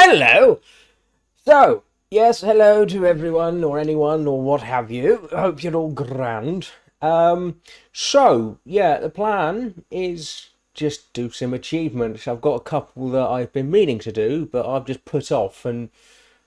Hello! So, yes, hello to everyone, or anyone, or what have you. I hope you're all grand. Yeah, the plan is just do some achievements. I've got a couple that I've been meaning to do, but I've just put off, and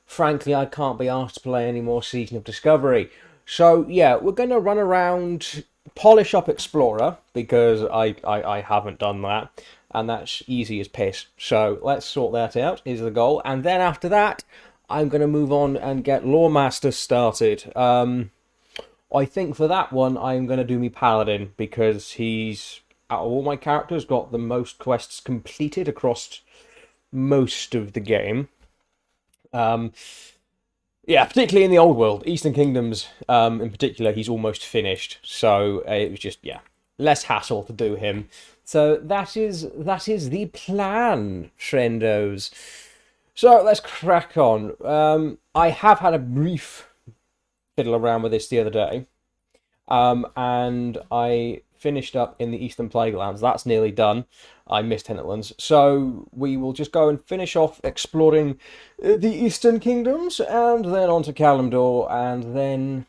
frankly, I can't be asked to play any more Season of Discovery. So, yeah, we're going to run around, polish up Explorer, because I haven't done that, and that's easy as piss. So, let's sort that out, is the goal. And then after that, I'm going to move on and get Loremaster started. I think for that one, I'm going to do me Paladin, because he's, out of all my characters, got the most quests completed across most of the game. Yeah, particularly in the old world, Eastern Kingdoms, in particular, he's almost finished. So it was just, yeah, less hassle to do him. So that is the plan, friendos. So let's crack on. I have had a brief fiddle around with this the other day, and I finished up in the Eastern Plaguelands. That's nearly done. I missed Hinterlands. So we will just go and finish off exploring the Eastern Kingdoms, and then on to Kalimdor, and then,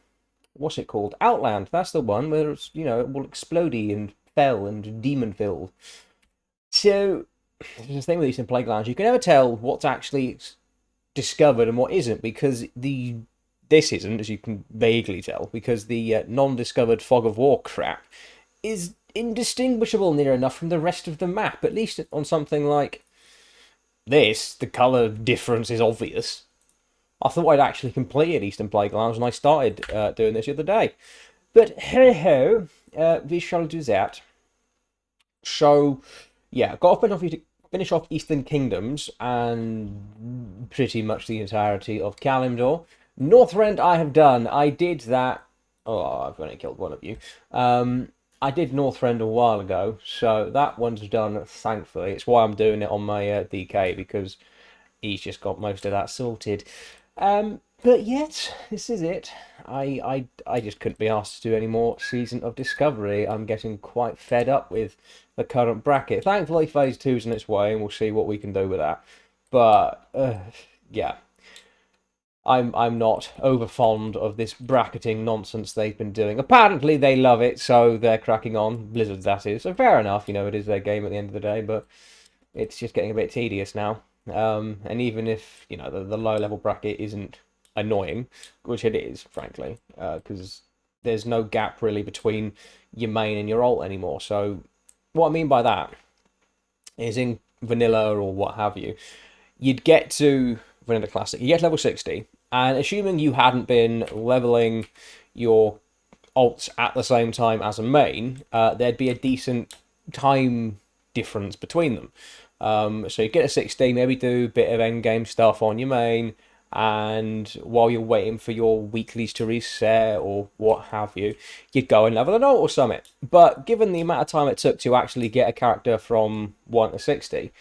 what's it called? Outland. That's the one where it's, all explodey and fell and demon-filled. So, the thing with Eastern Plaguelands, you can never tell what's actually discovered and what isn't, because this isn't, as you can vaguely tell, because the non-discovered fog of war crap is indistinguishable near enough from the rest of the map. At least on something like this, the colour difference is obvious. I thought I'd actually completed Eastern Plaguelands when I started doing this the other day. But hey-ho, we shall do that. So, yeah, got to finish off Eastern Kingdoms and pretty much the entirety of Kalimdor. Northrend I have done. I did that. Oh, I've only killed one of you. I did Northrend a while ago, so that one's done, thankfully. It's why I'm doing it on my DK, because he's just got most of that sorted. But yet, this is it. I just couldn't be asked to do any more Season of Discovery. I'm getting quite fed up with the current bracket. Thankfully, Phase 2's in its way, and we'll see what we can do with that. But, yeah. I'm not over fond of this bracketing nonsense they've been doing. Apparently they love it, so they're cracking on. Blizzard, that is. So fair enough, it is their game at the end of the day, but it's just getting a bit tedious now. And even if, the low-level bracket isn't annoying, which it is, frankly, because there's no gap really between your main and your ult anymore. So what I mean by that is in vanilla or what have you, you'd get to Vanilla Classic, you get to level 60, and assuming you hadn't been leveling your alts at the same time as a main, there'd be a decent time difference between them. So you get to 60, maybe do a bit of endgame stuff on your main, and while you're waiting for your weeklies to reset or what have you, you'd go and level an ult or summit. But given the amount of time it took to actually get a character from 1 to 60,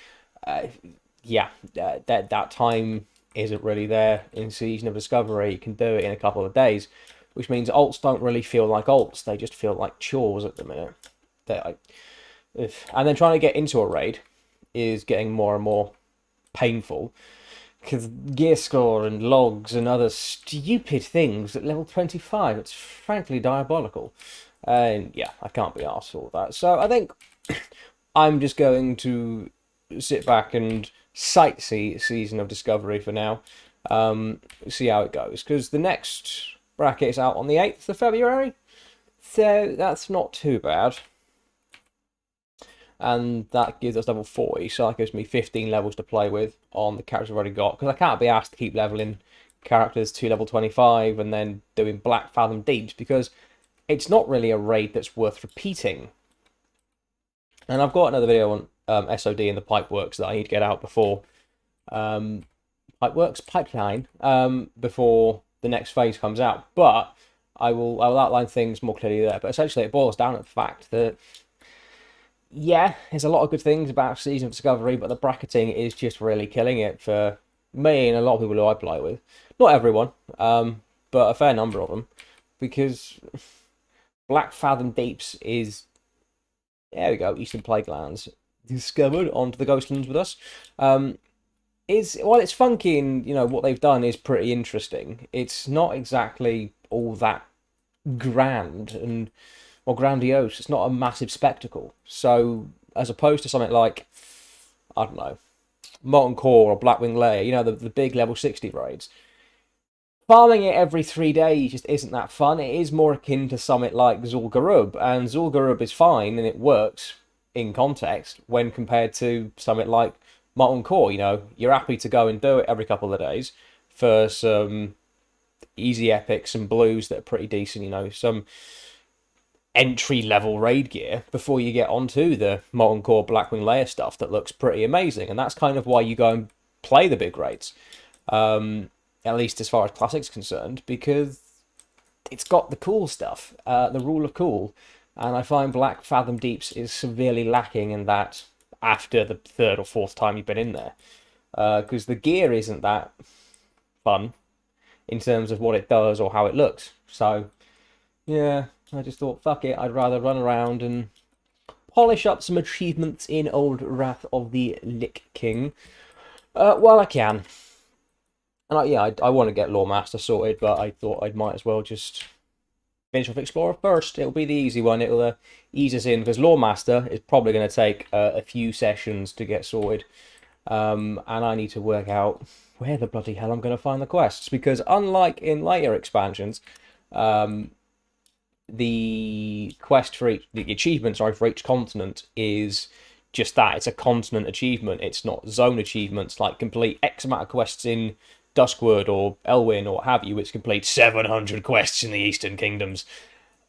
that time isn't really there in Season of Discovery. You can do it in a couple of days, which means ults don't really feel like ults. They just feel like chores at the minute. And then trying to get into a raid is getting more and more painful, because gear score and logs and other stupid things at level 25, it's frankly diabolical. And yeah, I can't be arsed for all that. So I think I'm just going to sit back and sightsee Season of Discovery for now. See how it goes, because the next bracket is out on the 8th of February, so that's not too bad. And that gives us level 40, so that gives me 15 levels to play with on the characters I've already got, because I can't be asked to keep leveling characters to level 25 and then doing Black Fathom Deeps, because it's not really a raid that's worth repeating. And I've got another video on SOD and the Pipeworks that I need to get out before Pipeline before the next phase comes out. But I will outline things more clearly there. But essentially, it boils down to the fact that, yeah, there's a lot of good things about Season of Discovery, but the bracketing is just really killing it for me and a lot of people who I play with. Not everyone, but a fair number of them, because Black Fathom Deeps is, there we go, Eastern Plaguelands, discovered onto the Ghostlands with us. it's funky, and what they've done is pretty interesting. It's not exactly all that grand and or grandiose. It's not a massive spectacle. So as opposed to something like, I don't know, Molten Core or Blackwing Lair, the big level 60 raids, farming it every 3 days just isn't that fun. It is more akin to something like Zul'Gurub, and Zul'Gurub is fine and it works in context when compared to something like Molten Core. You're happy to go and do it every couple of days for some easy epics and blues that are pretty decent, some entry level raid gear before you get onto the Molten Core Blackwing Lair stuff that looks pretty amazing. And that's kind of why you go and play the big raids, at least as far as Classic's concerned, because it's got the cool stuff, the rule of cool. And I find Black Fathom Deeps is severely lacking in that after the third or fourth time you've been in there, because the gear isn't that fun in terms of what it does or how it looks. So yeah, I just thought, fuck it, I'd rather run around and polish up some achievements in old Wrath of the Lich King while I can. And I want to get Loremaster sorted, but I thought I might as well just finish off Explorer first. It'll be the easy one. It'll ease us in, because Loremaster is probably going to take a few sessions to get sorted. And I need to work out where the bloody hell I'm going to find the quests, because unlike in later expansions, the quest for the achievement, for each continent is just that. It's a continent achievement. It's not zone achievements like complete X amount of quests in Duskwood or Elwyn or what have you. It's complete 700 quests in the Eastern Kingdoms,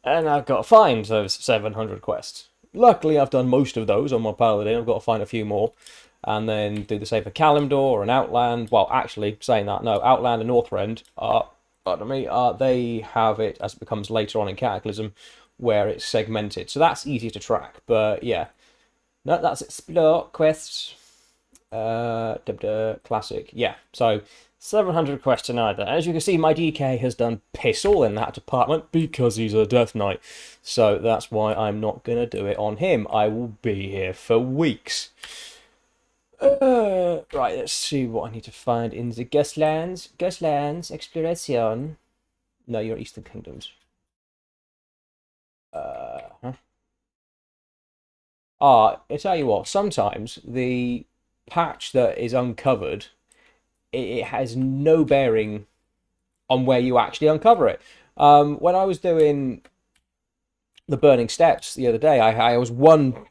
and I've got to find those 700 quests. Luckily, I've done most of those on my Paladin. I've got to find a few more, and then do the same for Kalimdor and Outland. Well, actually, saying that, no, Outland and Northrend are, pardon me, they have it as it becomes later on in Cataclysm, where it's segmented. So that's easy to track. But yeah, no, that's Explore quests. Classic, yeah. So 700 quests in either. As you can see, my DK has done piss all in that department because he's a Death Knight. So that's why I'm not going to do it on him. I will be here for weeks. Right, let's see what I need to find in the Ghostlands. Ghostlands, Exploration. No, you're Eastern Kingdoms. I tell you what, sometimes the patch that is uncovered, it has no bearing on where you actually uncover it. When I was doing the Burning Steps the other day, I was one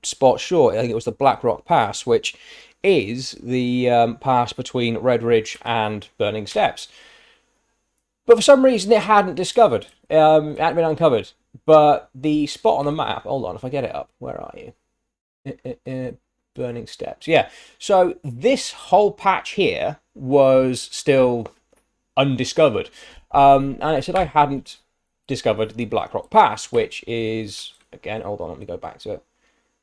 spot short. I think it was the Blackrock Pass, which is the pass between Red Ridge and Burning Steps. But for some reason, it hadn't discovered. It hadn't been uncovered. But the spot on the map, hold on, if I get it up, where are you? Burning Steps, yeah. So this whole patch here was still undiscovered. And it said I hadn't discovered the Blackrock Pass, which is, again, hold on, let me go back to it.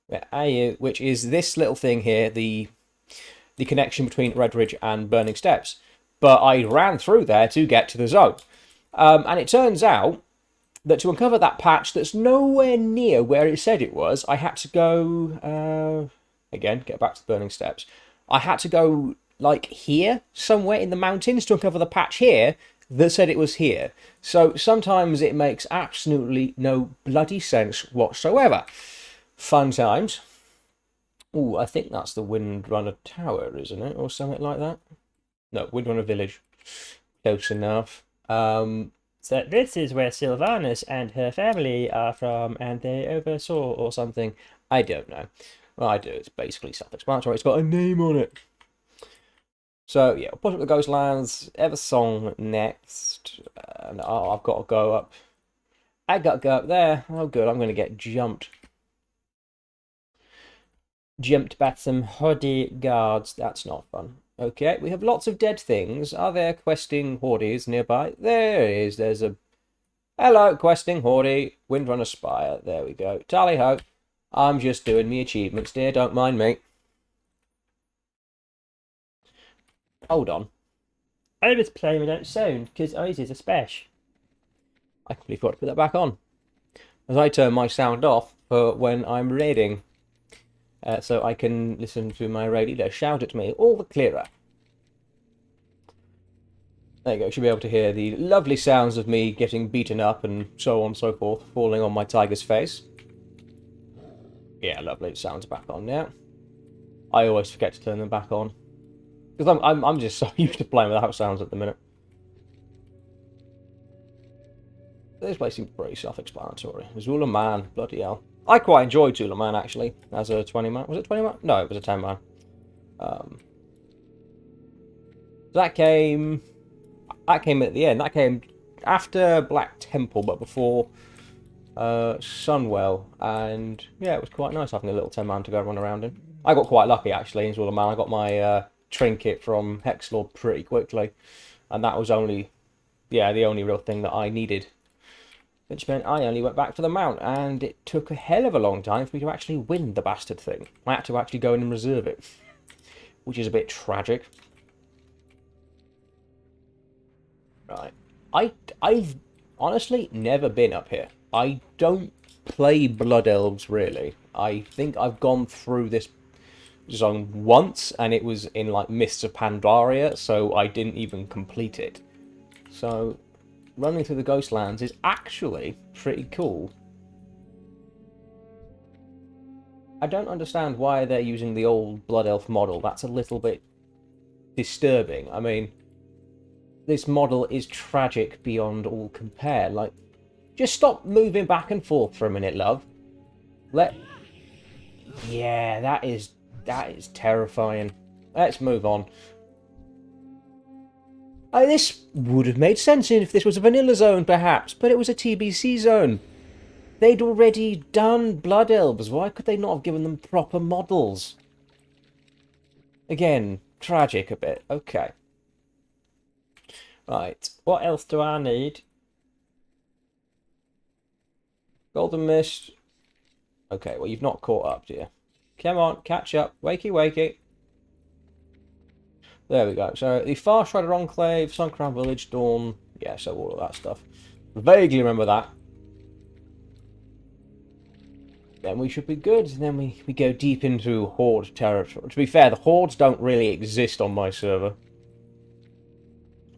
Where are you? Which is this little thing here, the connection between Red Ridge and Burning Steps. But I ran through there to get to the zone. And it turns out that to uncover that patch that's nowhere near where it said it was, I had to go, again, get back to the Burning Steps. I had to go, like, here, somewhere in the mountains, to uncover the patch here that said it was here. So sometimes it makes absolutely no bloody sense whatsoever. Fun times. Ooh, I think that's the Windrunner Tower, isn't it? Or something like that. No, Windrunner Village. Close enough. So this is where Sylvanas and her family are from, and they oversaw or something. I don't know. Well, I do. It's basically self-explanatory. It's got a name on it. So, yeah, we'll put up the Ghostlands, Eversong next. And I've got to go up. I got to go up there. Oh, good. I'm going to get jumped. Jumped by some Horde guards. That's not fun. Okay, we have lots of dead things. Are there questing Hordes nearby? There is. There's a... Hello, questing Horde. Windrunner Spire. There we go. Tally-ho. I'm just doing me achievements, dear. Don't mind me. Hold on. I was playing without sound, because ours is a special. I completely forgot to put that back on, as I turn my sound off for when I'm raiding. so I can listen to my radio shout at me all the clearer. There you go, you should be able to hear the lovely sounds of me getting beaten up and so on and so forth, falling on my tiger's face. Yeah, lovely, sounds back on now. I always forget to turn them back on. Because I'm just so used to playing without sounds at the minute. This place seems pretty self-explanatory. Azuremyst, bloody hell. I quite enjoyed Azuremyst, actually, as a 20-man. Was it 20-man? No, it was a 10-man. That came at the end. That came after Black Temple, but before Sunwell. And yeah, it was quite nice having a little 10-man to go run around in. I got quite lucky, actually, in Azuremyst. I got my trinket from Hexlord pretty quickly. And that was only, yeah, the only real thing that I needed. Which meant I only went back to the mount, and it took a hell of a long time for me to actually win the bastard thing. I had to actually go in and reserve it, which is a bit tragic. Right. I've honestly never been up here. I don't play Blood Elves, really. I think I've gone through this zone once, and it was in, like, Mists of Pandaria, so I didn't even complete it. So running through the Ghostlands is actually pretty cool. I don't understand why they're using the old Blood Elf model. That's a little bit disturbing. I mean, this model is tragic beyond all compare. Like, just stop moving back and forth for a minute, love. Yeah, that is terrifying. Let's move on. This would have made sense if this was a vanilla zone, perhaps, but it was a TBC zone. They'd already done Blood Elves. Why could they not have given them proper models? Again, tragic a bit. Okay. Right, what else do I need? Golden Mist. Okay, well, you've not caught up, dear. Come on, catch up. Wakey, wakey. There we go. So, the Far Strider Enclave, Suncrown Village, Dawn. Yeah, so all of that stuff. Vaguely remember that. Then we should be good. And then we go deep into Horde territory. To be fair, the Hordes don't really exist on my server.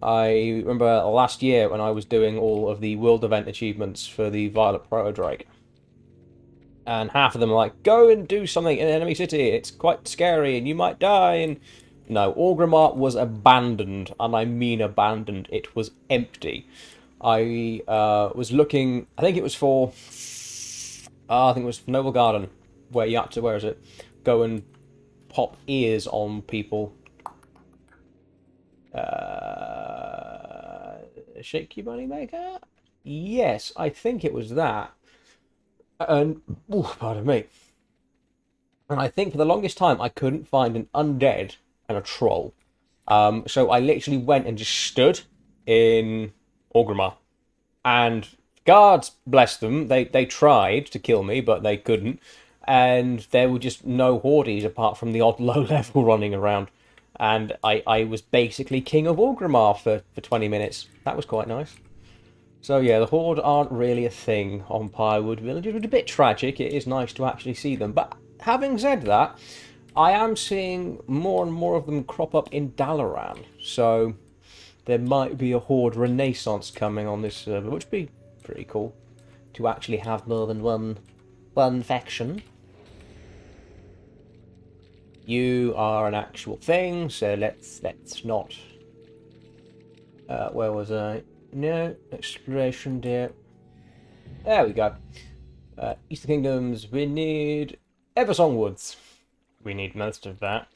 I remember last year when I was doing all of the world event achievements for the Violet Proto-Drake. And half of them are like, go and do something in an enemy city. It's quite scary and you might die. And no, Orgrimmar was abandoned. And I mean abandoned. It was empty. I was looking, I think it was for, I think it was Noble Garden, where you had to, where is it? Go and pop ears on people. Shake You Moneymaker? Yes, I think it was that. And, ooh, pardon me. And I think for the longest time I couldn't find an undead and a troll. So I literally went and just stood in Orgrimmar. And guards, bless them, they tried to kill me, but they couldn't. And there were just no hordes apart from the odd low level running around. And I was basically king of Orgrimmar for 20 minutes. That was quite nice. So yeah, the Horde aren't really a thing on Pyrewood Village. It's a bit tragic. It is nice to actually see them. But having said that, I am seeing more and more of them crop up in Dalaran. So there might be a Horde renaissance coming on this server, which would be pretty cool to actually have more than one faction. You are an actual thing, so let's not. Where was I? No, exploration, dear. There we go. Eastern Kingdoms, we need Eversong Woods. We need most of that.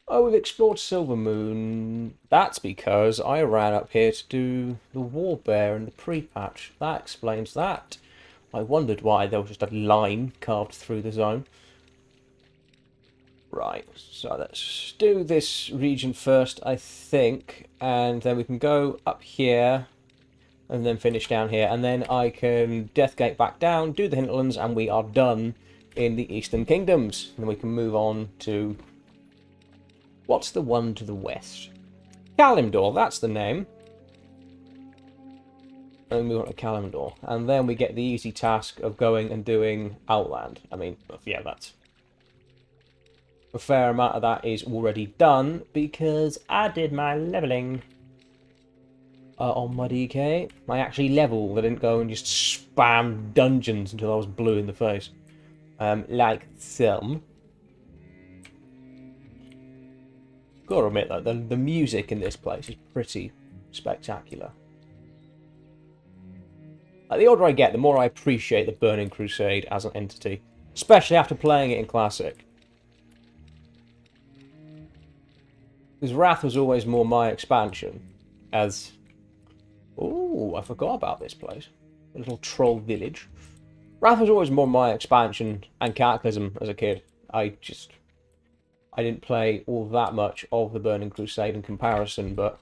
Oh, we've explored Silvermoon. That's because I ran up here to do the Warbear and the pre-patch. That explains that. I wondered why there was just a line carved through the zone. Right, so let's do this region first, I think. And then we can go up here. And then finish down here, and then I can Deathgate back down, do the hinterlands, and we are done in the Eastern Kingdoms. And we can move on to... what's the one to the west? Kalimdor, that's the name. And we move on to Kalimdor. And then we get the easy task of going and doing Outland. I mean, yeah, that's a fair amount of that is already done because I did my leveling on my DK. I actually leveled. I didn't go and just spam dungeons until I was blue in the face. Like some. Gotta admit though, the music in this place is pretty spectacular. Like, the older I get, the more I appreciate the Burning Crusade as an entity, especially after playing it in Classic. Because Wrath was always more my expansion, as... Ooh, I forgot about this place. A little troll village. Wrath was always more my expansion and Cataclysm as a kid. I didn't play all that much of the Burning Crusade in comparison, but...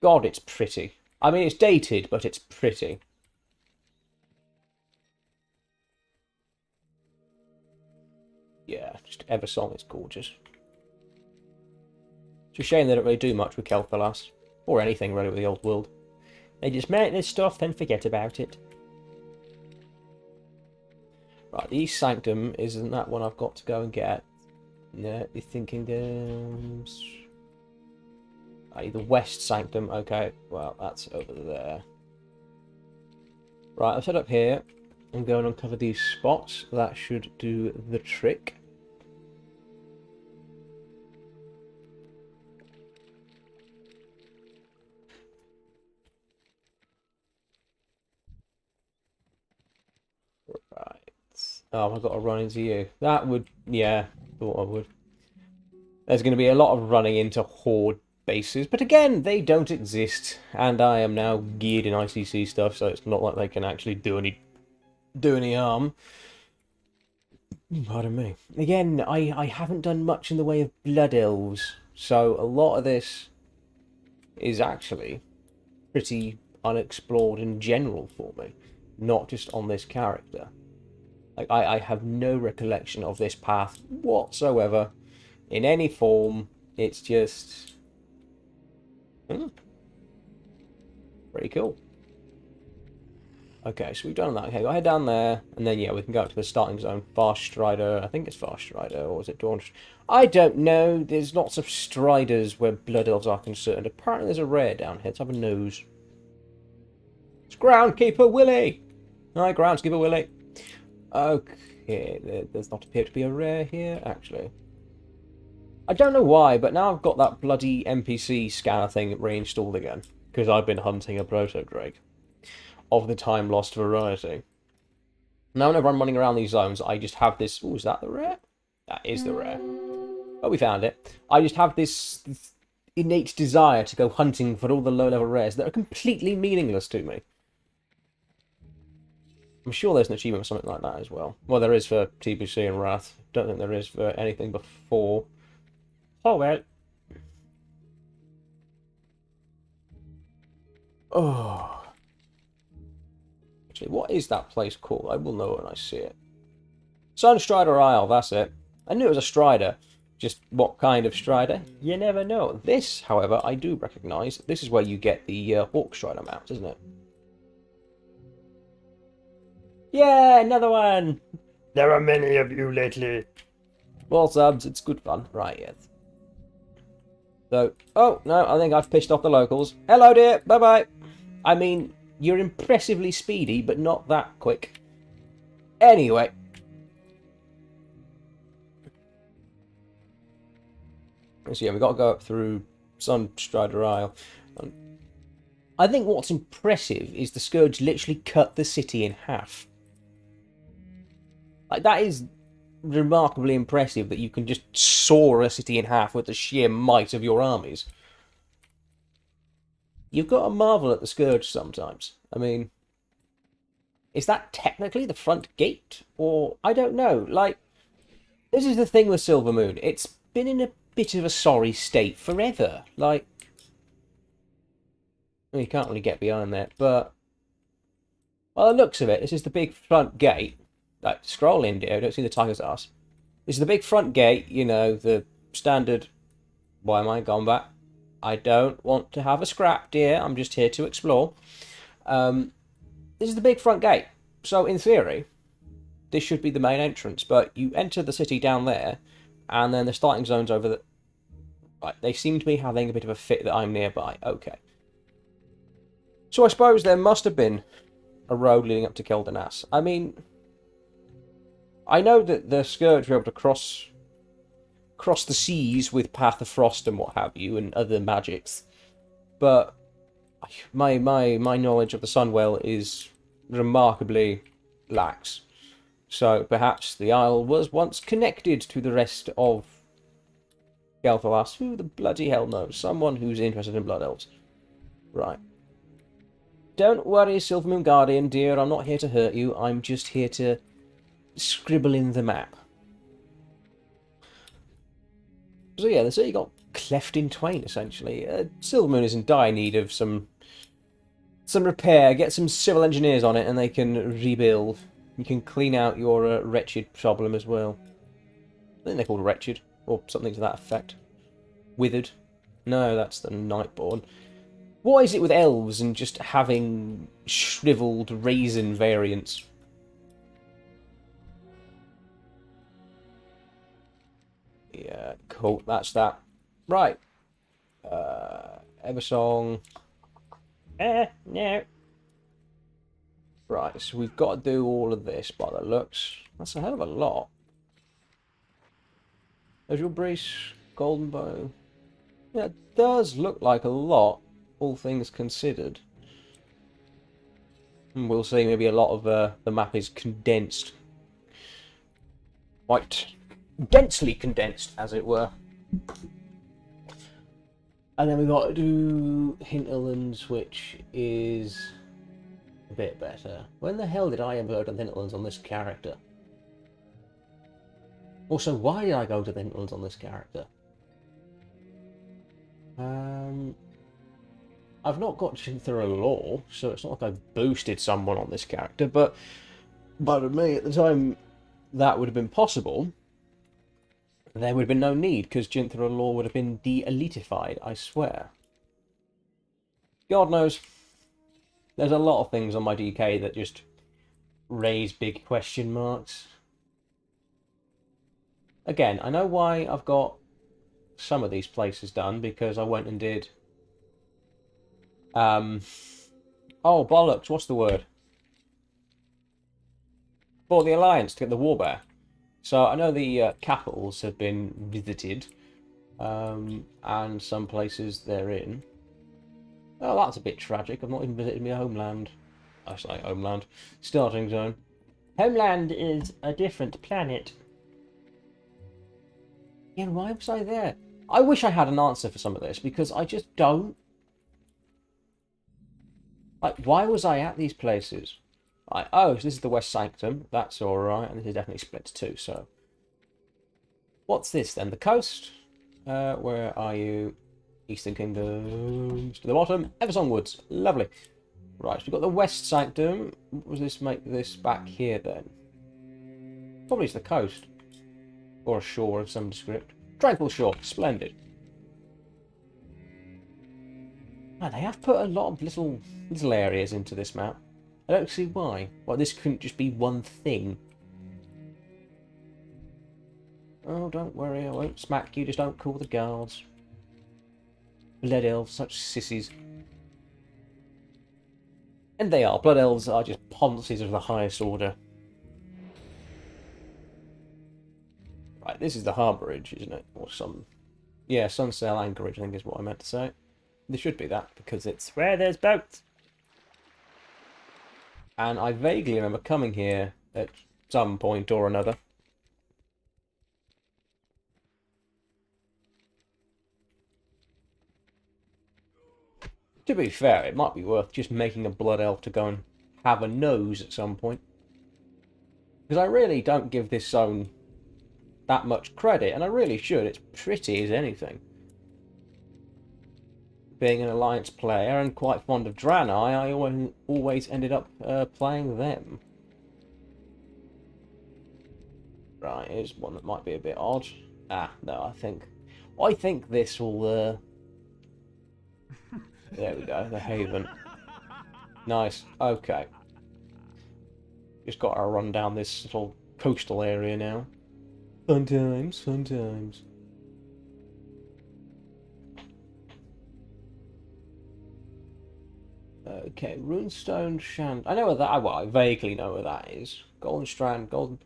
God, it's pretty. I mean, it's dated, but it's pretty. Yeah, just Eversong is gorgeous. It's a shame they don't really do much with Kel'Thalas. Or anything really with the old world. They just make this stuff, then forget about it. Right, the East Sanctum isn't that one I've got to go and get. No, the Thinking Kingdoms... the West Sanctum, okay, well, that's over there. Right, I'll set up here and go and uncover these spots. That should do the trick. Right. Oh, I've got to run into you. That would, yeah, thought I would. There's going to be a lot of running into Horde bases, but again, they don't exist, and I am now geared in ICC stuff, so it's not like they can actually do any harm. Pardon me. Again, I haven't done much in the way of Blood Elves, so a lot of this is actually pretty unexplored in general for me, not just on this character. Like, I have no recollection of this path whatsoever, in any form. It's just... Pretty cool. Okay, so we've done that. Okay, go head down there, and then, yeah, we can go up to the starting zone. Fast Strider, I think it's Fast Strider, or is it Dawn? I don't know. There's lots of Striders where Blood Elves are concerned. Apparently there's a rare down here. Let's have a nose. It's Groundkeeper Willie! Hi, Groundskeeper Willie. Okay, there's not appear to be a rare here, actually. I don't know why, but now I've got that bloody NPC scanner thing reinstalled again, because I've been hunting a Proto-Drake of the time-lost variety. Now whenever I'm running around these zones, I just have this... Oh, is that the rare? That is the rare. Oh, we found it. I just have this innate desire to go hunting for all the low-level rares that are completely meaningless to me. I'm sure there's an achievement for something like that as well. Well, there is for TBC and Wrath. Don't think there is for anything before. Oh, well. Oh. Actually, what is that place called? I will know when I see it. Sunstrider Isle, that's it. I knew it was a Strider. Just what kind of Strider? You never know. This, however, I do recognise. This is where you get the Hawk Strider mount, isn't it? Yeah, another one! There are many of you lately. Well, subs, it's good fun. Right, yes. So, oh, no, I think I've pissed off the locals. Hello, dear. Bye-bye. I mean, you're impressively speedy, but not that quick. Anyway. So, yeah, we've got to go up through Sunstrider Isle. I think what's impressive is the Scourge literally cut the city in half. Like, that is remarkably impressive that you can just saw a city in half with the sheer might of your armies. You've got to marvel at the Scourge sometimes. I mean, is that technically the front gate? Or, I don't know. Like, this is the thing with Silvermoon. It's been in a bit of a sorry state forever. Like, well, you can't really get behind that, but... Well, the looks of it, this is the big front gate. Like, scroll in, dear, I don't see the tiger's ass. This is the big front gate, you know, the standard... Why am I gone back? I don't want to have a scrap, dear. I'm just here to explore. This is the big front gate. So, in theory, this should be the main entrance. But you enter the city down there, And then the starting zone's over the... Right, they seem to be having a bit of a fit that I'm nearby. Okay. So I suppose there must have been a road leading up to Keldanas. I mean, I know that the Scourge were able to cross the seas with Path of Frost and what have you, and other magics, but my knowledge of the Sunwell is remarkably lax. So perhaps the Isle was once connected to the rest of Gelthalas. Who the bloody hell knows? Someone who's interested in Blood Elves. Right. Don't worry, Silvermoon Guardian, dear. I'm not here to hurt you. I'm just here to scribble in the map. So yeah, the city got cleft in twain, essentially. Silvermoon is in dire need of some repair. Get some civil engineers on it and they can rebuild. You can clean out your wretched problem as well. I think they're called wretched, or something to that effect. Withered. No, that's the Nightborn. What is it with elves and just having shriveled raisin variants? Yeah, cool. That's that. Right. Eversong. No. Right, so we've got to do all of this by the looks. That's a hell of a lot. There's your brace, golden bow. Yeah, it does look like a lot, all things considered. And we'll see, maybe a lot of the map is condensed. Quite densely condensed, as it were. And then we've got to do Hinterlands, which is a bit better. When the hell did I ever go to the Hinterlands on this character? Also, why did I go to the Hinterlands on this character? I've not got Jinthara Law, so it's not like I boosted someone on this character, but by me, at the time that would have been possible, there would have been no need, because Jinthara Law would have been de-elitified, I swear. God knows, there's a lot of things on my DK that just raise big question marks. Again, I know why I've got some of these places done, because I went and did... oh, bollocks, what's the word? For the Alliance, to get the Warbear. So I know the capitals have been visited, and some places they're in. Oh, that's a bit tragic. I've not even visited my homeland. I say homeland. Starting zone. Homeland is a different planet. Yeah, why was I there? I wish I had an answer for some of this, because I just don't. Like, why was I at these places? Oh, so this is the West Sanctum. That's alright, and this is definitely split too, so. What's this then? The coast? Where are you? Eastern Kingdoms. To the bottom. Eversong Woods. Lovely. Right, so we've got the West Sanctum. What does this make this back here then? Probably it's the coast. Or a shore of some descript. Tranquil shore. Splendid. Man, they have put a lot of little areas into this map. I don't see why. Well, this couldn't just be one thing. Oh, don't worry, I won't smack you, just don't call the guards. Blood elves, such sissies. And they are. Blood elves are just ponces of the highest order. Right, this is the harbourage, isn't it? Or some... Yeah, Sunsail Anchorage, I think is what I meant to say. This should be that, because it's where there's boats. And I vaguely remember coming here at some point or another. To be fair, it might be worth just making a blood elf to go and have a nose at some point. Because I really don't give this zone that much credit, and I really should. It's pretty as anything. Being an Alliance player and quite fond of Draenei, I always ended up playing them. Right, here's one that might be a bit odd. Ah, no, I think this will... There we go, the Haven. Nice, okay. Just got to run down this little coastal area now. Fun times, fun times. Okay, Runestone Shand. I know where that. Well, I vaguely know where that is. Golden Strand, Golden.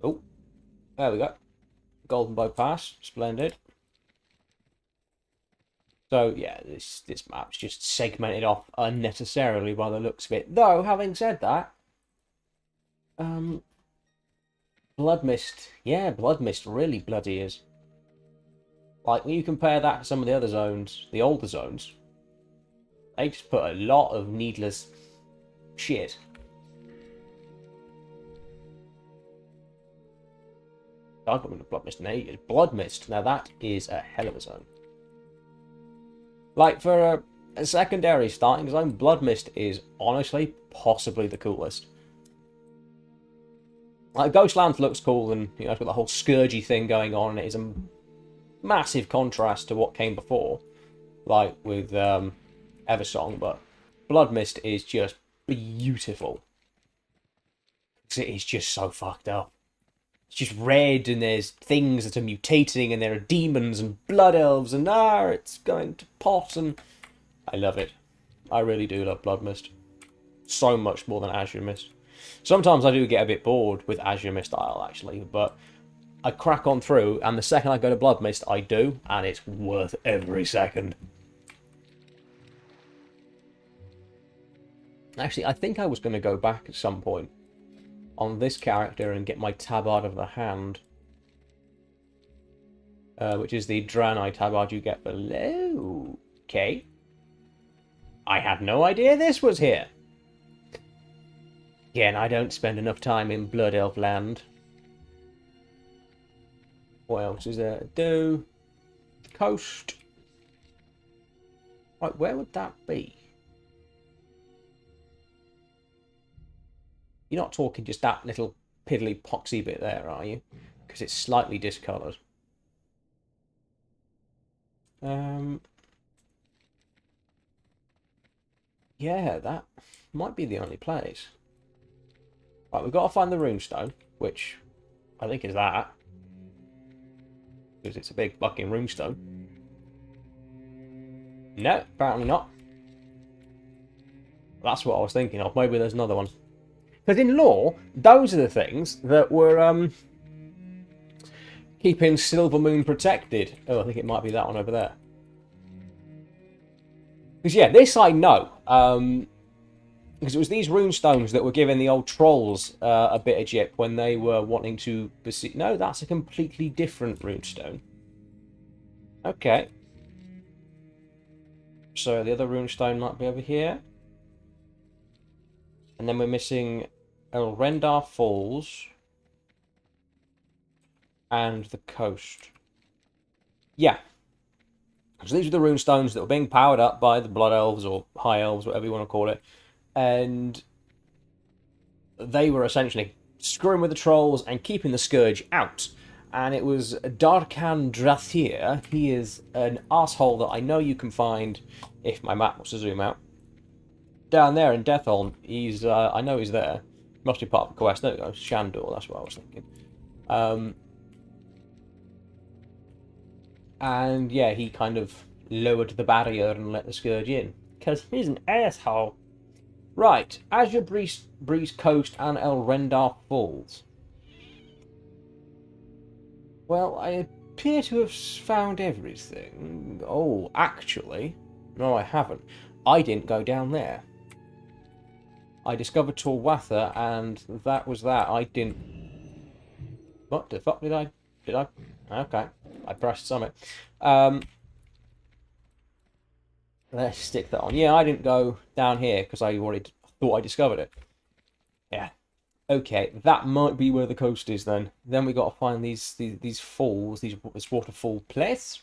Oh, there we go. Golden Bow Pass, splendid. So yeah, this map's just segmented off unnecessarily by the looks of it. Though, having said that, Bloodmyst, yeah, Bloodmyst really bloody is. Like when you compare that to some of the other zones, the older zones, they just put a lot of needless shit. I've got rid of Bloodmyst and ages. Bloodmyst, now that is a hell of a zone. Like for a secondary starting zone, Bloodmyst is honestly possibly the coolest. Like Ghostlands looks cool, and you know it's got the whole Scourgy thing going on, and it is a massive contrast to what came before, like with Eversong. But Bloodmyst is just beautiful because it is just so fucked up. It's just red, and there's things that are mutating, and there are demons and blood elves, and it's going to pot, and I love it. I really do love Bloodmyst. So much more than Azuremyst. Sometimes I do get a bit bored with Azuremyst style, actually, but I crack on through, and the second I go to Bloodmyst, I do, and it's worth every second. Actually, I think I was going to go back at some point on this character and get my tabard of the hand, which is the Draenei tabard you get below. Okay. I had no idea this was here. Again, I don't spend enough time in Blood Elf land. What else is there to do? Coast. Right, where would that be? You're not talking just that little piddly poxy bit there, are you? Because it's slightly discoloured. Yeah, that might be the only place. Right, we've got to find the runestone, which I think is that. Because it's a big fucking runestone. No, apparently not. That's what I was thinking of. Maybe there's another one. Because in lore, those are the things that were keeping Silvermoon protected. Oh, I think it might be that one over there. Because yeah, this I know. Because it was these runestones that were giving the old trolls a bit of jip when they were wanting to besiege. No, that's a completely different runestone. Okay. So the other runestone might be over here. And then we're missing Elrendar Falls and the coast. Yeah. So these are the runestones that were being powered up by the Blood Elves or High Elves, whatever you want to call it. And they were essentially screwing with the trolls and keeping the Scourge out. And it was Darkan Drathir. He is an asshole that I know you can find if my map wants to zoom out. Down there in Deathholm, he's I know he's there. Must be part of the quest. There we go, Shandor, that's what I was thinking. And yeah, he kind of lowered the barrier and let the Scourge in. Because he's an asshole. Right, Azure Breeze Coast and Elrendar Falls. Well, I appear to have found everything. Oh, actually, no I haven't. I didn't go down there. I discovered Torwatha, and that was that. I didn't... What the fuck did I... Did I... Okay. I pressed summit. Let's stick that on. Yeah, I didn't go down here, because I already thought I discovered it. Yeah. Okay, that might be where the coast is, then. Then we got to find these falls, this waterfall place.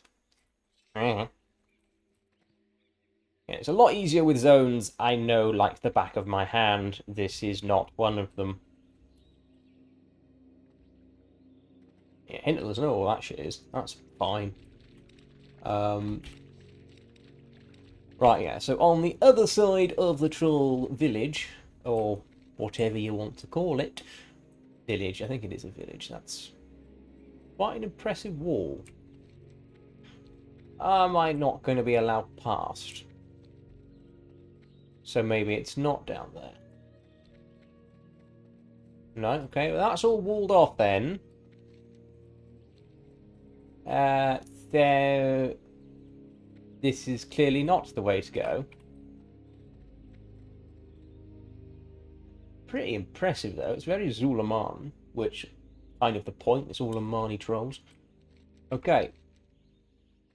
Yeah, it's a lot easier with zones I know like the back of my hand. This is not one of them. Yeah, Hint doesn't know all that shit is. That's fine. Right, yeah, so on the other side of the troll village, or whatever you want to call it, village, I think it is a village, that's Quite an impressive wall. Am I not going to be allowed past? So maybe it's not down there. No, okay, well, that's all walled off then. There... This is clearly not the way to go. Pretty impressive, though. It's very Zulaman, which kind of the point. It's all Amani trolls. Okay.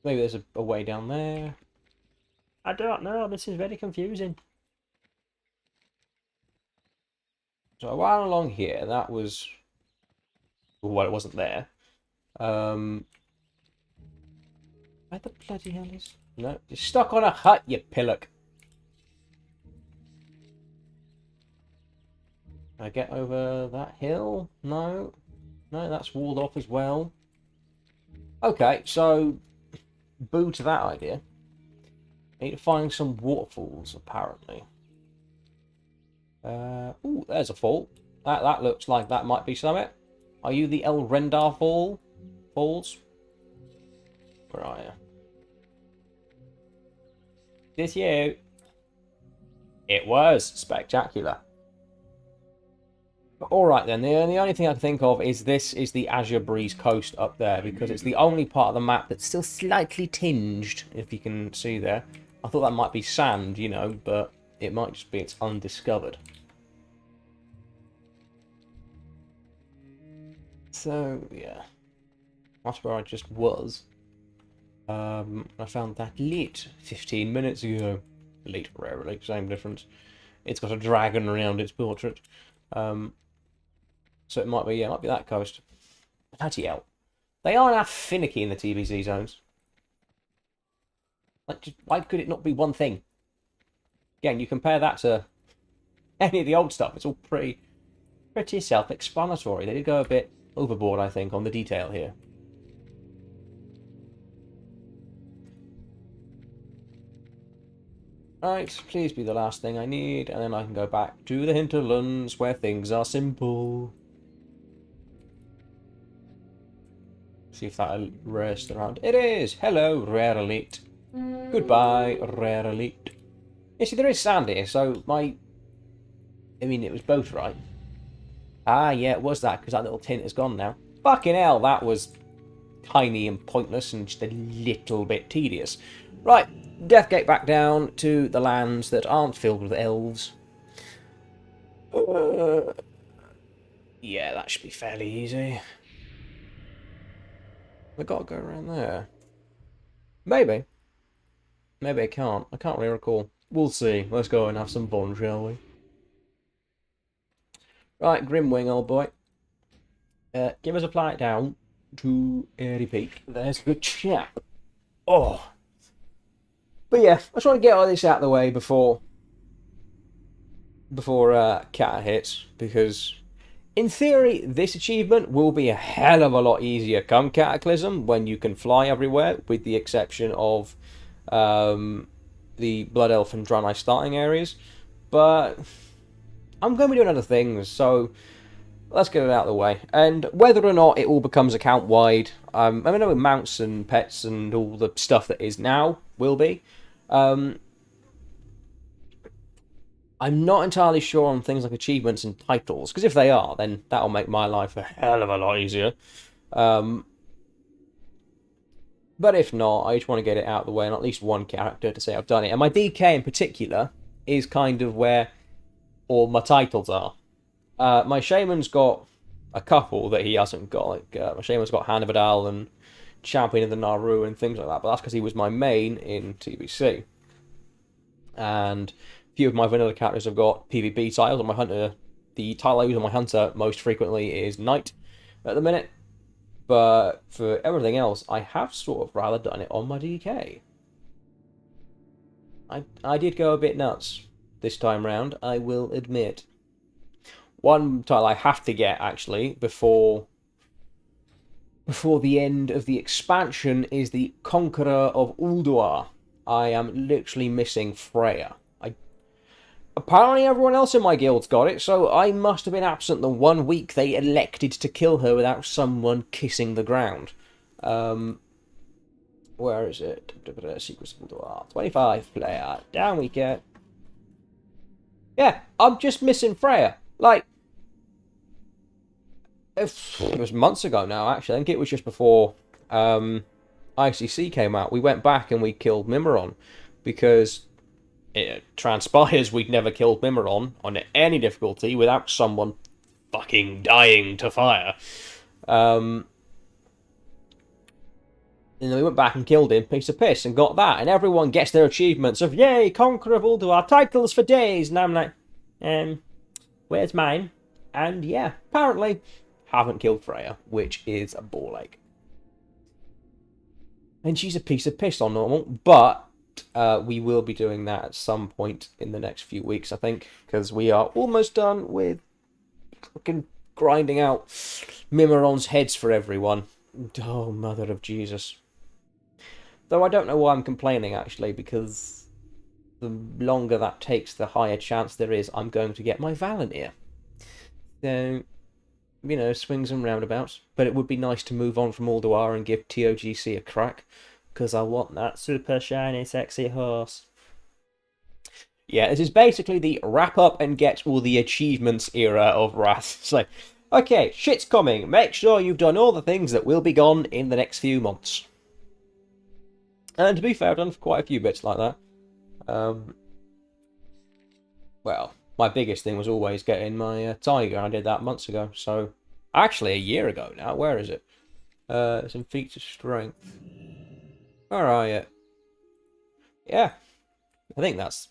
Maybe there's a way down there. I don't know. This is very confusing. So while along here, that was... Well, it wasn't there. Where the bloody hell is... No, you're stuck on a hut, you pillock. Can I get over that hill? No. No, that's walled off as well. Okay, so... Boo to that idea. I need to find some waterfalls, apparently. Ooh, there's a fall. That looks like that might be something. Are you the El Rendar Falls? Where are you? This you? It was spectacular. Alright then, the only thing I can think of is this is the Azure Breeze coast up there, because it's the only part of the map that's still slightly tinged, if you can see there. I thought that might be sand, you know, but it might just be it's undiscovered. So, yeah. That's where I just was. I found that lit 15 minutes ago. Lit, rarely, same difference. It's got a dragon around its portrait. So it might be, yeah, it might be that coast. Bloody hell. They are now finicky in the TBC zones. Like, just, why could it not be one thing? Again, you compare that to any of the old stuff, it's all pretty self-explanatory. They did go a bit overboard, I think, on the detail here. Right, please be the last thing I need, and then I can go back to the hinterlands where things are simple. See if that'll rest around. It is! Hello, Rare Elite. Goodbye, Rare Elite. Yeah, see, there is sand here, so I mean, it was both right. Ah, yeah, it was that, because that little tint is gone now. Fucking hell, that was tiny and pointless and just a little bit tedious. Right, Deathgate back down to the lands that aren't filled with elves. Yeah, that should be fairly easy. I gotta go around there. Maybe. Maybe I can't. I can't really recall. We'll see. Let's go and have some fun, shall we? Right, Grimwing, old boy. Give us a flight down to Airy Peak. There's a good chap. Oh. But yeah, I just want to get all this out of the way before Cat hits, because in theory this achievement will be a hell of a lot easier come Cataclysm, when you can fly everywhere, with the exception of the Blood Elf and Draenei starting areas. But I'm going to be doing other things, so let's get it out of the way. And whether or not it all becomes account wide, I know mounts and pets and all the stuff that is now will be. I'm not entirely sure on things like achievements and titles, because if they are, then that'll make my life a hell of a lot easier. But if not, I just want to get it out of the way and at least one character to say I've done it. And my DK in particular is kind of where all my titles are. My Shaman's got a couple that he hasn't got. Like, my Shaman's got Hand of Adal and Champion of the Naru and things like that, but that's because he was my main in TBC. And a few of my vanilla characters have got PvP titles. On my Hunter, the title I use on my Hunter most frequently is Knight at the minute. But for everything else, I have sort of rather done it on my DK. I did go a bit nuts this time round, I will admit. One title I have to get, actually, before the end of the expansion is the Conqueror of Ulduar. I am literally missing Freya. apparently everyone else in my guild's got it, so I must have been absent the 1 week they elected to kill her without someone kissing the ground. Where is it? Secrets of Dwarf. 25 player. Down we get. Yeah, I'm just missing Freya. Like, it was months ago now, actually. I think it was just before ICC came out. We went back and we killed Mimiron because it transpires we'd never killed Mimiron on any difficulty without someone fucking dying to fire. And then we went back and killed him, piece of piss, and got that. And everyone gets their achievements of, yay, conqueror of Ulduar, titles for days. And I'm like, where's mine? And yeah, apparently, haven't killed Freya, which is a ball ache. And she's a piece of piss on normal, but we will be doing that at some point in the next few weeks, I think, because we are almost done with fucking grinding out Mimiron's heads for everyone. Oh, mother of Jesus. Though I don't know why I'm complaining, actually, because the longer that takes, the higher chance there is I'm going to get my Valinir. So, you know, swings and roundabouts. But it would be nice to move on from Ulduar and give TOGC a crack, because I want that super shiny, sexy horse. Yeah, this is basically the wrap up and get all the achievements era of Wrath. So, okay, shit's coming. Make sure you've done all the things that will be gone in the next few months. And to be fair, I've done quite a few bits like that. Well, my biggest thing was always getting my tiger, and I did that months ago. So, actually, a year ago now. Where is it? Some feats of strength. Where are you? Yeah, I think that's...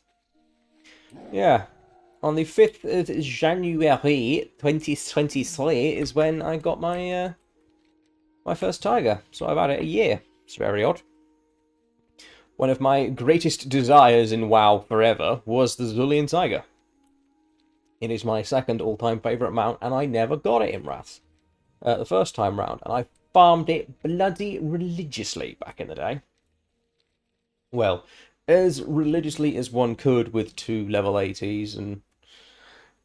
Yeah. On the 5th of January 2023 is when I got my my first tiger. So I've had it a year. It's very odd. One of my greatest desires in WoW forever was the Zulian tiger. It is my second all-time favourite mount, and I never got it in Wrath the first time round, and I farmed it bloody religiously back in the day. Well, as religiously as one could with 2 level 80s and,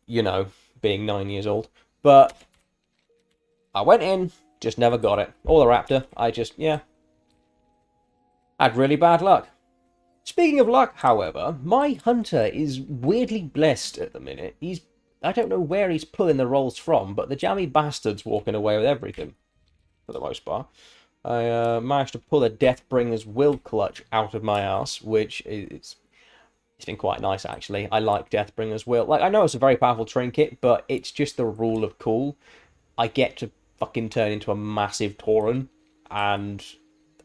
you know, being 9 years old. But I went in, just never got it. Or the raptor, I just, yeah, had really bad luck. Speaking of luck, however, my hunter is weirdly blessed at the minute. I don't know where he's pulling the rolls from, but the jammy bastard's walking away with everything, for the most part. I managed to pull a Deathbringer's Will Clutch out of my ass, which it's been quite nice, actually. I like Deathbringer's Will. Like, I know it's a very powerful trinket, but it's just the rule of cool. I get to fucking turn into a massive Tauren, and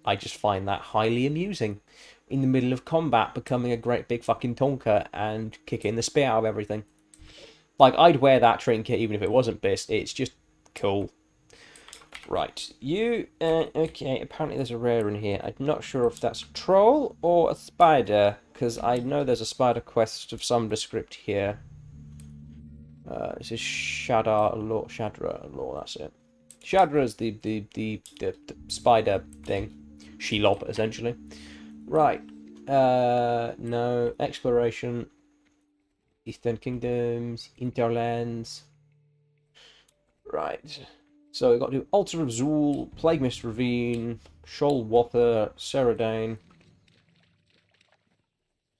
I just find that highly amusing. In the middle of combat, becoming a great big fucking tonker and kicking the spear out of everything. Like, I'd wear that trinket even if it wasn't Bist. It's just cool. Right, you... okay, apparently there's a rare in here. I'm not sure if that's a troll or a spider, because I know there's a spider quest of some descript here. This is Shadra Law, that's it. Shadra's the spider thing. Shelob, essentially. Right. No. Exploration. Eastern Kingdoms. Interlands. Right. So we've got to do Altar of Zul, Plague Mist Ravine, Shoal Wather, Seradane.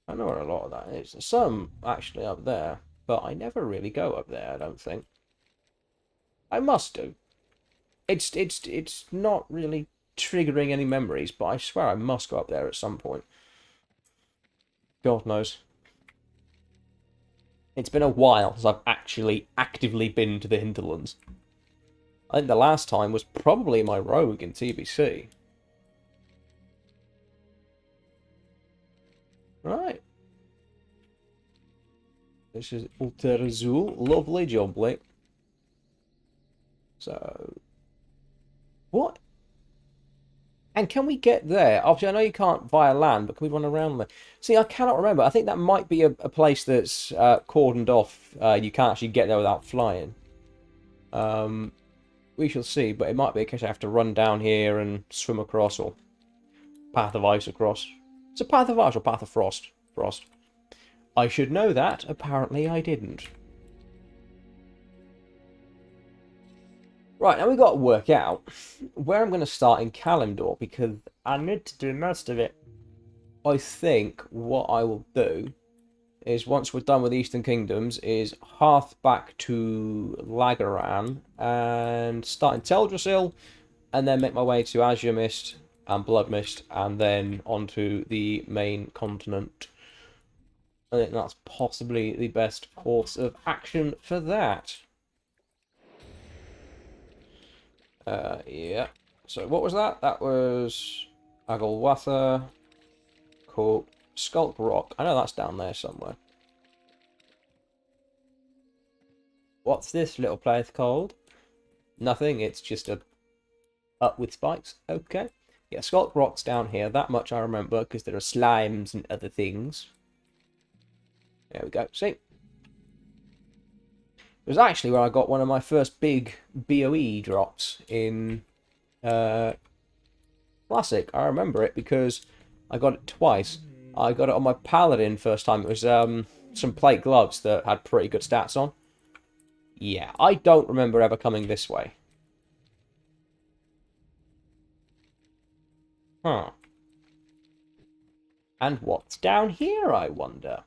I know where a lot of that is. There's some actually up there, but I never really go up there, I don't think. I must do. It's not really triggering any memories, but I swear I must go up there at some point. God knows. It's been a while since I've actually actively been to the hinterlands. I think the last time was probably my rogue in TBC. Right. This is Altar Azul. Lovely jubbly. So... what? And can we get there? Obviously, I know you can't via land, but can we run around there? See, I cannot remember. I think that might be a place that's cordoned off. You can't actually get there without flying. We shall see, but it might be a case I have to run down here and swim across, or Path of Ice across. It's a Path of Ice or Path of Frost? Frost. I should know that. Apparently I didn't. Right, now we've got to work out where I'm going to start in Kalimdor, because I need to do most of it. I think what I will do is, once we're done with Eastern Kingdoms, is hearth back to Lagaran and start in Teldrassil, and then make my way to Azuremyst and Bloodmyst, and then onto the main continent. I think that's possibly the best course of action for that. Yeah. So what was that? That was Agalwatha. Cool. Skulk Rock. I know that's down there somewhere. What's this little place called? Nothing. It's just a up with spikes. Okay. Yeah, Skulk Rock's down here. That much I remember, because there are slimes and other things. There we go. See? It was actually where I got one of my first big BOE drops in Classic. I remember it because I got it twice. I got it on my Paladin first time. It was some plate gloves that had pretty good stats on. Yeah, I don't remember ever coming this way. Huh. And what's down here, I wonder?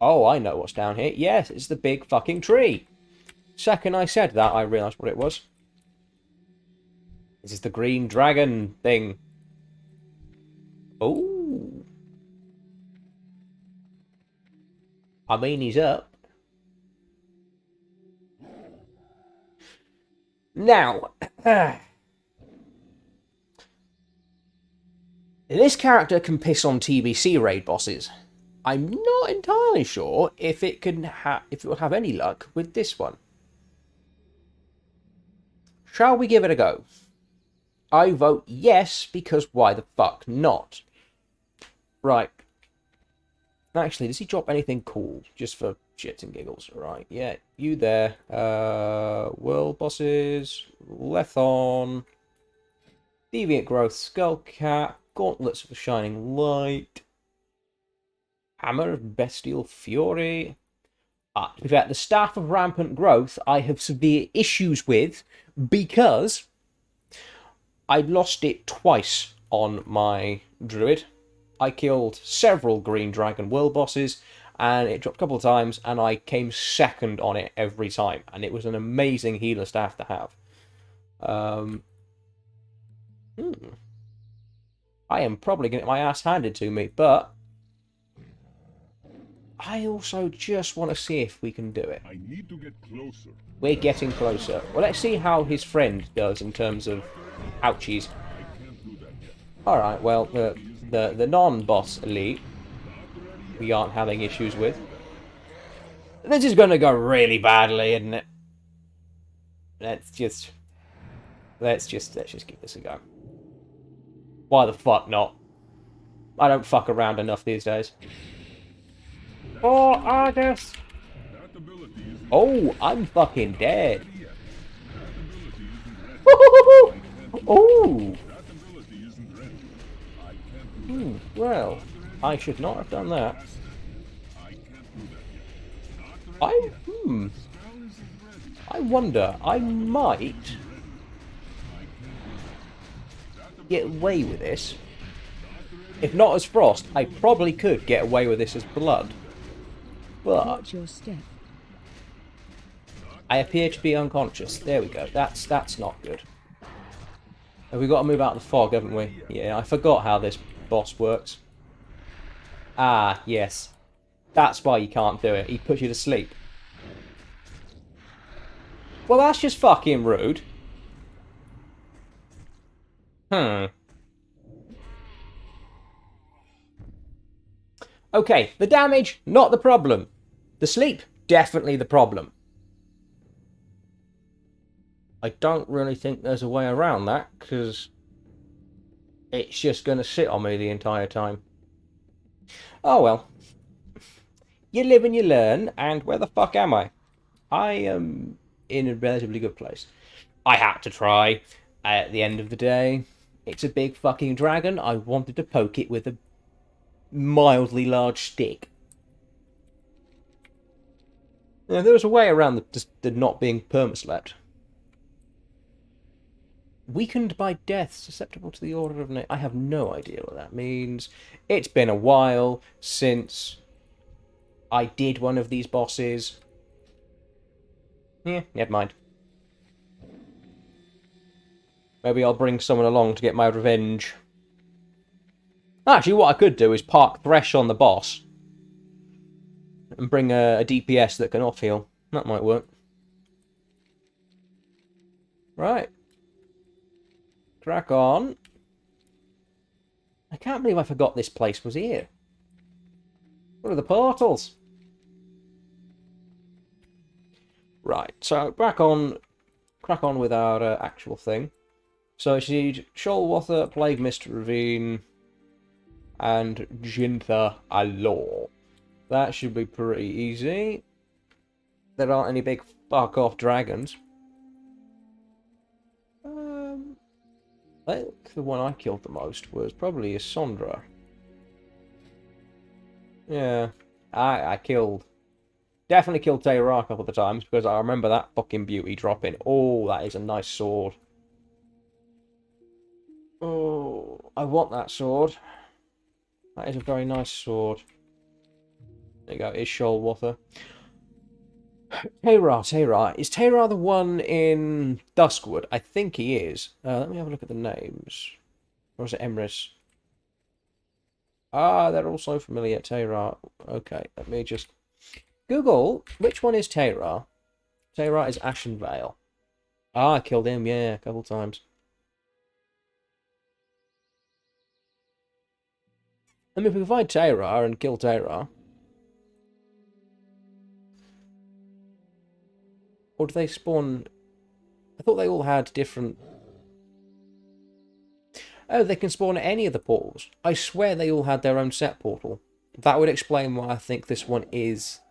Oh, I know what's down here. Yes, it's the big fucking tree. Second I said that, I realised what it was. This is the green dragon thing. Oh. I mean, he's up. Now, this character can piss on TBC raid bosses. I'm not entirely sure if it will have any luck with this one. Shall we give it a go? I vote yes, because why the fuck not? Right. Actually, does he drop anything cool? Just for shits and giggles. Right, yeah. You there. World bosses. Lethon. Deviant Growth. Skullcat. Gauntlets of the Shining Light. Hammer of Bestial Fury. To be fair, the Staff of Rampant Growth I have severe issues with, because I lost it twice on my druid. I killed several green dragon world bosses, and it dropped a couple of times, and I came second on it every time, and it was an amazing healer staff to have. I am probably going to get my ass handed to me, but I also just want to see if we can do it. I need to get closer. We're getting closer. Well, let's see how his friend does in terms of ouchies. Alright, well, the non-boss elite we aren't having issues with. This is going to go really badly, isn't it? Let's just give this a go. Why the fuck not? I don't fuck around enough these days. Oh, I guess. Oh, I'm fucking dead. Oh. Well, I should not have done that. I wonder, I might get away with this. If not as Frost, I probably could get away with this as Blood. But watch your step. I appear to be unconscious. There we go. That's not good. Have we got to move out of the fog, haven't we? Yeah, I forgot how this boss works. Ah, yes. That's why you can't do it. He puts you to sleep. Well, that's just fucking rude. Okay, the damage, not the problem. The sleep, definitely the problem. I don't really think there's a way around that, because it's just going to sit on me the entire time. Oh well. You live and you learn, and where the fuck am I? I am in a relatively good place. I had to try. At the end of the day, it's a big fucking dragon. I wanted to poke it with a mildly large stick. Yeah, there was a way around the not being perma-slept. Weakened by death, susceptible to the order of... I have no idea what that means. It's been a while since I did one of these bosses. Yeah, never mind. Maybe I'll bring someone along to get my revenge. Actually, what I could do is park Thresh on the boss. And bring a DPS that can off-heal. That might work. Right. Crack on. I can't believe I forgot this place was here. What are the portals? Right, so crack on with our actual thing. So I need Shoalwater, Plague Mist Ravine, and Jintha Alor. That should be pretty easy. There aren't any big fuck-off dragons. I think the one I killed the most was probably Sondra. Yeah, I killed... Definitely killed Teyra a couple of times, because I remember that fucking beauty dropping. Oh, that is a nice sword. Oh, I want that sword. That is a very nice sword. There you go, it's Shoalwater. Teyra. Is Teyra the one in Duskwood? I think he is. Let me have a look at the names. Or is it Emrys? Ah, they're all so familiar. Teyra. Okay, let me just... Google, which one is Teyra? Teyra is Ashenvale. Ah, I killed him, yeah, a couple times. I mean, if we find Teyra and kill Teyra... Or do they spawn... I thought they all had different... Oh, they can spawn at any of the portals. I swear they all had their own set portal. That would explain why I think this one is...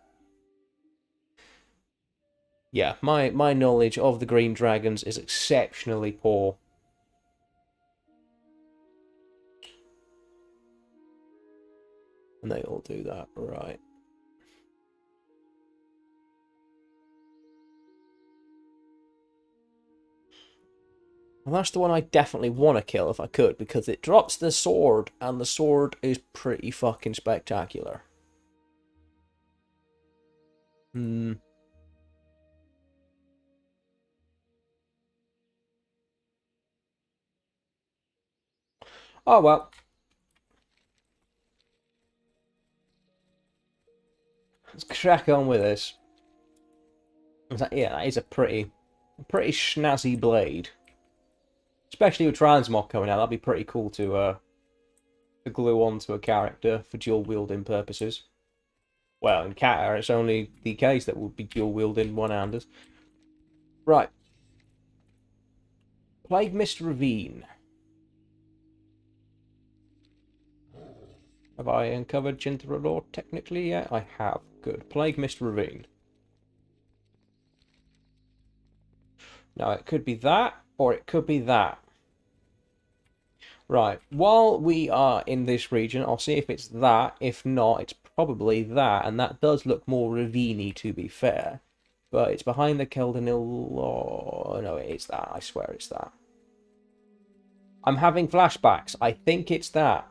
Yeah, my knowledge of the green dragons is exceptionally poor. And they all do that, right. Well, that's the one I definitely want to kill if I could, because it drops the sword, and the sword is pretty fucking spectacular. Hmm. Oh, well. Let's crack on with this. Yeah, that is a pretty snazzy blade. Especially with Transmog coming out, that'd be pretty cool to glue onto a character for dual wielding purposes. Well, in Cata, it's only the case that would be dual wielding one-handers. Right. Plague Mist Ravine. Have I uncovered Jintha technically yet? I have. Good. Plague Mist Ravine. Now, it could be that, or it could be that. Right, while we are in this region, I'll see if it's that. If not, it's probably that, and that does look more ravine-y, to be fair. But it's behind the Keldanil... Oh, no, it is that. I swear it's that. I'm having flashbacks. I think it's that.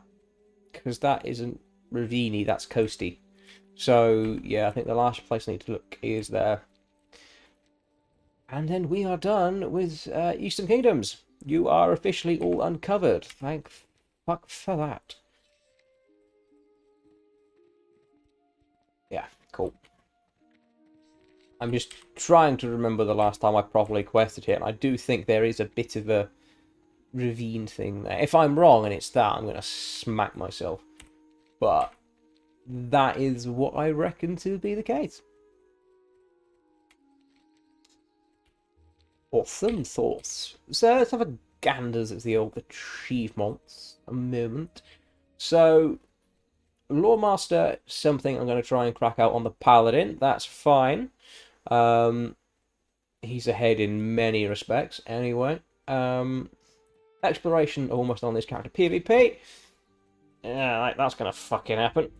Because that isn't ravine-y, that's coasty. So, yeah, I think the last place I need to look is there. And then we are done with Eastern Kingdoms. You are officially all uncovered. Thank fuck for that. Yeah, cool. I'm just trying to remember the last time I properly quested here, and I do think there is a bit of a ravine thing there. If I'm wrong and it's that, I'm going to smack myself. But that is what I reckon to be the case. Awesome thoughts. So let's have a ganders at the old achievements a moment. So, Loremaster, something I'm going to try and crack out on the Paladin. That's fine. He's ahead in many respects, anyway. Exploration almost on this character. PvP. Yeah, like, that's gonna fucking happen.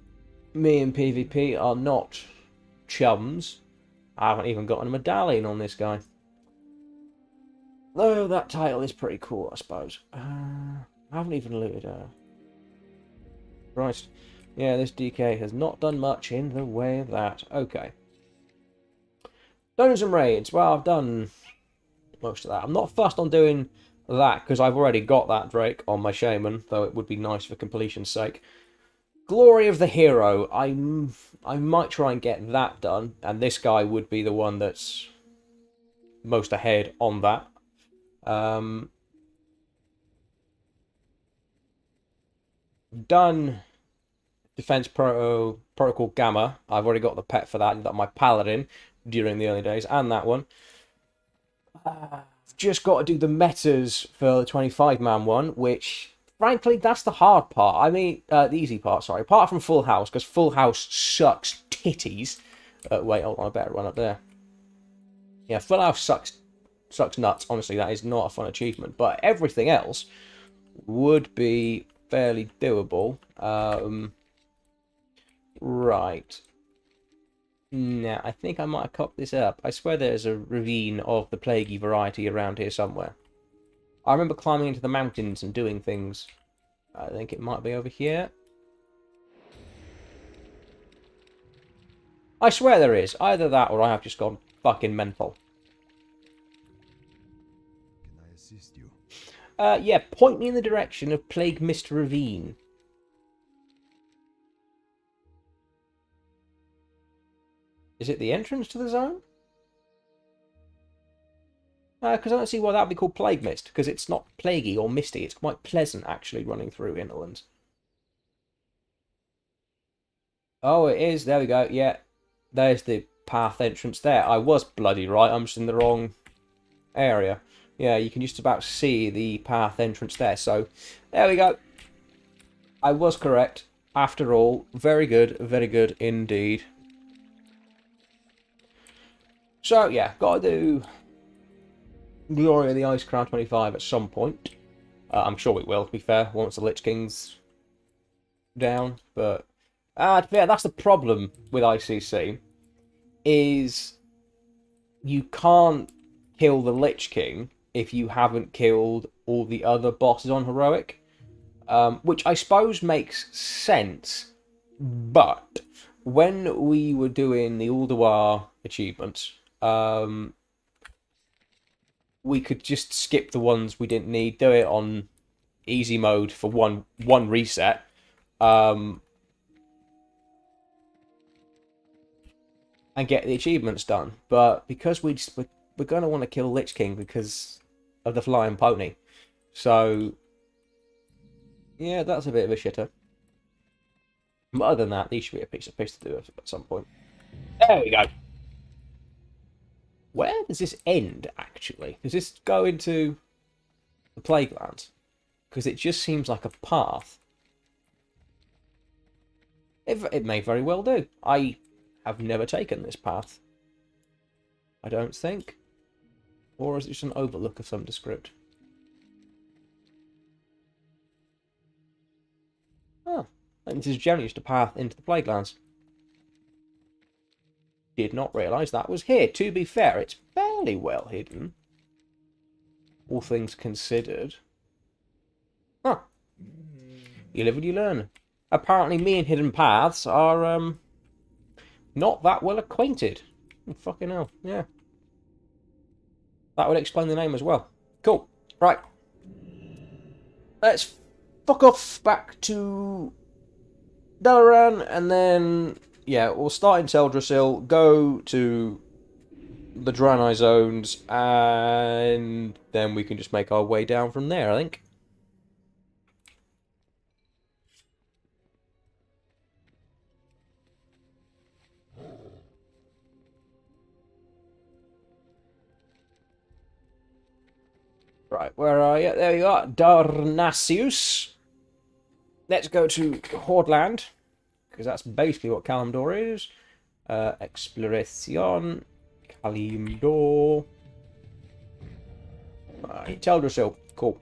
Me and PvP are not chums. I haven't even gotten a medallion on this guy. Though that title is pretty cool, I suppose. I haven't even looted her. Christ. Yeah, this DK has not done much in the way of that. Okay. Dungeons and raids. Well, I've done most of that. I'm not fussed on doing that because I've already got that Drake on my Shaman, though it would be nice for completion's sake. Glory of the Hero. I might try and get that done, and this guy would be the one that's most ahead on that. Done Defense Protocol Gamma. I've already got the pet for that, and got my Paladin during the early days, and that one. I've just got to do the metas for the 25-man one, which, frankly, that's the hard part. I mean, the easy part, sorry. Apart from Full House, because Full House sucks titties. Wait, hold on, I better run up there. Yeah, Full House sucks nuts. Honestly, that is not a fun achievement. But everything else would be fairly doable. Right. Nah, I think I might have cocked this up. I swear there's a ravine of the plaguey variety around here somewhere. I remember climbing into the mountains and doing things. I think it might be over here. I swear there is. Either that or I have just gone fucking mental. Can I assist you? Yeah, point me in the direction of Plague Mist Ravine. Is it the entrance to the zone? Because I don't see why that would be called Plague Mist, because it's not plaguey or misty. It's quite pleasant, actually, running through Innerlands. Oh, it is. There we go. Yeah, there's the path entrance there. I was bloody right. I'm just in the wrong area. Yeah, you can just about see the path entrance there. So, there we go. I was correct. After all, very good indeed. So, yeah, got to do Glory of the Ice Crown 25 at some point. I'm sure we will, to be fair, once the Lich King's down. But, to be fair, that's the problem with ICC, is you can't kill the Lich King if you haven't killed all the other bosses on Heroic. Which I suppose makes sense, but when we were doing the Ulduar achievements, we could just skip the ones we didn't need, do it on easy mode for one reset, and get the achievements done. But because we're going to want to kill Lich King because of the flying pony, so yeah, that's a bit of a shitter. But other than that, these should be a piece of piss to do at some point. There we go. Where does this end, actually? Does this go into the Plaguelands? Because it just seems like a path. It may very well do. I have never taken this path. I don't think. Or is it just an overlook of some descript? Oh, and this is generally just a path into the Plaguelands. Did not realise that was here. To be fair, it's fairly well hidden. All things considered. Huh. You live and you learn. Apparently me and hidden paths are, not that well acquainted. Fucking hell, yeah. That would explain the name as well. Cool. Right. Let's fuck off back to Dalaran, and then, yeah, we'll start in Teldrassil, go to the Draenei zones, and then we can just make our way down from there, I think. Right, where are you? There you are, Darnasius. Let's go to Hordeland, because that's basically what Kalimdor is. Exploration, Kalimdor. Right, Teldrassil, cool.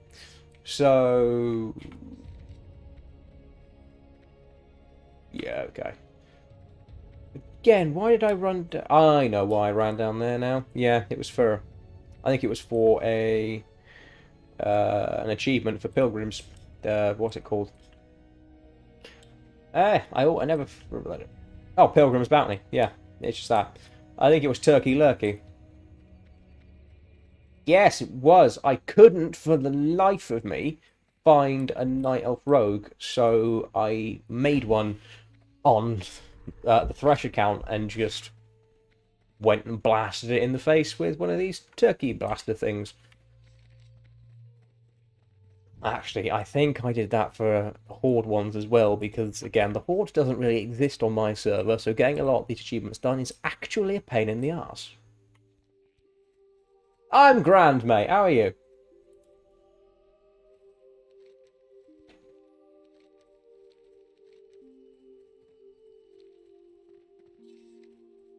So, Yeah, okay. Again, why did I run... I know why I ran down there now. Yeah, it was for... I think it was for a... an achievement for pilgrims. What's it called? I never remember that. Oh, Pilgrim's Bounty. Yeah, it's just that. I think it was Turkey Lurkey. Yes, it was. I couldn't, for the life of me, find a Night Elf Rogue, so I made one on the Thresh account and just went and blasted it in the face with one of these turkey blaster things. Actually, I think I did that for Horde ones as well, because, again, the Horde doesn't really exist on my server, so getting a lot of these achievements done is actually a pain in the arse. I'm grand, mate. How are you?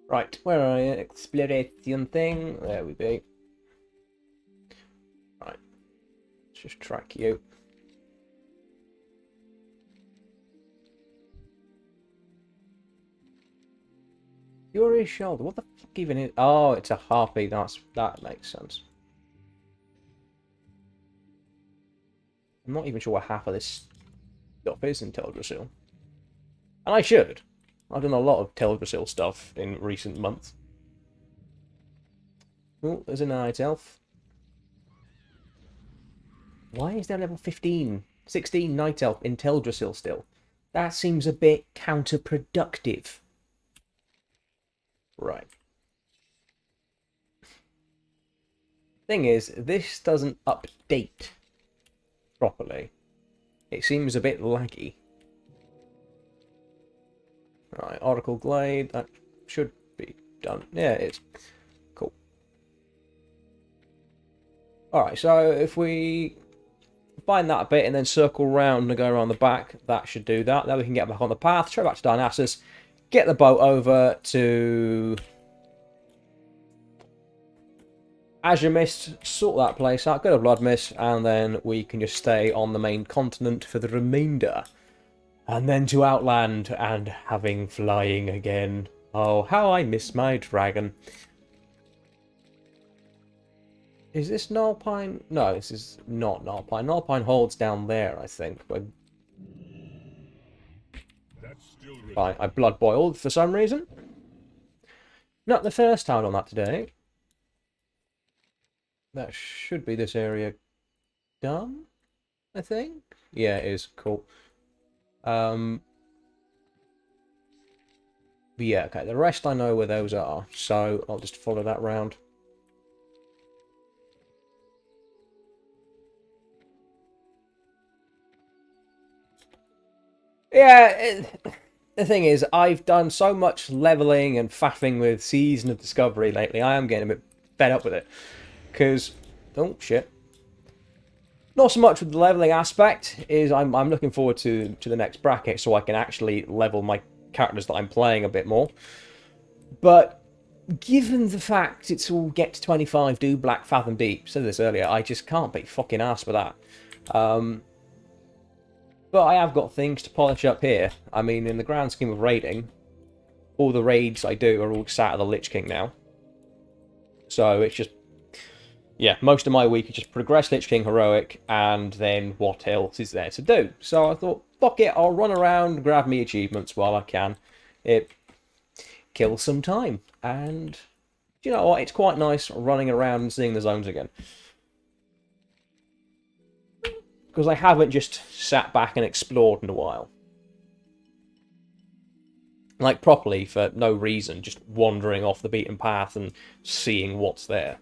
Right, where are you? Exploration thing. There we be. Right. Let's just track you. Fury shoulder. What the fuck even is... Oh, it's a harpy. That makes sense. I'm not even sure what half of this stuff is in Teldrassil. And I should. I've done a lot of Teldrassil stuff in recent months. Oh, there's a night elf. Why is there level 15, 16 night elf in Teldrassil still? That seems a bit counterproductive. Right. Thing is, this doesn't update properly. It seems a bit laggy. Right, Oracle Glade, that should be done. Yeah, it is. Cool. Alright, so if we find that bit and then circle round and go around the back, that should do that. Then we can get back on the path, straight back to Dionysus, get the boat over to Azuremyst, sort that place out, go to Bloodmyst, and then we can just stay on the main continent for the remainder. And then to Outland and having flying again. Oh, how I miss my dragon. Is this Gnarlpine? No, this is not Gnarlpine. Gnarlpine holds down there, I think. But... Fine, I blood boiled for some reason. Not the first time on that today. That should be this area done, I think. Yeah, it is. Cool. But yeah, okay, the rest I know where those are, so I'll just follow that round. Yeah, the thing is, I've done so much leveling and faffing with Season of Discovery lately, I am getting a bit fed up with it. Because, oh shit. Not so much with the leveling aspect, is I'm looking forward to the next bracket so I can actually level my characters that I'm playing a bit more. But given the fact it's all get to 25, do Black Fathom Deep, said this earlier, I just can't be fucking arsed with that. But I have got things to polish up here. I mean, in the grand scheme of raiding, all the raids I do are all sat at the Lich King now. So it's just... yeah, most of my week is just progress Lich King Heroic, and then what else is there to do? So I thought, fuck it, I'll run around, grab me achievements while I can. It kills some time, and you know what, it's quite nice running around and seeing the zones again. Because I haven't just sat back and explored in a while. Like, properly, for no reason, just wandering off the beaten path and seeing what's there.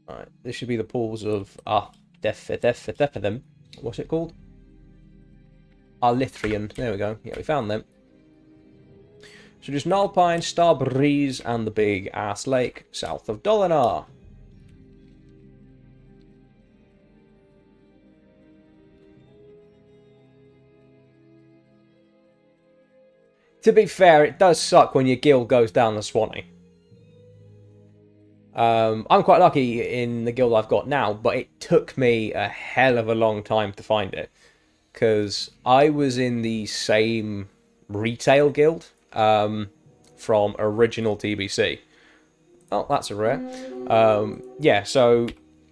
Alright, this should be the pools of them. What's it called? Arlithrian. There we go. Yeah, we found them. So just Gnarlpine, Starbreeze, and the big ass lake south of Dolinar. To be fair, it does suck when your guild goes down the Swanee. I'm quite lucky in the guild I've got now, but it took me a hell of a long time to find it. because I was in the same retail guild from original TBC. Oh, that's a rare. Yeah, so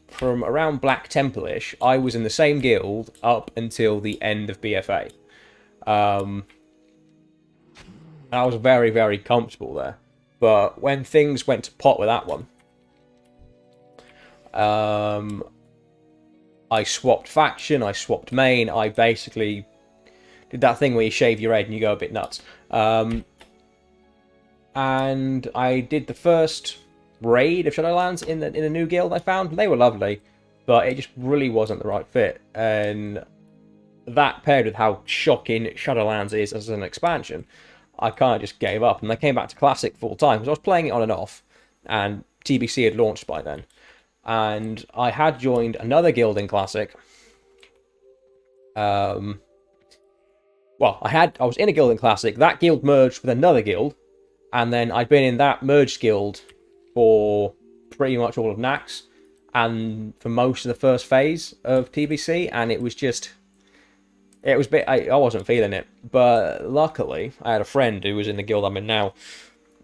from around Black Temple-ish, I was in the same guild up until the end of BFA. And I was very, very comfortable there. But when things went to pot with that one, I swapped faction, I swapped main, I basically did that thing where you shave your head and you go a bit nuts. And I did the first raid of Shadowlands in a new guild I found. They were lovely, but it just really wasn't the right fit. And that paired with how shocking Shadowlands is as an expansion, I kind of just gave up. And I came back to Classic full time because I was playing it on and off, and TBC had launched by then. And I had joined another guild in Classic. Well, I was in a guild in Classic. That guild merged with another guild, and then I'd been in that merged guild for pretty much all of Nax, and for most of the first phase of TBC, and it was a bit, I wasn't feeling it. But luckily, I had a friend who was in the guild I'm in now,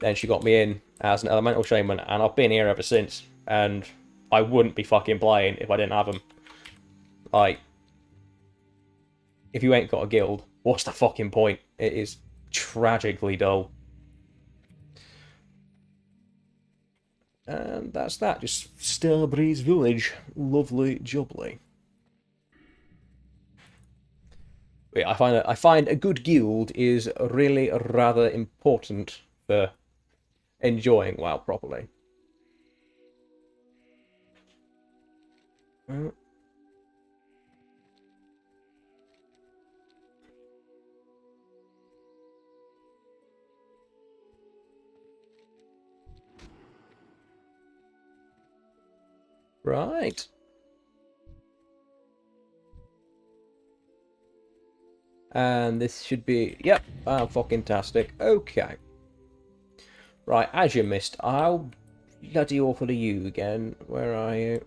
and she got me in as an elemental shaman, and I've been here ever since, and I wouldn't be fucking playing if I didn't have them. Like, if you ain't got a guild, what's the fucking point? It is tragically dull. And that's that. Just Starbreeze Village. Lovely jubbly. Yeah, I find a good guild is really rather important for enjoying WoW properly. Right. And this should be... Yep, fucking tastic. Okay. Right, Azuremyst. How bloody awful are you again? Where are you?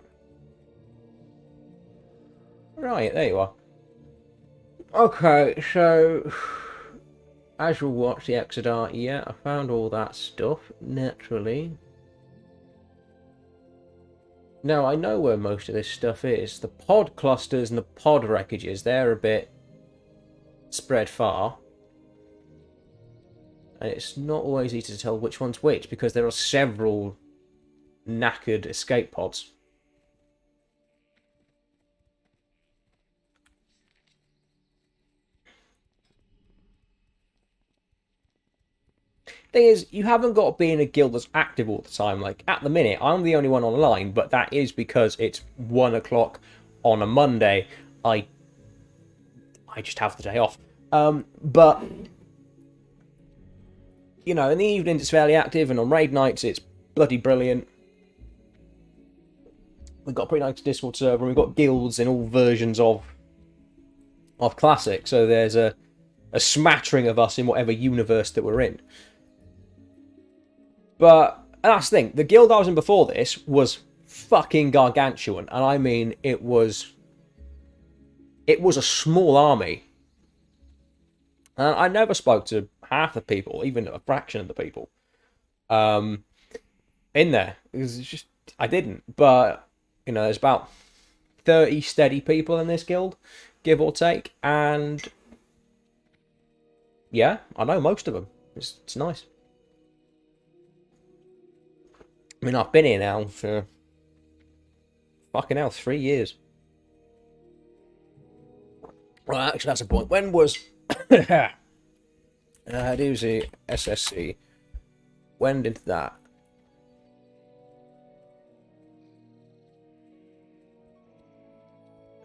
Right, there you are. Okay, so... Azure Watch, the Exodar, yeah, I found all that stuff, naturally. Now, I know where most of this stuff is. The pod clusters and the pod wreckages, they're a bit spread far. And it's not always easy to tell which one's which, because there are several knackered escape pods. Thing is, you haven't got to be in a guild that's active all the time. Like, at the minute, I'm the only one online, but that is because it's 1 o'clock on a Monday. I just have the day off. But, you know, in the evenings it's fairly active, and on raid nights it's bloody brilliant. We've got a pretty nice Discord server, and we've got guilds in all versions of Classic, so there's a smattering of us in whatever universe that we're in. But that's the thing, the guild I was in before this was fucking gargantuan, and I mean, it was a small army. And I never spoke to half the people, even a fraction of the people in there. Because it's just, I didn't. But, you know, there's about 30 steady people in this guild, give or take. And, yeah, I know most of them. It's nice. I mean, I've been here now for, fucking hell, 3 years. Well, actually, that's a point. When was... Doozy SSC. When did that?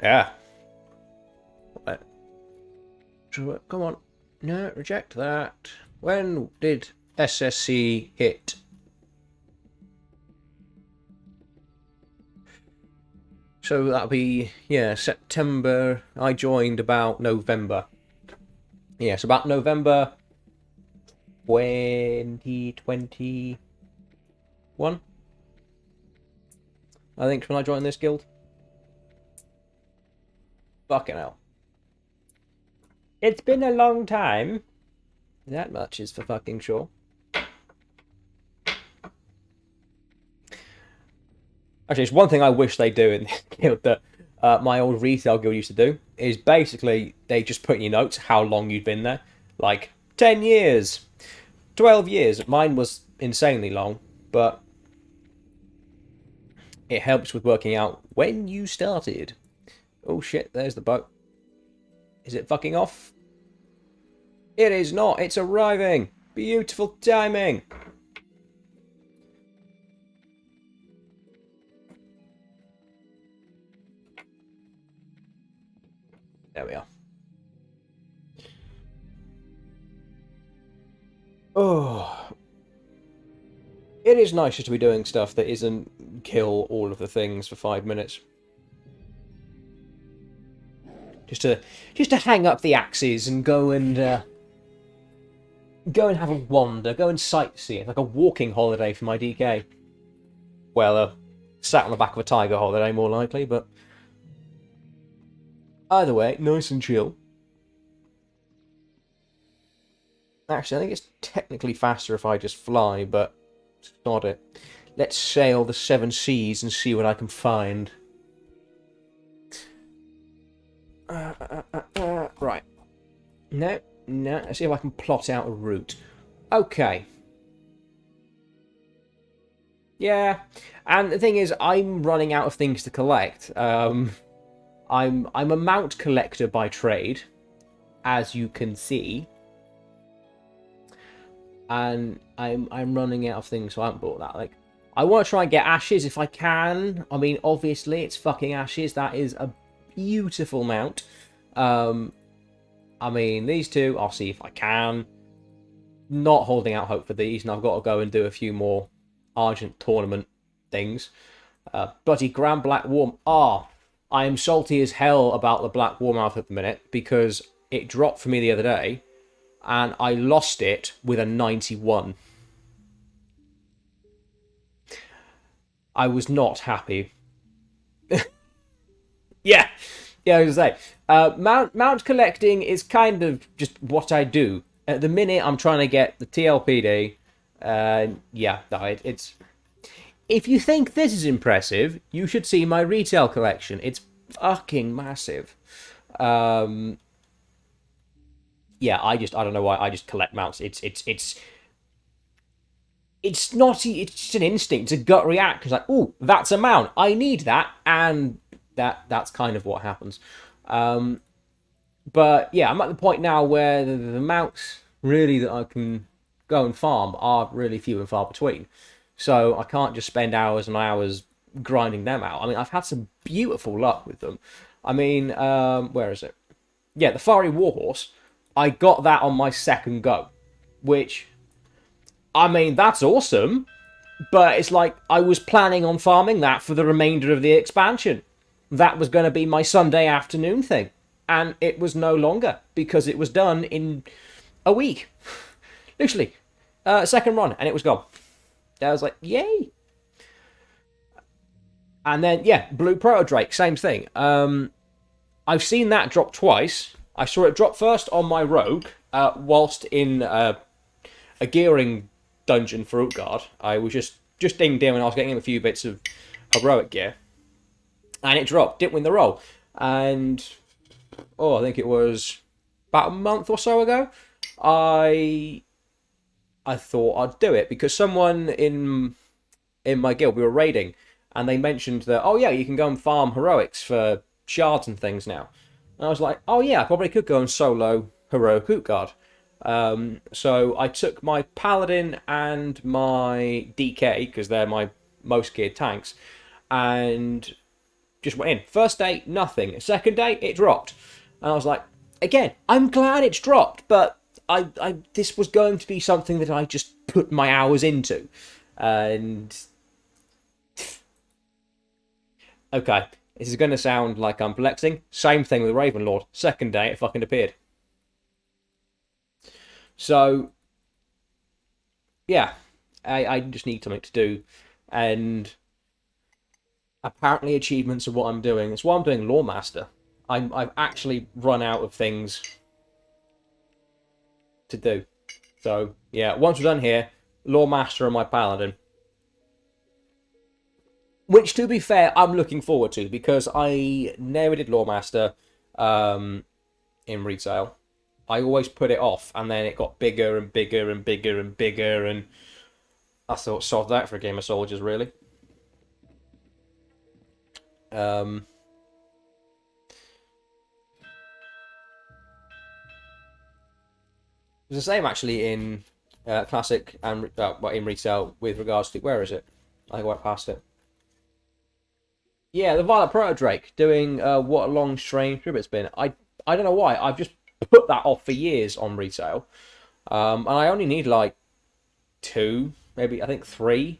Yeah. Right. So, come on. No, reject that. When did SSC hit? So that'll be, yeah, September. I joined about November. Yes, about November 2021. I think when I joined this guild. Fucking hell. It's been a long time. That much is for fucking sure. Actually, it's one thing I wish they do in the guild that my old retail guild used to do, is basically they just put in your notes how long you'd been there. Like, 10 years, 12 years. Mine was insanely long, but it helps with working out when you started. Oh shit, there's the boat. Is it fucking off? It is not, it's arriving. Beautiful timing. There we are. Oh. It is nicer to be doing stuff that isn't kill all of the things for 5 minutes. Just to hang up the axes and go and have a wander, go and sightsee. It's like a walking holiday for my DK. Well, sat on the back of a tiger holiday, more likely, but either way, nice and chill. Actually, I think it's technically faster if I just fly, but sod it. Let's sail the 7 seas and see what I can find. Right. No. Let's see if I can plot out a route. Okay. Yeah. And the thing is, I'm running out of things to collect. I'm a mount collector by trade, as you can see. And I'm running out of things, so I haven't bought that. Like, I want to try and get ashes if I can. I mean, obviously, it's fucking ashes. That is a beautiful mount. I mean, these two, I'll see if I can. Not holding out hope for these, and I've got to go and do a few more Argent tournament things. Bloody Grand Black Warm. I am salty as hell about the Black Warmouth at the minute, because it dropped for me the other day, and I lost it with a 91. I was not happy. Yeah, I was going to say, mount collecting is kind of just what I do. At the minute, I'm trying to get the TLPD. Yeah, no, it's... If you think this is impressive, you should see my retail collection. It's fucking massive. Yeah, I don't know why, I just collect mounts. It's not, it's just an instinct, it's a gut react. It's like, ooh, that's a mount, I need that, and that's kind of what happens. But yeah, I'm at the point now where the mounts really that I can go and farm are really few and far between. So I can't just spend hours and hours grinding them out. I mean, I've had some beautiful luck with them. I mean, where is it? Yeah, the Fiery Warhorse. I got that on my second go, which, I mean, that's awesome. But it's like, I was planning on farming that for the remainder of the expansion. That was going to be my Sunday afternoon thing. And it was no longer, because it was done in a week. Literally. Second run, and it was gone. I was like, yay. And then, yeah, Blue Proto Drake, same thing. I've seen that drop twice. I saw it drop first on my rogue, whilst in a gearing dungeon for Utgard. I was just dinged in, and I was getting him a few bits of heroic gear. And it dropped, didn't win the roll. And, I think it was about a month or so ago, I thought I'd do it, because someone in my guild, we were raiding, and they mentioned that, oh yeah, you can go and farm heroics for shards and things now. And I was like, oh yeah, I probably could go and solo heroic Utgard. So I took my paladin and my DK, because they're my most geared tanks, and just went in. First day, nothing. Second day, it dropped. And I was like, again, I'm glad it's dropped, but this was going to be something that I just put my hours into. And okay, this is going to sound like I'm flexing. Same thing with Ravenlord. Second day, it fucking appeared. So, yeah, I just need something to do. And apparently achievements are what I'm doing. It's why I'm doing Loremaster. I've actually run out of things to do. So, yeah, once we're done here, Loremaster and my Paladin. Which, to be fair, I'm looking forward to, because I never did Loremaster in retail. I always put it off, and then it got bigger and bigger and bigger and bigger, and I thought, sod that for a game of soldiers, really. It's the same, actually, in Classic and in retail with regards to... Where is it? I went past it. Yeah, the Violet Proto-Drake doing what a long, strange trip it's been. I don't know why. I've just put that off for years on retail. And I only need, like, 2, maybe, I think 3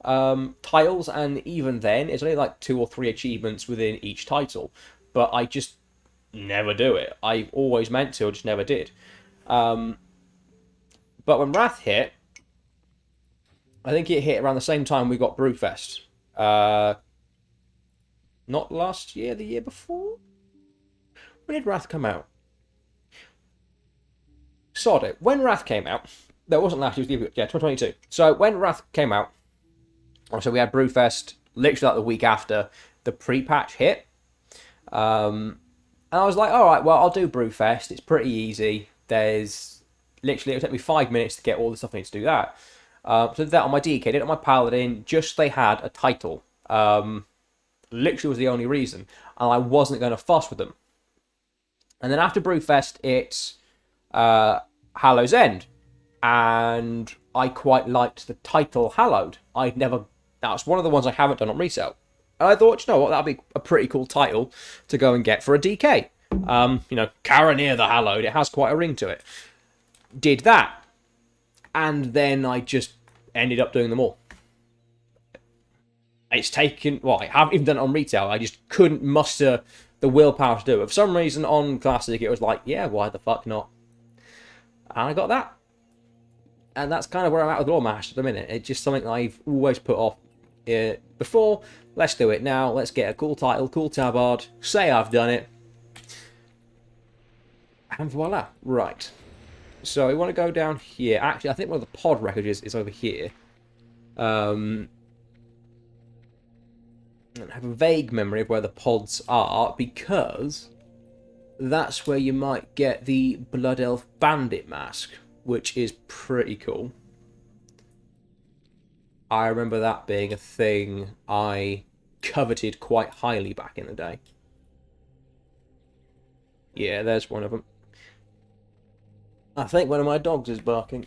titles. And even then, it's only, like, 2 or 3 achievements within each title. But I just never do it. I always meant to, I just never did. But when Wrath hit, I think it hit around the same time we got Brewfest. Not last year, the year before? When did Wrath come out? Sod it. When Wrath came out, that wasn't last year, it was 2022. So when Wrath came out, so we had Brewfest literally like the week after the pre-patch hit. And I was like, alright, well, I'll do Brewfest. It's pretty easy. There's literally, it'll take me 5 minutes to get all the stuff I need to do that. So did that on my DK, did it on my Paladin, just they had a title. Literally was the only reason. And I wasn't going to fuss with them. And then after Brewfest, it's Hallow's End. And I quite liked the title Hallowed. That's one of the ones I haven't done on resale. And I thought, you know what, that'd be a pretty cool title to go and get for a DK. Caranir the Hallowed, it has quite a ring to it. Did that. And then I just ended up doing them all. It's taken... Well, I haven't even done it on retail. I just couldn't muster the willpower to do it. For some reason, on Classic, it was like, yeah, why the fuck not? And I got that. And that's kind of where I'm at with Loremaster at the minute. It's just something I've always put off before. Let's do it now. Let's get a cool title, cool tabard. Say I've done it. And voila. Right. So we want to go down here. Actually, I think one of the pod wreckages is over here. I have a vague memory of where the pods are, because that's where you might get the Blood Elf Bandit mask, which is pretty cool. I remember that being a thing I coveted quite highly back in the day. Yeah, there's one of them. I think one of my dogs is barking.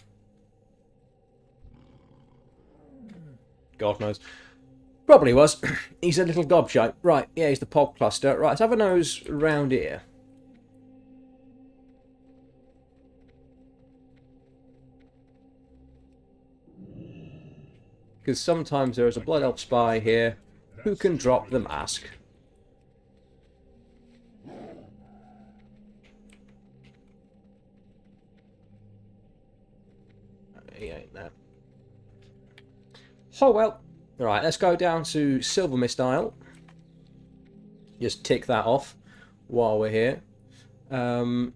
God knows. Probably was. He's a little gobshite. Right, yeah, he's the pod cluster. Right, let's have a nose round here. Because sometimes there is a Blood Elf spy here who can drop the mask. He ain't there. Oh well. Right, let's go down to Silvermist Isle. Just tick that off while we're here. And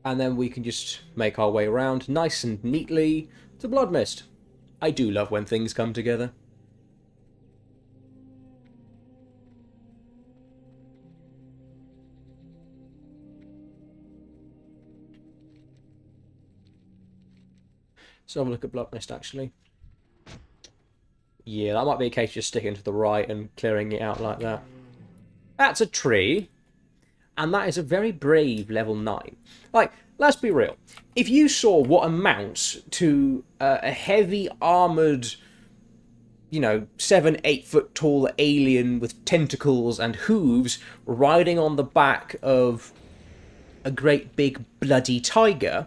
then we can just make our way around nice and neatly to Bloodmyst. I do love when things come together. So have a look at Bloodmyst, actually. Yeah, that might be a case of just sticking to the right and clearing it out like that. That's a tree. And that is a very brave level 9. Like, let's be real. If you saw what amounts to a heavy armoured, 7, 8 foot tall alien with tentacles and hooves riding on the back of a great big bloody tiger,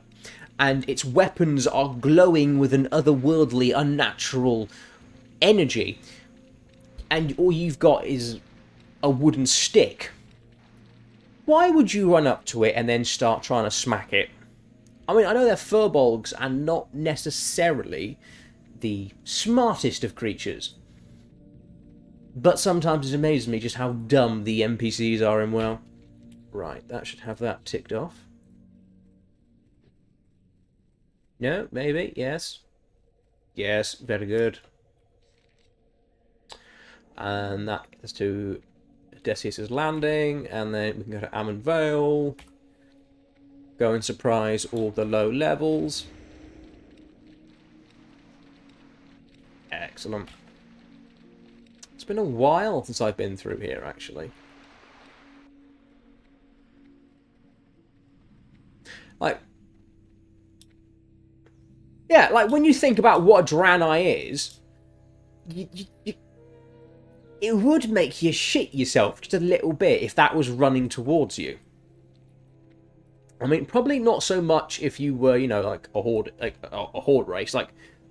and its weapons are glowing with an otherworldly, unnatural energy, and all you've got is a wooden stick, why would you run up to it and then start trying to smack it? I mean, I know they're furbolgs and not necessarily the smartest of creatures, but sometimes it amazes me just how dumb the NPCs are in WoW. Right, that should have that ticked off. No, maybe, yes. Yes, very good. And that gets us to Decius's Landing, and then we can go to Ashenvale. Go and surprise all the low levels. Excellent. It's been a while since I've been through here, actually. Like, yeah, like when you think about what Draenei is, it would make you shit yourself just a little bit if that was running towards you. I mean, probably not so much if you were, you know, like a horde race. Like,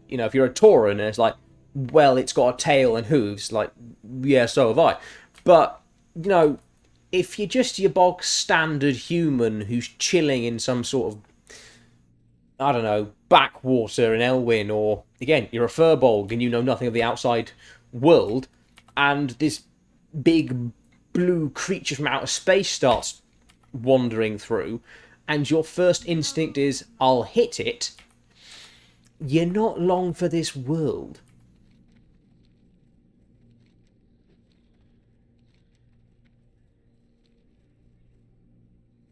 you know, if you're a Tauren and it's like, well, it's got a tail and hooves, like, yeah, so have I. But, you know, if you're just your bog standard human who's chilling in some sort of, I don't know, backwater in Elwyn, or, again, you're a furbolg and you know nothing of the outside world, and this big blue creature from outer space starts wandering through, and your first instinct is, I'll hit it, you're not long for this world.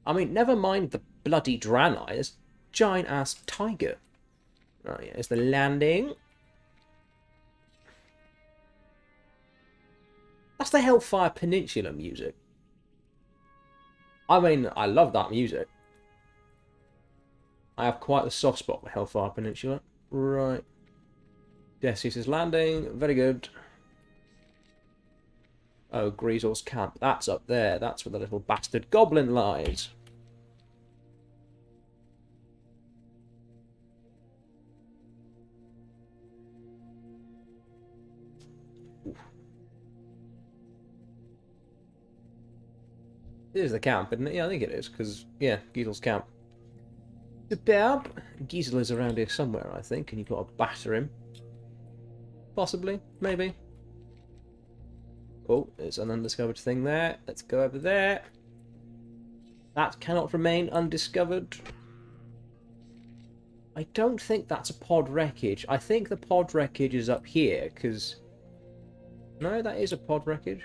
I mean, never mind the bloody Draenei, there's giant-ass tiger. Right, here's the landing. That's the Hellfire Peninsula music. I mean, I love that music. I have quite a soft spot for Hellfire Peninsula. Right. Decius's Landing, very good. Oh, Griezel's camp. That's up there. That's where the little bastard goblin lies. It is the camp, isn't it? Yeah, I think it is, because, yeah, Griezel's camp. Superb. Gisela is around here somewhere, I think, and you've got to batter him. Possibly, maybe. Oh, there's an undiscovered thing there. Let's go over there. That cannot remain undiscovered. I don't think that's a pod wreckage. I think the pod wreckage is up here, because... No, that is a pod wreckage.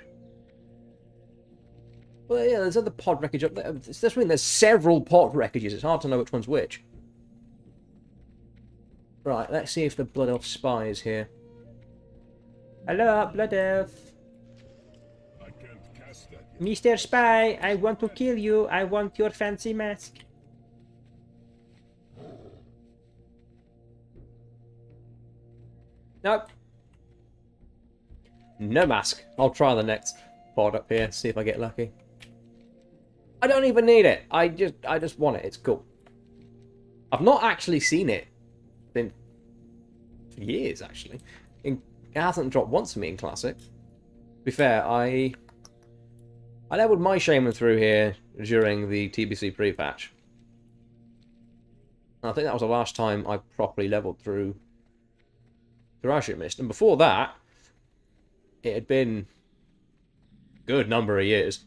Well, yeah, there's other pod wreckage up there. That's mean there's several pod wreckages. It's hard to know which one's which. Right, let's see if the Blood Elf spy is here. Hello, Blood Elf. I can't cast that yet. Mr. Spy, I want to kill you. I want your fancy mask. Nope. No mask. I'll try the next pod up here, see if I get lucky. I don't even need it. I just want it. It's cool. I've not actually seen it in years, actually. It hasn't dropped once for me in Classic. To be fair, I leveled my Shaman through here during the TBC pre-patch. I think that was the last time I properly leveled through Azuremyst. And before that, it had been a good number of years.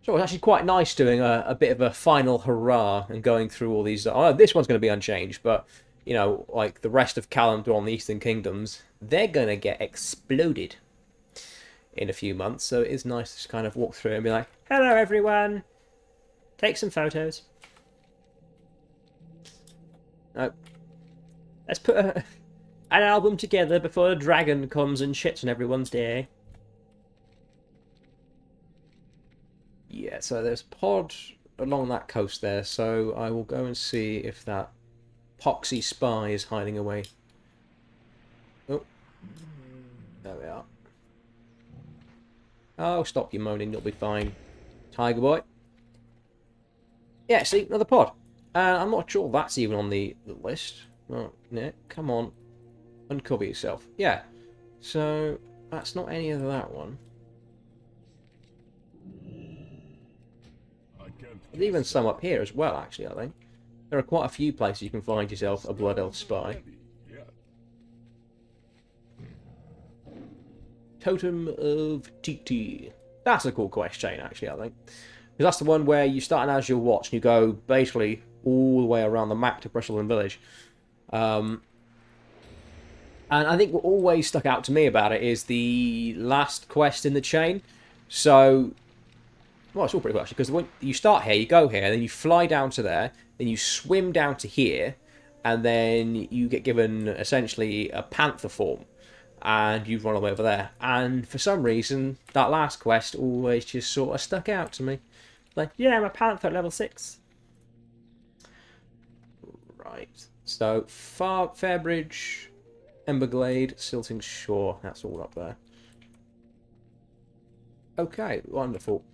So it's actually quite nice doing a bit of a final hurrah and going through all these. Oh, this one's going to be unchanged, but, you know, like the rest of Kalimdor and the Eastern Kingdoms, they're going to get exploded in a few months. So it is nice to kind of walk through and be like, hello, everyone. Take some photos. Let's put an album together before a dragon comes and shits on everyone's day. Yeah, so there's a pod along that coast there, so I will go and see if that poxy spy is hiding away. Oh, there we are. Oh, stop your moaning, you'll be fine. Tiger boy. Yeah, see, another pod. I'm not sure that's even on the list. Oh, yeah, come on. Uncover yourself. Yeah, so that's not any of that one. There's even some up here as well, actually, I think. There are quite a few places you can find yourself a Blood Elf spy. Totem of TT. That's a cool quest chain, actually, I think. Because that's the one where you start an Azure Watch and you go basically all the way around the map to Bristleton Village. And I think what always stuck out to me about it is the last quest in the chain. So, well, it's all pretty much, because when you start here, you go here, then you fly down to there, then you swim down to here, and then you get given essentially a panther form, and you run away over there. And for some reason, that last quest always just sort of stuck out to me. Like, yeah, I'm a panther at level 6. Right. So, Fairbridge, Emberglade, Silting Shore. That's all up there. Okay, wonderful.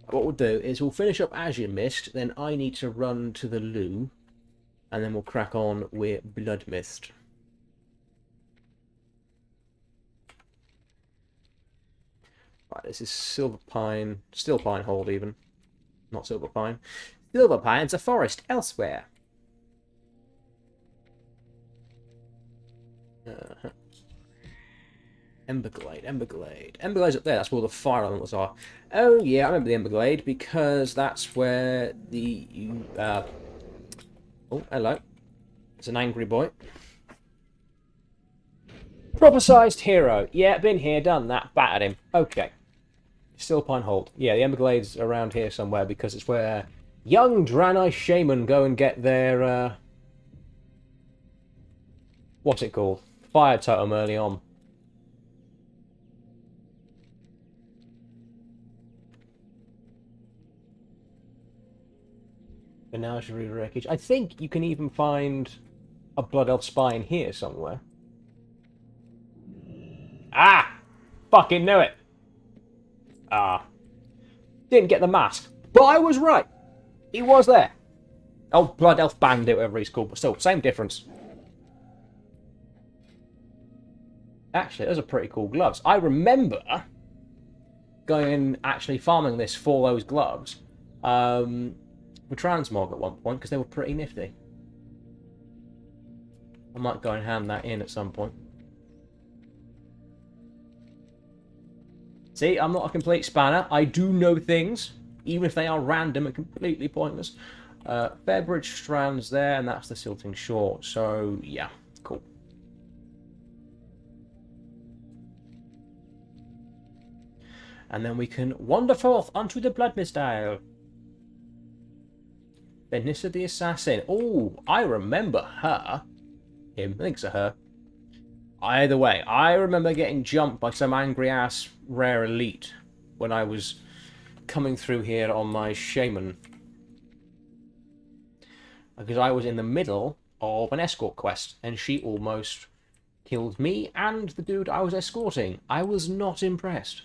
What we'll do is we'll finish up Azuremyst, then I need to run to the loo, and then we'll crack on with Bloodmyst. Right, this is Silver Pine, Still Pine Hold even, not Silver Pine. Silver Pine's a forest elsewhere. Emberglade, Emberglade. Emberglade's up there, that's where all the fire elementals are. Oh yeah, I remember the Emberglade, because that's where the... Oh, hello. It's an angry boy. Proper-sized hero. Yeah, been here, done that, battered him. Okay. Still Pine Hold. Yeah, the Emberglade's around here somewhere, because it's where young Draenei Shaman go and get their... what's it called? Fire totem early on. Menagerie wreckage. I think you can even find a Blood Elf spine here somewhere. Ah! Fucking knew it! Ah. Didn't get the mask. But I was right! He was there. Oh, Blood Elf Bandit, whatever he's called, but still, same difference. Actually, those are pretty cool gloves. I remember going actually farming this for those gloves. For transmog at one point, because they were pretty nifty. I might go and hand that in at some point. See, I'm not a complete spanner. I do know things, even if they are random and completely pointless. Fairbridge Strand's there, and that's the Silting Shore. So, yeah, cool. And then we can wander forth onto the Bloodmyst Isle. Benissa the Assassin. Oh, I remember her. Him. I think it's a her. Either way, I remember getting jumped by some angry-ass rare elite when I was coming through here on my shaman. Because I was in the middle of an escort quest, and she almost killed me and the dude I was escorting. I was not impressed.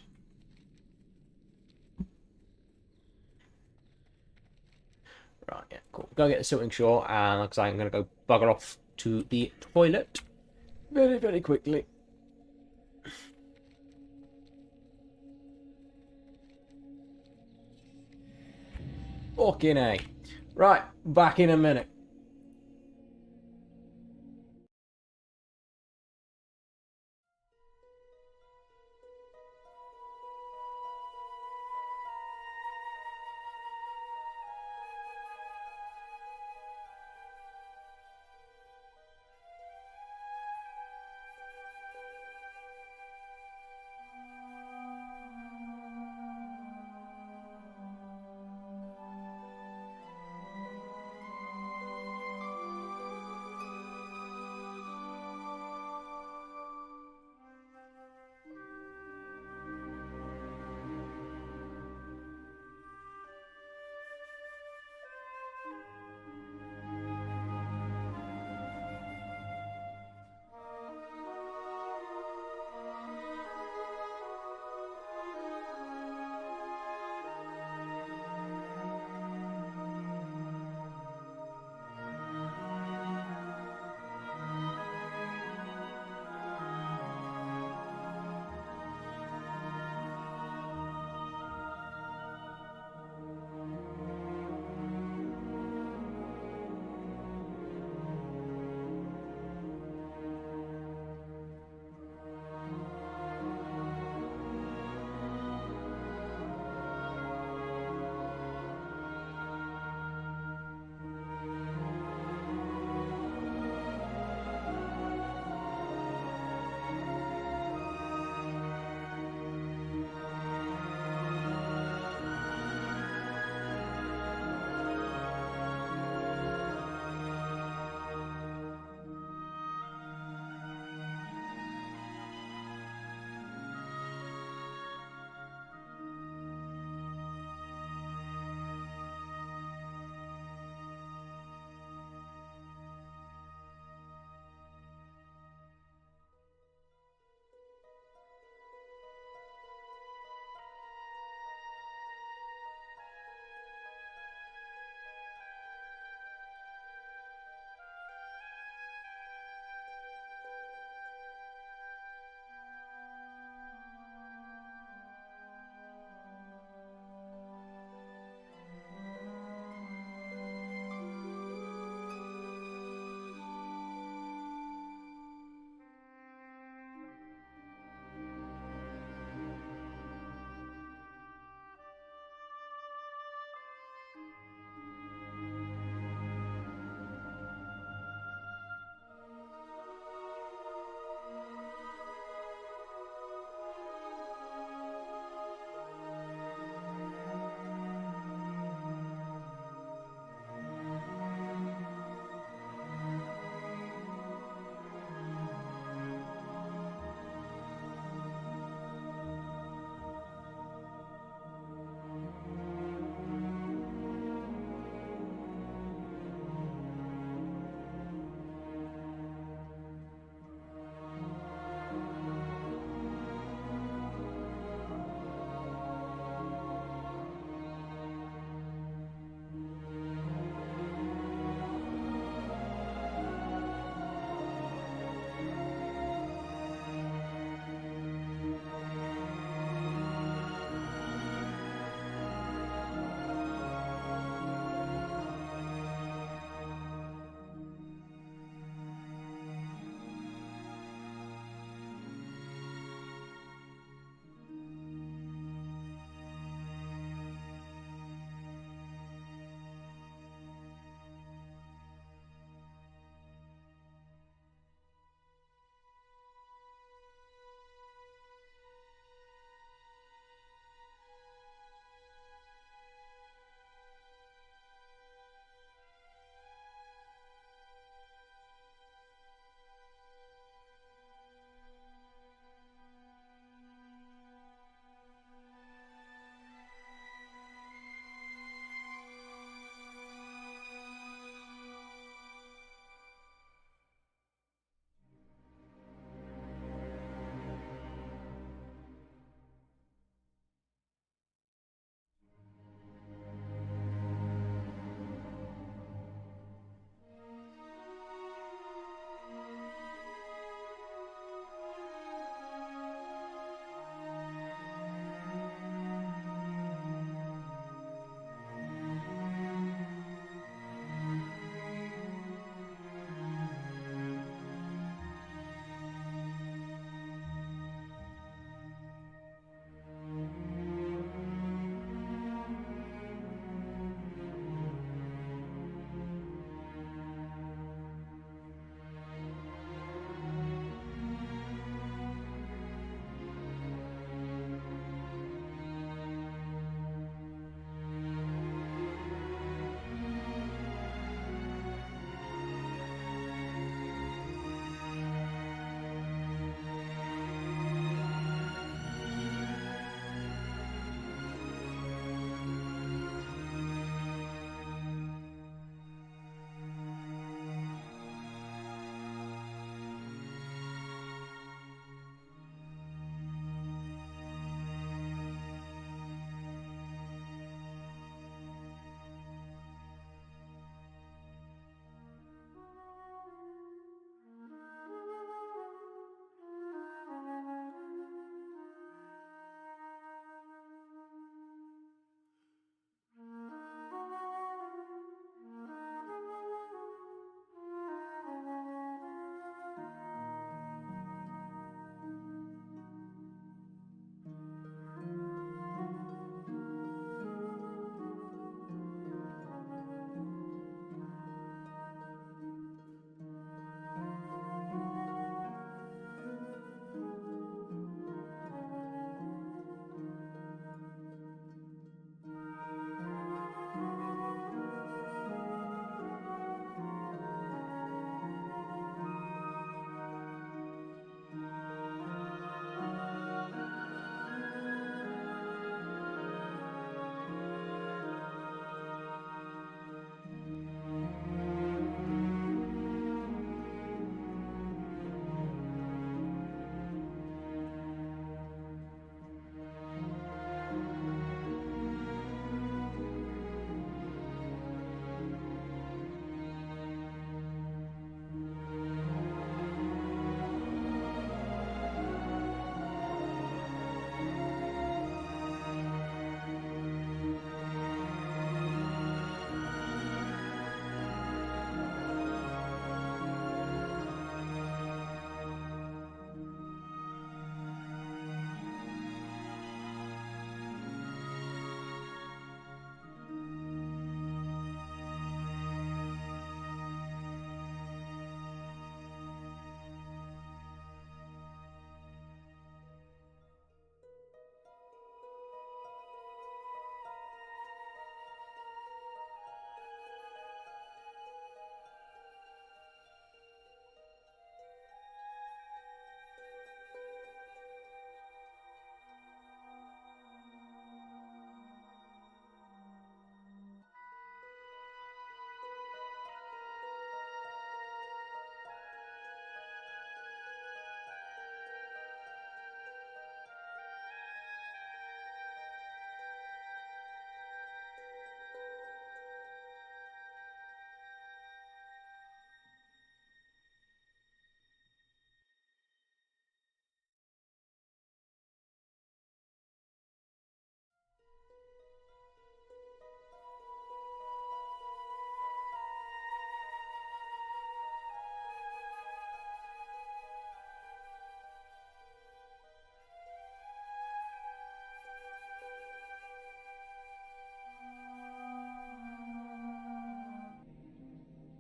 Right, yeah, cool. Go get the Silting Shore, and like I say, I'm going to go bugger off to the toilet very, very quickly. Fucking A. Right, back in a minute.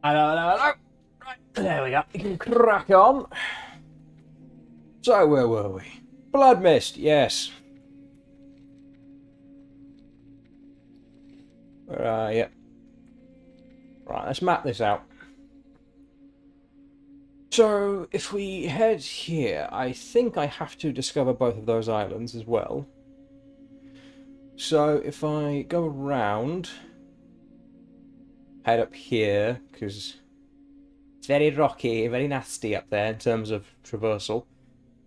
Hello. Right, there we go. You can crack on. So, where were we? Bloodmyst, yes. Yeah. Right, let's map this out. So, if we head here, I think I have to discover both of those islands as well. So, if I go around, head up here, because it's very rocky, very nasty up there in terms of traversal.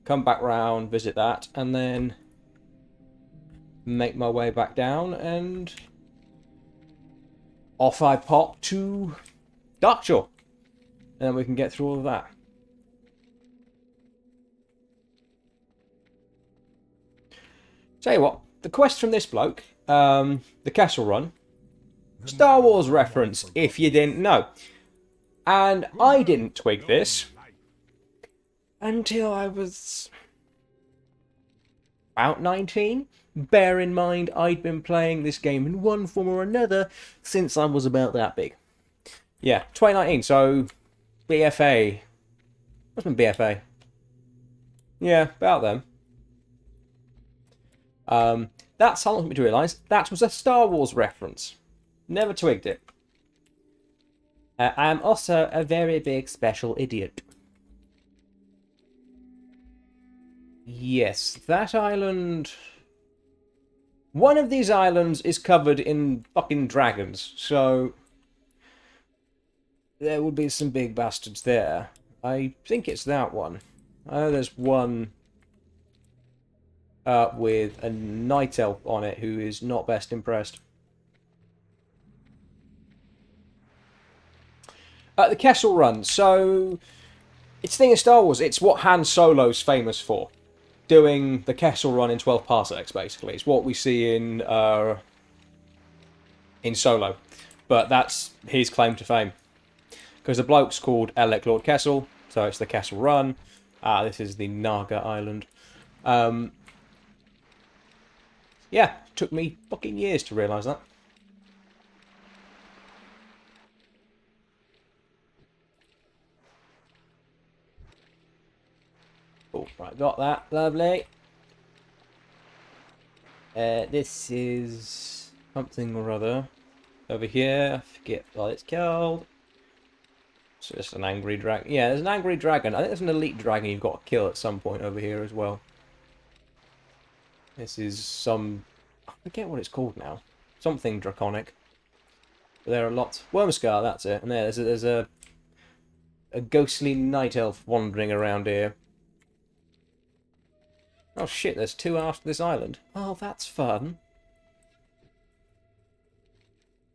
Come back round, visit that, and then make my way back down, and off I pop to Darkshore. And then we can get through all of that. Tell you what, the quest from this bloke, the Castle Run, Star Wars reference, if you didn't know. And I didn't twig this until I was about 19. Bear in mind, I'd been playing this game in one form or another since I was about that big. Yeah, 2019, so BFA. What's been BFA? Yeah, about then. That's how long took me to realise that was a Star Wars reference. Never twigged it. I am also a very big special idiot. Yes, that island... One of these islands is covered in fucking dragons, so... There would be some big bastards there. I think it's that one. I know there's one with a night elf on it who is not best impressed. The Kessel Run. So, it's the thing in Star Wars. It's what Han Solo's famous for. Doing the Kessel Run in 12 parsecs, basically. It's what we see in Solo. But that's his claim to fame. Because the bloke's called Alec Lord Kessel, so it's the Kessel Run. This is the Naga Island. Yeah, took me fucking years to realise that. Oh, right, got that. Lovely. This is something or other. Over here, I forget what it's called. So it's an angry dragon. Yeah, there's an angry dragon. I think there's an elite dragon you've got to kill at some point over here as well. This is some... I forget what it's called now. Something draconic. But there are lots... Wormscar, that's it. And there's a ghostly night elf wandering around here. Oh shit, there's two after this island. Oh, that's fun.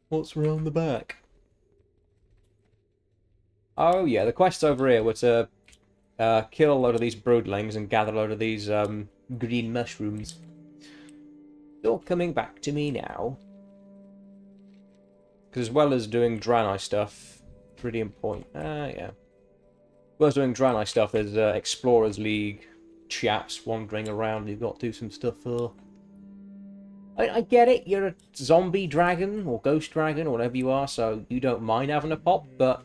What's round the back? Oh yeah, the quests over here were to kill a load of these broodlings and gather a load of these green mushrooms. It's all coming back to me now. Because as well as doing Draenei stuff, pretty important. Yeah. As well as doing Draenei stuff, there's Explorers League chaps wandering around you've got to do some stuff for. I get it, you're a zombie dragon, or ghost dragon, or whatever you are, so you don't mind having a pop, but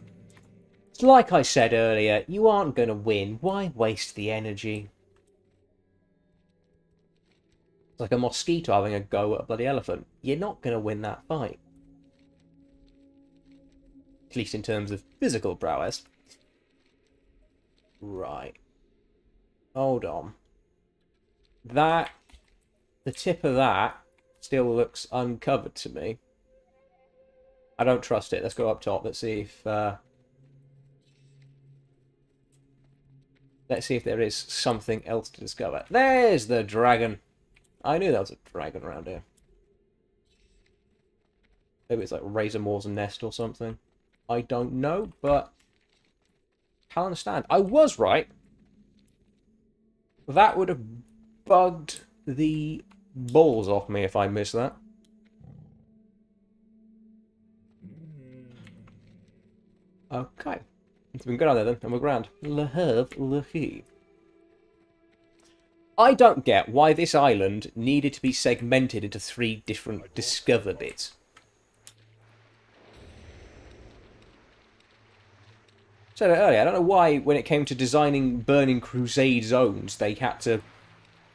like I said earlier, you aren't going to win. Why waste the energy? It's like a mosquito having a go at a bloody elephant. You're not going to win that fight. At least in terms of physical prowess. Right. Hold on. That... The tip of that still looks uncovered to me. I don't trust it. Let's go up top. Let's see if... Let's see if there is something else to discover. There's the dragon. I knew there was a dragon around here. Maybe it's like Razormore's nest or something. I don't know, but can't understand. I was right. That would have bugged the balls off me if I missed that. Okay. It's been good on there then, and we're grand. I don't get why this island needed to be segmented into 3 different discover bits. said it earlier, I don't know why when it came to designing Burning Crusade zones, they had to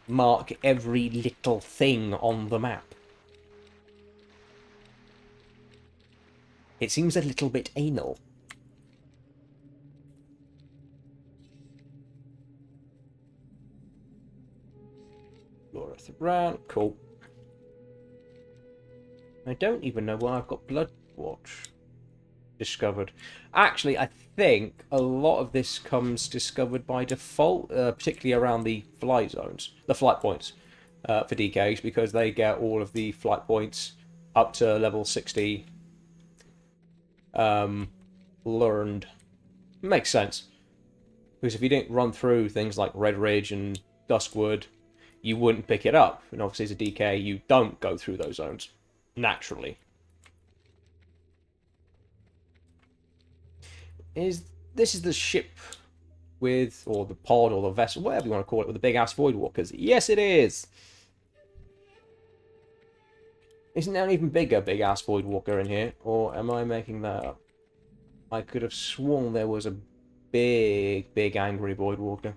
mark every little thing on the map. It seems a little bit anal. Laura Thran, cool. I don't even know why I've got Bloodwatch discovered. Actually, I think a lot of this comes discovered by default, particularly around the flight zones, the flight points for DKs, because they get all of the flight points up to level 60 learned. Makes sense. Because if you didn't run through things like Red Ridge and Duskwood, you wouldn't pick it up. And obviously as a DK, you don't go through those zones naturally. This is the ship with, or the pod, or the vessel, whatever you want to call it, with the big ass Voidwalkers? Yes, it is! Isn't there an even bigger big ass Voidwalker in here? Or am I making that up? I could have sworn there was a big angry Voidwalker.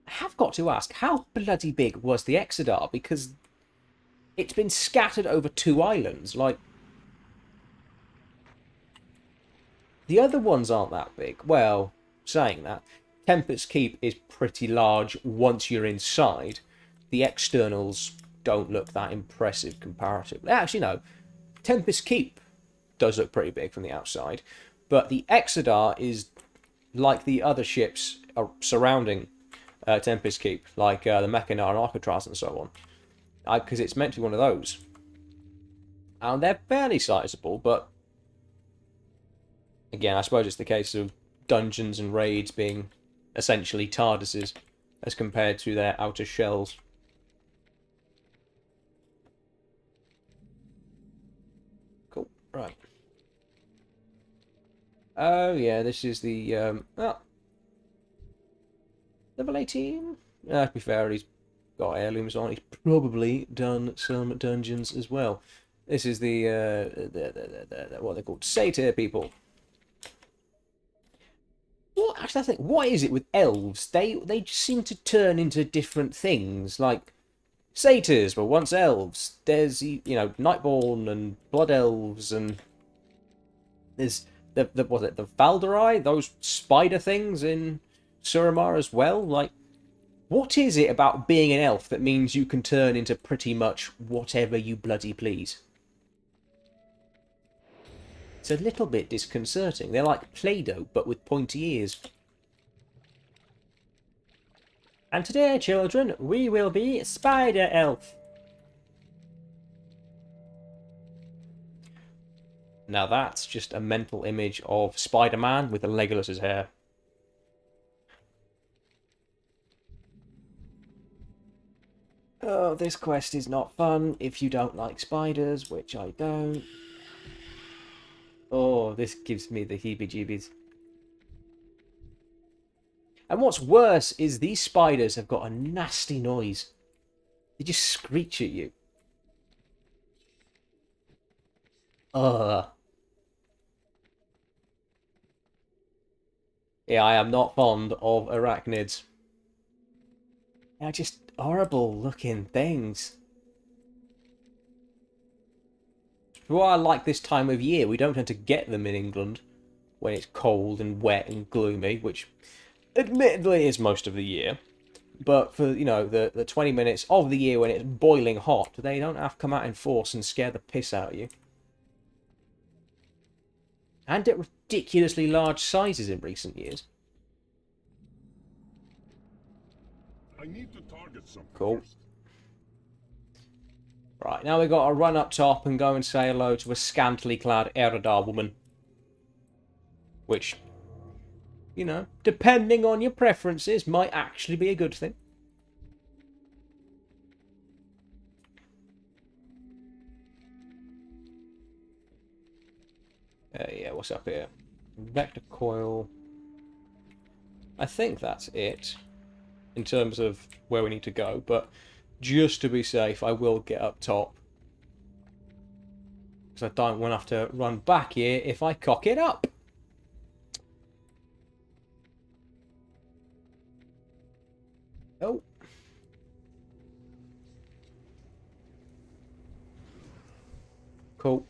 I have got to ask, how bloody big was the Exodar? Because it's been scattered over 2 islands. Like, the other ones aren't that big. Well, saying that, Tempest Keep is pretty large once you're inside. The externals don't look that impressive comparatively. Actually, no. Tempest Keep does look pretty big from the outside. But the Exodar is like the other ships surrounding Tempest Keep, like the Mechanar and Alcatraz and so on. Because it's meant to be one of those. And they're fairly sizable, but again, I suppose it's the case of dungeons and raids being essentially TARDISes as compared to their outer shells. Cool, right. Oh yeah, this is the level 18. To be fair, he's got heirlooms on. He's probably done some dungeons as well. This is the what they're called, satyr people. Well, actually, I think, what is it with elves? They just seem to turn into different things. Like, satyrs were once elves. There's, you know, Nightborn and Blood Elves, and there's the Valderai, those spider things in Suramar as well. Like, what is it about being an elf that means you can turn into pretty much whatever you bloody please? It's a little bit disconcerting. They're like Play-Doh, but with pointy ears. And today, children, we will be Spider Elf. Now that's just a mental image of Spider-Man with a Legolas's hair. Oh, this quest is not fun if you don't like spiders, which I don't. Oh, this gives me the heebie-jeebies. And what's worse is these spiders have got a nasty noise. They just screech at you. Ugh. Yeah, I am not fond of arachnids. They're just horrible looking things. Well, I like this time of year. We don't tend to get them in England when it's cold and wet and gloomy, which admittedly is most of the year. But for, you know, the 20 minutes of the year when it's boiling hot, they don't have to come out in force and scare the piss out of you. And at ridiculously large sizes in recent years. I need to target something. Cool. First. Right, now we've got to run up top and go and say hello to a scantily clad Eredar woman. Which, you know, depending on your preferences, might actually be a good thing. Yeah, what's up here? Vector coil. I think that's it in terms of where we need to go, but just to be safe, I will get up top. Because I don't want to have to run back here if I cock it up. Oh. Cool.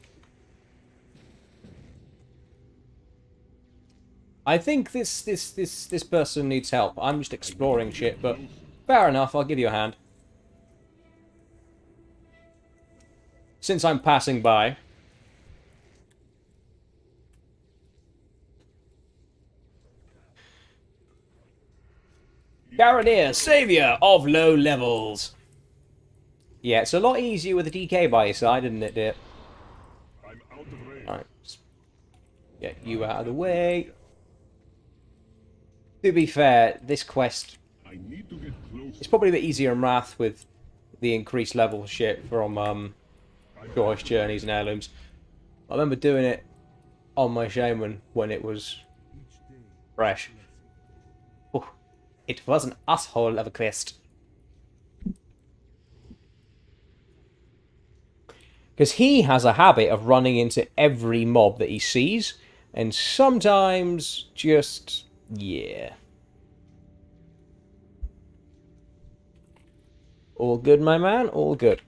I think this person needs help. I'm just exploring shit, but fair enough, I'll give you a hand. Since I'm passing by. Garanir, saviour of low levels. Yeah, it's a lot easier with a DK by your side, isn't it, dear? I'm out of range. Right. Get you out of the way. To be fair, this quest I need to get close. is probably a bit easier in Wrath with the increased level shit from Choice Journeys and Heirlooms. I remember doing it on my Shaman when it was fresh. Oh, it was an asshole of a quest. Because he has a habit of running into every mob that he sees, and sometimes just, yeah. All good, my man, all good.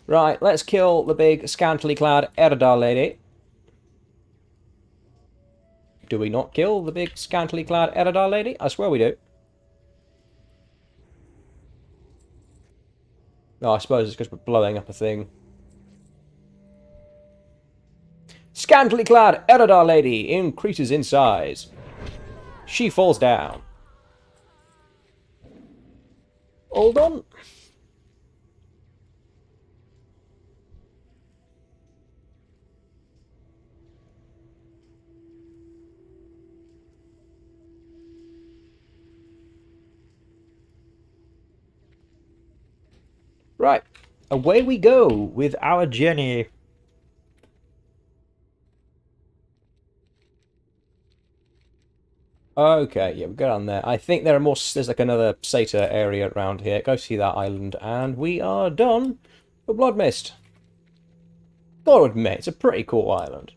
Right, let's kill the big, scantily clad Erdar lady. Do we not kill the big, scantily clad Erdar lady? I swear we do. No, I suppose it's because we're blowing up a thing. Scantily clad Erdar lady increases in size. She falls down. All done. Right, away we go with our journey. Okay, yeah, we go down there. I think there are more. There's like another Satyr area around here. Go see that island, and we are done for Bloodmyst. Gotta admit, it's a pretty cool island.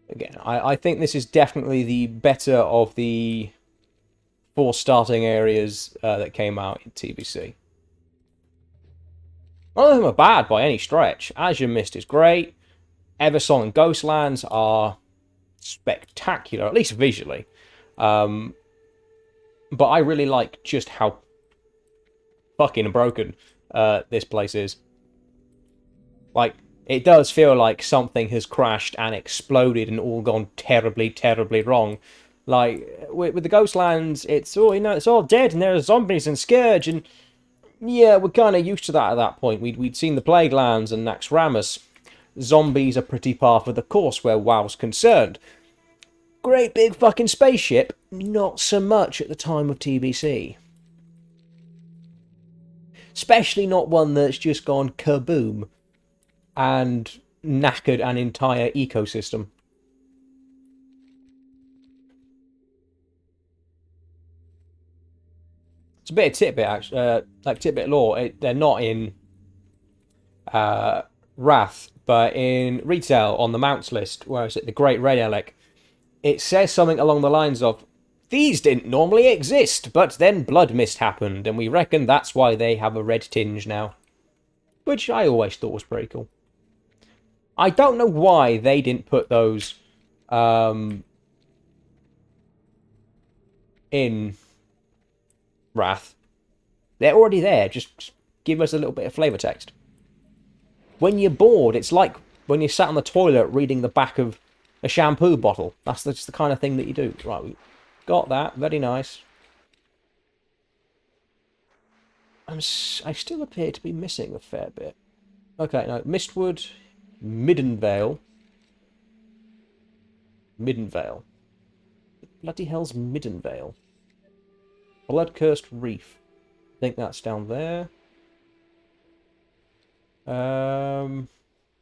Again, I think this is definitely the better of the 4 starting areas that came out in TBC. None of them are bad by any stretch. Azuremyst is great. Eversong and Ghostlands are spectacular, at least visually. But I really like just how fucking broken this place is. Like, it does feel like something has crashed and exploded and all gone terribly, terribly wrong. Like, with the Ghostlands, it's all, you know, it's all dead and there are zombies and Scourge, and yeah, we're kind of used to that at that point. We'd seen the Plague Lands and Naxxramas. Zombies are pretty par for the course where WoW's concerned. Great big fucking spaceship, not so much at the time of TBC. Especially not one that's just gone kaboom and knackered an entire ecosystem. It's a bit of tidbit, actually, like tidbit lore. They're not in Wrath, but in Retail on the Mounts list, where is it? The Great Red Elec. It says something along the lines of, these didn't normally exist, but then Bloodmyst happened, and we reckon that's why they have a red tinge now. Which I always thought was pretty cool. I don't know why they didn't put those in Wrath. They're already there, just give us a little bit of flavour text. When you're bored, it's like when you sat on the toilet reading the back of a shampoo bottle. That's just the kind of thing that you do. Right, we got that. Very nice. I still appear to be missing a fair bit. Okay, no, Mistwood, Middenvale. Middenvale. Bloody hell's Middenvale? Blood-cursed Reef. I think that's down there.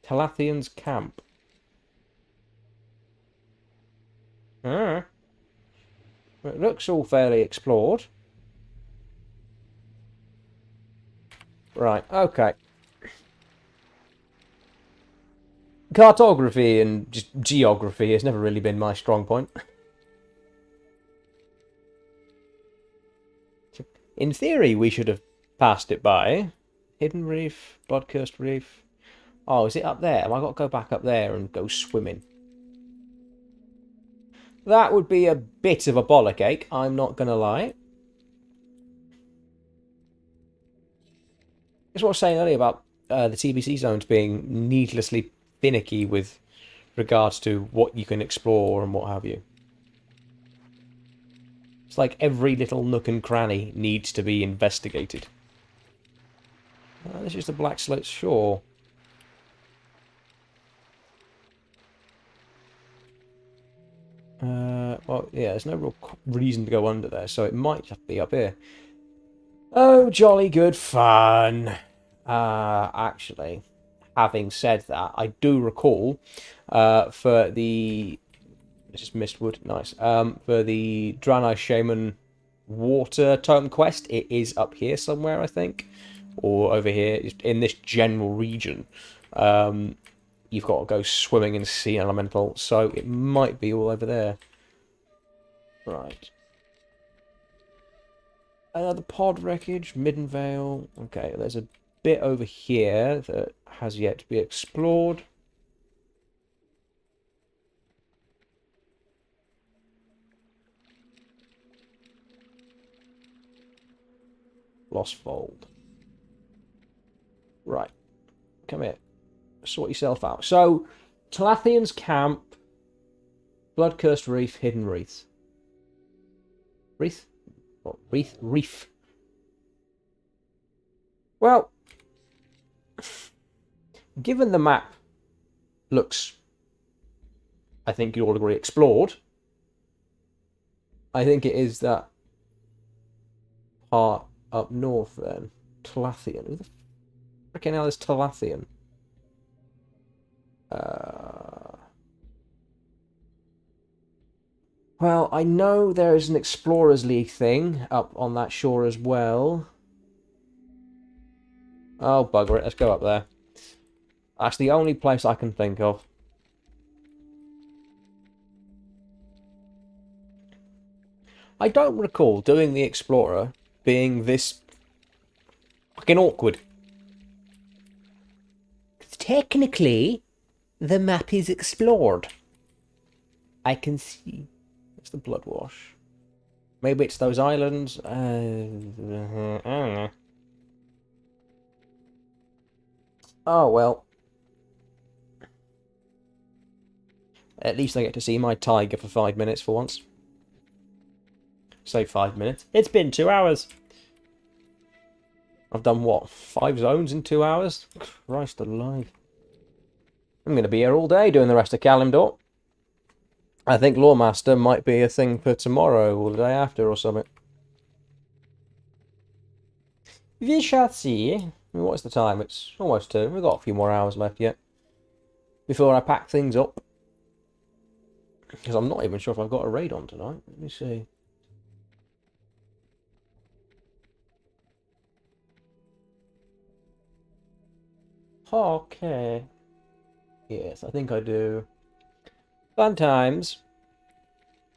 Talathian's Camp. It looks all fairly explored. Right, okay. Cartography and just geography has never really been my strong point. In theory, we should have passed it by. Hidden Reef, Bloodcursed Reef. Oh, is it up there? Have I got to go back up there and go swimming? That would be a bit of a bollock ache, I'm not going to lie. That's what I was saying earlier about the TBC zones being needlessly finicky with regards to what you can explore and what have you. It's like every little nook and cranny needs to be investigated. This is the Black Slate Shore. Well, yeah, there's no real reason to go under there, so it might have to be up here. Oh, jolly good fun. Actually, having said that, I do recall for the... This is Mistwood, nice. For the Draenei Shaman Water Totem Quest, it is up here somewhere, I think. Or over here, in this general region. You've got to go swimming in Sea Elemental, so it might be all over there. Right. Another pod wreckage, Middenvale. Okay, there's a bit over here that has yet to be explored. Lost Fold. Right. Come here. Sort yourself out. So, Talathian's Camp, Bloodcursed Reef, Hidden Wreath. Wreath? What? Wreath? Reef. Well, given the map looks, I think you'll all agree, explored, I think it is that part up north then. Talathian. Who the frickin' hell is Talathian? Well, I know there is an Explorers League thing up on that shore as well. Oh, bugger it. Let's go up there. That's the only place I can think of. I don't recall doing the Explorer being this fucking awkward. Technically, the map is explored. I can see. It's the Bloodwash. Maybe it's those islands. I don't know. Oh, well. At least I get to see my tiger for 5 minutes for once. Say 5 minutes. It's been 2 hours. I've done what? 5 zones in 2 hours? Christ alive. I'm going to be here all day doing the rest of Kalimdor. I think Loremaster might be a thing for tomorrow or the day after or something. We shall see. What's the time? It's almost 2. We've got a few more hours left yet. Before I pack things up. Because I'm not even sure if I've got a raid on tonight. Let me see. Okay. Yes, I think I do. Sometimes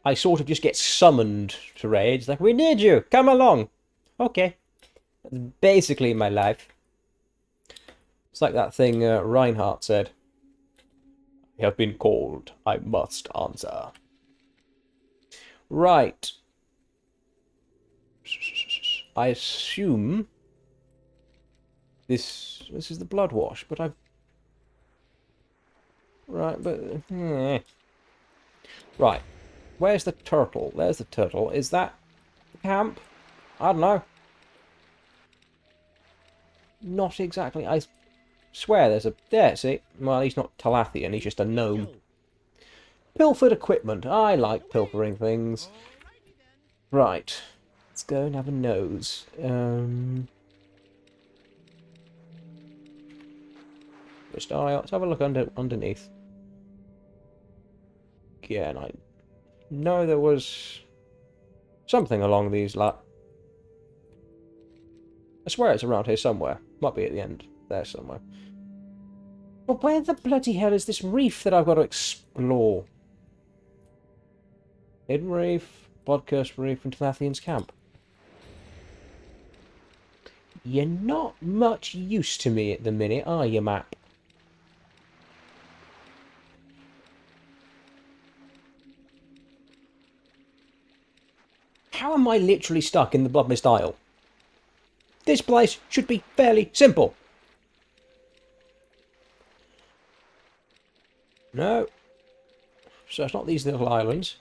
I sort of just get summoned to raids. Like, we need you. Come along. Okay. That's basically my life. It's like that thing Reinhardt said. I have been called. I must answer. Right. I assume this is the Bloodwash, but I've... Right, but... Right. Where's the turtle? There's the turtle. Is that the camp? I don't know. Not exactly. I swear there's a... There, see? Well, he's not Talathian, he's just a gnome. Pilfered equipment. I like pilfering things. Right. Let's go and have a nose. Just, let's have a look underneath. Again, I know there was Something along these lines. I swear it's around here somewhere. Might be at the end. There somewhere. But where the bloody hell is this reef that I've got to explore? Hidden Reef, Bloodcurse Reef, and Talathian's Camp. You're not much use to me at the minute, are you, map? How am I literally stuck in the Bloodmyst Isle? This place should be fairly simple. No. So it's not these little islands.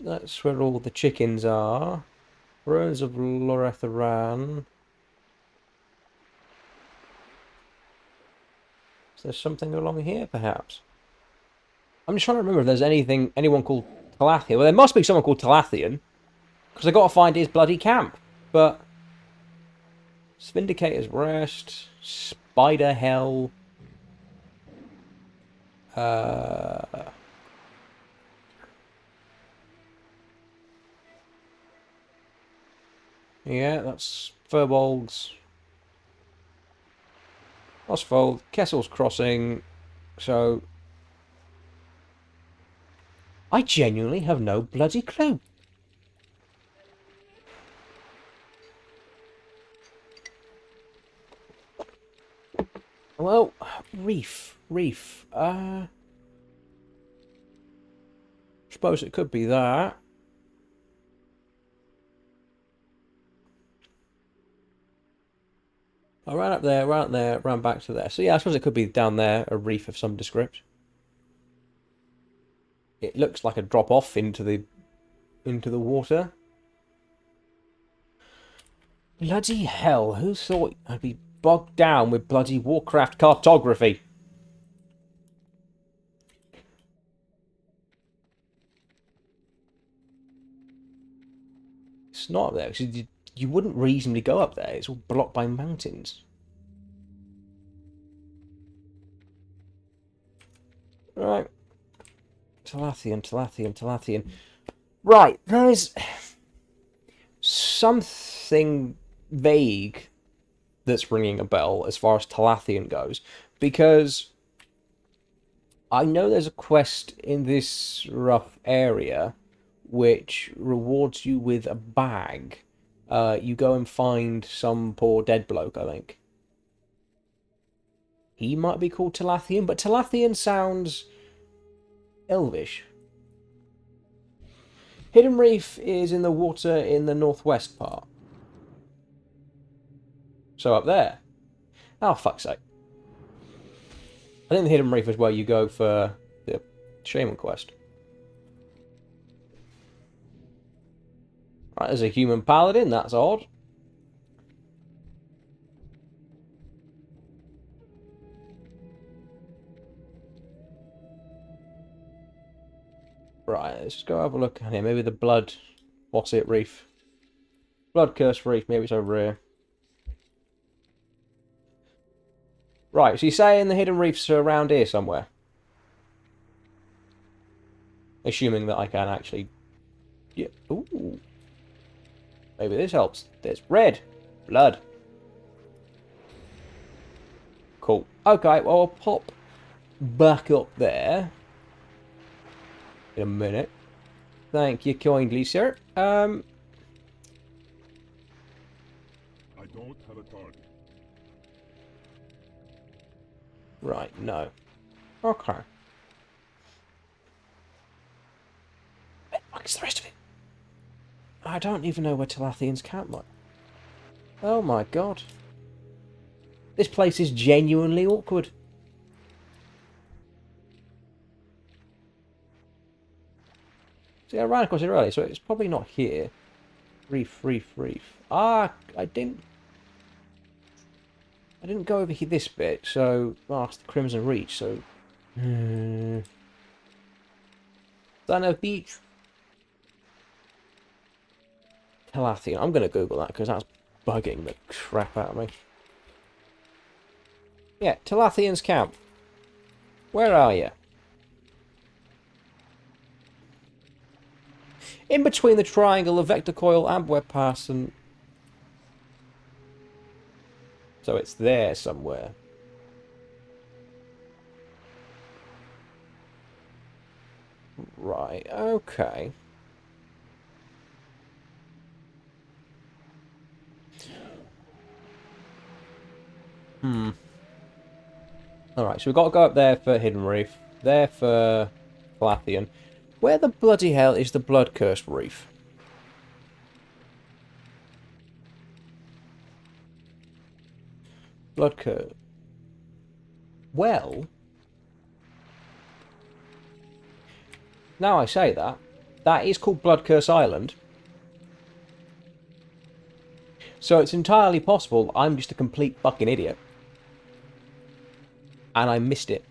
That's where all the chickens are. Ruins of Loretharan. Is there something along here, perhaps? I'm just trying to remember if there's anyone called Talathian. Well, there must be someone called Talathian, because I got to find his bloody camp. But Vindicator's Rest, Spider Hell. Yeah, that's Furbolg's. Osfold, Kessel's Crossing. So I genuinely have no bloody clue. Well, reef. Suppose it could be that. I ran up there, ran back to there. So yeah, I suppose it could be down there, a reef of some descript. It looks like a drop off into the water. Bloody hell, who thought I'd be bogged down with bloody Warcraft cartography? It's not there, because you wouldn't reasonably go up there. It's all blocked by mountains. Right. Talathian. Right, there is something vague that's ringing a bell as far as Talathian goes, because I know there's a quest in this rough area which rewards you with a bag. You go and find some poor dead bloke, I think. He might be called Talathian, but Talathian sounds elvish. Hidden Reef is in the water in the northwest part. So up there. Oh, fuck's sake. I think the Hidden Reef is where you go for the Shaman quest. Right, there's a human paladin, that's odd. Right, let's just go have a look at here. Maybe the blood... What's it, reef? Blood Curse Reef, maybe it's over here. Right, so you're saying the Hidden Reefs are around here somewhere? Assuming that I can actually... Yeah, ooh. Maybe this helps. There's red. Blood. Cool. Okay, well, I'll pop back up there in a minute. Thank you kindly, sir. I don't have a target. Right, no. Okay. Where the fuck is the rest of it? I don't even know where Talathian's camp was. Oh my god. This place is genuinely awkward. See, I ran across it earlier, so it's probably not here. Reef. Ah, I didn't go over here this bit, so... Oh, it's the Crimson Reach, so... Son of Beach. Talathian. I'm going to Google that, because that's bugging the crap out of me. Yeah, Talathian's camp. Where are you? In between the triangle of Vector Coil and Web Pass, and so it's there somewhere. Right, okay. Alright, so we've got to go up there for Hidden Reef. There for Lathian. Where the bloody hell is the Blood-Cursed Reef? Blood-Cursed... Well... Now I say that, that is called Blood-Curse Island. So it's entirely possible I'm just a complete fucking idiot. And I missed it.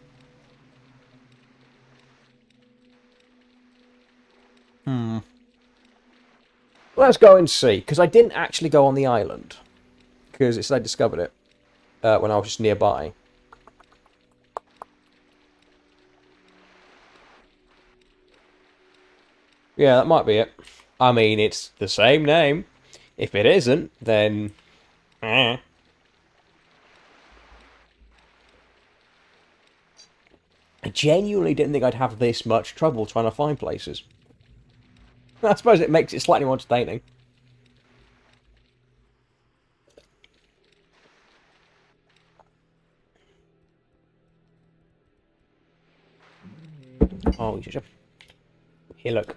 Let's go and see, because I didn't actually go on the island. Because it said I discovered it when I was just nearby. Yeah, that might be it. I mean, it's the same name. If it isn't, then... I genuinely didn't think I'd have this much trouble trying to find places. I suppose it makes it slightly more entertaining. Oh, here, look.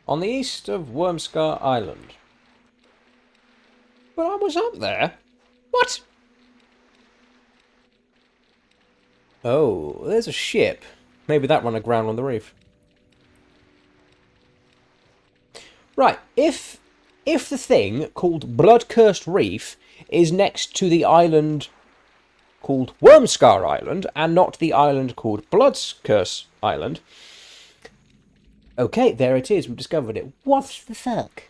On the east of Wormscar Island. But I was up there. What? Oh, there's a ship. Maybe that ran aground on the reef. Right, if the thing called Blood-Cursed Reef is next to the island called Wormscar Island, and not the island called Bloodcurse Island... Okay, there it is. We've discovered it. What the fuck?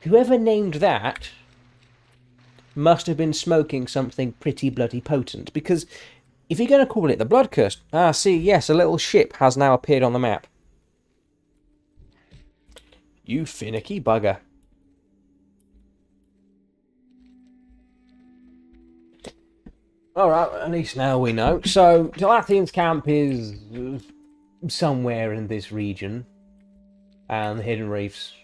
Whoever named that must have been smoking something pretty bloody potent, because if you're going to call it the Blood Curse... Ah, see, yes, a little ship has now appeared on the map. You finicky bugger. Alright, at least now we know. So, Lathian's camp is somewhere in this region. And the Hidden Reefs...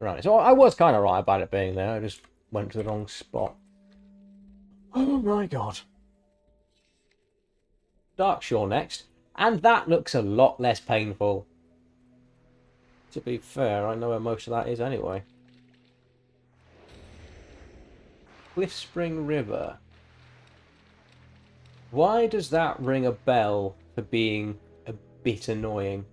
Right, so I was kind of right about it being there. I just went to the wrong spot. Oh my god. Darkshore next. And that looks a lot less painful. To be fair, I know where most of that is anyway. Cliff Spring River. Why does that ring a bell for being a bit annoying?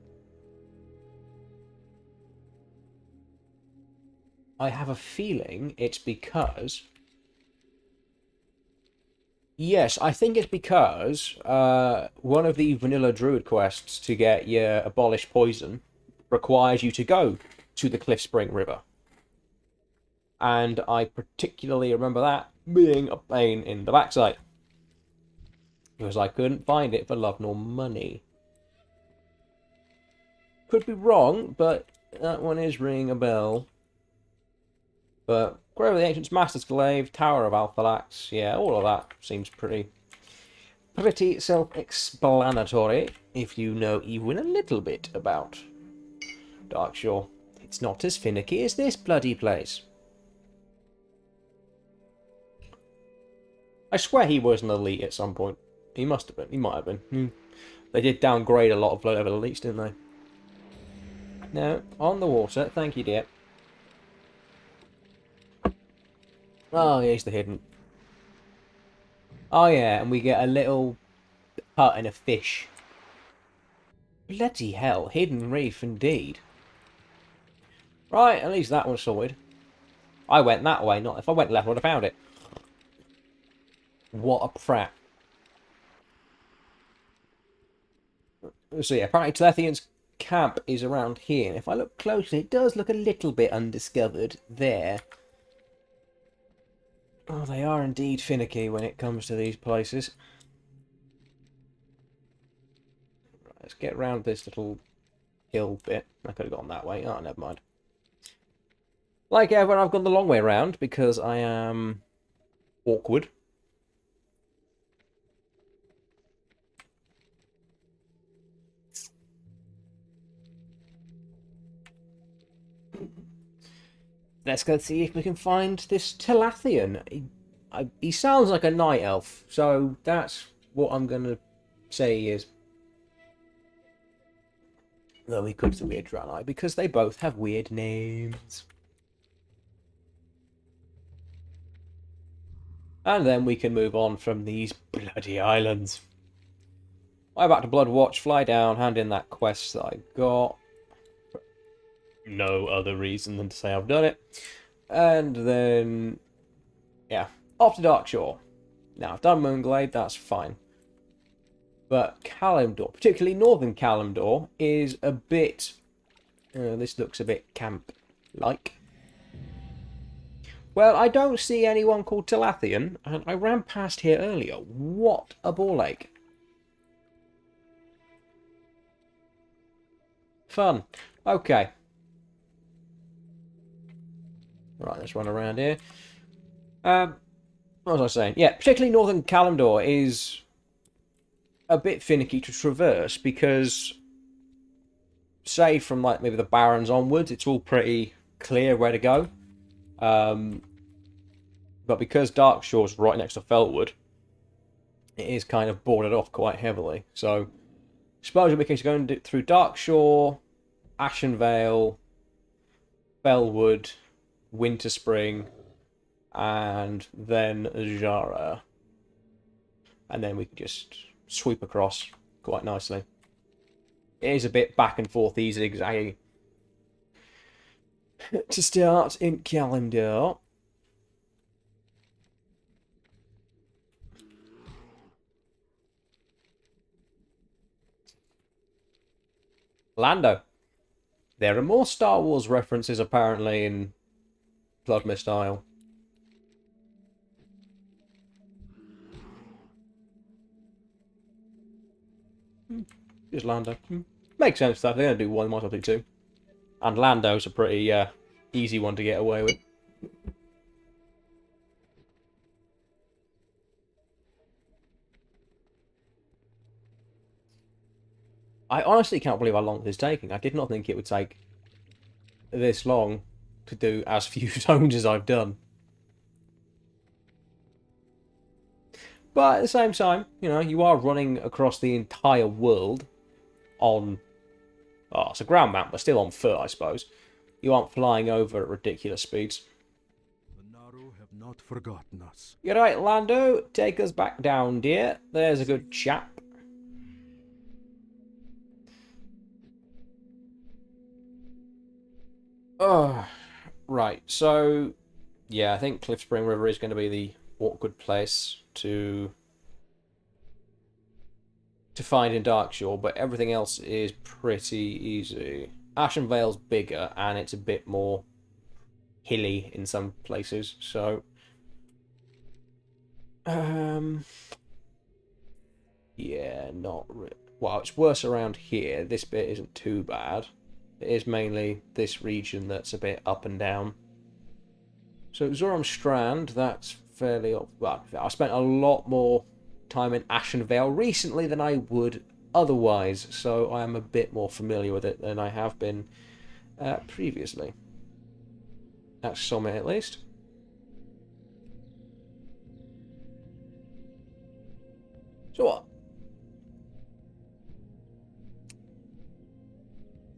I have a feeling it's because... Yes, I think it's because one of the vanilla druid quests to get your Abolish Poison requires you to go to the Cliff Spring River. And I particularly remember that being a pain in the backside. Because I couldn't find it for love nor money. Could be wrong, but that one is ringing a bell. But Grove of the Ancients, Master's Glaive, Tower of Alphalax, yeah, all of that seems pretty self-explanatory if you know even a little bit about Darkshore. It's not as finicky as this bloody place. I swear he was an elite at some point. He must have been. He might have been. They did downgrade a lot of low-level elites, didn't they? No, on the water. Thank you, dear. Oh, here's the hidden. Oh, yeah, and we get a little hut and a fish. Bloody hell, Hidden Reef indeed. Right, at least that one's sorted. I went that way, not if I went left, I would have found it. What a prat. So yeah, apparently Telethian's camp is around here. And if I look closely, it does look a little bit undiscovered there. Oh, they are indeed finicky when it comes to these places. Right, let's get round this little hill bit. I could have gone that way. Oh, never mind. Like ever, I've gone the long way round because I am awkward. Let's go see if we can find this Telathian. He sounds like a night elf, so that's what I'm going to say he is. Though he could be a Draenei, because they both have weird names. And then we can move on from these bloody islands. Fly back to Bloodwatch, fly down, hand in that quest that I got. No other reason than to say I've done it. And then, yeah, off to Darkshore. Now, I've done Moonglade, that's fine. But Kalimdor, particularly Northern Kalimdor, is a bit... this looks a bit camp-like. Well, I don't see anyone called Telathian, and I ran past here earlier. What a ball ache. Fun. Okay. Right, let's run around here. What was I saying? Yeah, particularly Northern Kalimdor is a bit finicky to traverse because, say, from like maybe the Barrens onwards, it's all pretty clear where to go. But because Darkshore's right next to Felwood, it is kind of bordered off quite heavily. So, suppose we can go through Darkshore, Ashenvale, Felwood, Winterspring, and then Zara. And then we can just sweep across quite nicely. It is a bit back and forth, zigzaggy. To start in Kalimdor. Lando. There are more Star Wars references apparently in Bloodmyst Isle. Just Lando. Makes sense that they're going to do one, might as well do two. And Lando's a pretty easy one to get away with. I honestly can't believe how long this is taking. I did not think it would take this long to do as few zones as I've done. But at the same time, you know, you are running across the entire world on... Oh, it's a ground mount, but still on foot, I suppose. You aren't flying over at ridiculous speeds. The Naru have not forgotten us. You're right, Lando. Take us back down, dear. There's a good chap. Oh, right. So, yeah, I think Cliff Spring River is going to be the awkward place to find in Darkshore, but everything else is pretty easy. Ashenvale's bigger, and it's a bit more hilly in some places, so... yeah, not really. Well, it's worse around here. This bit isn't too bad. It is mainly this region that's a bit up and down. So Zoram Strand, that's fairly... Well, I spent a lot more time in Ashenvale recently than I would otherwise, so I am a bit more familiar with it than I have been previously. At Summit, at least. So what?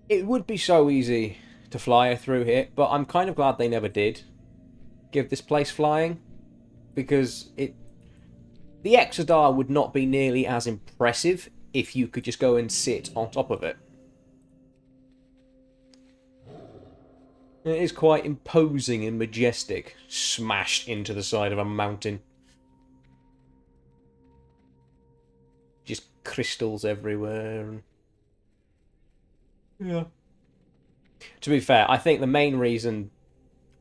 It would be so easy to fly through here, but I'm kind of glad they never did give this place flying, because the Exodar would not be nearly as impressive if you could just go and sit on top of it. It is quite imposing and majestic, smashed into the side of a mountain. Just crystals everywhere. And... yeah. To be fair, I think the main reason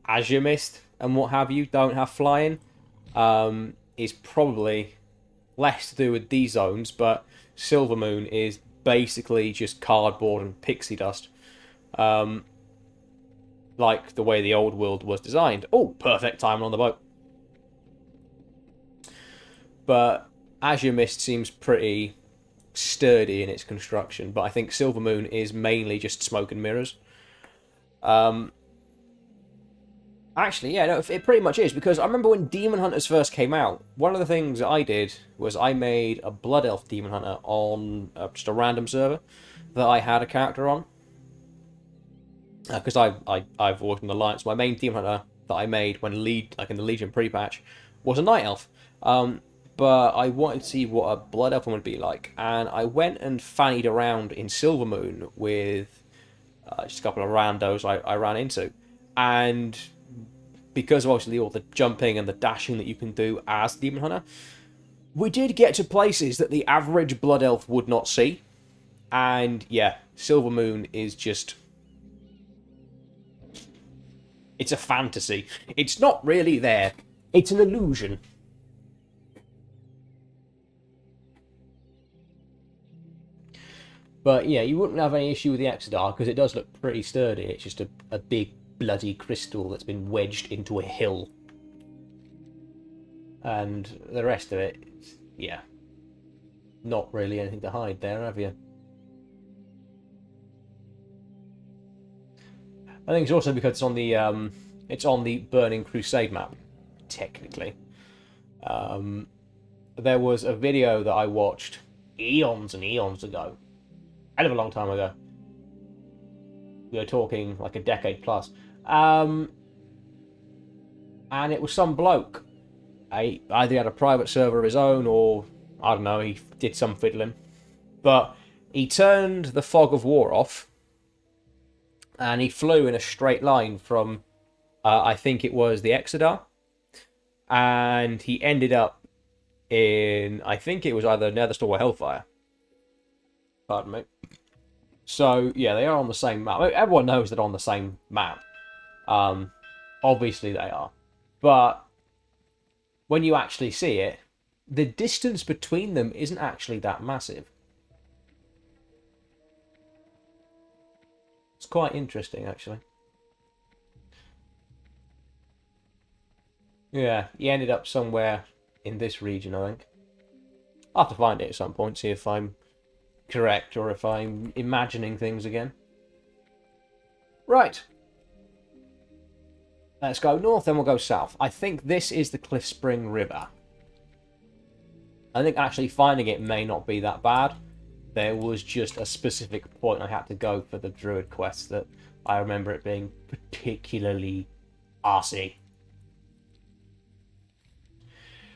Azuremyst and what have you don't have flying is probably less to do with these zones, but Silvermoon is basically just cardboard and pixie dust. Like the way the old world was designed. Oh, perfect timing on the boat. But Azuremyst seems pretty sturdy in its construction, but I think Silvermoon is mainly just smoke and mirrors. Actually, yeah, no, it pretty much is, because I remember when Demon Hunters first came out, one of the things I did was I made a Blood Elf Demon Hunter on just a random server that I had a character on. Because I've worked in the Alliance. My main Demon Hunter that I made when in the Legion pre-patch was a Night Elf. But I wanted to see what a Blood Elf would be like, and I went and fannied around in Silvermoon with just a couple of randos I ran into, and because of obviously all the jumping and the dashing that you can do as Demon Hunter, we did get to places that the average Blood Elf would not see. And yeah, Silvermoon is just... it's a fantasy. It's not really there. It's an illusion. But yeah, you wouldn't have any issue with the Exodar, because it does look pretty sturdy. It's just a big bloody crystal that's been wedged into a hill. And the rest of it, yeah. Not really anything to hide there, have you? I think it's also because it's on the Burning Crusade map, technically. There was a video that I watched eons and eons ago. Hell of a long time ago. We were talking like a decade plus. And it was some bloke. Either he had a private server of his own, or I don't know, he did some fiddling. But he turned the fog of war off, and he flew in a straight line from, I think it was the Exodar, and he ended up in, I think it was either Netherstore or Hellfire. Pardon me. So, yeah, they are on the same map. Everyone knows they're on the same map. Obviously they are. But when you actually see it, the distance between them isn't actually that massive. It's quite interesting, actually. Yeah, he ended up somewhere in this region, I think. I'll have to find it at some point, see if I'm correct or if I'm imagining things again. Right. Let's go north, then we'll go south. I think this is the Cliff Spring River. I think actually finding it may not be that bad. There was just a specific point I had to go for the Druid quest that I remember it being particularly arsey.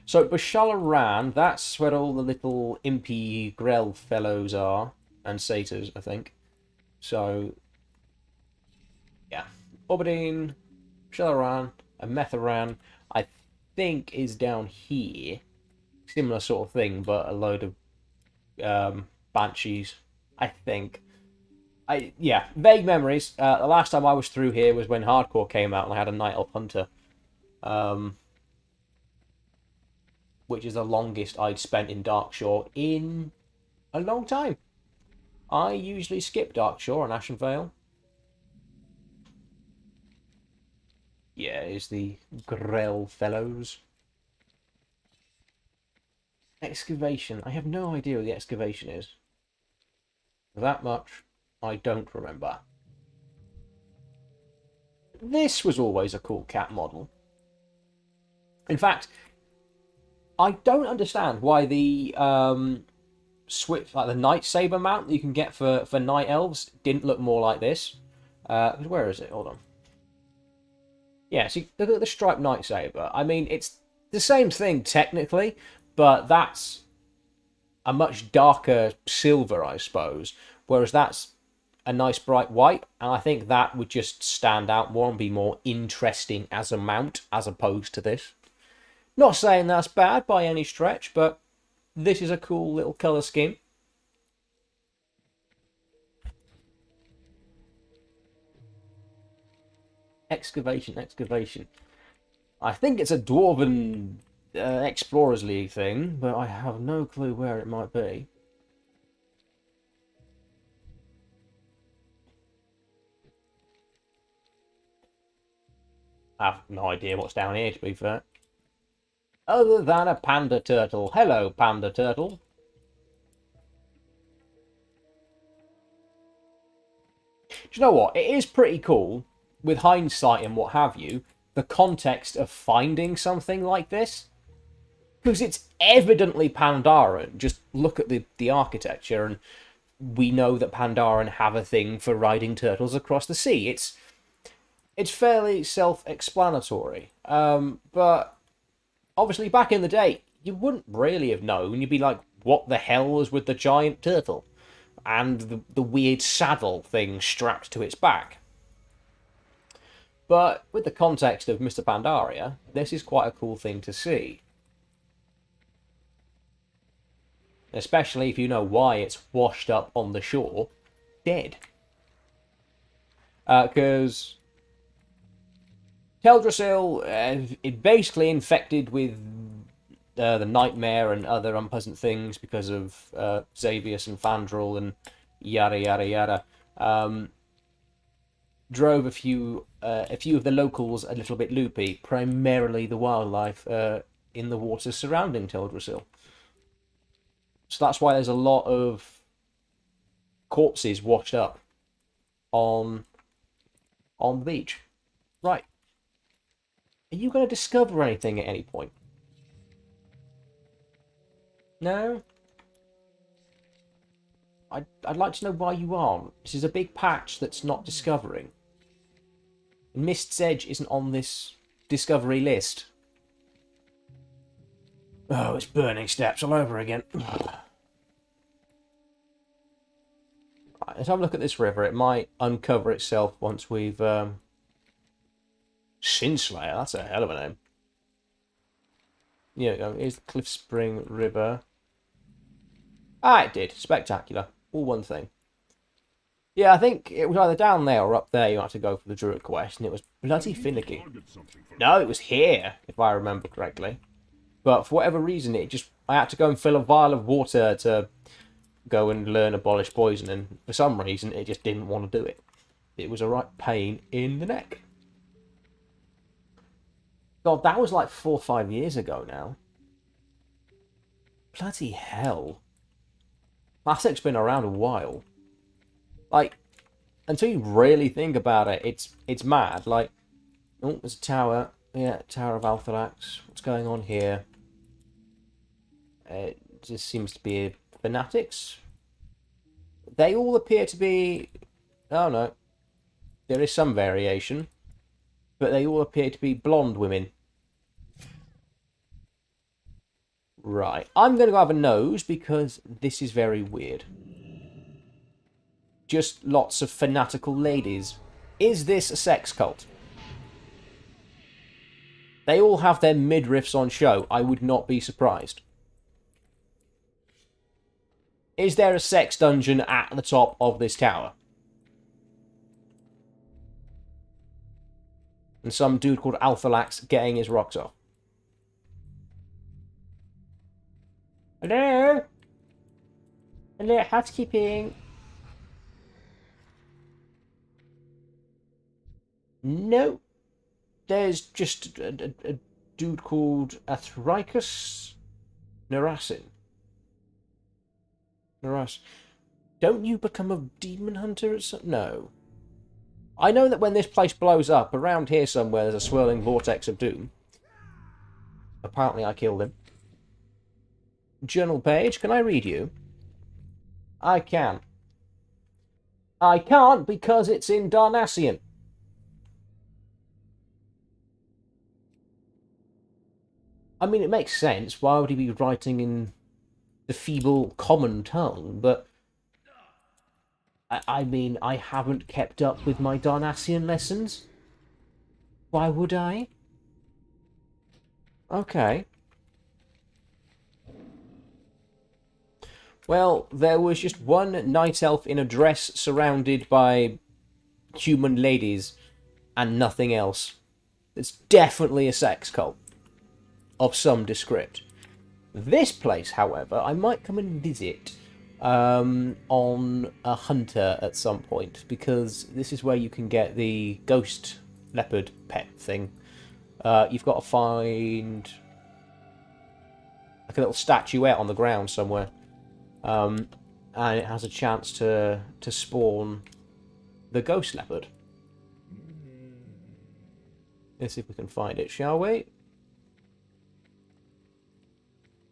So Bashalaran, that's where all the little impy Grell fellows are, and satyrs, I think. So, yeah. Oberdeen, Bashalaran, and Metharan, I think is down here. Similar sort of thing, but a load of banshees, I think. Yeah, vague memories. The last time I was through here was when Hardcore came out and I had a Night Elf Hunter. Which is the longest I'd spent in Darkshore in a long time. I usually skip Darkshore and Ashenvale. Yeah, it's the Grell fellows. Excavation. I have no idea what the excavation is. That much I don't remember. This was always a cool cat model. In fact, I don't understand why the Swift, like the Night Saber mount that you can get for Night Elves didn't look more like this. Where is it? Hold on. Yeah, see, look at the striped Night Saber. I mean, it's the same thing technically, but that's a much darker silver, I suppose. Whereas that's a nice bright white, and I think that would just stand out more and be more interesting as a mount as opposed to this. Not saying that's bad by any stretch, but this is a cool little colour scheme. Excavation. I think it's a dwarven Explorers League thing, but I have no clue where it might be. I have no idea what's down here, to be fair. Other than a panda turtle. Hello, panda turtle. Do you know what? It is pretty cool, with hindsight and what have you, the context of finding something like this. Because it's evidently Pandaren. Just look at the architecture, and we know that Pandaren have a thing for riding turtles across the sea. It's fairly self-explanatory. But obviously back in the day, you wouldn't really have known. You'd be like, what the hell was with the giant turtle? And the weird saddle thing strapped to its back. But with the context of Mr. Pandaria, this is quite a cool thing to see. Especially if you know why it's washed up on the shore, dead. Because Teldrassil is basically infected with the nightmare and other unpleasant things because of Xavius and Fandral and yada yada yada. Drove a few of the locals a little bit loopy, primarily the wildlife in the waters surrounding Teldrassil. So that's why there's a lot of corpses washed up on the beach. Right. Are you going to discover anything at any point? No? I'd like to know why you aren't. This is a big patch that's not discovering. And Mist's Edge isn't on this discovery list. Oh, it's burning steps all over again. Right, let's have a look at this river. It might uncover itself once we've... Sinslayer, that's a hell of a name. Yeah, here's the Cliff Spring River. Ah, it did. Spectacular. All one thing. Yeah, I think it was either down there or up there you had to go for the Druid quest, and it was bloody finicky. No, it was here, if I remember correctly. But for whatever reason, I had to go and fill a vial of water to go and learn Abolish Poison, and for some reason, it just didn't want to do it. It was a right pain in the neck. God, that was like 4 or 5 years ago now. Bloody hell. Classic's been around a while. Like, until you really think about it, it's mad. Like, oh, there's a tower. Yeah, Tower of Althalax. What's going on here? It just seems to be fanatics. They all appear to be... Oh, no. There is some variation. But they all appear to be blonde women. Right. I'm going to go have a nose because this is very weird. Just lots of fanatical ladies. Is this a sex cult? They all have their midriffs on show. I would not be surprised. Is there a sex dungeon at the top of this tower? And some dude called Althalax getting his rocks off. Hello? Hello, housekeeping. No. There's just a dude called Athricus Narasin. Naras. Don't you become a demon hunter at some... No. I know that when this place blows up, around here somewhere there's a swirling vortex of doom. Apparently I killed him. Journal page, can I read you? I can. I can't because it's in Darnassian. I mean, it makes sense. Why would he be writing in the feeble common tongue? But, I mean, I haven't kept up with my Darnassian lessons. Why would I? Okay. Well, there was just one night elf in a dress surrounded by human ladies and nothing else. It's definitely a sex cult. of some descript. This place, however, I might come and visit on a hunter at some point, because this is where you can get the ghost leopard pet thing. You've got to find like a little statuette on the ground somewhere, and it has a chance to spawn the ghost leopard. Let's see if we can find it, shall we?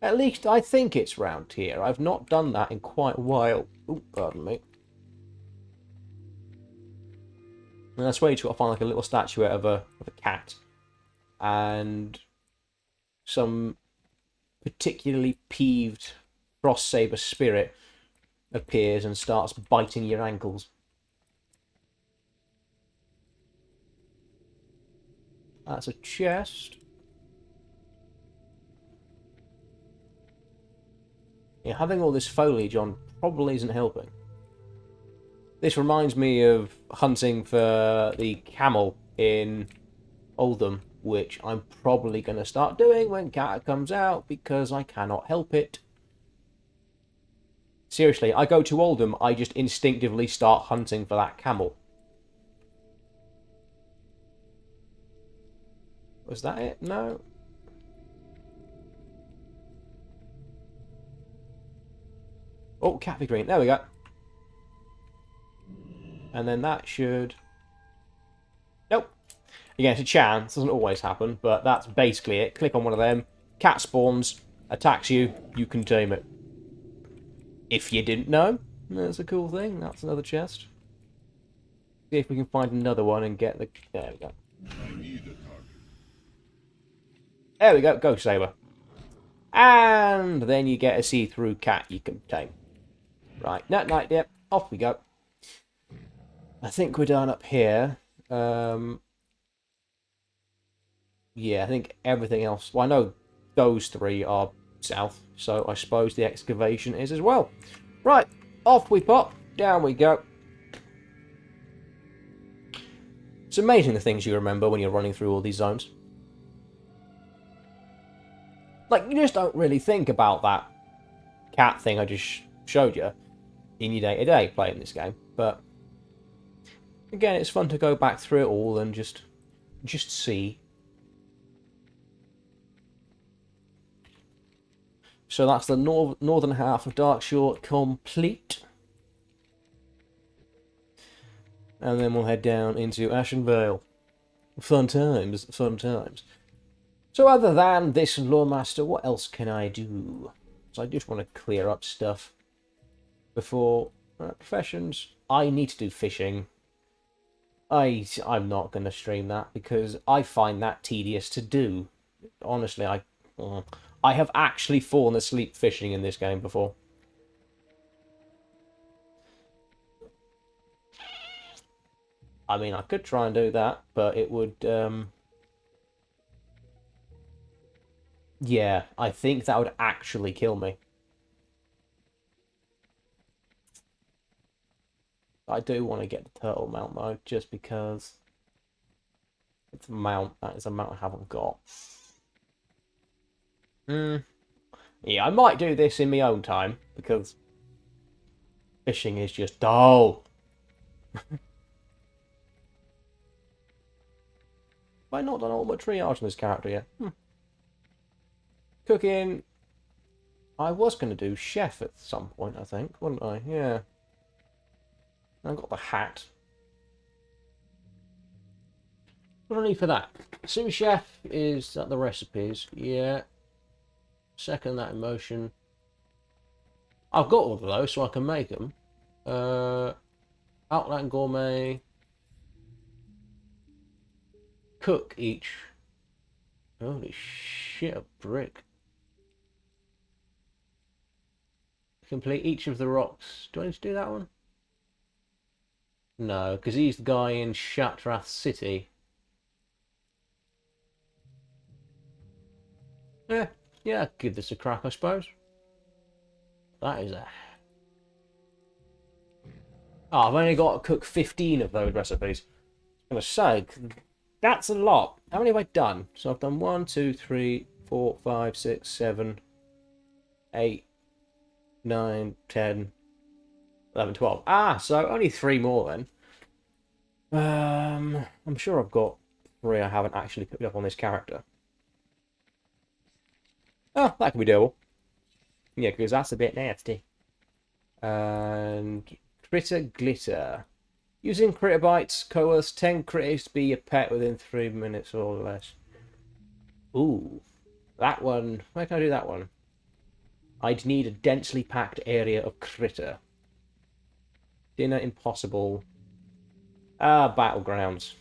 At least I think it's round here. I've not done that in quite a while. Oh, pardon me. And that's where you've got to find like a little statuette of a cat. And some particularly peeved frost saber spirit appears and starts biting your ankles. That's a chest. Yeah, having all this foliage on probably isn't helping. This reminds me of hunting for the camel in Oldham, which I'm probably going to start doing when Cata comes out, because I cannot help it. Seriously, I go to Oldham, I just instinctively start hunting for that camel. Was that it? No. Oh, cat figurine. There we go. And then that should... Nope. Again, it's a chance. Doesn't always happen, but that's basically it. Click on one of them. Cat spawns. Attacks you. You can tame it. If you didn't know. That's a cool thing. That's another chest. See if we can find another one and get the... There we go. There we go. Ghost Saber. And then you get a see-through cat you can tame. Right, night, yep, off we go. I think we're done up here. Yeah, I think everything else... Well, I know those three are south, so I suppose the excavation is as well. Right, off we pop, down we go. It's amazing the things you remember when you're running through all these zones. Like, you just don't really think about that cat thing I just showed you in your day-to-day playing this game. But, again, it's fun to go back through it all and just see. So that's the northern half of Darkshore complete. And then we'll head down into Ashenvale. Fun times, fun times. So other than this Loremaster, what else can I do? So I just want to clear up stuff before professions. I need to do fishing. I'm not going to stream that because I find that tedious to do. Honestly, I have actually fallen asleep fishing in this game before. I mean, I could try and do that, but it would... Yeah, I think that would actually kill me. I do want to get the turtle mount though, just because it's a mount. That is a mount I haven't got. Yeah, I might do this in my own time, because fishing is just dull. Have I not done all my triage on this character yet? Cooking. I was going to do chef at some point, I think, wasn't I? Yeah. I've got the hat. What do I need for that? Sous chef is that the recipes? Yeah. Second that in motion. I've got all of those, so I can make them. Outland gourmet. Cook each. Holy shit, a brick. Complete each of the rocks. Do I need to do that one? No, because he's the guy in Shatrath City. Yeah, I'll give this a crack, I suppose. That is a... Oh, I've only got to cook 15 of those recipes. I'm going to say, that's a lot. How many have I done? So I've done 1, 2, 3, 4, 5, 6, 7, 8, 9, 10, 11, 12. Ah, so only 3 more then. I'm sure I've got 3 I haven't actually picked up on this character. Oh, that can be doable. Yeah, because that's a bit nasty. And critter glitter. Using critter bites, coerce 10 critters to be a pet within 3 minutes or less. Ooh, that one. Where can I do that one? I'd need a densely packed area of critter. Dinner impossible. Ah, battlegrounds.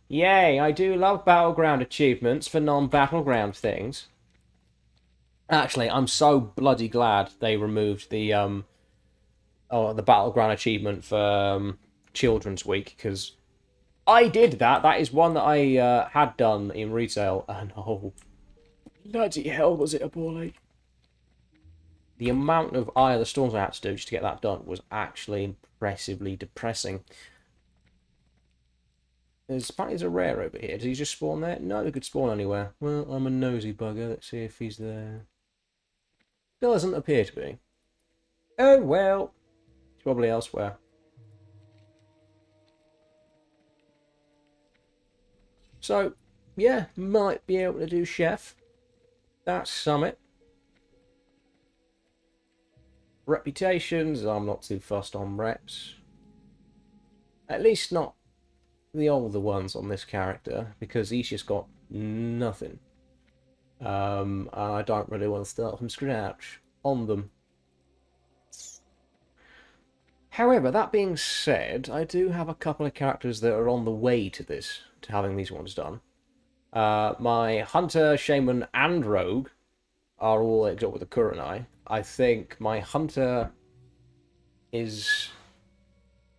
Yay, I do love battleground achievements for non-battleground things. Actually, I'm so bloody glad they removed the battleground achievement for Children's Week, because I did that. That is one that I had done in retail, and oh, bloody hell, was it a ball ache. The amount of Eye of the Storms I had to do just to get that done was actually impressively depressing. Apparently there's a rare over here. Does he just spawn there? No, he could spawn anywhere. Well, I'm a nosy bugger. Let's see if he's there. Doesn't appear to be. Oh, well. He's probably elsewhere. So, yeah, might be able to do Chef. That's Summit. Reputations, I'm not too fussed on reps. At least not the older ones on this character, because he's just got nothing. I don't really want to start from scratch on them. However, that being said, I do have a couple of characters that are on the way to this, to having these ones done. My Hunter, Shaman, and Rogue are all exalted with the Kurenai. I think my Hunter is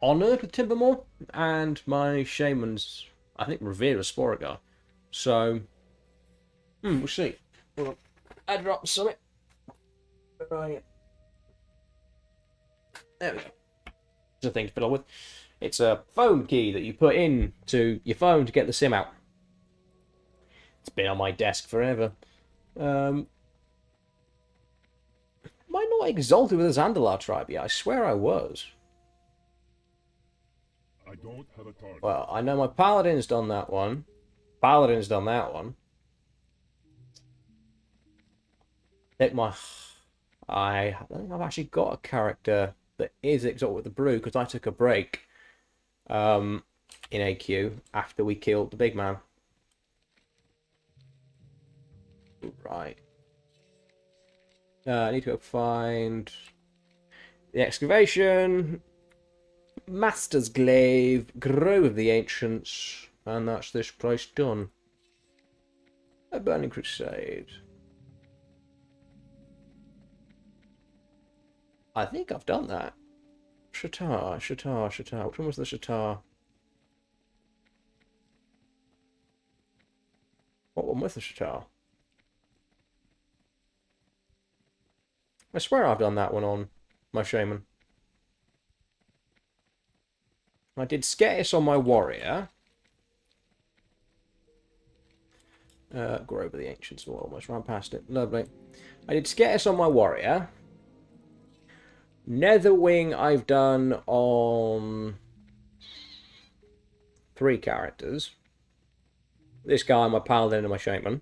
honoured with Timbermore, and my Shaman's, I think, revered with Sporagar. So, we'll see. Hold on. I dropped something. Where are you? There we go. It's a thing to fiddle with. It's a phone key that you put into your phone to get the SIM out. It's been on my desk forever. Am I not exalted with the Zandalar tribe yet? I swear I was. I don't have a target. Well, I know my Paladin's done that one. Paladin's done that one. I think I don't think I've actually got a character that is exalted with the brew, because I took a break in AQ after we killed the big man. Right. I need to go find the excavation, Master's Glaive, Grove of the Ancients, and that's this place done. A Burning Crusade. I think I've done that. Shatar. Which one was the Shatar? What one was the Shatar? I swear I've done that one on my Shaman. I did Sketis on my Warrior. Grove of the Ancients, we'll almost run past it. Lovely. I did Sketis on my Warrior. Netherwing I've done on 3 characters. This guy, my Paladin, and my Shaman.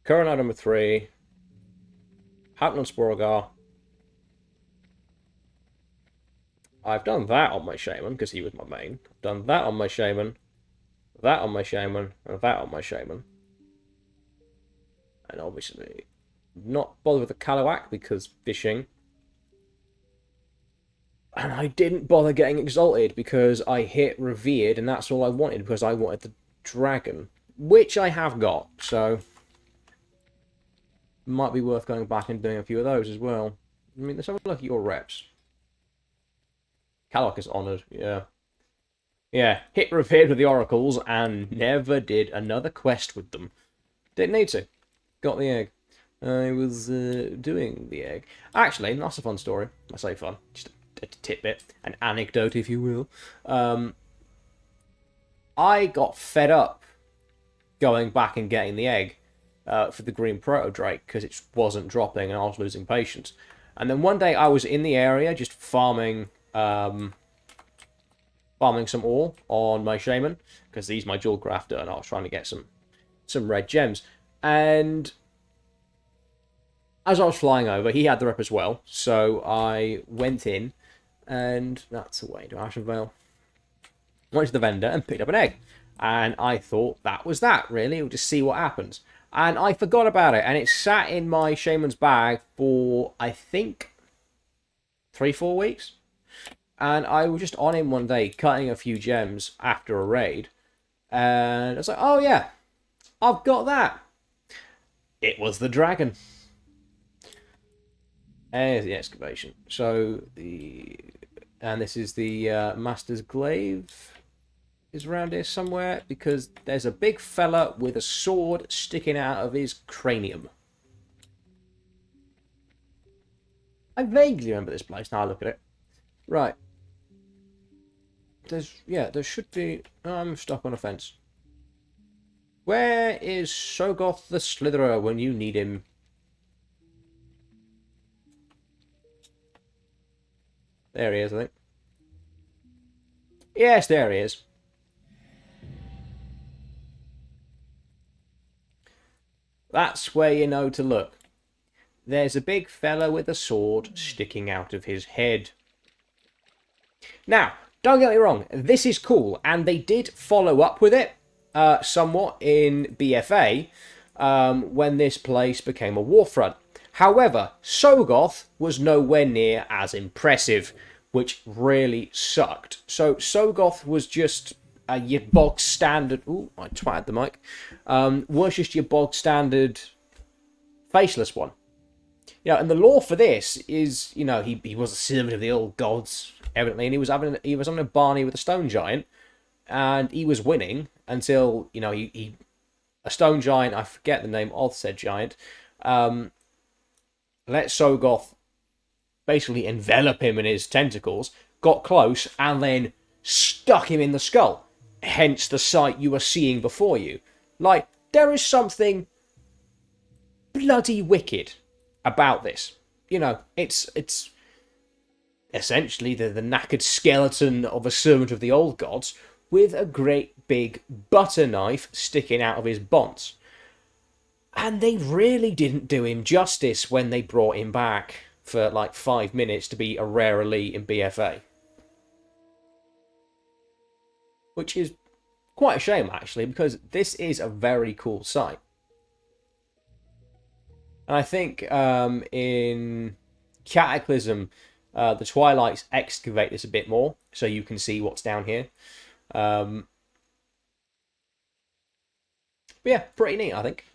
Kurenai number 3. Houghton on Sporagar. I've done that on my Shaman, because he was my main. I've done that on my Shaman. That on my Shaman. And that on my Shaman. And obviously, not bother with the Kalawak, because fishing. And I didn't bother getting exalted, because I hit Revered, and that's all I wanted, because I wanted the Dragon. Which I have got, so might be worth going back and doing a few of those as well. I mean, let's have a look at your reps. Kalok is honoured, yeah. Yeah, hit Revered with the Oracles and never did another quest with them. Didn't need to. Got the egg. I was doing the egg. Actually, that's a fun story. I say fun. Just a tidbit. An anecdote, if you will. I got fed up going back and getting the egg for the green proto drake because it wasn't dropping and I was losing patience. And then one day I was in the area just farming some ore on my shaman because he's my jewel crafter, and I was trying to get some red gems. And as I was flying over, he had the rep as well, so I went in, and that's the way to Ashenvale. Went to the vendor and picked up an egg, and I thought that was that, really. We'll just see what happens. And I forgot about it, and it sat in my shaman's bag for, I think, 3-4 weeks. And I was just on him one day, cutting a few gems after a raid, and I was like, oh yeah, I've got that. It was the dragon. There's the excavation. So and this is the Master's Glaive is around here somewhere, because there's a big fella with a sword sticking out of his cranium. I vaguely remember this place. Now I look at it. Right. There should be. Oh, I'm stuck on a fence. Where is Sogoth the Slitherer when you need him? There he is, I think. Yes, there he is. That's where you know to look. There's a big fella with a sword sticking out of his head. Now, don't get me wrong, this is cool, and they did follow up with it somewhat in BFA when this place became a warfront. However, Sogoth was nowhere near as impressive, which really sucked. So Sogoth was just your bog standard... Ooh, I twatted the mic. Was just your bog standard faceless one. You know, and the lore for this is, you know, he was a servant of the old gods, evidently, and he was having a Barney with a stone giant, and he was winning until, you know, he a stone giant, I forget the name of said giant, let Sogoth basically envelop him in his tentacles, got close, and then stuck him in the skull. Hence the sight you are seeing before you. Like, there is something bloody wicked about this. You know, it's essentially the knackered skeleton of a servant of the old gods with a great big butter knife sticking out of his bonds. And they really didn't do him justice when they brought him back for like 5 minutes to be a rare elite in BFA. Which is quite a shame, actually, because this is a very cool sight. And I think in Cataclysm, the Twilights excavate this a bit more, so you can see what's down here. But yeah, pretty neat, I think.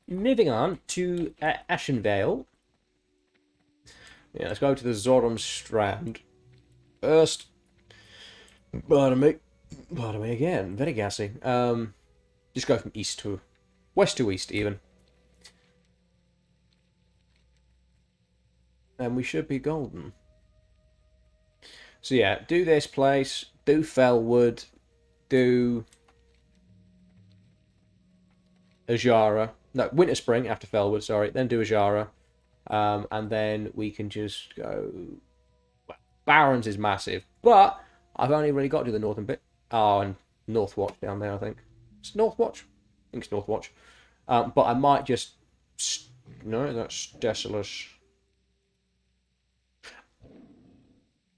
Moving on to Ashenvale. Yeah, let's go to the Zoram Strand first. Pardon me again. Very gassy. Just go from west to east, even. And we should be golden. So yeah, do this place, do Fellwood, do Ajara. No, Winter Spring after Fellwood, sorry. Then do Ajara. And then we can just go... Well, Barrens is massive, but I've only really got to the northern bit. Oh, and Northwatch down there, I think. It's Northwatch? I think it's Northwatch. But I might just... No, that's Desolate.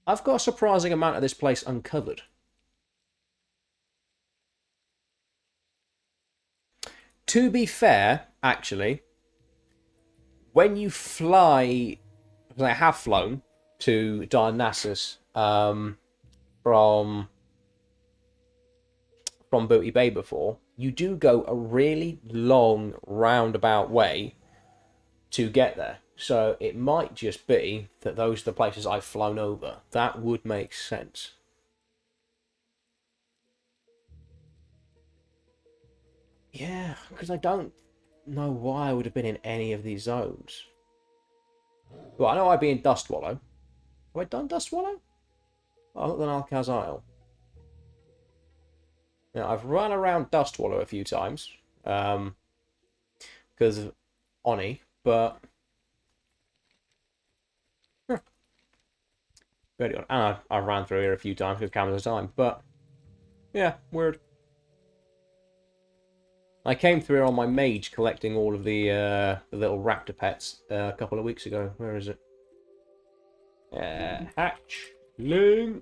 I've got a surprising amount of this place uncovered. To be fair, actually, when you fly, because I have flown to Dionysus from Booty Bay before, you do go a really long roundabout way to get there. So it might just be that those are the places I've flown over. That would make sense. Yeah, because I don't know why I would have been in any of these zones. Well, I know I'd be in Dustwallow. Have I done Dustwallow? Other than Alcaz Isle. Now, I've run around Dustwallow a few times. because of Oni, but very odd. And I ran through here a few times with cameras at a time, but yeah, weird. I came through here on my mage collecting all of the little raptor pets a couple of weeks ago. Where is it? Hatchling.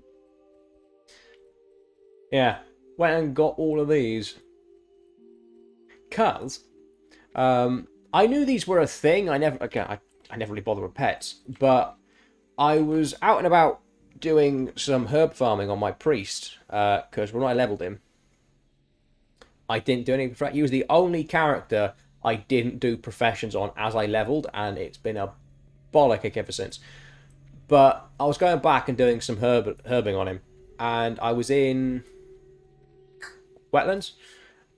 Yeah, went and got all of these. Cause I knew these were a thing. I never really bother with pets, but I was out and about doing some herb farming on my priest, because when I leveled him, I didn't do anything for that. He was the only character I didn't do professions on as I leveled, and it's been a bollock ever since. But I was going back and doing some herbing on him, and I was in wetlands,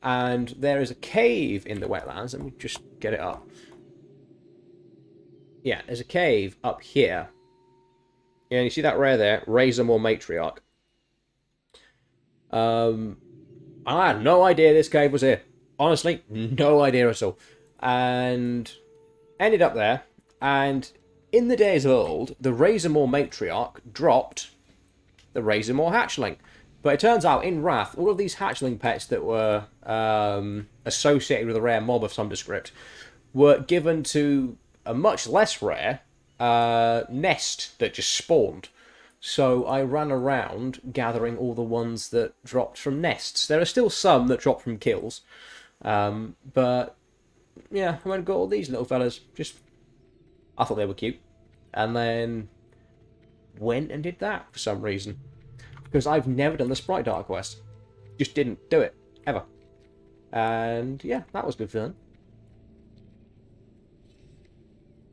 and there is a cave in the wetlands. Let me just get it up. Yeah, there's a cave up here. Yeah, you see that rare there? Razormore Matriarch. I had no idea this cave was here. Honestly, no idea at all. And ended up there, and in the days of old, the Razormore Matriarch dropped the Razormore Hatchling. But it turns out, in Wrath, all of these hatchling pets that were associated with a rare mob of some descript were given to a much less rare nest that just spawned. So I ran around gathering all the ones that dropped from nests. There are still some that drop from kills. But, yeah, I went and got all these little fellas. I thought they were cute. And then went and did that for some reason. Because I've never done the Sprite Data quest. Just didn't do it. Ever. And yeah, that was good fun.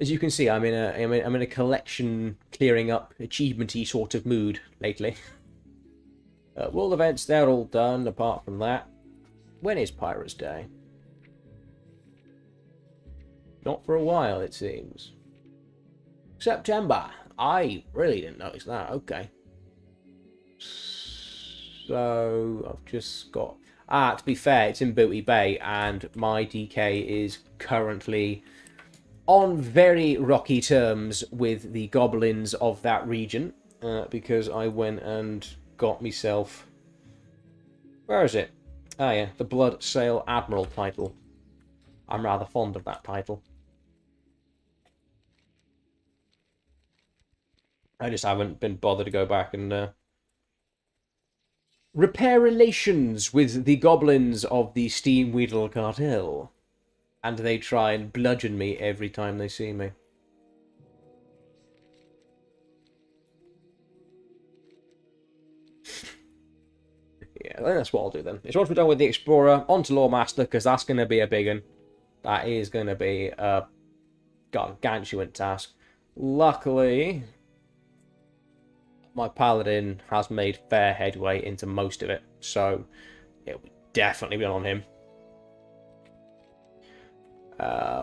As you can see, I'm in a collection clearing up achievement-y sort of mood lately. World events, they're all done apart from that. When is Pirates Day? Not for a while, it seems. September. I really didn't notice that. Okay. So I've just got to be fair, it's in Booty Bay, and my DK is currently on very rocky terms with the goblins of that region, because I went and got myself, where is it? Oh yeah, the Blood Sail Admiral title. I'm rather fond of that title. I just haven't been bothered to go back and repair relations with the goblins of the Steamweedle Cartel. And they try and bludgeon me every time they see me. Yeah, I think that's what I'll do then. It's once we're done with the Explorer, on to Loremaster, because that's going to be a big one. That is going to be a gargantuan task. Luckily, my Paladin has made fair headway into most of it, so it'll definitely be on him.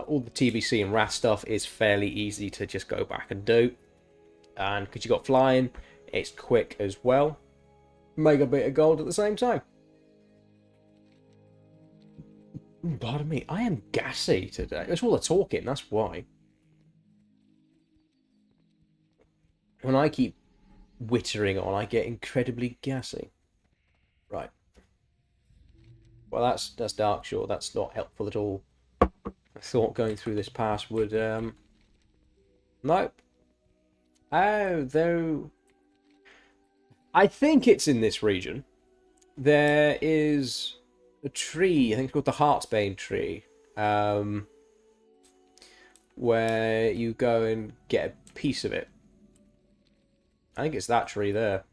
All the TBC and Wrath stuff is fairly easy to just go back and do. And because you got flying, it's quick as well. Make a bit of gold at the same time. Pardon me, I am gassy today. It's all the talking, that's why. When I keep wittering on, I get incredibly gassy. Right. Well, that's Darkshore. That's not helpful at all. I thought going through this pass would, nope. Oh, though, I think it's in this region. There is a tree, I think it's called the Heartsbane tree, where you go and get a piece of it. I think it's that tree there.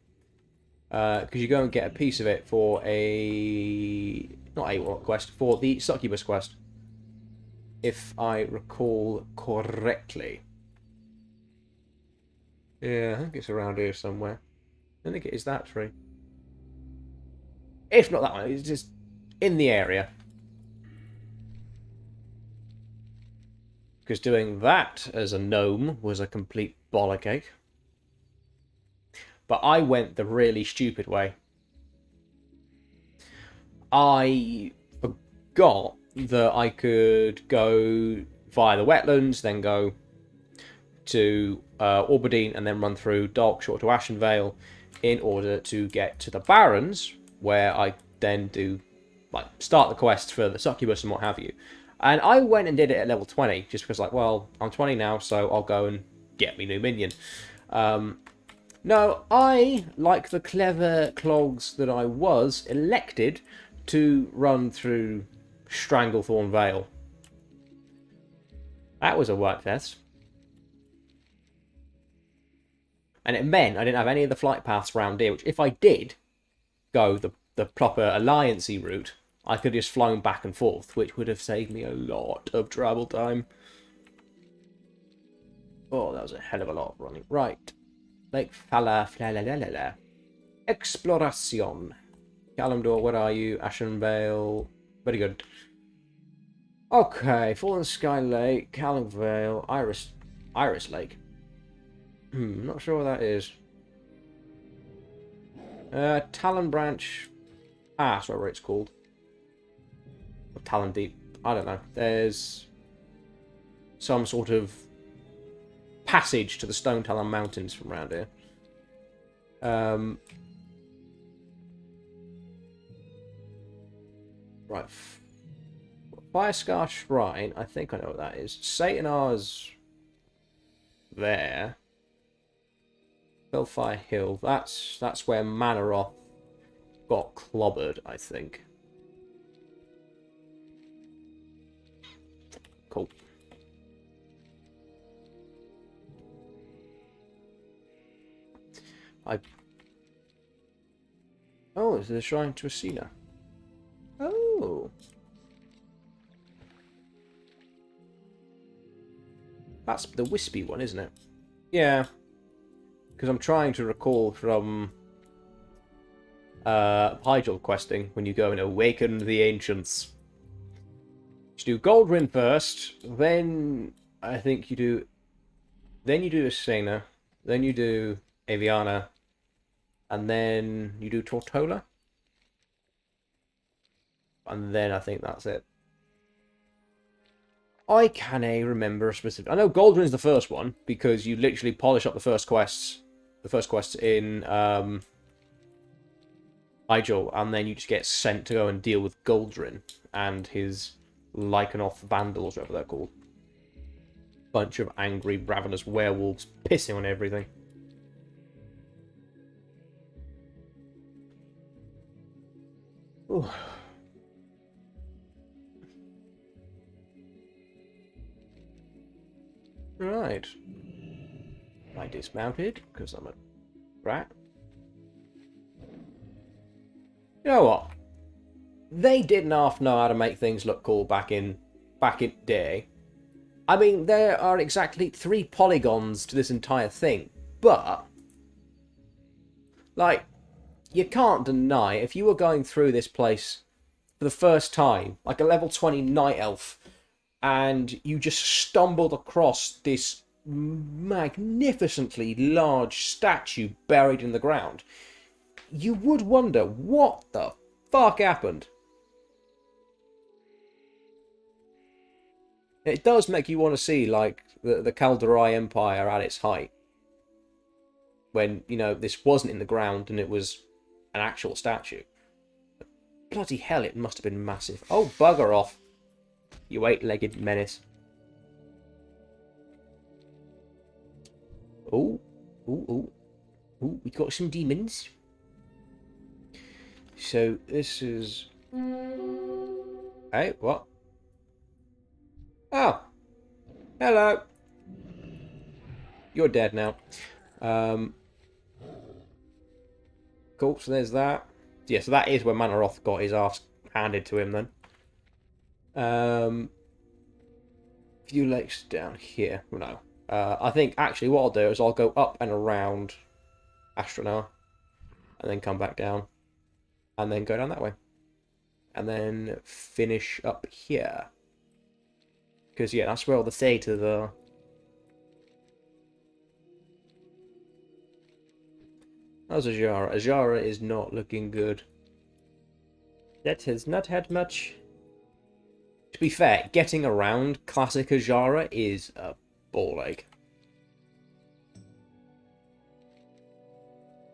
Because you go and get a piece of it for a, not a quest, for the Succubus quest. If I recall correctly. Yeah, I think it's around here somewhere. I think it is that tree. If not that one, it's just in the area. Because doing that as a gnome was a complete bollock. But I went the really stupid way. I forgot that I could go via the wetlands, then go to Orberdine, and then run through Darkshore to Ashenvale in order to get to the Barrens, where I then do like start the quest for the succubus and what have you. And I went and did it at level 20, just because, like, well, I'm 20 now, so I'll go and get me new minion. No, I, like the clever clogs that I was, elected to run through Stranglethorn Vale. That was a work test. And it meant I didn't have any of the flight paths around here, which if I did go the proper alliance-y route, I could have just flown back and forth, which would have saved me a lot of travel time. Oh, that was a hell of a lot of running. Right. Lake Fala. Exploración. Kalimdor, where are you? Ashenvale. Very good. Okay, Fallen Sky Lake, Kalimdor, Iris Lake. Not sure what that is. Talon Branch Pass, whatever it's called. Or Talon Deep. I don't know. There's some sort of passage to the Stone Talon Mountains from around here. Right. Firescar Shrine. I think I know what that is. Satanar's there. Bellfire Hill. That's where Manaroth got clobbered, I think. Cool. Oh, it's the shrine to Asina. Oh. That's the wispy one, isn't it? Yeah. Because I'm trying to recall from Hyjal questing, when you go and awaken the ancients. You do Goldrin first, then I think you do... Then you do Asena, then you do Aviana, and then you do Tortola. And then I think that's it. I can't remember a specific... I know Goldrin's the first one, because you literally polish up the first quests in Hyjal, and then you just get sent to go and deal with Goldrin and his Lycanoth Vandals, whatever they're called. Bunch of angry, ravenous werewolves pissing on everything. Ooh. Right. I dismounted because I'm a rat. You know what? They didn't half know how to make things look cool back in day. I mean, there are exactly 3 polygons to this entire thing, but like, you can't deny if you were going through this place for the first time, like a level 20 night elf, and you just stumbled across this magnificently large statue buried in the ground, you would wonder what the fuck happened. It does make you want to see, like, the Kaldurai Empire at its height. When, you know, this wasn't in the ground and it was an actual statue. But bloody hell, it must have been massive. Oh, bugger off, you 8-legged menace. Oh, ooh, we got some demons. So this is... Hey, what? Oh, hello. You're dead now. Cool, so there's that. Yeah, so that is where Manaroth got his ass handed to him then. Few lakes down here. Well, no. I think actually what I'll do is I'll go up and around Astronar and then come back down and then go down that way and then finish up here, because yeah, that's where all the theatres are. How's Azara? Azara is not looking good. That has not had much be fair, getting around classic Azara is a ball ache.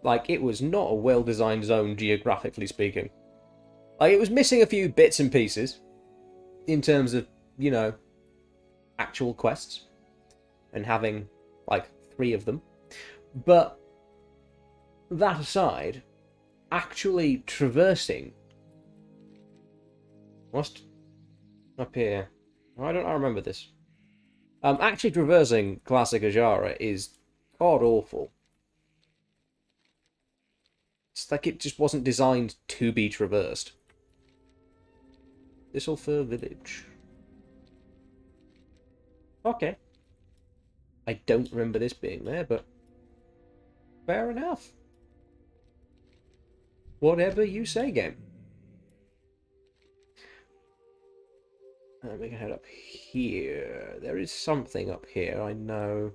Like, it was not a well-designed zone, geographically speaking. Like, it was missing a few bits and pieces in terms of, you know, actual quests and having, like, 3 of them. But that aside, actually traversing... What's up here? Why don't I remember this? Actually traversing classic Azara is god-awful. It's like it just wasn't designed to be traversed. Thistlefur Village. Okay. I don't remember this being there, but fair enough. Whatever you say, game. We can head up here. There is something up here, I know.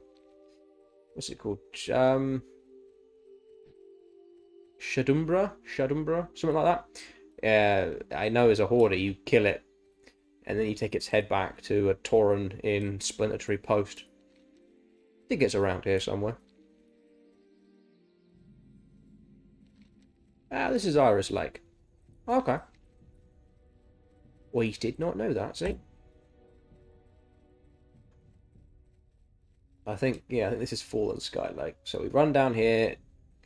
What's it called? Shadumbra? Something like that. I know as a hoarder, you kill it, and then you take its head back to a Tauren in Splinter Tree Post. I think it's around here somewhere. Ah, this is Iris Lake. Okay. We did not know that, see? I think this is Fallen Sky Lake. So we run down here,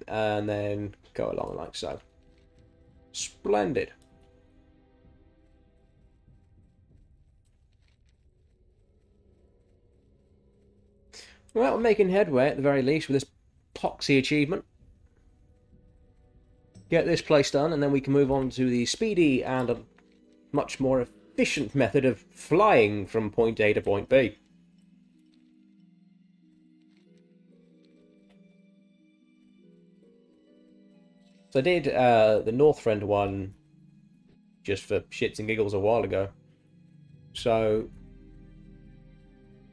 and then go along like so. Splendid. Well, we're making headway at the very least with this poxy achievement. Get this place done, and then we can move on to the speedy and a much more efficient method of flying from point A to point B. So I did the Northrend one just for shits and giggles a while ago. So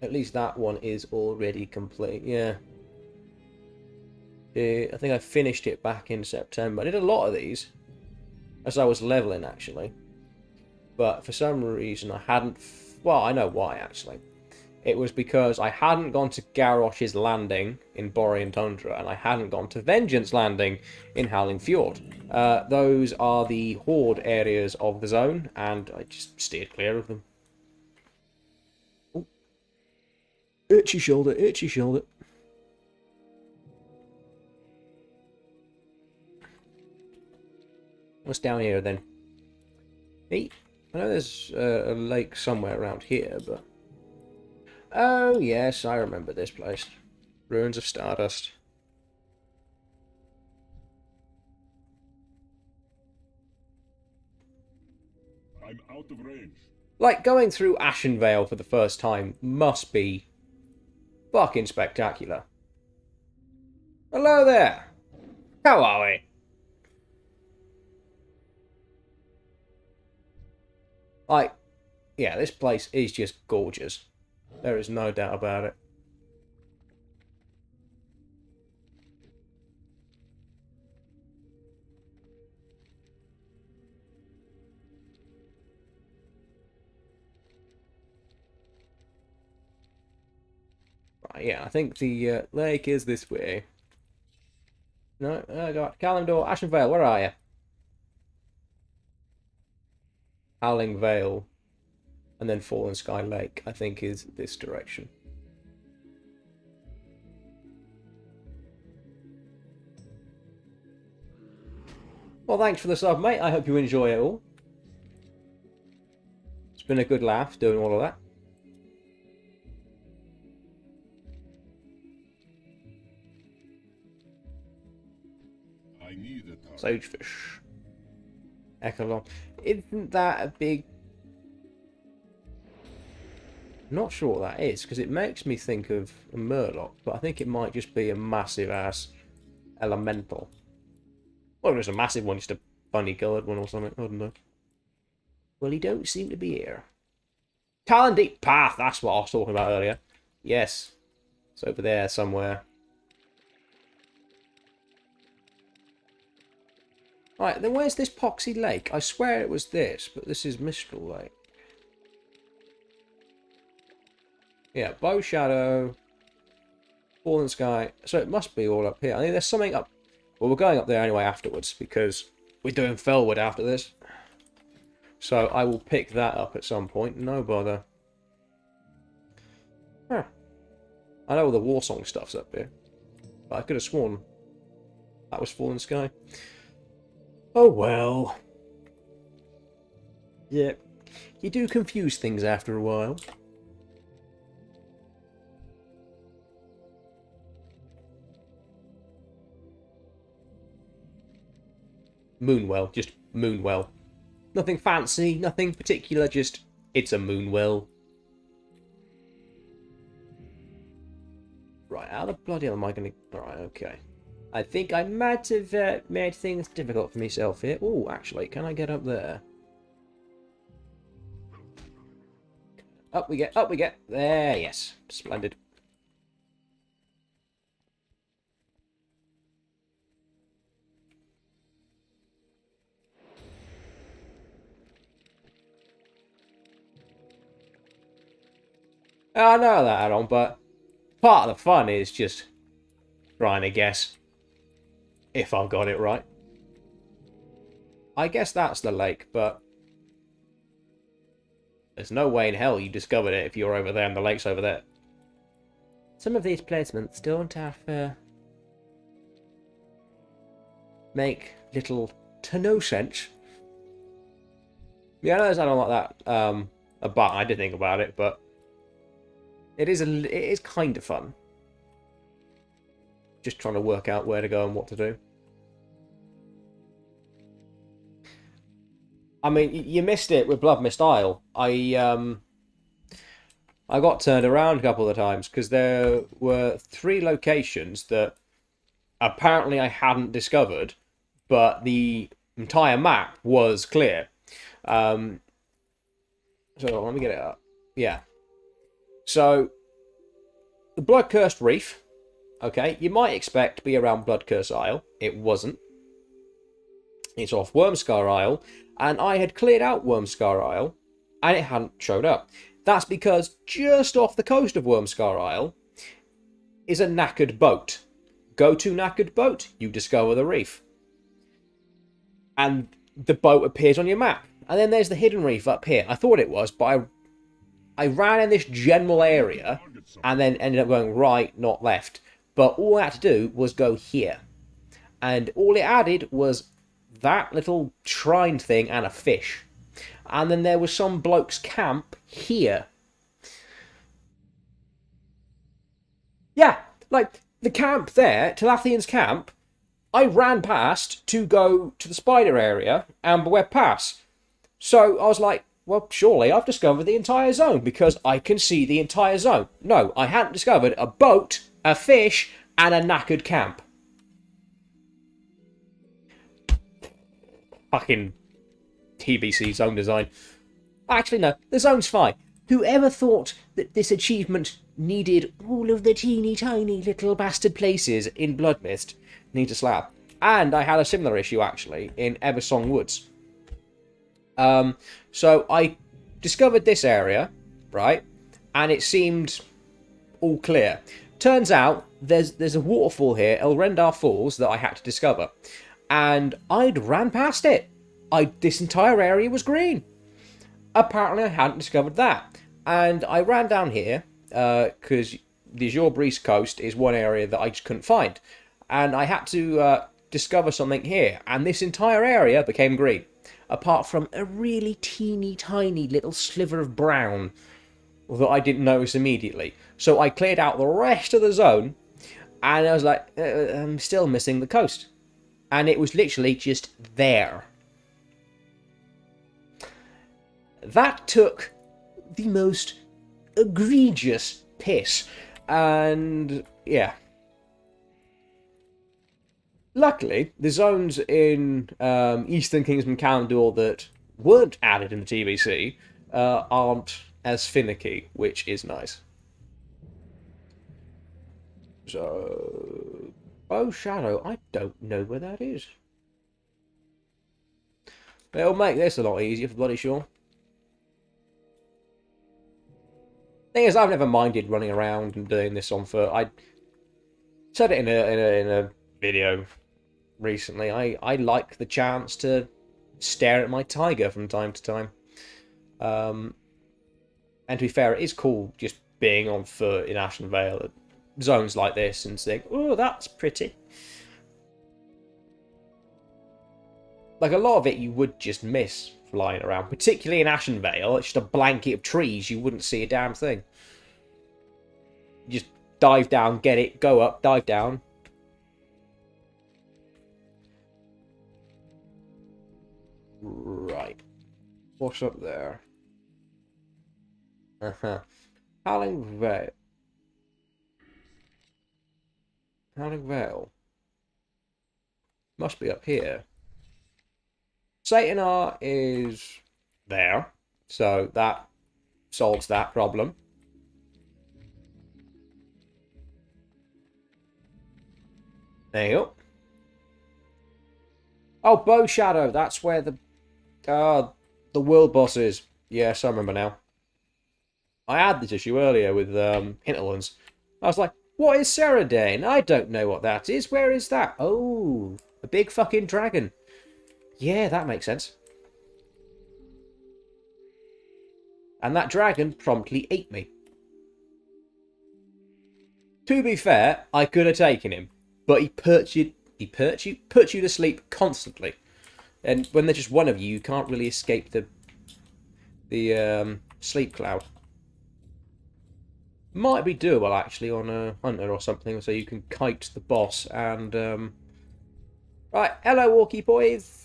at least that one is already complete. Yeah. I think I finished it back in September. I did a lot of these as I was leveling, actually. But for some reason I hadn't... Well, I know why, actually. It was because I hadn't gone to Garrosh's Landing in Borean Tundra, and I hadn't gone to Vengeance Landing in Howling Fjord. Those are the Horde areas of the zone, and I just steered clear of them. Ooh. Itchy shoulder, itchy shoulder. What's down here, then? Hey, I know there's a lake somewhere around here, but... Oh, yes, I remember this place. Ruins of Stardust. I'm out of range. Like, going through Ashenvale for the first time must be fucking spectacular. Hello there! How are we? Like, yeah, this place is just gorgeous. There is no doubt about it. Right, yeah, I think the lake is this way. No, I got Kalimdor, Ashenvale, where are you? Howling Vale, and then Fallen Sky Lake, I think, is this direction. Well, thanks for the sub, mate. I hope you enjoy it all. It's been a good laugh doing all of that. I need a target. Sagefish. Echelon. Isn't that a big... Not sure what that is, because it makes me think of a Murloc, but I think it might just be a massive-ass elemental. Or it was a massive one, just a funny-coloured one or something, I don't know. Well, he don't seem to be here. Talon-Deep Path, that's what I was talking about earlier. Yes. It's over there somewhere. Right, then where's this Poxy Lake? I swear it was this, but this is Mistral Lake. Yeah, Bow Shadow, Fallen Sky. So it must be all up here. I think there's something up. Well, we're going up there anyway afterwards because we're doing Fellwood after this. So I will pick that up at some point. No bother. Huh. I know all the Warsong stuff's up here. But I could have sworn that was Fallen Sky. Oh well. Yeah. You do confuse things after a while. Moonwell. Just Moonwell. Nothing fancy, nothing particular, just it's a Moonwell. Right, how the bloody hell am I going to... Alright, okay. I think I might have made things difficult for myself here. Oh, actually, can I get up there? Up we get, up we get. There, yes. Splendid. I know that, Aaron, but part of the fun is just trying to guess if I've got it right. I guess that's the lake, but there's no way in hell you discovered it if you're over there and the lake's over there. Some of these placements don't have make little to no sense. Yeah, I know there's nothing like that. But I did think about it, but it is kind of fun. Just trying to work out where to go and what to do. I mean, you missed it with Bloodmyst Isle. I got turned around a couple of times because there were 3 locations that apparently I hadn't discovered, but the entire map was clear. So let me get it up. Yeah. So the Blood-Cursed Reef, okay, you might expect to be around Blood-Cursed Isle. It wasn't. It's off Wormscar Isle, and I had cleared out Wormscar Isle, and it hadn't showed up. That's because just off the coast of Wormscar Isle is a knackered boat. Go to knackered boat, you discover the reef. And the boat appears on your map. And then there's the hidden reef up here. I thought it was, but I ran in this general area and then ended up going right, not left. But all I had to do was go here. And all it added was that little shrine thing and a fish. And then there was some bloke's camp here. Yeah, like the camp there, Talathian's camp, I ran past to go to the spider area and went past. So I was like, well, surely I've discovered the entire zone because I can see the entire zone. No, I hadn't discovered a boat, a fish, and a knackered camp. Fucking TBC zone design. Actually, no, the zone's fine. Whoever thought that this achievement needed all of the teeny tiny little bastard places in Bloodmyst needs a slap. And I had a similar issue, actually, in Eversong Woods. So I discovered this area, right? And it seemed all clear. Turns out there's a waterfall here, Elrendar Falls, that I had to discover. And I'd ran past it. This entire area was green. Apparently I hadn't discovered that. And I ran down here, because the Azure coast is one area that I just couldn't find. And I had to discover something here. And this entire area became green. Apart from a really teeny tiny little sliver of brown that I didn't notice immediately. So I cleared out the rest of the zone, and I was like, I'm still missing the coast. And it was literally just there. That took the most egregious piss. And yeah. Luckily, the zones in Eastern Kingdom and Kalimdor that weren't added in the TBC aren't as finicky, which is nice. So, Bow Shadow, I don't know where that is. It'll make this a lot easier for Bloody Sure. Thing is, I've never minded running around and doing this on foot. I said it in a video recently. I like the chance to stare at my tiger from time to time. And to be fair, it is cool just being on foot in Ashenvale at zones like this and saying, "Oh, that's pretty." Like, a lot of it you would just miss flying around, particularly in Ashenvale. It's just a blanket of trees. You wouldn't see a damn thing. You just dive down, get it, go up, dive down. Right. What's up there? Howling Vale. Howling Vale. Must be up here. Satanar is there, so that solves that problem. There you go. Oh, Bow Shadow, that's where the world boss is. Yes, I remember now. I had this issue earlier with Hinterlands. I was like, what is Seradane? I don't know what that is. Where is that? Oh, a big fucking dragon. Yeah, that makes sense. And that dragon promptly ate me. To be fair, I could have taken him, but he puts you to sleep constantly. And when there's just one of you, you can't really escape the sleep cloud. Might be doable actually on a hunter or something, so you can kite the boss and right. Hello, walkie boys.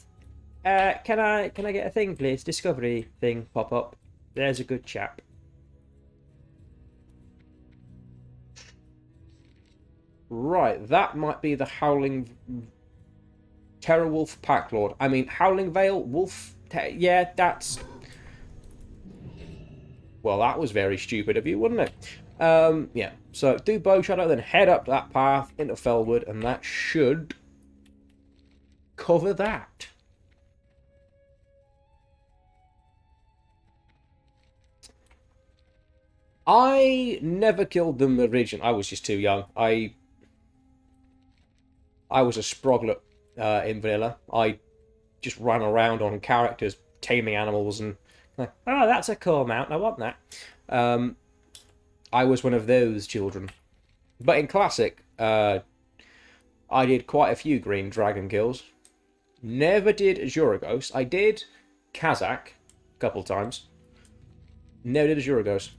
Can I get a thing, please? Discovery thing pop up. There's a good chap. Right, that might be the Howling Terrorwolf Packlord. I mean, Howling Vale Wolf. Yeah, that's. Well, that was very stupid of you, wasn't it? Yeah. So do Bow Shadow, then head up that path into Felwood, and that should cover that. I never killed them originally. I was just too young. I was a sproglet in vanilla. I just ran around on characters, taming animals, and like, oh, that's a cool mount. I want that. I was one of those children. But in Classic, I did quite a few green dragon kills. Never did Azuremyst. I did Kazakh a couple times. Never did Azuremyst.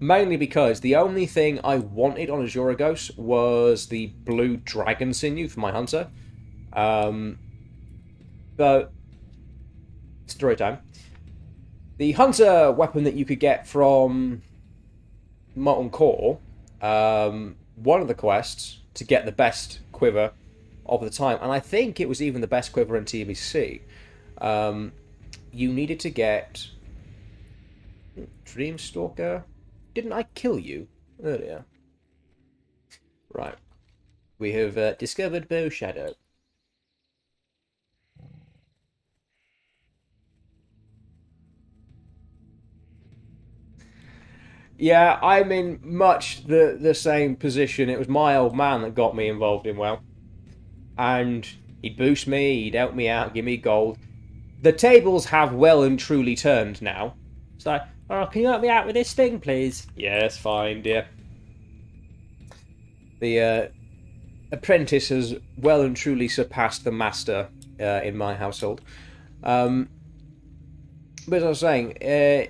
Mainly because the only thing I wanted on Azuremyst was the blue dragon sinew for my hunter. But story time. The hunter weapon that you could get from Molten Core, one of the quests to get the best quiver of the time, and I think it was even the best quiver in TBC, you needed to get Dreamstalker. Didn't I kill you earlier? Right. We have discovered Bow Shadow. Yeah, I'm in much the same position. It was my old man that got me involved in WoW. And he'd boost me, he'd help me out, give me gold. The tables have well and truly turned now. It's like, oh, can you help me out with this thing, please? Yes, fine, dear. The apprentice has well and truly surpassed the master in my household. But as I was saying,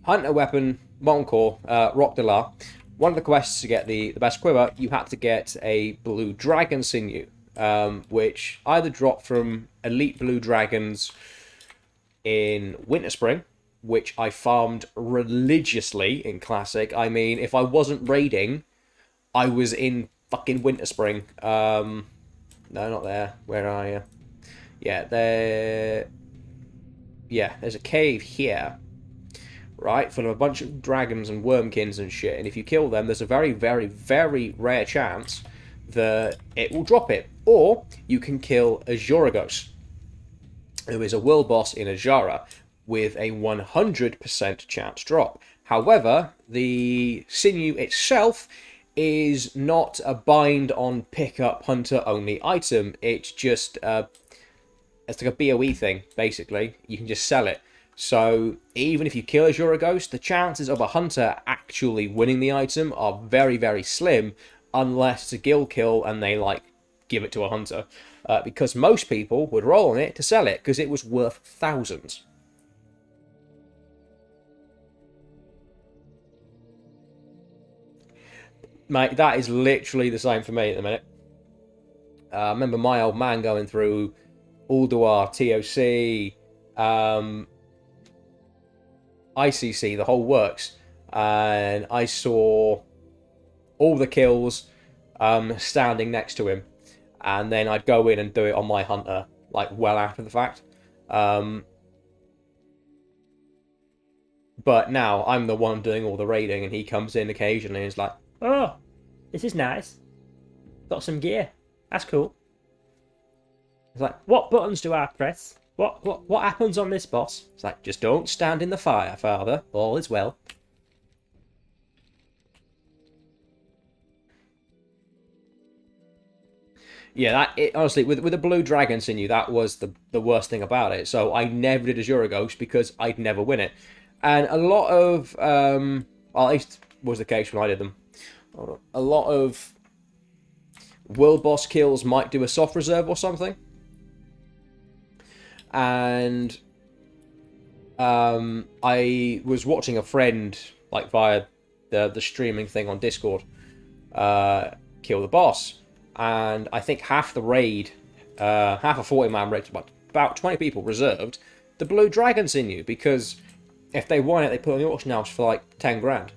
hunter weapon, Molten Core, Rock de la. One of the quests to get the best quiver, you had to get a blue dragon sinew, which either dropped from elite blue dragons in Winterspring, which I farmed religiously in Classic. I mean, if I wasn't raiding, I was in fucking Winterspring. No, not there. Where are you? Yeah, there. Yeah, there's a cave here, right, full of a bunch of dragons and wormkins and shit. And if you kill them, there's a very, very, very rare chance that it will drop it. Or you can kill Azuremyst, who is a world boss in Azara. with a 100% chance drop. However, the sinew itself is not a bind on pickup hunter only item. It's just it's like a BOE thing, basically. You can just sell it. So even if you kill Azure Ghost, the chances of a hunter actually winning the item are very, very slim, unless it's a guild kill and they like give it to a hunter. Because most people would roll on it to sell it because it was worth thousands. Mate, that is literally the same for me at the minute. I remember my old man going through Ulduar, TOC, ICC, the whole works, and I saw all the kills standing next to him, and then I'd go in and do it on my hunter, like well after the fact. But now I'm the one doing all the raiding, and he comes in occasionally and is like, "Oh, this is nice. Got some gear. That's cool." It's like, "What buttons do I press? What happens on this boss?" It's like, "Just don't stand in the fire, father. All is well." Yeah, honestly, with the blue dragon sinew, that was the worst thing about it. So I never did Azure Ghost because I'd never win it. And a lot of, well, at least was the case when I did them. A lot of world boss kills might do a soft reserve or something. And I was watching a friend, like via the streaming thing on Discord, kill the boss. And I think half the raid, half a 40-man raid, about 20 people reserved the blue dragon sinew, because if they won it, they put it on the auction house for like 10 grand.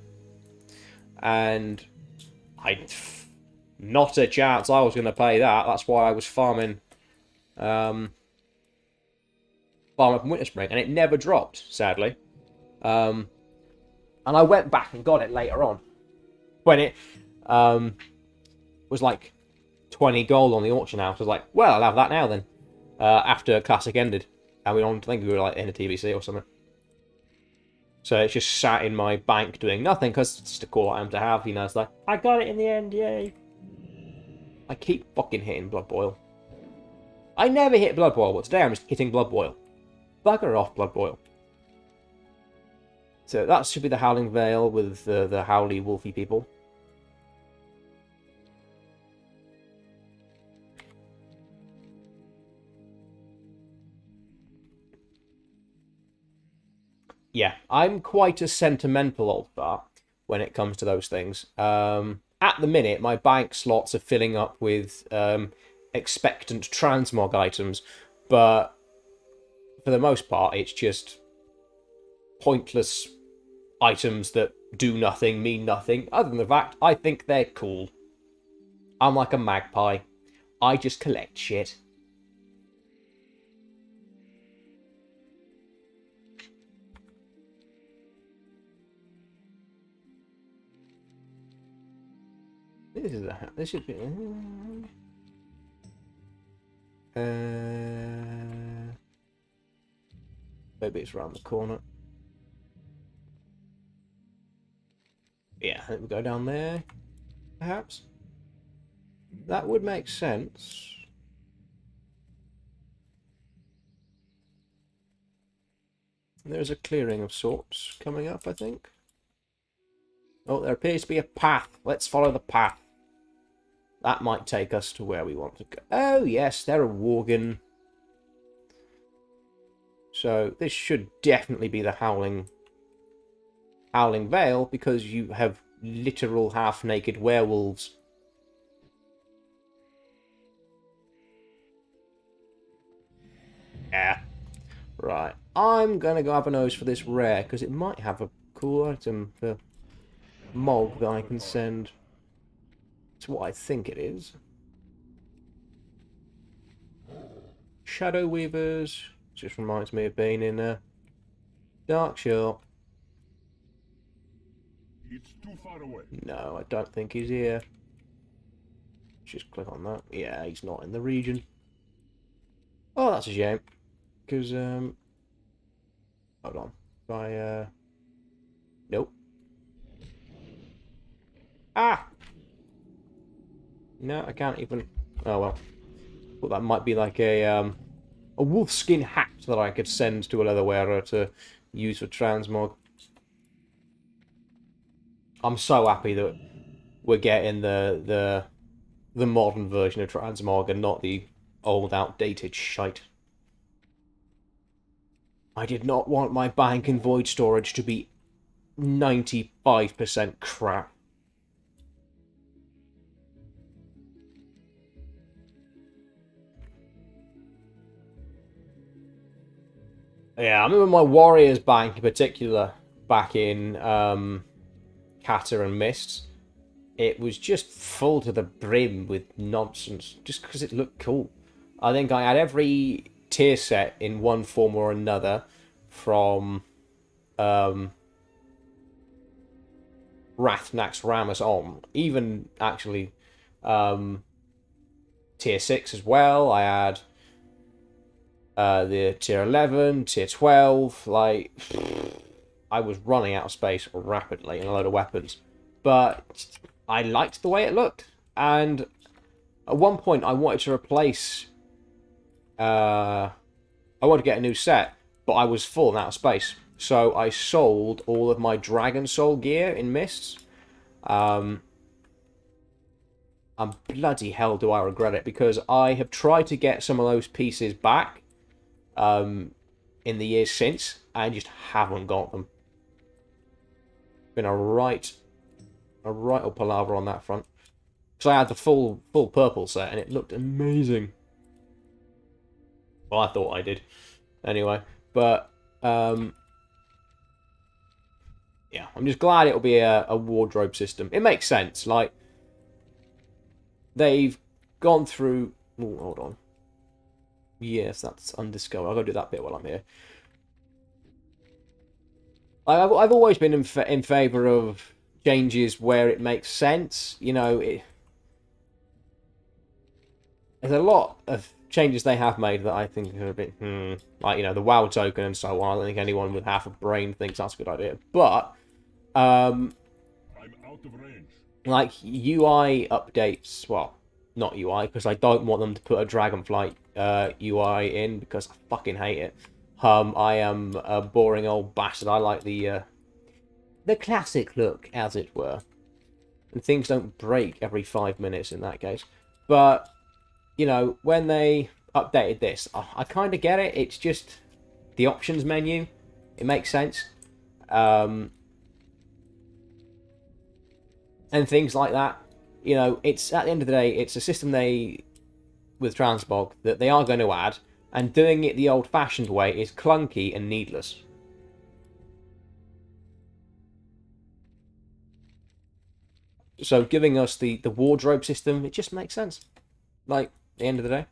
And not a chance I was going to pay that. That's why I was farming up in Winterspring, and it never dropped, sadly. And I went back and got it later on, when it was like 20 gold on the auction house. I was like, well, I'll have that now then. After Classic ended, and I think we were like in a TBC or something. So it's just sat in my bank doing nothing, because it's just a cool item to have, you know. It's like, I got it in the end, yay. I keep fucking hitting Blood Boil. I never hit Blood Boil, but today I'm just hitting Blood Boil. Bugger off, Blood Boil. So that should be the Howling Vale with the howly wolfy people. Yeah, I'm quite a sentimental old fart when it comes to those things. At the minute, my bank slots are filling up with expectant transmog items, but for the most part, it's just pointless items that do nothing, mean nothing, other than the fact I think they're cool. I'm like a magpie. I just collect shit. This should be. Maybe it's around the corner. Yeah, I think we go down there. Perhaps that would make sense. There's a clearing of sorts coming up, I think. Oh, there appears to be a path. Let's follow the path. That might take us to where we want to go. Oh, yes, they're a Worgen. So this should definitely be the Howling Vale, because you have literal half-naked werewolves. Yeah. Right. I'm going to go have a nose for this rare, because it might have a cool item for Mog that I can send. It's what I think it is. Shadow Weavers. Just reminds me of being in Darkshore. It's too far away. No, I don't think he's here. Just click on that. Yeah, he's not in the region. Oh, that's a shame. Because, Hold on. Nope. Ah! No, I can't even... Oh, well. Well, that might be like a wolfskin hat that I could send to a leather wearer to use for transmog. I'm so happy that we're getting the modern version of transmog and not the old, outdated shite. I did not want my bank and void storage to be 95% crap. Yeah, I remember my Warriors bank in particular back in Cata and Mist. It was just full to the brim with nonsense, just because it looked cool. I think I had every tier set in one form or another, from Rathnax Ramus on. Even, actually, tier 6 as well. I had the tier 11, tier 12, like... I was running out of space rapidly and a load of weapons. But I liked the way it looked. And at one point I wanted to replace... I wanted to get a new set, but I was full and out of space. So I sold all of my Dragon Soul gear in Mists. And bloody hell do I regret it, because I have tried to get some of those pieces back in the years since, and just haven't got them. Been a right old palaver on that front. Because I had the full purple set, and it looked amazing. Well, I thought I did. Anyway, but yeah, I'm just glad it'll be a wardrobe system. It makes sense. Like, they've gone through... Oh, hold on. Yes, that's undiscovered. I'll go do that bit while I'm here. I've always been in favour of changes where it makes sense. You know, there's a lot of changes they have made that I think are a bit, like, you know, the WoW token and so on. I don't think anyone with half a brain thinks that's a good idea. But, I'm out of range. like, UI updates, well, not UI, because I don't want them to put a Dragonflight UI in, because I fucking hate it. I am a boring old bastard. I like the classic look, as it were. And things don't break every 5 minutes in that case. But, you know, when they updated this, I kind of get it. It's just the options menu. It makes sense. And things like that. You know, it's, at the end of the day, it's a system with Transmog, that they are going to add. And doing it the old-fashioned way is clunky and needless. So giving us the wardrobe system, it just makes sense. Like, at the end of the day.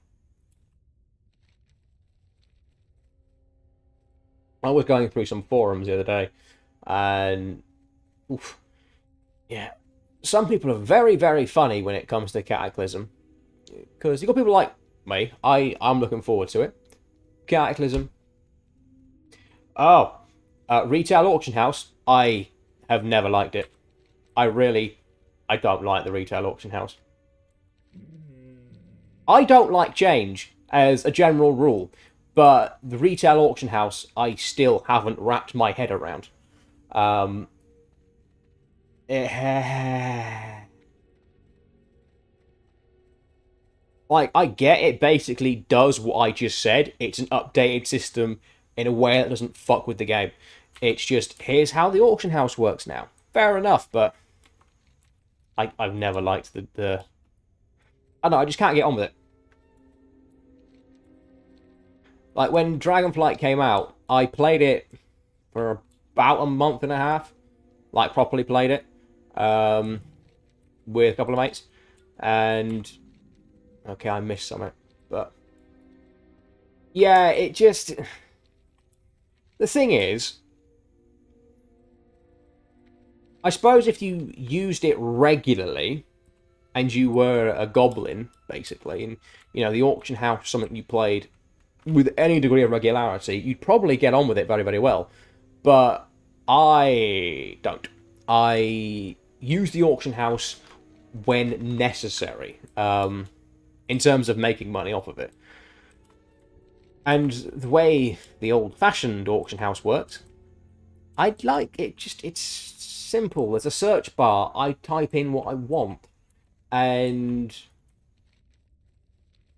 I was going through some forums the other day, and... Oof, yeah. Some people are very, very funny when it comes to Cataclysm. Because you've got people like me. I'm looking forward to it. Cataclysm. Oh. Retail auction house. I have never liked it. I don't like the retail auction house. I don't like change as a general rule, but the retail auction house I still haven't wrapped my head around. Like, I get it basically does what I just said. It's an updated system in a way that doesn't fuck with the game. It's just, here's how the auction house works now. Fair enough, but I've never liked the... I don't know, I just can't get on with it. Like, when Dragonflight came out, I played it for about a month and a half. Like, properly played it. With a couple of mates. And... okay, I missed something, but... yeah, it just... the thing is... I suppose if you used it regularly, and you were a goblin, basically, and, you know, the auction house was something you played with any degree of regularity, you'd probably get on with it very, very well. But I don't. I use the auction house when necessary, in terms of making money off of it. And the way the old-fashioned auction house works, I'd like it just, it's simple. There's a search bar, I type in what I want, and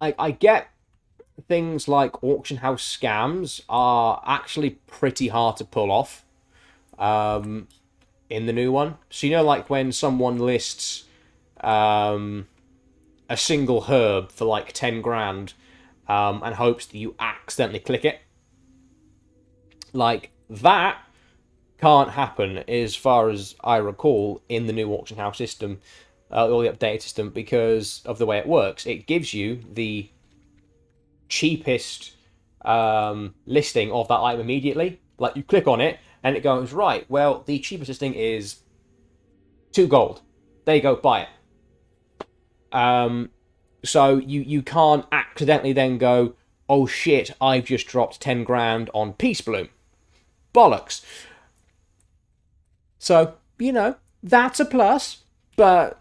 I get things like auction house scams are actually pretty hard to pull off in the new one. So, you know, like when someone lists a single herb for like 10 grand and hopes that you accidentally click it. Like, that can't happen, as far as I recall, in the new auction house system, or the updated system, because of the way it works. It gives you the cheapest listing of that item immediately. Like, you click on it, and it goes, right, well, the cheapest listing is 2 gold. There you go, buy it. So you can't accidentally then go, oh shit, I've just dropped 10 grand on Peace Bloom. Bollocks. So, you know, that's a plus, but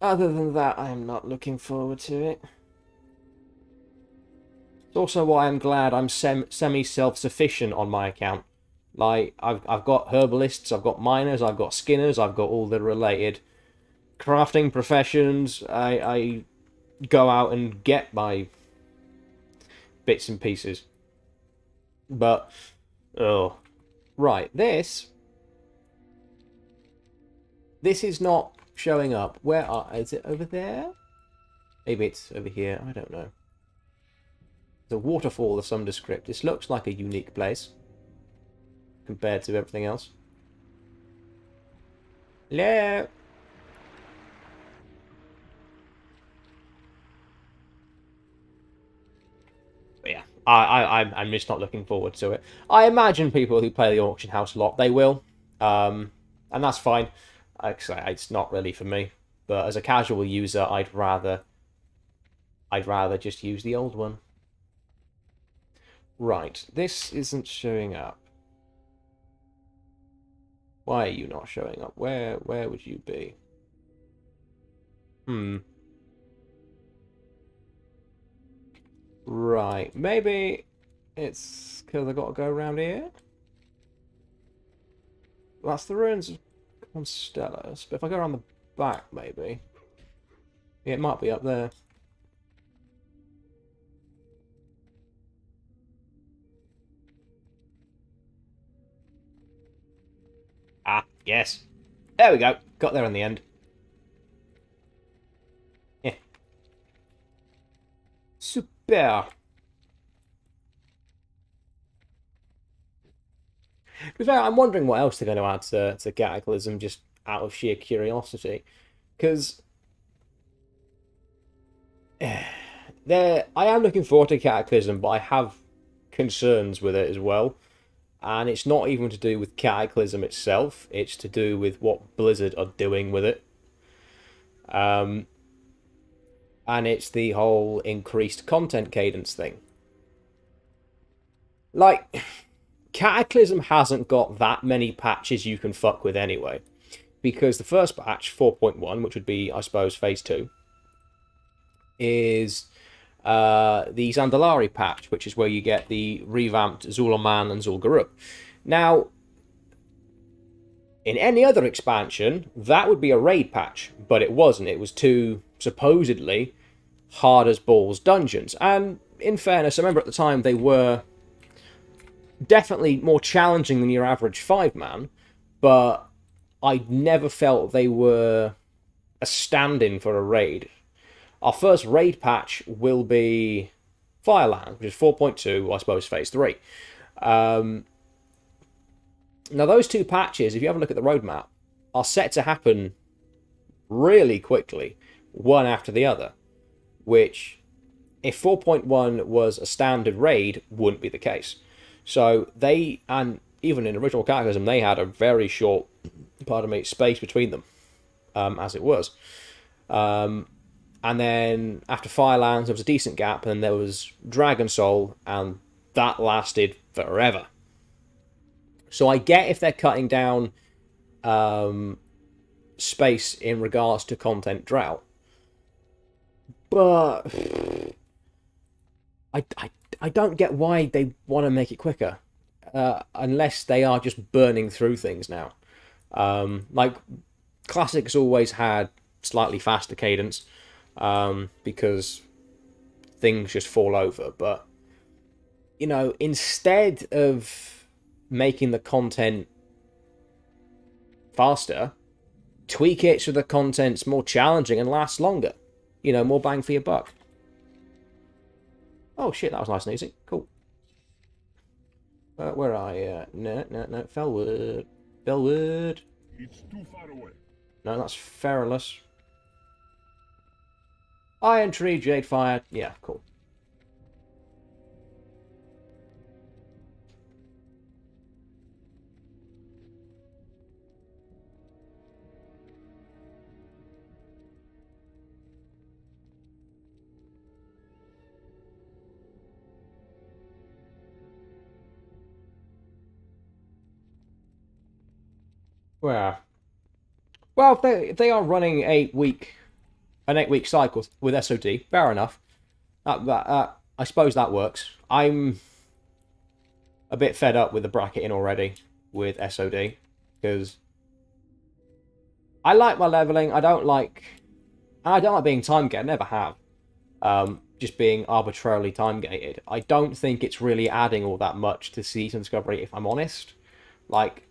other than that, I am not looking forward to it. It's also why I'm glad I'm semi-self-sufficient on my account. Like, I've got herbalists, I've got miners, I've got skinners, I've got all the related crafting professions. I go out and get my bits and pieces. But, oh. Right, this is not showing up. Where is it? Over there? Maybe it's over here, I don't know. The waterfall of some descript. This looks like a unique place compared to everything else. Hello? But yeah, I'm just not looking forward to it. I imagine people who play the auction house a lot, they will. And that's fine. It's not really for me. But as a casual user, I'd rather just use the old one. Right, this isn't showing up. Why are you not showing up? Where would you be? Right, maybe it's because I got to go around here? That's the ruins of Constellus, but if I go around the back, maybe. Yeah, it might be up there. Ah, yes. There we go. Got there in the end. Yeah. Super. To be fair, I'm wondering what else they're going to add to Cataclysm, just out of sheer curiosity. Because I am looking forward to Cataclysm, but I have concerns with it as well. And it's not even to do with Cataclysm itself, it's to do with what Blizzard are doing with it. And it's the whole increased content cadence thing. Like, Cataclysm hasn't got that many patches you can fuck with anyway. Because the first patch, 4.1, which would be, I suppose, Phase 2, is the Zandalari patch, which is where you get the revamped Zul'Aman and Zul'Gurub. Now, in any other expansion, that would be a raid patch, but it wasn't. It was two, supposedly, hard-as-balls dungeons. And, in fairness, I remember at the time they were definitely more challenging than your average 5-man, but I never felt they were a stand-in for a raid. Our first raid patch will be Fireland, which is 4.2, I suppose, Phase 3. Now, those two patches, if you have a look at the roadmap, are set to happen really quickly, one after the other, which, if 4.1 was a standard raid, wouldn't be the case. So they, and even in original Cataclysm, they had a very short, space between them, as it was. And And then after Firelands, there was a decent gap, and there was Dragon Soul, and that lasted forever. So I get if they're cutting down space in regards to content drought, but I don't get why they want to make it quicker, unless they are just burning through things now. Like Classic's always had slightly faster cadence, because things just fall over. But you know, instead of making the content faster, tweak it so the content's more challenging and lasts longer. You know, more bang for your buck. Oh shit, that was nice and easy. Cool. Where are you? No. Felwood. Felwood. It's too far away. No, that's Feralus. Iron Tree, Jade Fire. Yeah, cool. Where? Well, if they are running an 8-week cycle with SOD, fair enough. I suppose that works. I'm a bit fed up with the bracketing already with SOD, because I like my leveling. I don't like being time gated. Never have. Just being arbitrarily time gated. I don't think it's really adding all that much to season discovery, if I'm honest. Like,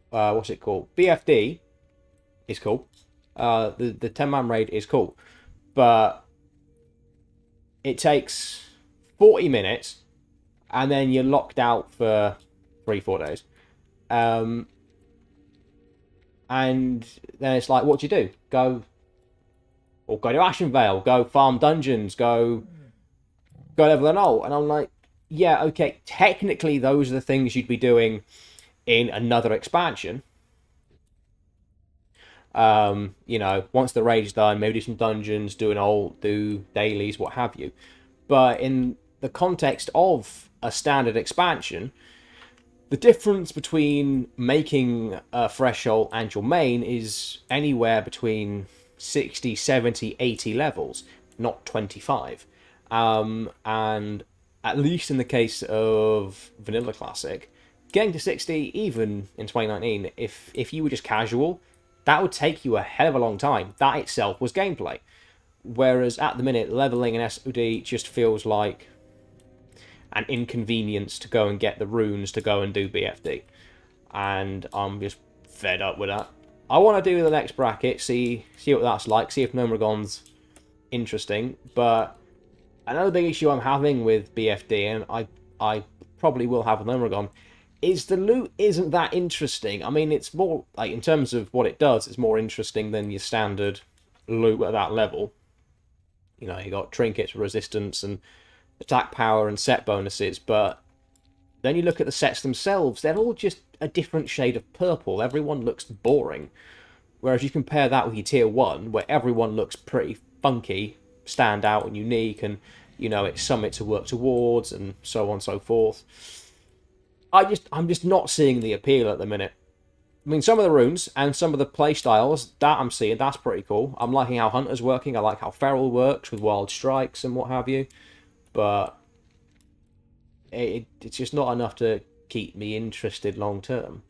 what's it called? BFD is cool. The 10-man raid is cool, but it takes 40 minutes, and then you're locked out for 3-4 days. And then it's like, what do you do? Go to Ashenvale, go farm dungeons, go level an ult. And I'm like, yeah, okay, technically those are the things you'd be doing in another expansion. You know, once the raid's done, maybe do some dungeons, do an ult, do dailies, what have you. But in the context of a standard expansion, the difference between making a fresh ult and your main is anywhere between 60, 70, 80 levels, not 25. And at least in the case of Vanilla Classic, getting to 60, even in 2019, if you were just casual, that would take you a hell of a long time. That itself was gameplay. Whereas at the minute, leveling in SOD just feels like an inconvenience to go and get the runes to go and do BFD. And I'm just fed up with that. I want to do the next bracket, see what that's like, see if Nomagon's interesting. But another big issue I'm having with BFD, and I probably will have with Nomagon, is the loot isn't that interesting. I mean, it's more, like, in terms of what it does, it's more interesting than your standard loot at that level. You know, you got trinkets, resistance, and attack power, and set bonuses, but then you look at the sets themselves, they're all just a different shade of purple. Everyone looks boring. Whereas you compare that with your tier 1, where everyone looks pretty funky, stand out and unique, and, you know, it's something to work towards, and so on and so forth. I'm just not seeing the appeal at the minute. I mean, some of the runes and some of the playstyles that I'm seeing, that's pretty cool. I'm liking how Hunter's working. I like how Feral works with Wild Strikes and what have you. But it's just not enough to keep me interested long term.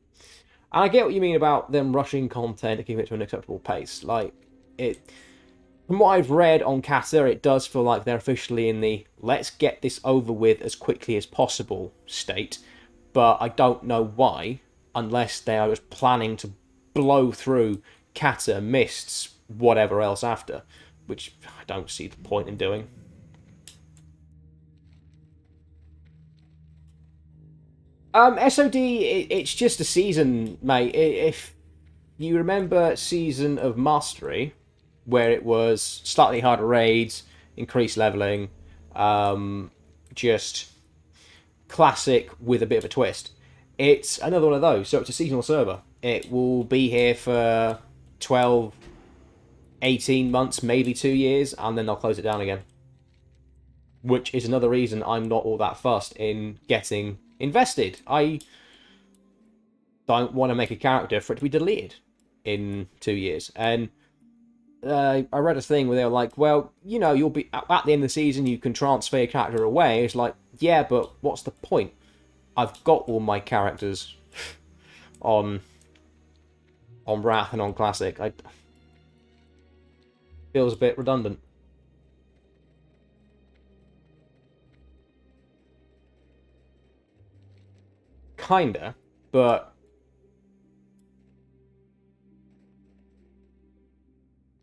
And I get what you mean about them rushing content to keep it to an acceptable pace. Like, from what I've read on Kata, it does feel like they're officially in the let's get this over with as quickly as possible state. But I don't know why, unless they are just planning to blow through Kata, Mists, whatever else after, which I don't see the point in doing. SOD, it's just a season, mate. If you remember Season of Mastery, where it was slightly harder raids, increased leveling, just classic with a bit of a twist. It's another one of those. So it's a seasonal server. It will be here for 12, 18 months, maybe 2 years, and then they'll close it down again. Which is another reason I'm not all that fussed in getting invested. I don't want to make a character for it to be deleted in 2 years. And I read a thing where they were like, well, you know, you'll be at the end of the season, you can transfer your character away. It's like, yeah, but what's the point? I've got all my characters on Wrath and on Classic. Feels a bit redundant. Kinda, but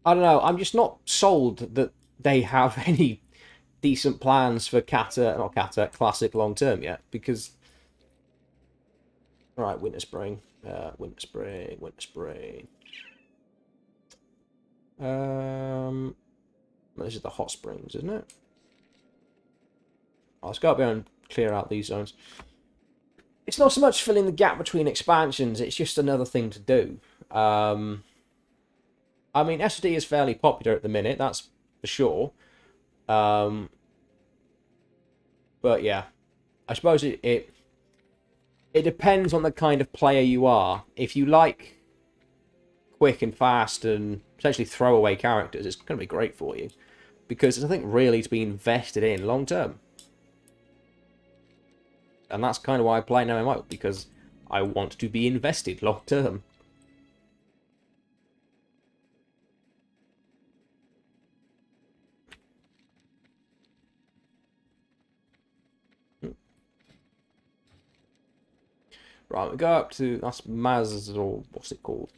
I don't know. I'm just not sold that they have any decent plans for Classic long term yet. Because, all right, Winter Spring. Winter Spring. This is the hot springs, isn't it? Let's go up here and clear out these zones. It's not so much filling the gap between expansions, it's just another thing to do. I mean, SD is fairly popular at the minute, that's for sure. But yeah, I suppose it depends on the kind of player you are. If you like quick and fast and potentially throwaway characters, it's going to be great for you. Because it's, I think, really to be invested in long term. And that's kind of why I play an MMO, because I want to be invested long term. Right, we go up to, that's Maz, or what's it called?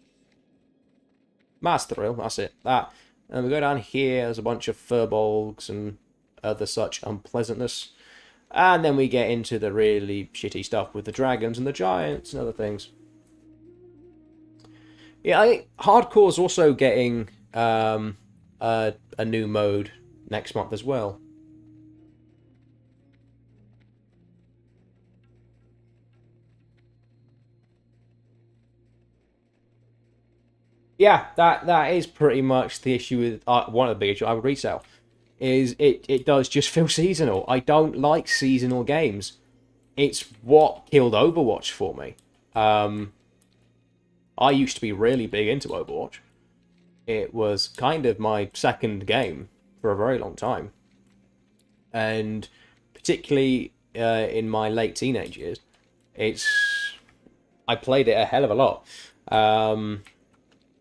Mazthril, that's it. That. And we go down here, there's a bunch of furbolgs and other such unpleasantness. And then we get into the really shitty stuff with the dragons and the giants and other things. Yeah, I think Hardcore's also getting a new mode next month as well. Yeah, that is pretty much the issue with one of the big issues I would resell. Is it does just feel seasonal. I don't like seasonal games. It's what killed Overwatch for me. I used to be really big into Overwatch. It was kind of my second game for a very long time. And particularly in my late teenage years, I played it a hell of a lot.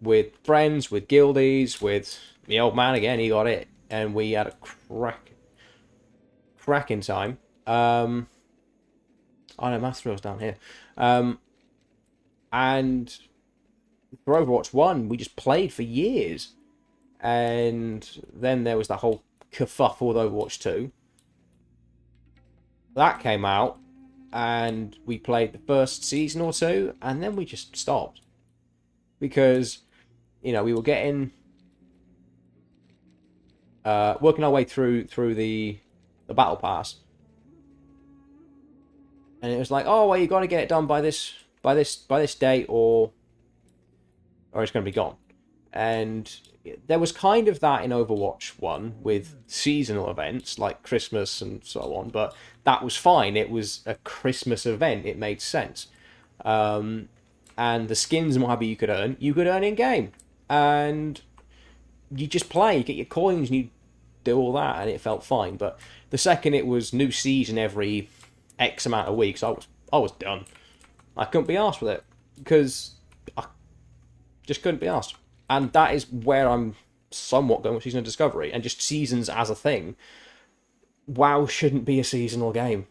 With friends, with guildies, with the old man again, he got it. And we had a cracking time. Oh no, Master's down here. And for Overwatch 1, we just played for years. And then there was that whole kerfuffle with Overwatch 2. That came out, and we played the first season or two, and then we just stopped. Because, you know, we were getting... working our way through the battle pass, and it was like, oh well, you got to get it done by this date, or it's going to be gone. And there was kind of that in Overwatch 1 with seasonal events like Christmas and so on, but that was fine. It was a Christmas event. It made sense. And the skins and what have you could earn in game, and you just play, you get your coins, and you do all that, and it felt fine. But the second it was new season every X amount of weeks, I was done. I couldn't be arsed with it, because I just couldn't be arsed. And that is where I'm somewhat going with Season of Discovery, and just seasons as a thing. WoW shouldn't be a seasonal game.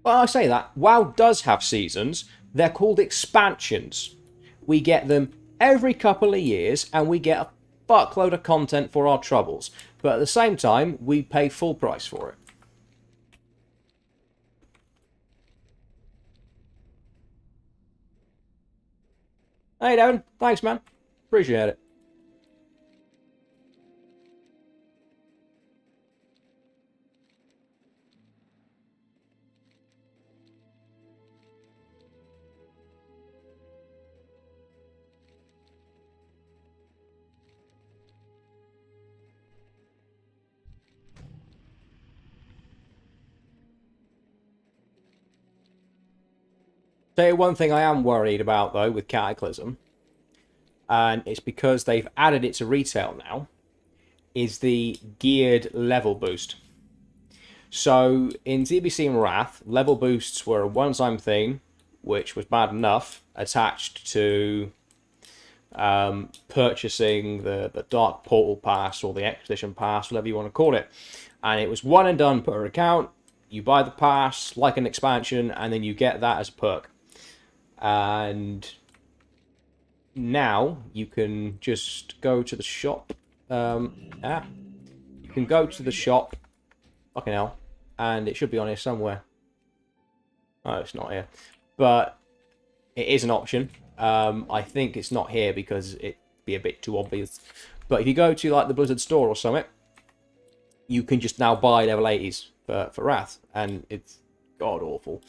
Well, I say that. WoW does have seasons. They're called expansions. We get them every couple of years, and we get a fuckload of content for our troubles. But at the same time, we pay full price for it. Hey, Devin. Thanks, man. Appreciate it. Tell you one thing I am worried about, though, with Cataclysm, and it's because they've added it to retail now, is the geared level boost. So, in ZBC and Wrath, level boosts were a one-time thing, which was bad enough, attached to purchasing the Dark Portal Pass or the Expedition Pass, whatever you want to call it. And it was one and done per account. You buy the pass, like an expansion, and then you get that as a perk. And now you can just go to the shop. You can go to the shop. Fucking hell. And it should be on here somewhere. Oh, it's not here. But it is an option. I think it's not here because it'd be a bit too obvious. But if you go to like the Blizzard store or something, you can just now buy level 80s for Wrath. And it's god awful.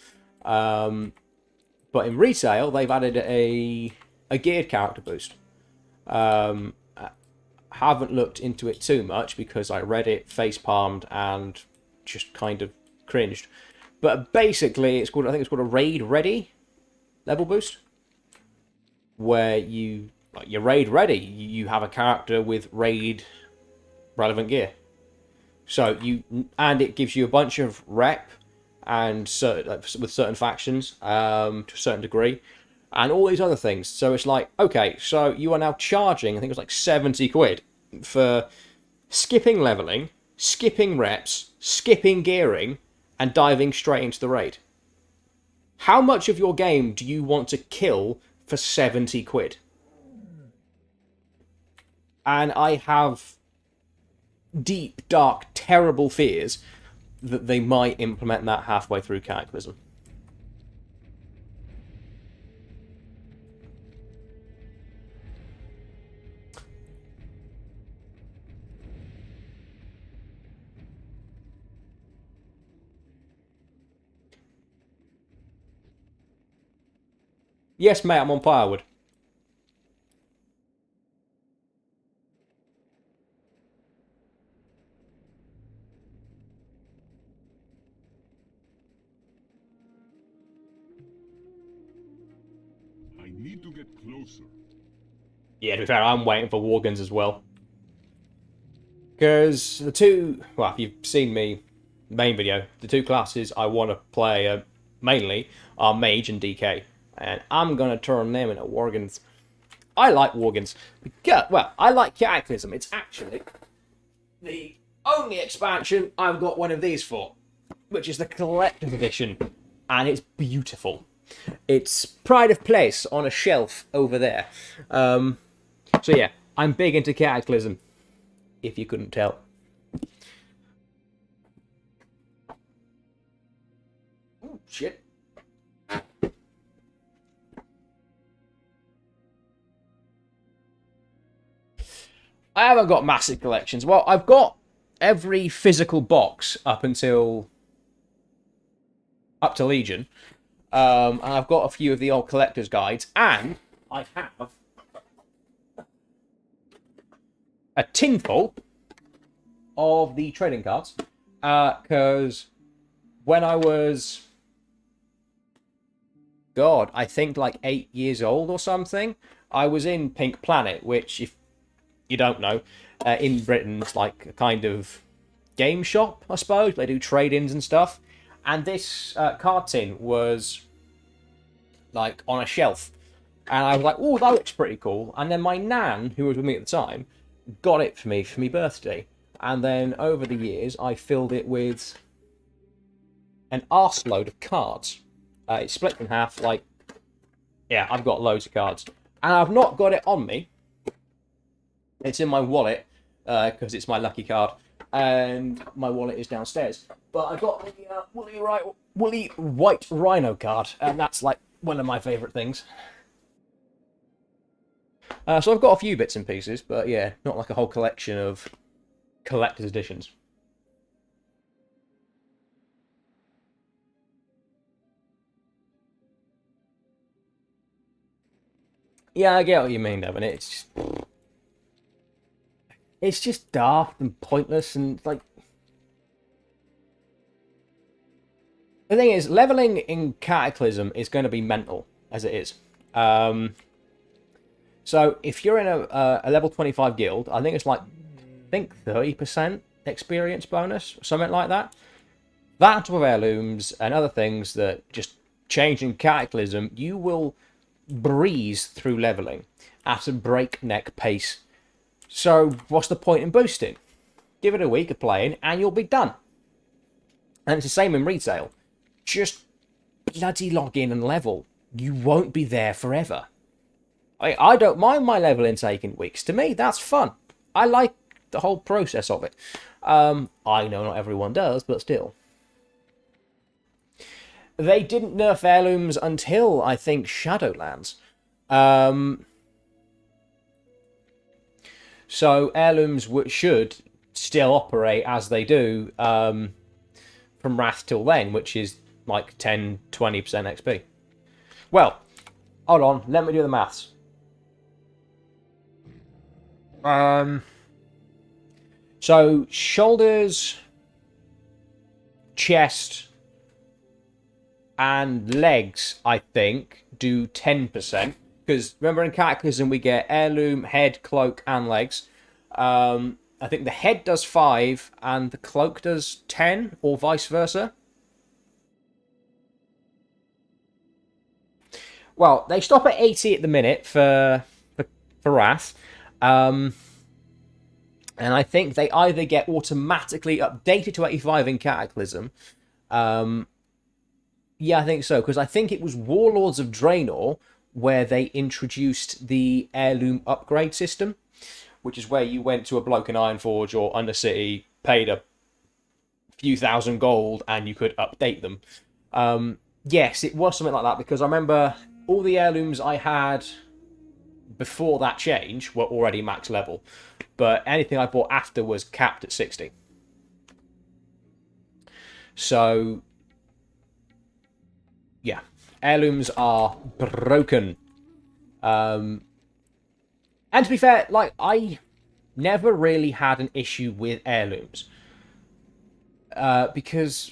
But in retail, they've added a geared character boost. I haven't looked into it too much because I read it, facepalmed, and just kind of cringed. But basically, it's called, I think it's called a Raid Ready level boost, where you're Raid Ready. You have a character with Raid relevant gear. So and it gives you a bunch of rep and with certain factions to a certain degree, and all these other things. So it's like, okay, so you are now charging, I think it was like 70 quid for skipping leveling, skipping reps, skipping gearing, and diving straight into the raid. How much of your game do you want to kill for 70 quid? And I have deep, dark, terrible fears that they might implement that halfway through Cataclysm. Yes, mate, I'm on firewood. I need to get closer. Yeah, to be fair, I'm waiting for Warguns as well. Because the two, well, if you've seen me main video, the two classes I want to play mainly are Mage and DK. And I'm going to turn them into Warguns. I like Warguns. Well, I like Cataclysm. It's actually the only expansion I've got one of these for, which is the Collector's Edition. And it's beautiful. It's pride of place on a shelf over there. So yeah, I'm big into Cataclysm, if you couldn't tell. Oh, shit. I haven't got massive collections. Well, I've got every physical box up to Legion. And I've got a few of the old collector's guides, and I have a tinful of the trading cards. Because when I was, God, I think like 8 years old or something, I was in Pink Planet, which, if you don't know, in Britain, it's like a kind of game shop, I suppose. They do trade-ins and stuff. And this card tin was like on a shelf. And I was like, oh, that looks pretty cool. And then my nan, who was with me at the time, got it for me for my birthday. And then over the years, I filled it with an arseload of cards. It's split in half, like, yeah, I've got loads of cards. And I've not got it on me. It's in my wallet, because it's my lucky card. And my wallet is downstairs. But I got the woolly white rhino card, and that's like one of my favourite things. So I've got a few bits and pieces, but yeah, not like a whole collection of collector's editions. Yeah, I get what you mean, Devin. It's just daft and pointless, and like, The thing is, leveling in Cataclysm is going to be mental, as it is. So if you're in a level 25 guild, I think it's like, 30% experience bonus, something like that. That with heirlooms and other things that just change in Cataclysm, you will breeze through leveling at a breakneck pace. So what's the point in boosting? Give it a week of playing and you'll be done. And it's the same in retail. Just bloody log in and level. You won't be there forever. I don't mind my leveling taking weeks. To me, that's fun. I like the whole process of it. I know not everyone does, but still. They didn't nerf heirlooms until, I think, Shadowlands. So heirlooms should still operate as they do from Wrath till then, which is like 10-20% XP. Well, hold on, let me do the maths. So shoulders, chest, and legs, I think, do 10%. Because remember in Cataclysm we get heirloom, head, cloak, and legs. I think the head does 5 and the cloak does 10, or vice versa. Well, they stop at 80 at the minute for Wrath. And I think they either get automatically updated to 85 in Cataclysm. Yeah, I think so, because I think it was Warlords of Draenor where they introduced the heirloom upgrade system, which is where you went to a bloke in Ironforge or Undercity, paid a few thousand gold, and you could update them. Yes, it was something like that, because I remember all the heirlooms I had before that change were already max level, but anything I bought after was capped at 60. So, yeah, heirlooms are broken. And to be fair, like, I never really had an issue with heirlooms. Because,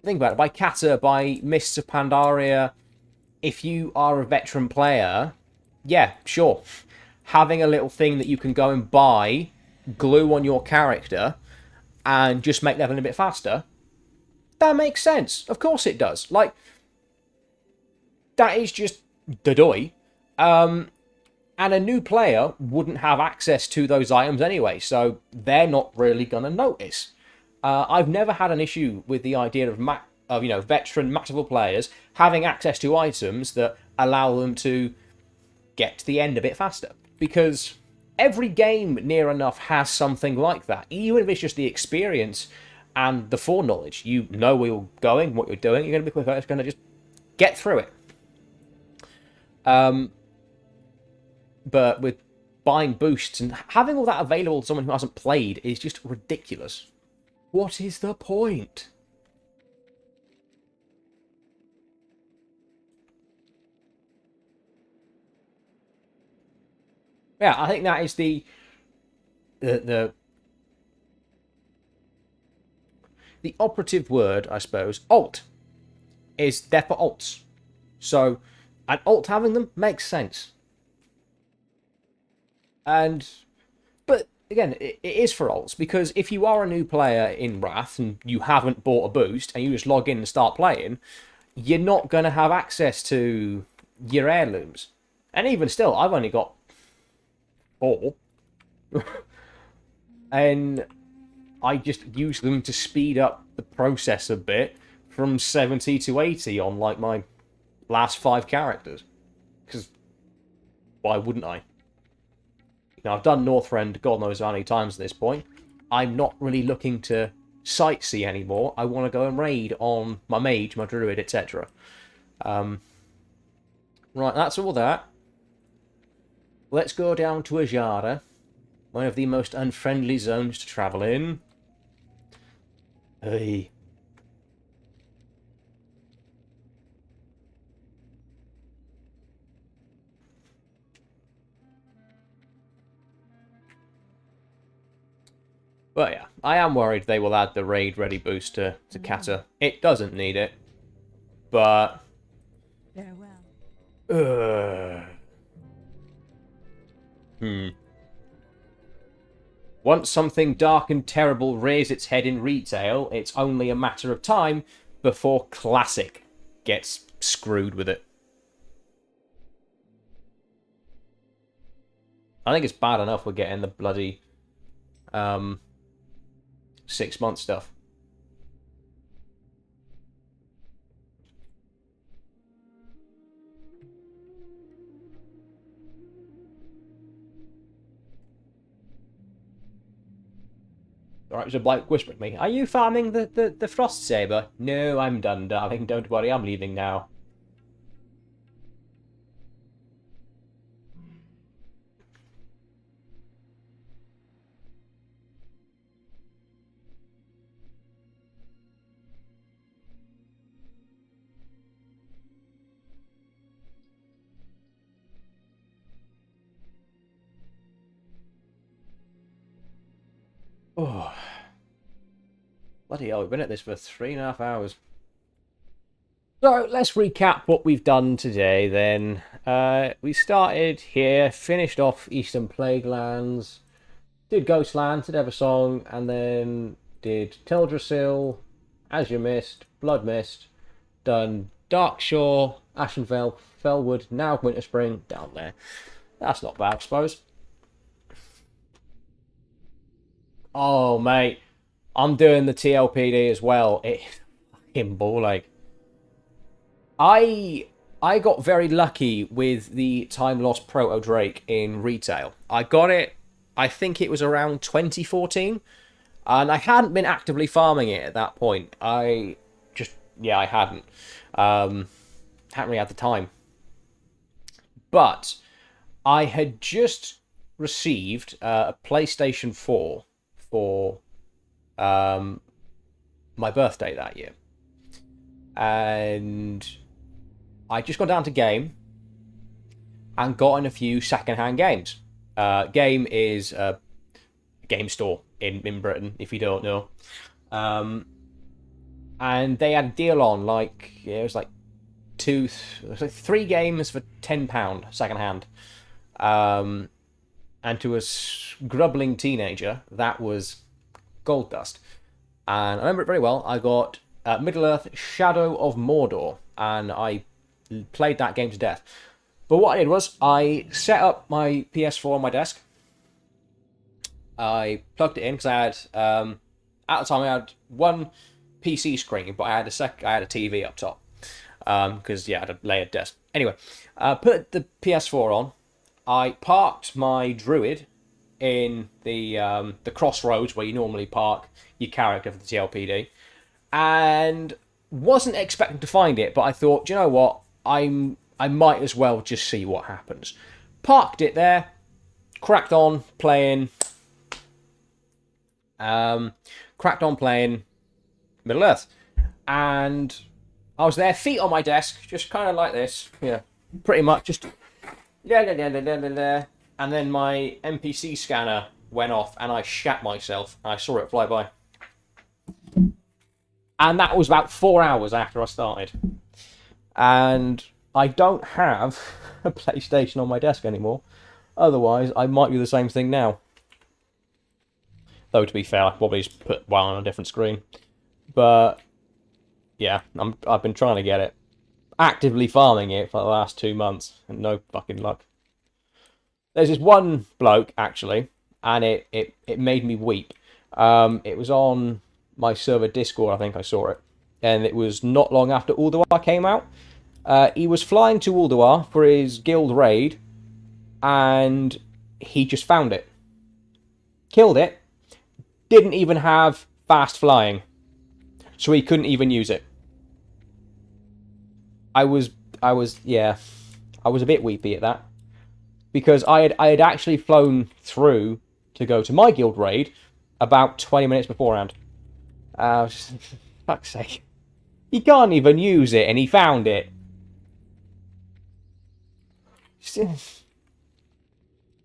think about it, by Kata, by Mists of Pandaria, if you are a veteran player, yeah, sure. Having a little thing that you can go and buy, glue on your character, and just make leveling a bit faster, that makes sense. Of course it does. Like, that is just the and a new player wouldn't have access to those items anyway, so they're not really going to notice. I've never had an issue with the idea of veteran max level players having access to items that allow them to get to the end a bit faster, because every game near enough has something like that. Even if it's just the experience and the foreknowledge, you know where you're going, what you're doing, you're going to be quicker. It's going to just get through it. But with buying boosts and having all that available to someone who hasn't played is just ridiculous. What is the point? Yeah, I think that is the operative word, I suppose. Alt is there for alts. So an alt having them makes sense. But again, it is for alts, because if you are a new player in Wrath and you haven't bought a boost and you just log in and start playing, you're not going to have access to your heirlooms. And even still, I've only got 4. And I just use them to speed up the process a bit from 70 to 80 on like my last 5 characters. Because why wouldn't I? Now, I've done Northrend God knows how many times at this point. I'm not really looking to sightsee anymore. I want to go and raid on my mage, my druid, etc. Right, that's all that. Let's go down to Ajara, one of the most unfriendly zones to travel in. Hey. But yeah, I am worried they will add the raid ready boost to Kata. It doesn't need it, but Farewell. Once something dark and terrible rears its head in retail, it's only a matter of time before Classic gets screwed with it. I think it's bad enough we're getting the bloody 6-month stuff. Alright, there's a bloke whispering at me. Are you farming the Frost Saber? No, I'm done, darling. Don't worry, I'm leaving now. Oh. Bloody hell, we've been at this for 3.5 hours. So, let's recap what we've done today then. We started here, finished off Eastern Plaguelands, did Ghostlands, did Eversong, and then did Teldrassil, Azuremyst, Bloodmyst, done Darkshore, Ashenvale, Fellwood, now Winterspring, down there. That's not bad, I suppose. Oh, mate. I'm doing the TLPD as well. It's fucking ball ache. I got very lucky with the Time Lost Proto Drake in retail. I got it, I think it was around 2014. And I hadn't been actively farming it at that point. I hadn't. Hadn't really had the time. But I had just received a PlayStation 4 for my birthday that year, and I just got down to Game and got in a few second-hand games. Game is a game store in Britain, if you don't know, and they had a deal on, like, it was like 3 games for £10 second-hand, and to a grubbling teenager, that was gold dust. And I remember it very well. I got Middle-earth Shadow of Mordor, and I played that game to death. But what I did was, I set up my PS4 on my desk. I plugged it in, because I had, at the time, I had one PC screen, but I had a TV up top. Because, I had a layered desk. Anyway, put the PS4 on. I parked my druid in the crossroads where you normally park your character for the TLPD, and wasn't expecting to find it, but I thought, do you know what, I might as well just see what happens. Parked it there, cracked on playing Middle Earth, and I was there, feet on my desk, just kind of like this, pretty much just and then my NPC scanner went off and I shat myself. I saw it fly by. And that was about 4 hours after I started. And I don't have a PlayStation on my desk anymore. Otherwise, I might do the same thing now. Though, to be fair, I probably just put one on a different screen. But, yeah, I've been trying to get it. Actively farming it for the last 2 months, and no fucking luck. There's this one bloke, actually, and it made me weep. It was on my server Discord, I think I saw it. And it was not long after Ulduar came out. He was flying to Ulduar for his guild raid, and he just found it. Killed it. Didn't even have fast flying. So he couldn't even use it. I was a bit weepy at that, because I had actually flown through to go to my guild raid about 20 minutes beforehand. Fuck's sake, he can't even use it, and he found it. I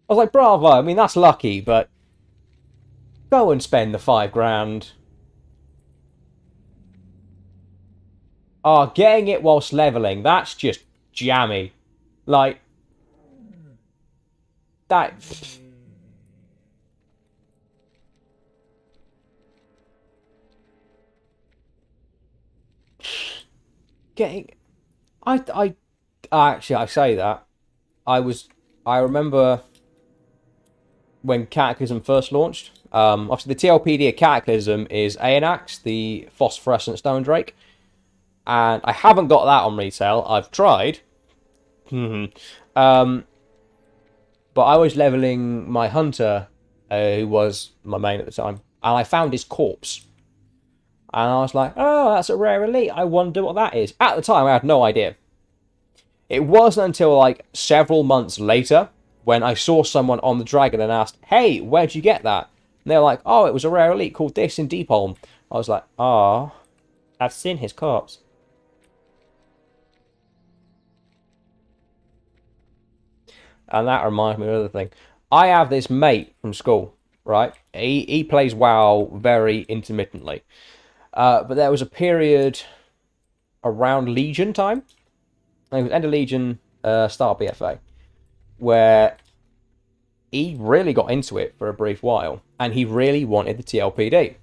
was like, bravo. I mean, that's lucky, but Go and spend the 5 grand. Oh, getting it whilst leveling, that's just jammy. Like, that... Getting... Actually, I say that. I remember when Cataclysm first launched. Obviously, the TLPD of Cataclysm is Aeonax, the phosphorescent stone drake. And I haven't got that on retail. I've tried. But I was leveling my hunter, who was my main at the time. And I found his corpse. And I was like, oh, that's a rare elite. I wonder what that is. At the time, I had no idea. It wasn't until like several months later when I saw someone on the dragon and asked, hey, where'd you get that? And they were like, oh, it was a rare elite called this in Deepholm. I was like, ah, I've seen his corpse. And that reminds me of another thing. I have this mate from school, right? He plays WoW very intermittently. But there was a period around Legion time. I think it was end of Legion, start BFA, where he really got into it for a brief while, and he really wanted the TLPD.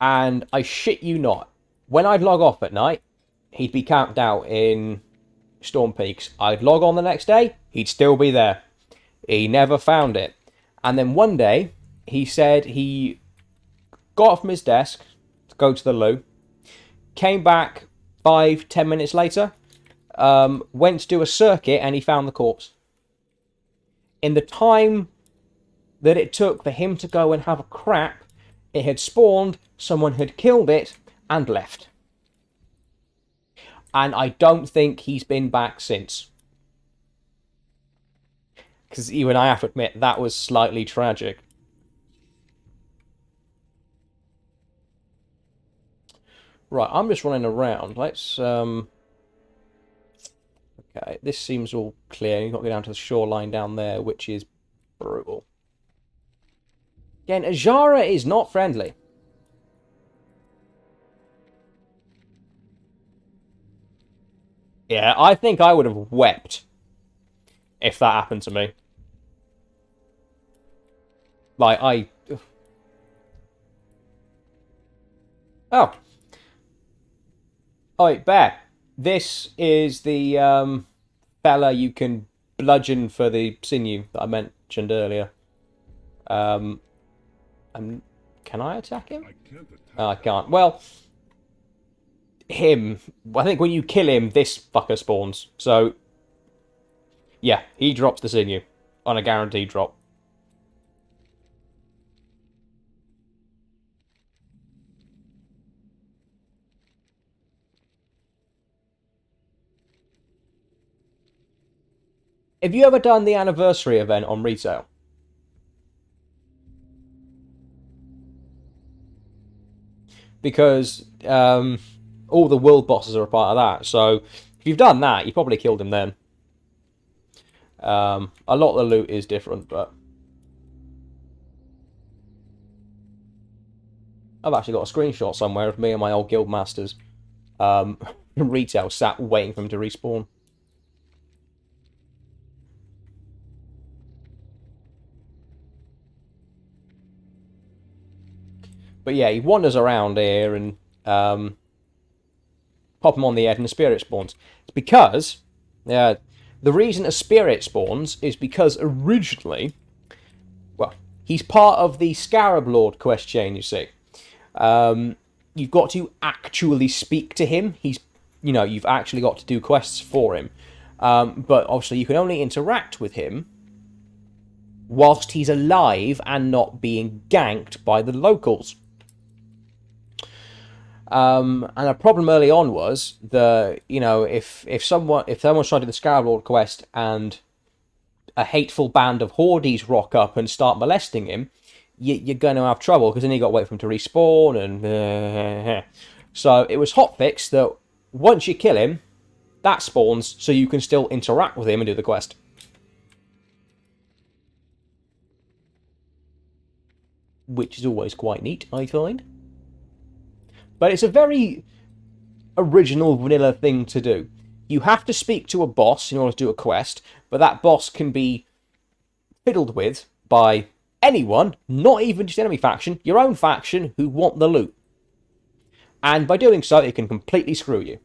And I shit you not, when I'd log off at night, he'd be camped out in Storm Peaks. I'd log on the next day, he'd still be there. He never found it. And then one day, he said he got up from his desk to go to the loo, came back 5-10 minutes later, went to do a circuit, and he found the corpse. In the time that it took for him to go and have a crap, it had spawned, someone had killed it, and left. And I don't think he's been back since. Because even I have to admit, that was slightly tragic. Right, I'm just running around. Let's, okay, this seems all clear. You've got to go down to the shoreline down there, which is brutal. Again, Azara is not friendly. Yeah, I think I would have wept if that happened to me. Like, Oh. Oh, wait, Bear. This is the fella you can bludgeon for the sinew that I mentioned earlier. Can I attack him? I can't attack. Oh, I can't. Well, him. I think when you kill him, this fucker spawns. So, yeah, he drops the sinew on a guaranteed drop. Have you ever done the anniversary event on retail? Because all the world bosses are a part of that. So if you've done that, you probably killed him then. A lot of the loot is different, but I've actually got a screenshot somewhere of me and my old guild masters retail sat waiting for him to respawn. But yeah, he wanders around here and pop him on the head and the spirit spawns. It's because the reason a spirit spawns is because originally, well, he's part of the Scarab Lord quest chain, you see. You've got to actually speak to him. You've actually got to do quests for him. But obviously you can only interact with him whilst he's alive and not being ganked by the locals. And a problem early on was if someone's trying to do the Scarab Lord quest and a hateful band of Hordes rock up and start molesting him, you're going to have trouble because then you got to wait for him to respawn and so it was hotfixed that once you kill him, that spawns so you can still interact with him and do the quest. which is always quite neat, I find. But it's a very original vanilla thing to do. You have to speak to a boss in order to do a quest, but that boss can be fiddled with by anyone, not even just enemy faction, your own faction who want the loot. And by doing so, it can completely screw you.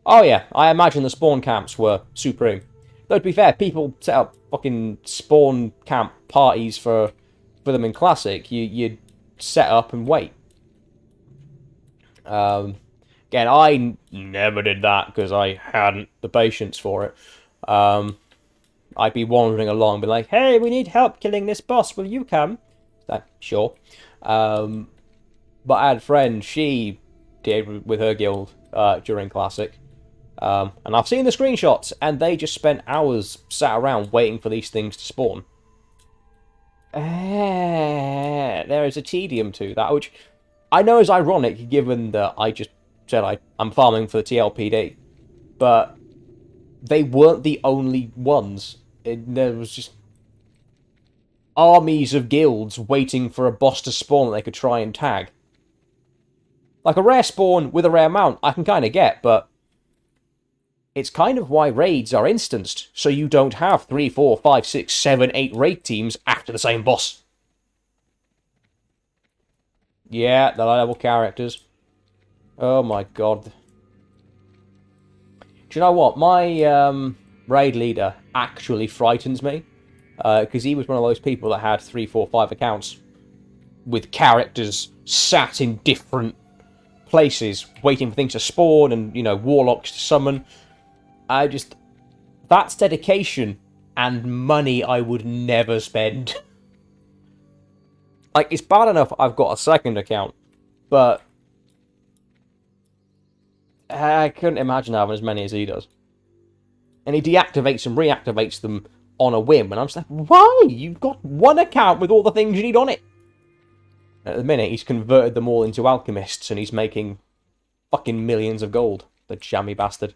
Oh yeah, I imagine the spawn camps were supreme. Though to be fair, people set up fucking spawn camp parties for them in Classic. You'd set up and wait. Again, I never did that because I hadn't the patience for it. I'd be wandering along, be like, "Hey, we need help killing this boss. Will you come?" Sure. But I had a friend. She did with her guild during Classic. And I've seen the screenshots, and they just spent hours sat around waiting for these things to spawn. There is a tedium to that, which I know is ironic, given that I just said I'm farming for the TLPD. But they weren't the only ones. There was just armies of guilds waiting for a boss to spawn that they could try and tag. Like a rare spawn with a rare mount, I can kind of get, but it's kind of why raids are instanced, so you don't have 3, 4, 5, 6, 7, 8 raid teams after the same boss. Yeah, the level characters. Oh my god. Do you know what? My raid leader actually frightens me, because he was one of those people that had 3, 4, 5 accounts with characters sat in different places, waiting for things to spawn and, you know, warlocks to summon. That's dedication and money I would never spend. Like, it's bad enough I've got a second account, but I couldn't imagine having as many as he does. And he deactivates and reactivates them on a whim, and I'm just like, why? You've got one account with all the things you need on it. At the minute, he's converted them all into alchemists, and he's making fucking millions of gold. The jammy bastard.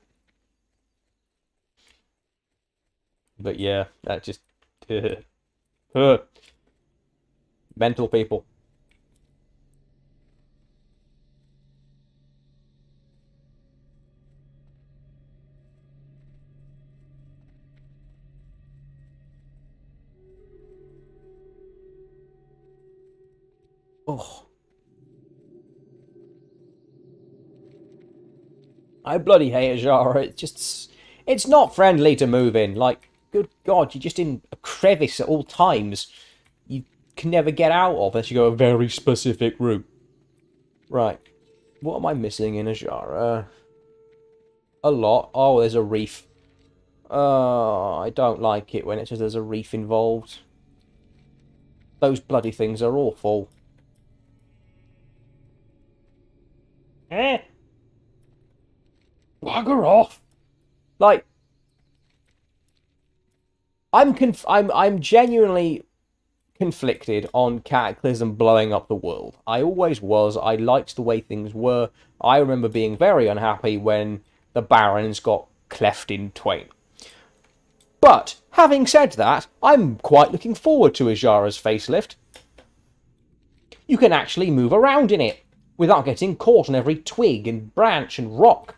But yeah, that just... mental people. Oh. I bloody hate Azara. It's not friendly to move in. Like, good God, you're just in a crevice at all times. You can never get out of unless you go a very specific route. Right. What am I missing in Azara? A lot. Oh, there's a reef. I don't like it when it says there's a reef involved. Those bloody things are awful. Bugger off! Like, I'm genuinely conflicted on Cataclysm blowing up the world. I always was. I liked the way things were. I remember being very unhappy when the Barons got cleft in twain. But, having said that, I'm quite looking forward to Azara's facelift. You can actually move around in it, without getting caught on every twig and branch and rock.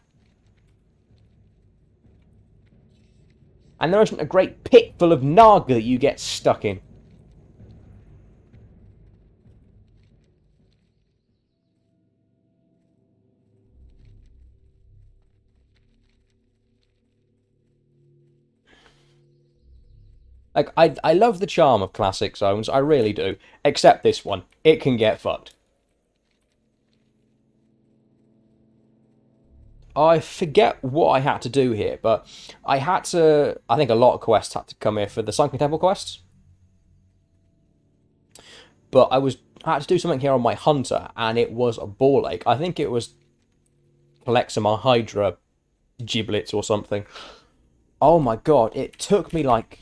And there isn't a great pit full of Naga that you get stuck in. Like, I love the charm of classic zones, I really do. Except this one. It can get fucked. I forget what I had to do here, but I had to... I think a lot of quests had to come here for the Sunken Temple quests. But I had to do something here on my Hunter, and it was a ball ache. I think it was collect some Hydra giblets or something. Oh my god, it took me like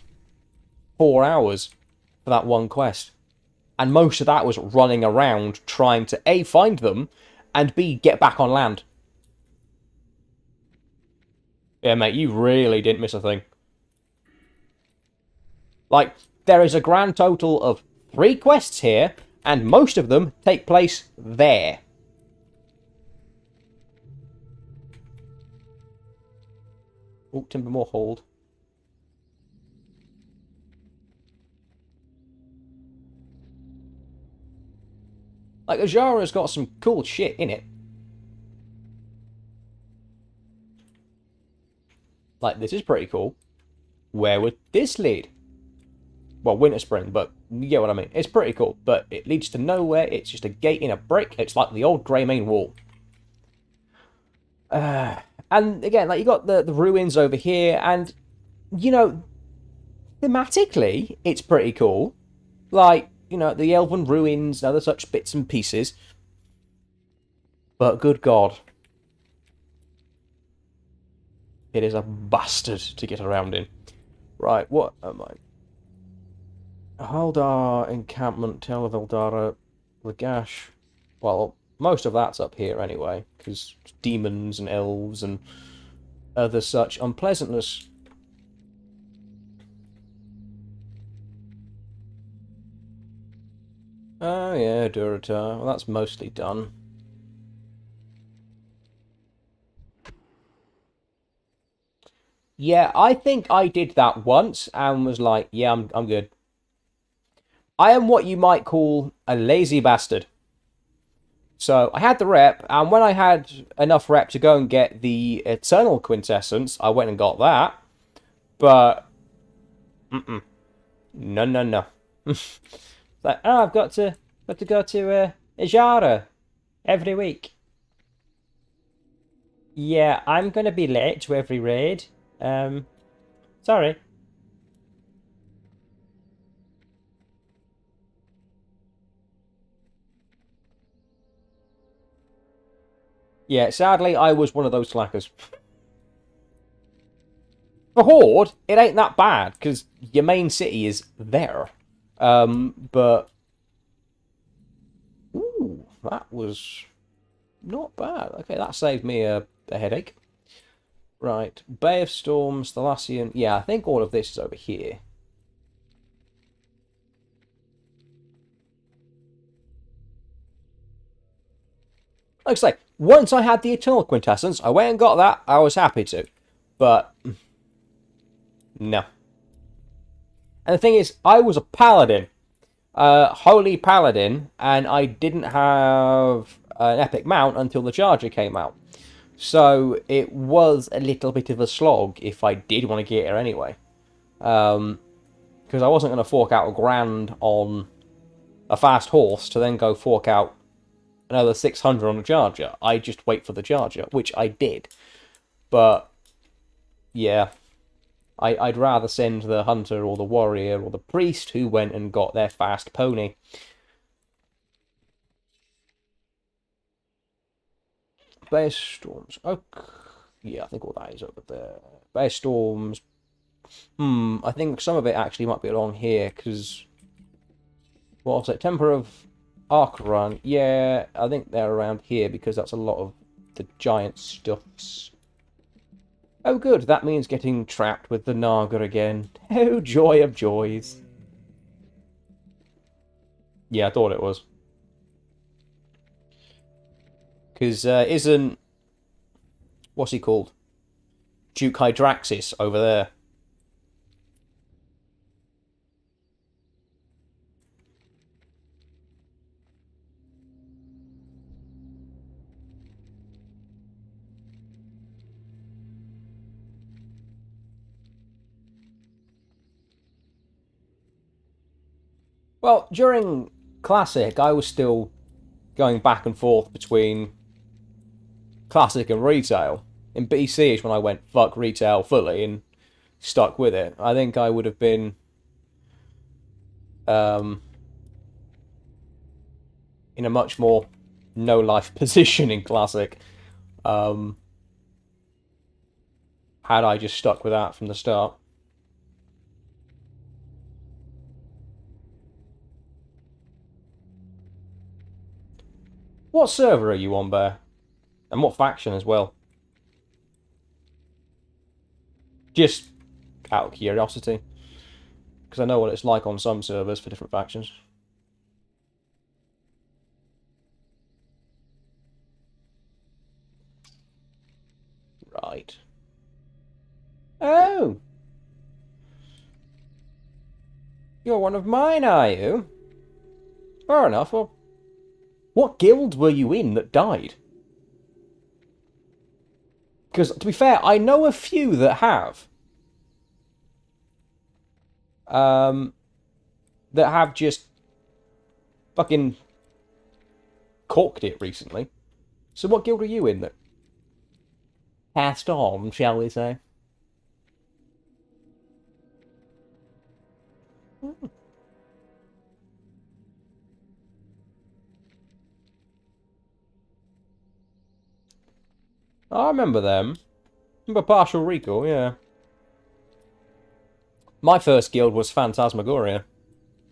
4 hours for that one quest. And most of that was running around trying to A, find them, and B, get back on land. Yeah, mate, you really didn't miss a thing. Like, there is a grand total of 3 quests here, and most of them take place there. Oh, Timbermore Hold. Like, Azura's got some cool shit in it. Like, this is pretty cool. Where would this lead? Well, Winter Spring, but you get what I mean. It's pretty cool, but it leads to nowhere. It's just a gate in a brick. It's like the old Greymane Wall. And again, like, you got the ruins over here, and, you know, thematically, it's pretty cool. Like, you know, the Elven ruins and other such bits and pieces. But good God. It is a bastard to get around in. Right, what am I? Haldar encampment, Tale of Eldara, Lagash. Well, most of that's up here anyway, because demons and elves and other such unpleasantness. Oh yeah, Durotar. Well, that's mostly done. Yeah, I think I did that once and was like, yeah, I'm good. I am what you might call a lazy bastard. So I had the rep, and when I had enough rep to go and get the Eternal Quintessence, I went and got that. But, no. Like, oh, I've got to go to Ijara every week. Yeah, I'm going to be late to every raid. Sorry. Yeah, sadly, I was one of those slackers. For Horde, it ain't that bad, because your main city is there. But... Ooh, that was not bad. Okay, that saved me a headache. Right, Bay of Storms, Thalassian... Yeah, I think all of this is over here. Like I say, once I had the Eternal Quintessence, I went and got that. I was happy to. But, no. And the thing is, I was a paladin. Holy paladin. And I didn't have an epic mount until the charger came out. So, it was a little bit of a slog if I did want to get her anyway. Because I wasn't going to fork out a grand on a fast horse to then go fork out another 600 on a charger. I just wait for the charger, which I did. But, yeah. I'd rather send the hunter or the warrior or the priest who went and got their fast pony. Bear Storms. Okay. Yeah, I think all that is over there. Bear Storms. I think some of it actually might be along here, because... What was it? Temper of Arkrun. Yeah, I think they're around here, because that's a lot of the giant stuffs. Oh good, that means getting trapped with the Naga again. Oh, joy of joys. Yeah, I thought it was. Because isn't... What's he called? Duke Hydraxis over there. Well, during Classic, I was still going back and forth between Classic and Retail. In BC is when I went fuck Retail fully and stuck with it. I think I would have been in a much more no-life position in Classic had I just stuck with that from the start. What server are you on, Bear? And what faction as well? Just out of curiosity. because I know what it's like on some servers for different factions. Right. Oh! You're one of mine, are you? Fair enough. Well, what guild were you in that died? Because, to be fair, I know a few that have. That have just fucking corked it recently. So what guild are you in that passed on, shall we say? I remember them. Remember Partial Recall, yeah. My first guild was Phantasmagoria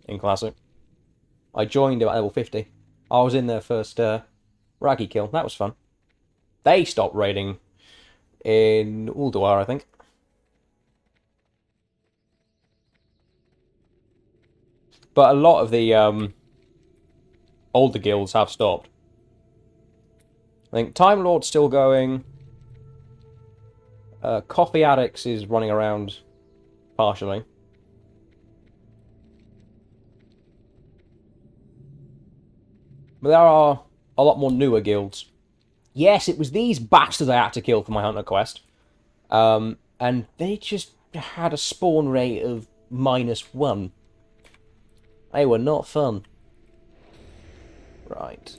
in Classic. I joined at level 50. I was in their first Raggy kill. That was fun. They stopped raiding in Ulduar, I think. But a lot of the older guilds have stopped. I think Time Lord's still going. Coffee Addicts is running around partially. But there are a lot more newer guilds. Yes, it was these bastards I had to kill for my Hunter quest. And they just had a spawn rate of -1. They were not fun. Right.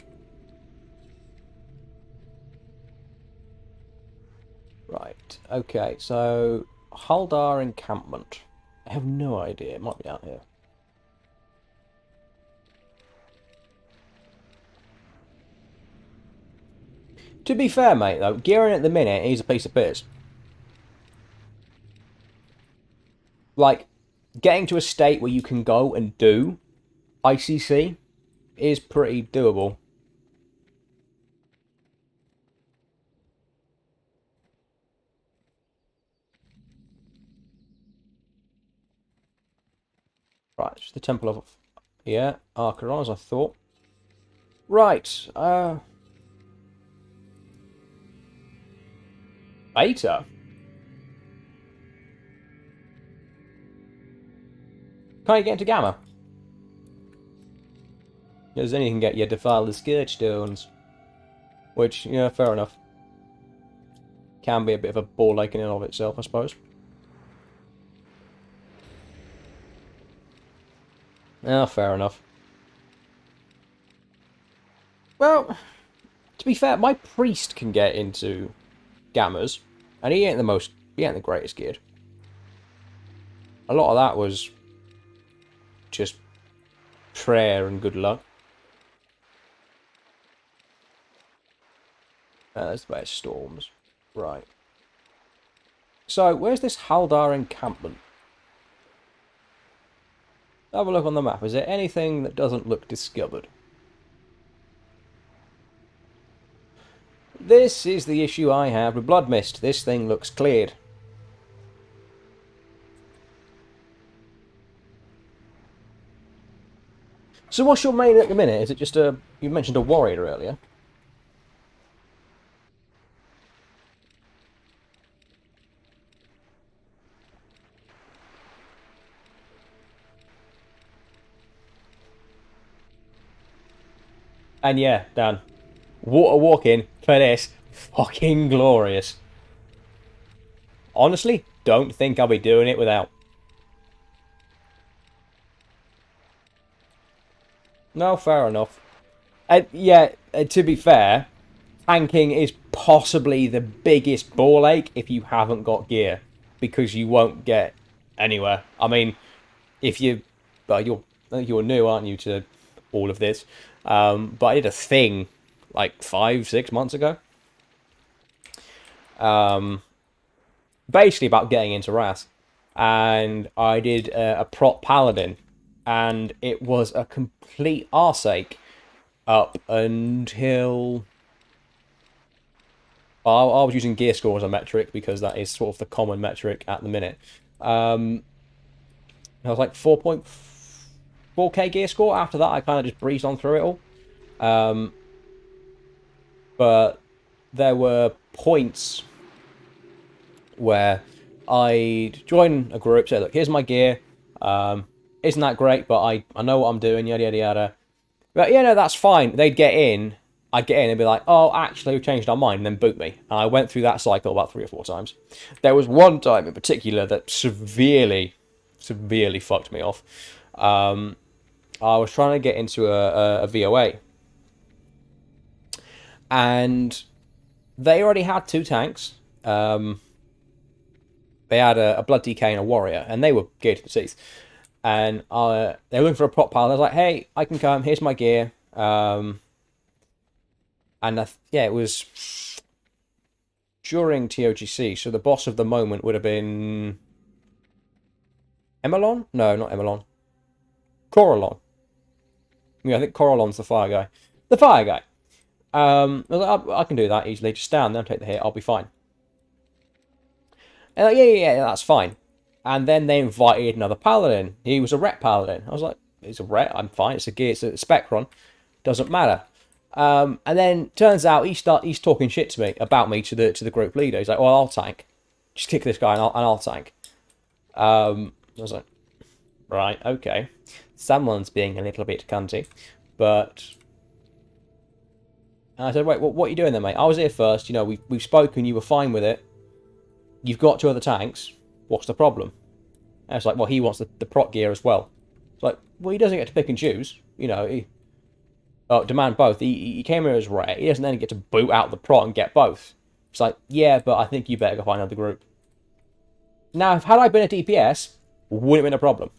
Right. Okay, so Haldar encampment. I have no idea. It might be out here. To be fair, mate, though, gearing at the minute is a piece of piss. Like, getting to a state where you can go and do ICC is pretty doable. Right, it's the Temple of... Yeah, Archeron, as I thought. Right, Beta? Can't you get into Gamma? Because then you can get your Defile the Scourge Stones. Which, yeah, fair enough. Can be a bit of a ball ache in and of itself, I suppose. Ah, fair enough. Well, to be fair, my priest can get into Gammas, and he ain't the greatest kid. A lot of that was just prayer and good luck. That's the way it storms. Right. So, where's this Haldar encampment? Have a look on the map. Is there anything that doesn't look discovered? This is the issue I have with Bloodmyst. This thing looks cleared. So what's your main at the minute? Is it just a... You mentioned a warrior earlier. And yeah, Dan. Water walking for this. Fucking glorious. Honestly, don't think I'll be doing it without. No, fair enough. Yeah, to be fair, tanking is possibly the biggest ball ache if you haven't got gear. Because you won't get anywhere. I mean, if you... Well, you're new, aren't you, to all of this? But I did a thing like 5-6 months ago. Basically about getting into Wrath. And I did a prop paladin. And it was a complete arseache up until... I was using gear score as a metric because that is sort of the common metric at the minute. I was like 4.4k gear score. After that, I kind of just breezed on through it all. But there were points where I'd join a group, say, look, here's my gear. Isn't that great? But I know what I'm doing, yada, yada, yada. But, yeah, no, that's fine. They'd get in. I'd get in and be like, oh, actually, we've changed our mind, and then boot me. And I went through that cycle about 3 or 4 times. There was one time in particular that severely fucked me off. I was trying to get into a VOA. And they already had 2 tanks. They had a Blood DK and a Warrior, and they were geared to the teeth. And they were looking for a prop pile. I was like, hey, I can come. Here's my gear. And yeah, it was during TOGC, so the boss of the moment would have been Emelon? No, not Emelon. Coralon. Yeah, I think Coralon's the fire guy. The fire guy. I was like, I can do that easily. Just stand there and take the hit. I'll be fine. And like, yeah, that's fine. And then they invited another paladin. He was a ret paladin. I was like, it's a ret. I'm fine. It's a gear. It's a Spectron. Doesn't matter. And then turns out he's talking shit to me about me to the group leader. He's like, well, I'll tank. Just kick this guy and I'll tank. I was like, right, okay. Someone's being a little bit cunty, but. And I said, wait, what are you doing there, mate? I was here first. You know, we've spoken. You were fine with it. You've got 2 other tanks. What's the problem? And it's like, well, he wants the prot gear as well. It's like, well, he doesn't get to pick and choose. You know, demand both. He came here as rare. He doesn't then get to boot out the prot and get both. It's like, yeah, but I think you better go find another group. Now, had I been a DPS, wouldn't have been a problem.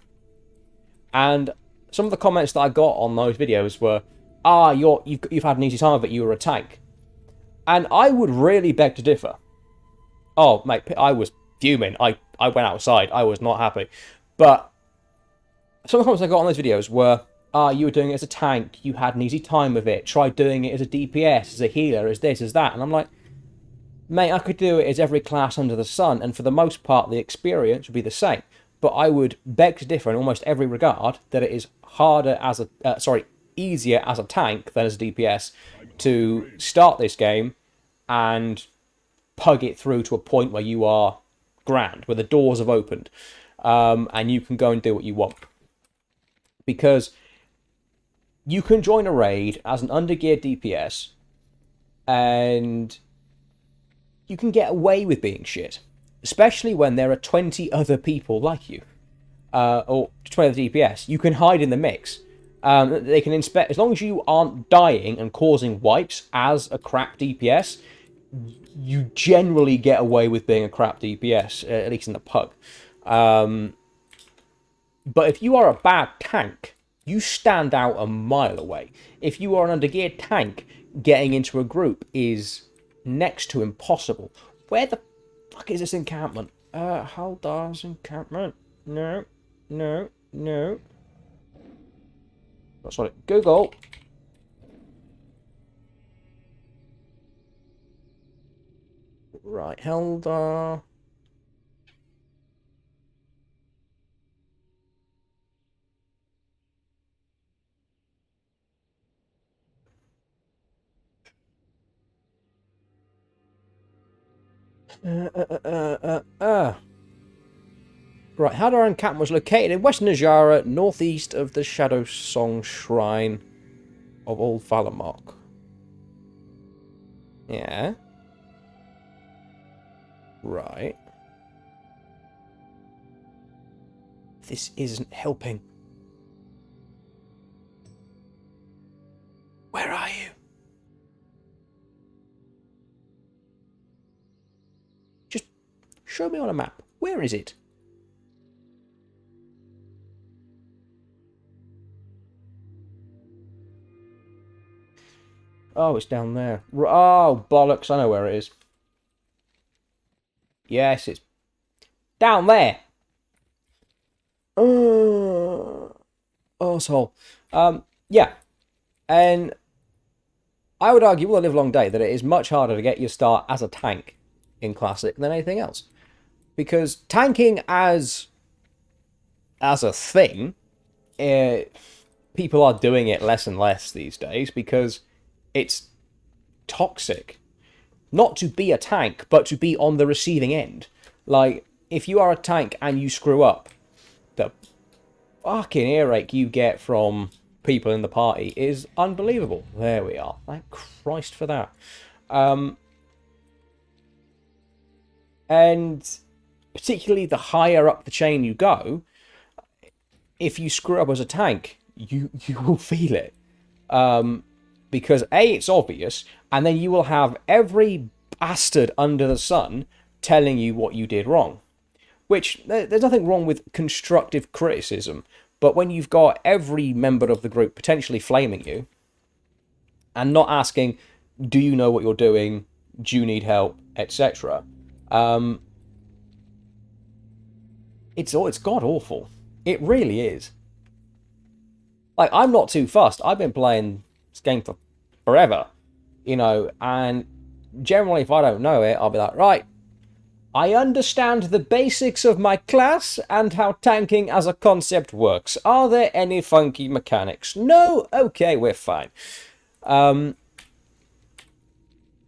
And some of the comments that I got on those videos were, you've had an easy time of it, you were a tank. And I would really beg to differ. Oh, mate, I was fuming. I went outside. I was not happy. But some of the comments I got on those videos were, you were doing it as a tank, you had an easy time of it, try doing it as a DPS, as a healer, as this, as that. And I'm like, mate, I could do it as every class under the sun, and for the most part, the experience would be the same. But I would beg to differ in almost every regard that it is easier as a tank than as a DPS to start this game and pug it through to a point where you are grand, where the doors have opened, and you can go and do what you want. Because you can join a raid as an undergeared DPS, and you can get away with being shit, especially when there are 20 other people like you, or 20 other DPS. You can hide in the mix. They can inspect, as long as you aren't dying and causing wipes as a crap DPS. You generally get away with being a crap DPS, at least in the pug. But if you are a bad tank, you stand out a mile away. If you are an undergeared tank, getting into a group is next to impossible. Where the fuck is this encampment? Haldar's encampment. No. That's what it. Google. Right, Haldar. Right, Haldar encampment was located in Western Najara, northeast of the Shadow Song Shrine of Old Valamark. Yeah. Right. This isn't helping. Where are you? Just show me on a map. Where is it? Oh, it's down there. Oh, bollocks. I know where it is. Yes, it's down there. Arsehole. Yeah. And I would argue, with a live long day, that it is much harder to get your start as a tank in Classic than anything else. Because tanking as as a thing, people are doing it less and less these days because it's toxic. Not to be a tank, but to be on the receiving end. Like, if you are a tank and you screw up, the fucking earache you get from people in the party is unbelievable. There we are. Thank Christ for that. And particularly the higher up the chain you go, if you screw up as a tank, you will feel it. Because A, it's obvious, and then you will have every bastard under the sun telling you what you did wrong. Which, there's nothing wrong with constructive criticism, but when you've got every member of the group potentially flaming you, and not asking, do you know what you're doing, do you need help, etc., it's god-awful. It really is. Like, I'm not too fussed. I've been playing this game for forever, you know, and generally if I don't know it, I'll be like, right, I understand the basics of my class and how tanking as a concept works. Are there any funky mechanics? No? Okay, we're fine.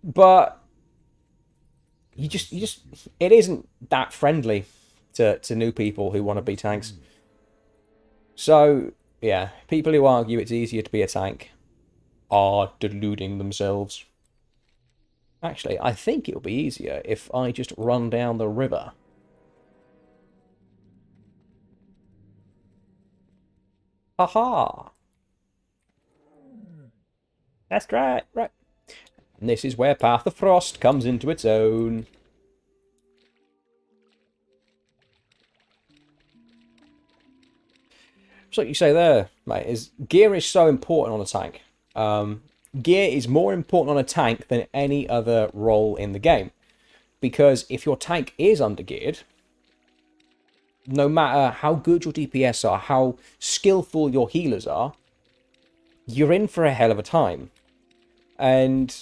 But you just it isn't that friendly to new people who want to be tanks. So, yeah, people who argue it's easier to be a tank are deluding themselves. Actually, I think it'll be easier if I just run down the river. Haha! That's right, right. And this is where Path of Frost comes into its own. So what you say there, mate, is gear is so important on a tank. Gear is more important on a tank than any other role in the game. Because if your tank is undergeared, no matter how good your DPS are, how skillful your healers are, you're in for a hell of a time. And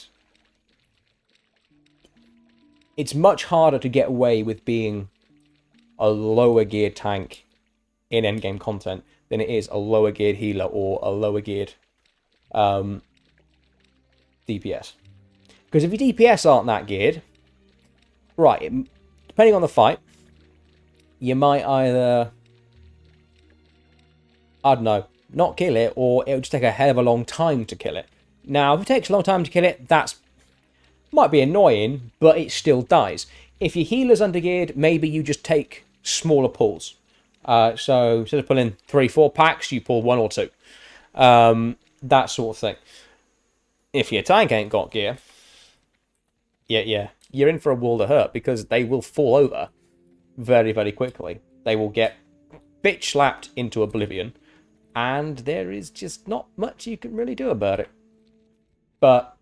it's much harder to get away with being a lower geared tank in endgame content than it is a lower geared healer or a lower geared DPS. Because if your DPS aren't that geared, right, depending on the fight, you might either, I don't know, not kill it, or it'll just take a hell of a long time to kill it. Now, if it takes a long time to kill it, that's might be annoying, but it still dies. If your healer's undergeared, maybe you just take smaller pulls. So instead of pulling 3-4 packs, you pull 1 or 2. That sort of thing. If your tank ain't got gear, yeah, you're in for a world of hurt because they will fall over very, very quickly. They will get bitch slapped into oblivion, and there is just not much you can really do about it. But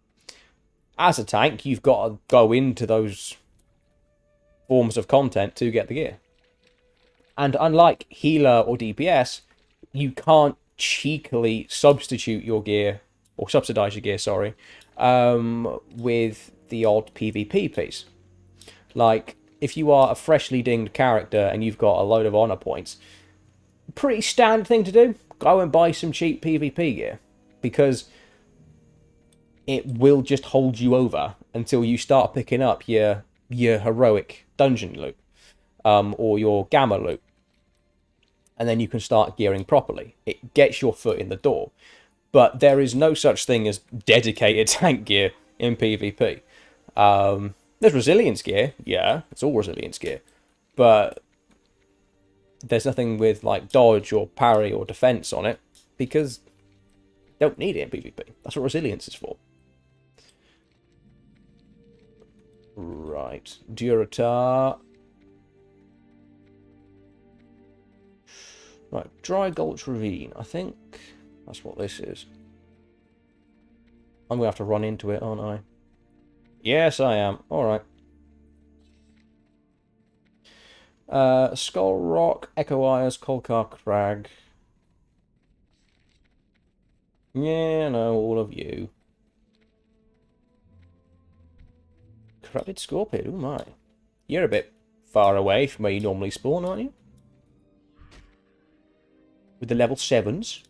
as a tank, you've got to go into those forms of content to get the gear. And unlike healer or DPS, you can't cheekily substitute your gear, or subsidize your gear, sorry, with the odd PvP piece. Like, if you are a freshly dinged character and you've got a load of honor points, pretty standard thing to do, go and buy some cheap PvP gear. Because it will just hold you over until you start picking up your heroic dungeon loot, or your gamma loot. And then you can start gearing properly. It gets your foot in the door. But there is no such thing as dedicated tank gear in PvP. There's resilience gear, yeah, it's all resilience gear. But there's nothing with like dodge or parry or defense on it, because you don't need it in PvP. That's what resilience is for. Right, Duratar. Right, Dry Gulch Ravine. I think that's what this is. I'm going to have to run into it, aren't I? Yes, I am. Alright. Skull Rock, Echo Eyes, Kolkar Crag. Yeah, no, all of you. Corrupted Scorpion, oh my. You're a bit far away from where you normally spawn, aren't you? with the level 7s.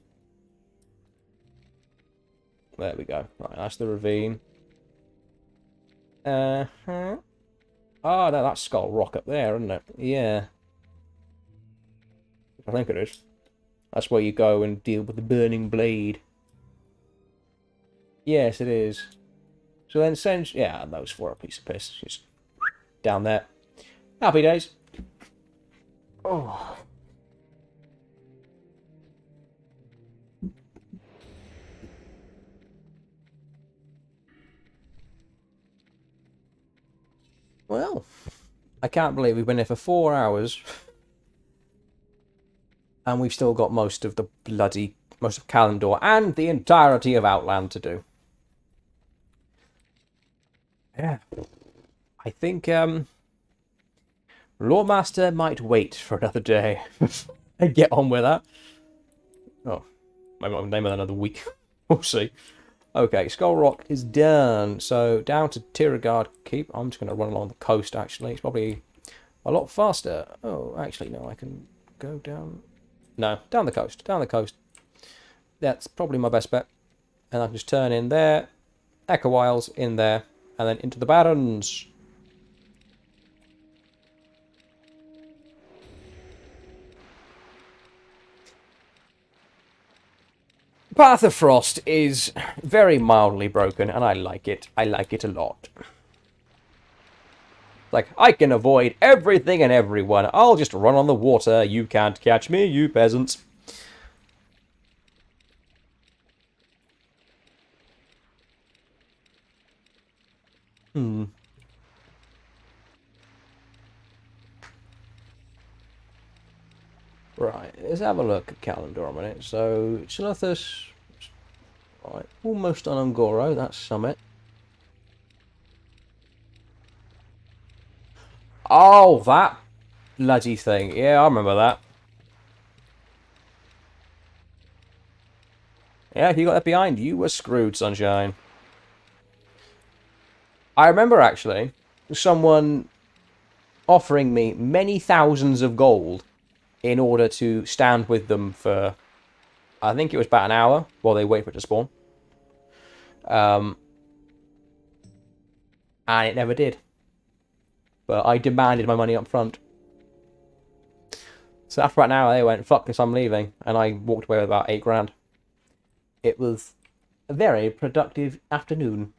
There we go. Right, that's the ravine. Uh-huh. Oh, no, that's Skull Rock up there, isn't it? Yeah. I think it is. That's where you go and deal with the Burning Blade. Yes, it is. So then send... Yeah, those 4 are a piece of piss. Just down there. Happy days. Oh. Well, I can't believe we've been here for 4 hours. And we've still got most of Kalimdor and the entirety of Outland to do. Yeah. I think, Loremaster might wait for another day. And get on with that. Oh. Maybe I'll name it another week. We'll see. Okay, Skull Rock is done. So, down to Tiragard Keep. I'm just going to run along the coast, actually. It's probably a lot faster. Oh, actually, no, I can go down... No, down the coast. Down the coast. That's probably my best bet. And I can just turn in there. Echo Isles in there. And then into the Barrens. Path of Frost is very mildly broken, and I like it. I like it a lot. Like, I can avoid everything and everyone. I'll just run on the water. You can't catch me, you peasants. Right, let's have a look at Kalimdor a minute. So, Chilithus, right, almost on Ungoro, that's Summit. Oh, that bloody thing. Yeah, I remember that. Yeah, if you got that behind, you were screwed, sunshine. I remember, actually, someone offering me many thousands of gold in order to stand with them for, I think it was about an hour while they wait for it to spawn. And it never did. But I demanded my money up front. So after about an hour, they went, fuck this, I'm leaving. And I walked away with about 8 grand. It was a very productive afternoon.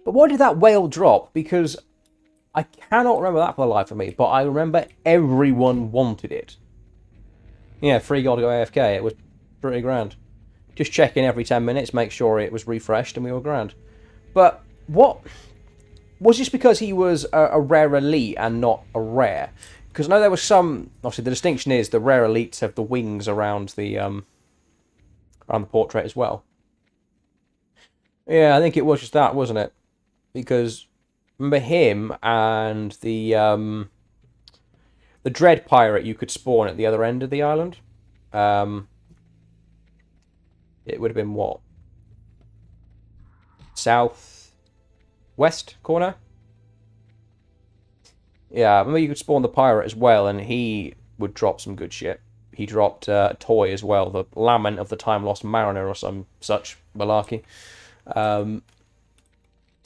But why did that whale drop? Because I cannot remember that for the life of me, but I remember everyone wanted it. Yeah, free gold to go AFK, it was pretty grand. Just check in every 10 minutes, make sure it was refreshed, and we were grand. But what... Was this because he was a rare elite and not a rare? Because I know there was some... Obviously, the distinction is the rare elites have the wings around the portrait as well. Yeah, I think it was just that, wasn't it? Because... Remember him and the Dread Pirate you could spawn at the other end of the island? It would have been what? South west corner? Yeah, I remember you could spawn the pirate as well, and he would drop some good shit. He dropped a toy as well, the Lament of the Time Lost Mariner or some such malarkey. Turn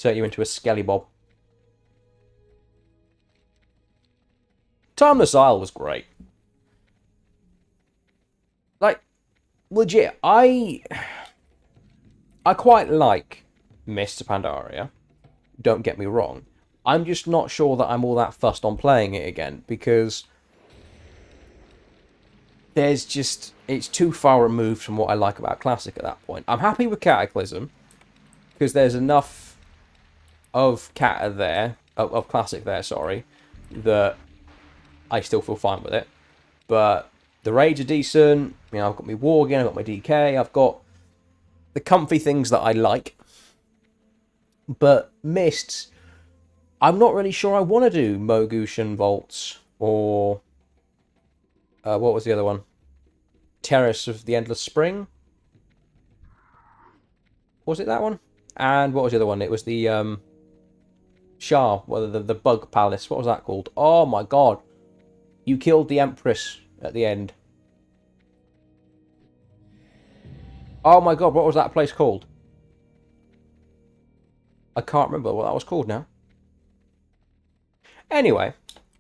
you into a Skellybob. Timeless Isle was great. Like, legit, I quite like Mists of Pandaria. Don't get me wrong. I'm just not sure that I'm all that fussed on playing it again, because there's just... It's too far removed from what I like about Classic at that point. I'm happy with Cataclysm, because there's enough of Cata there, of Classic there, sorry, that I still feel fine with it. But the raids are decent. You know, I've got my Worgen, I've got my DK, I've got the comfy things that I like. But Mists, I'm not really sure I want to do Mogushan Vaults or what was the other one? Terrace of the Endless Spring. Was it that one? And what was the other one? It was the Shah, well, the Bug Palace. What was that called? Oh my god. You killed the Empress at the end. Oh my god, what was that place called? I can't remember what that was called now. Anyway,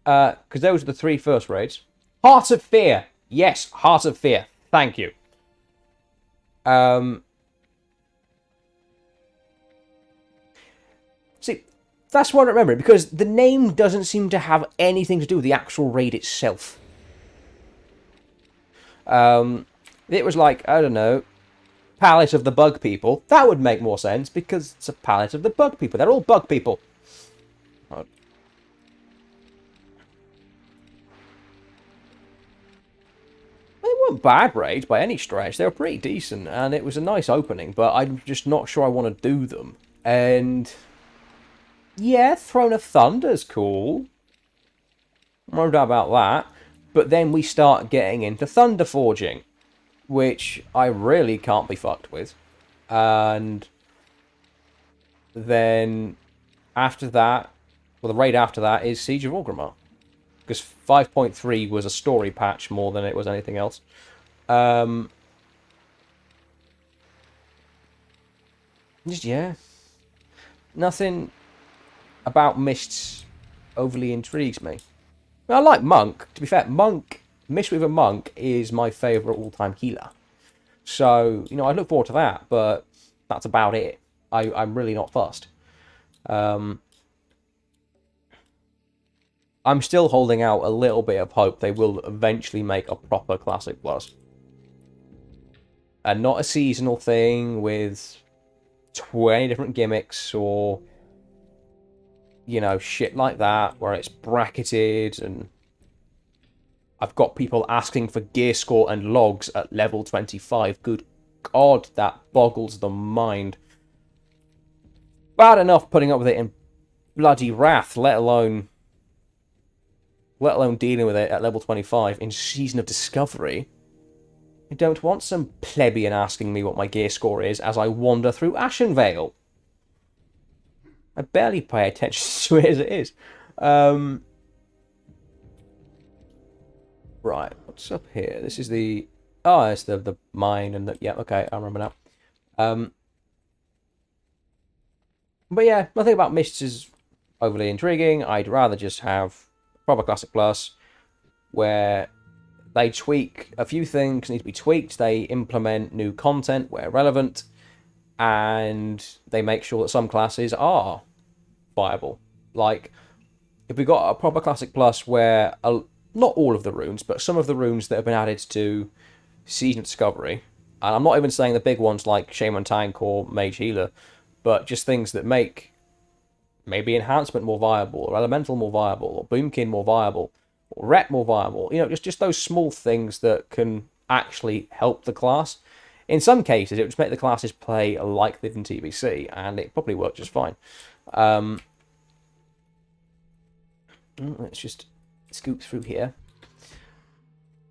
because those are the 3 first raids. Heart of Fear! Yes, Heart of Fear. Thank you. See, that's what I remember, because the name doesn't seem to have anything to do with the actual raid itself. It was like, I don't know, Palace of the Bug People. That would make more sense, because it's a Palace of the Bug People. They're all bug people. They weren't bad raids by any stretch. They were pretty decent, and it was a nice opening, but I'm just not sure I want to do them. And yeah, Throne of Thunder's cool. No doubt about that. But then we start getting into Thunder Forging, which I really can't be fucked with. And then after that, well, the raid after that is Siege of Orgrimmar. Because 5.3 was a story patch more than it was anything else. Just, yeah. Nothing about Mists overly intrigues me. I like Monk. To be fair, Mistweaver Monk is my favourite all-time healer. So, you know, I look forward to that, but that's about it. I'm really not fussed. I'm still holding out a little bit of hope they will eventually make a proper Classic Plus. And not a seasonal thing with 20 different gimmicks or, you know, shit like that, where it's bracketed and I've got people asking for gear score and logs at level 25. Good God, that boggles the mind. Bad enough putting up with it in bloody Wrath, let alone dealing with it at level 25 in Season of Discovery. I don't want some plebeian asking me what my gear score is as I wander through Ashenvale. I barely pay attention to it as it is. Right, what's up here? This is the... Oh, it's the mine and the... Yeah, okay, I remember now. But yeah, nothing about Mists is overly intriguing. I'd rather just have proper Classic Plus, where they tweak a few things need to be tweaked, they implement new content where relevant, and they make sure that some classes are viable. Like, if we got a proper Classic Plus where, not all of the runes, but some of the runes that have been added to Season of Discovery, and I'm not even saying the big ones like Shaman Tank or Mage Healer, but just things that make maybe Enhancement more viable, or Elemental more viable, or Boomkin more viable, or Rep more viable. You know, just those small things that can actually help the class. In some cases, it would just make the classes play like they did in TBC, and it probably worked just fine. Let's just scoop through here.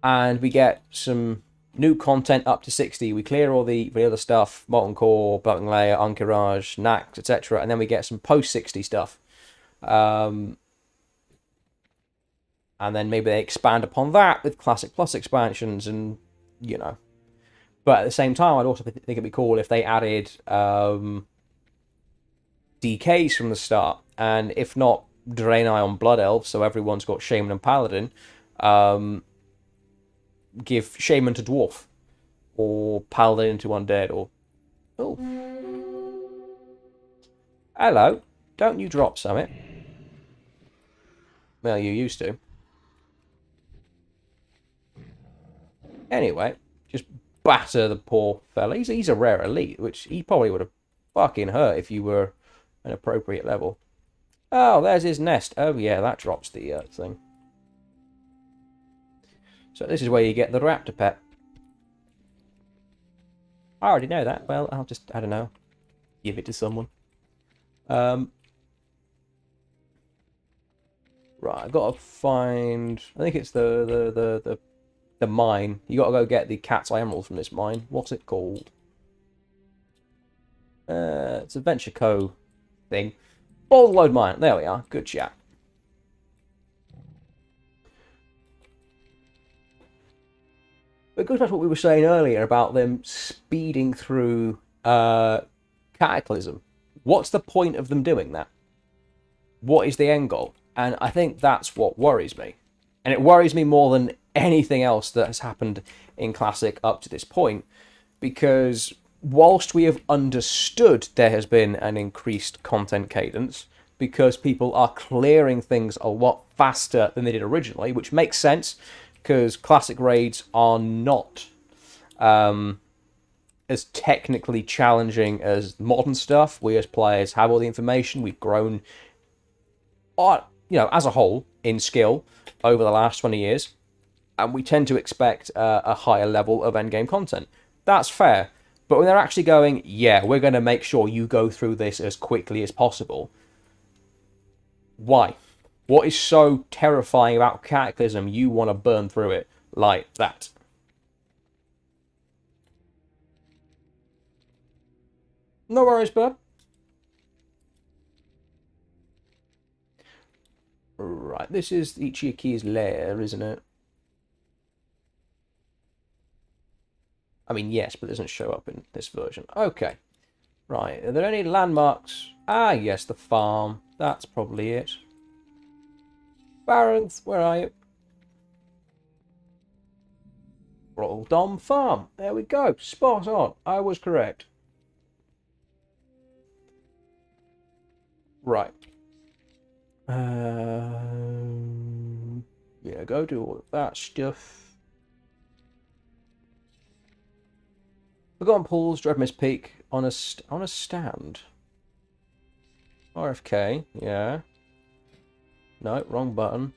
And we get some new content up to 60. We clear all the other stuff, Molten Core, Blackwing Layer, Anchorage, Nax, etc. And then we get some post-60 stuff. And then maybe they expand upon that with Classic Plus expansions and, you know. But at the same time, I'd also think it'd be cool if they added DKs from the start. And if not, Draenei on Blood Elves, so everyone's got Shaman and Paladin. Give Shaman to Dwarf, or Paladin to Undead, or... Oh. Hello. Don't you drop something. Well, you used to. Anyway, just batter the poor fella. He's a rare elite, which he probably would have fucking hurt if you were an appropriate level. Oh, there's his nest. Oh, yeah, that drops the thing. So this is where you get the raptor pet. I already know that. Well, I'll just, I don't know, give it to someone. Right, I've got to find, I think it's the mine. You got to go get the cat's eye emerald from this mine. What's it called? It's a Venture Co. thing. Boulder Load Mine. There we are. Good chat. It goes back to what we were saying earlier about them speeding through Cataclysm. What's the point of them doing that? What is the end goal? And I think that's what worries me. And it worries me more than anything else that has happened in Classic up to this point, because whilst we have understood there has been an increased content cadence, because people are clearing things a lot faster than they did originally, which makes sense, because Classic raids are not as technically challenging as modern stuff. We as players have all the information. We've grown, as a whole, in skill over the last 20 years, and we tend to expect a higher level of endgame content. That's fair, but when they're actually going, yeah, we're going to make sure you go through this as quickly as possible, why? What is so terrifying about Cataclysm you want to burn through it like that? No worries, bud. Right, this is Ichiki's lair, isn't it? I mean, yes, but it doesn't show up in this version. Okay. Right, are there any landmarks? Ah, yes, the farm. That's probably it. Barons, where are you? Royal Dom Farm. There we go. Spot on. I was correct. Right. Yeah, go do all of that stuff. Forgotten Pools, Dreadmist Peak on a stand. RFK, yeah. No, wrong button.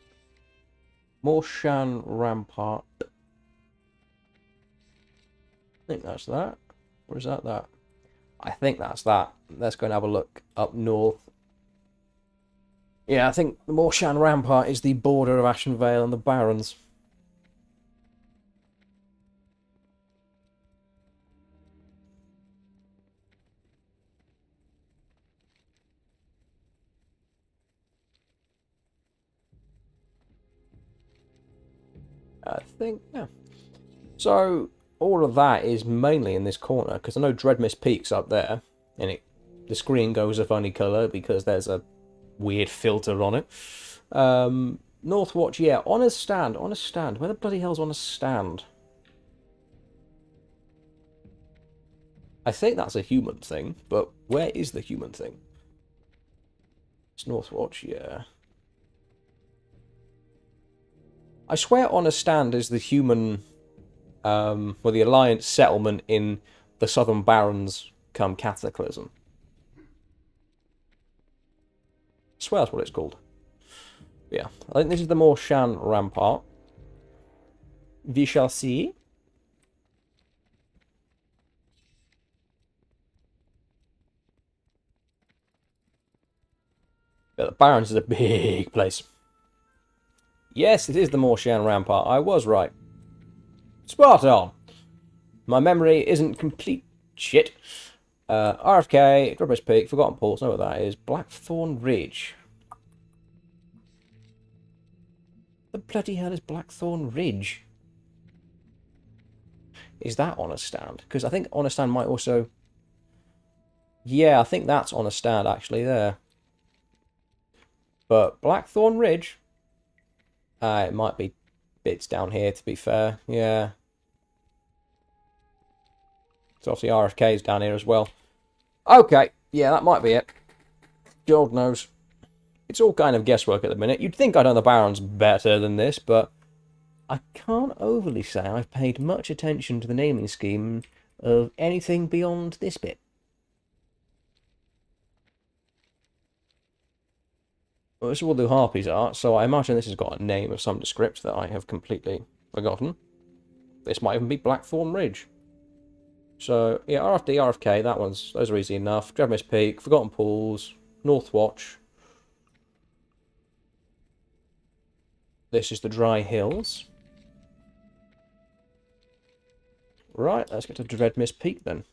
Morshan Rampart. I think that's that. Or is that? I think that's that. Let's go and have a look up north. Yeah, I think the Morshan Rampart is the border of Ashenvale and the Barrens. I think, yeah. So, all of that is mainly in this corner, because I know Dreadmist Peak's up there, and the screen goes a funny colour because there's a weird filter on it. Northwatch, yeah, on a stand. Where the bloody hell's on a stand? I think that's a human thing, but where is the human thing? It's Northwatch, yeah. I swear on a stand is the human, the Alliance settlement in the Southern Barrens come Cataclysm. I swear that's what it's called. Yeah, I think this is the Morshan Rampart. We shall see. Yeah, the Barrens is a big place. Yes, it is the Morshan Rampart. I was right. Spot on. My memory isn't complete shit. RFK, Dreadmist Peak, Forgotten Pools, know what that is. Blackthorn Ridge. The bloody hell is Blackthorn Ridge? Is that on a stand? Because I think on a stand might also... Yeah, I think that's on a stand actually there. But Blackthorn Ridge... it might be bits down here to be fair, yeah. So obviously RFK is down here as well. Okay, yeah, that might be it. God knows. It's all kind of guesswork at the minute. You'd think I'd know the Barons better than this, but I can't overly say I've paid much attention to the naming scheme of anything beyond this bit. Well, this is what the Harpies are, so I imagine this has got a name of some descript that I have completely forgotten. This might even be Blackthorn Ridge. So, yeah, RFD, RFK, those are easy enough. Dreadmist Peak, Forgotten Pools, Northwatch. This is the Dry Hills. Right, let's get to Dreadmist Peak then.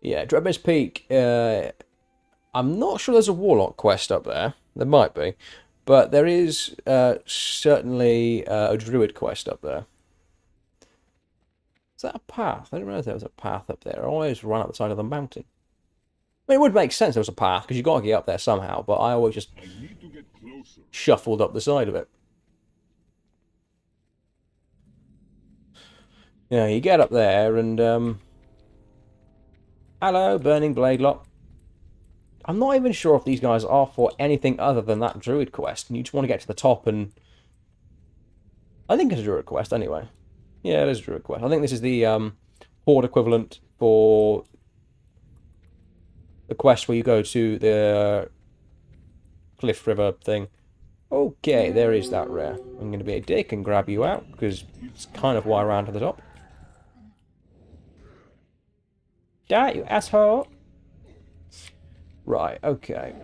Yeah, Dreadmist Peak, I'm not sure there's a Warlock quest up there. There might be. But there is certainly a druid quest up there. Is that a path? I didn't realize there was a path up there. I always run up the side of the mountain. I mean, it would make sense there was a path, because you've got to get up there somehow, but I always just shuffled up the side of it. Yeah, you get up there and, hello, Burning Bladelock. I'm not even sure if these guys are for anything other than that druid quest, and you just want to get to the top and... I think it's a druid quest, anyway. Yeah, it is a druid quest. I think this is the horde equivalent for the quest where you go to the Cliff River thing. Okay, there is that rare. I'm going to be a dick and grab you out, because it's kind of why I ran to the top. Die, you asshole! Right, okay.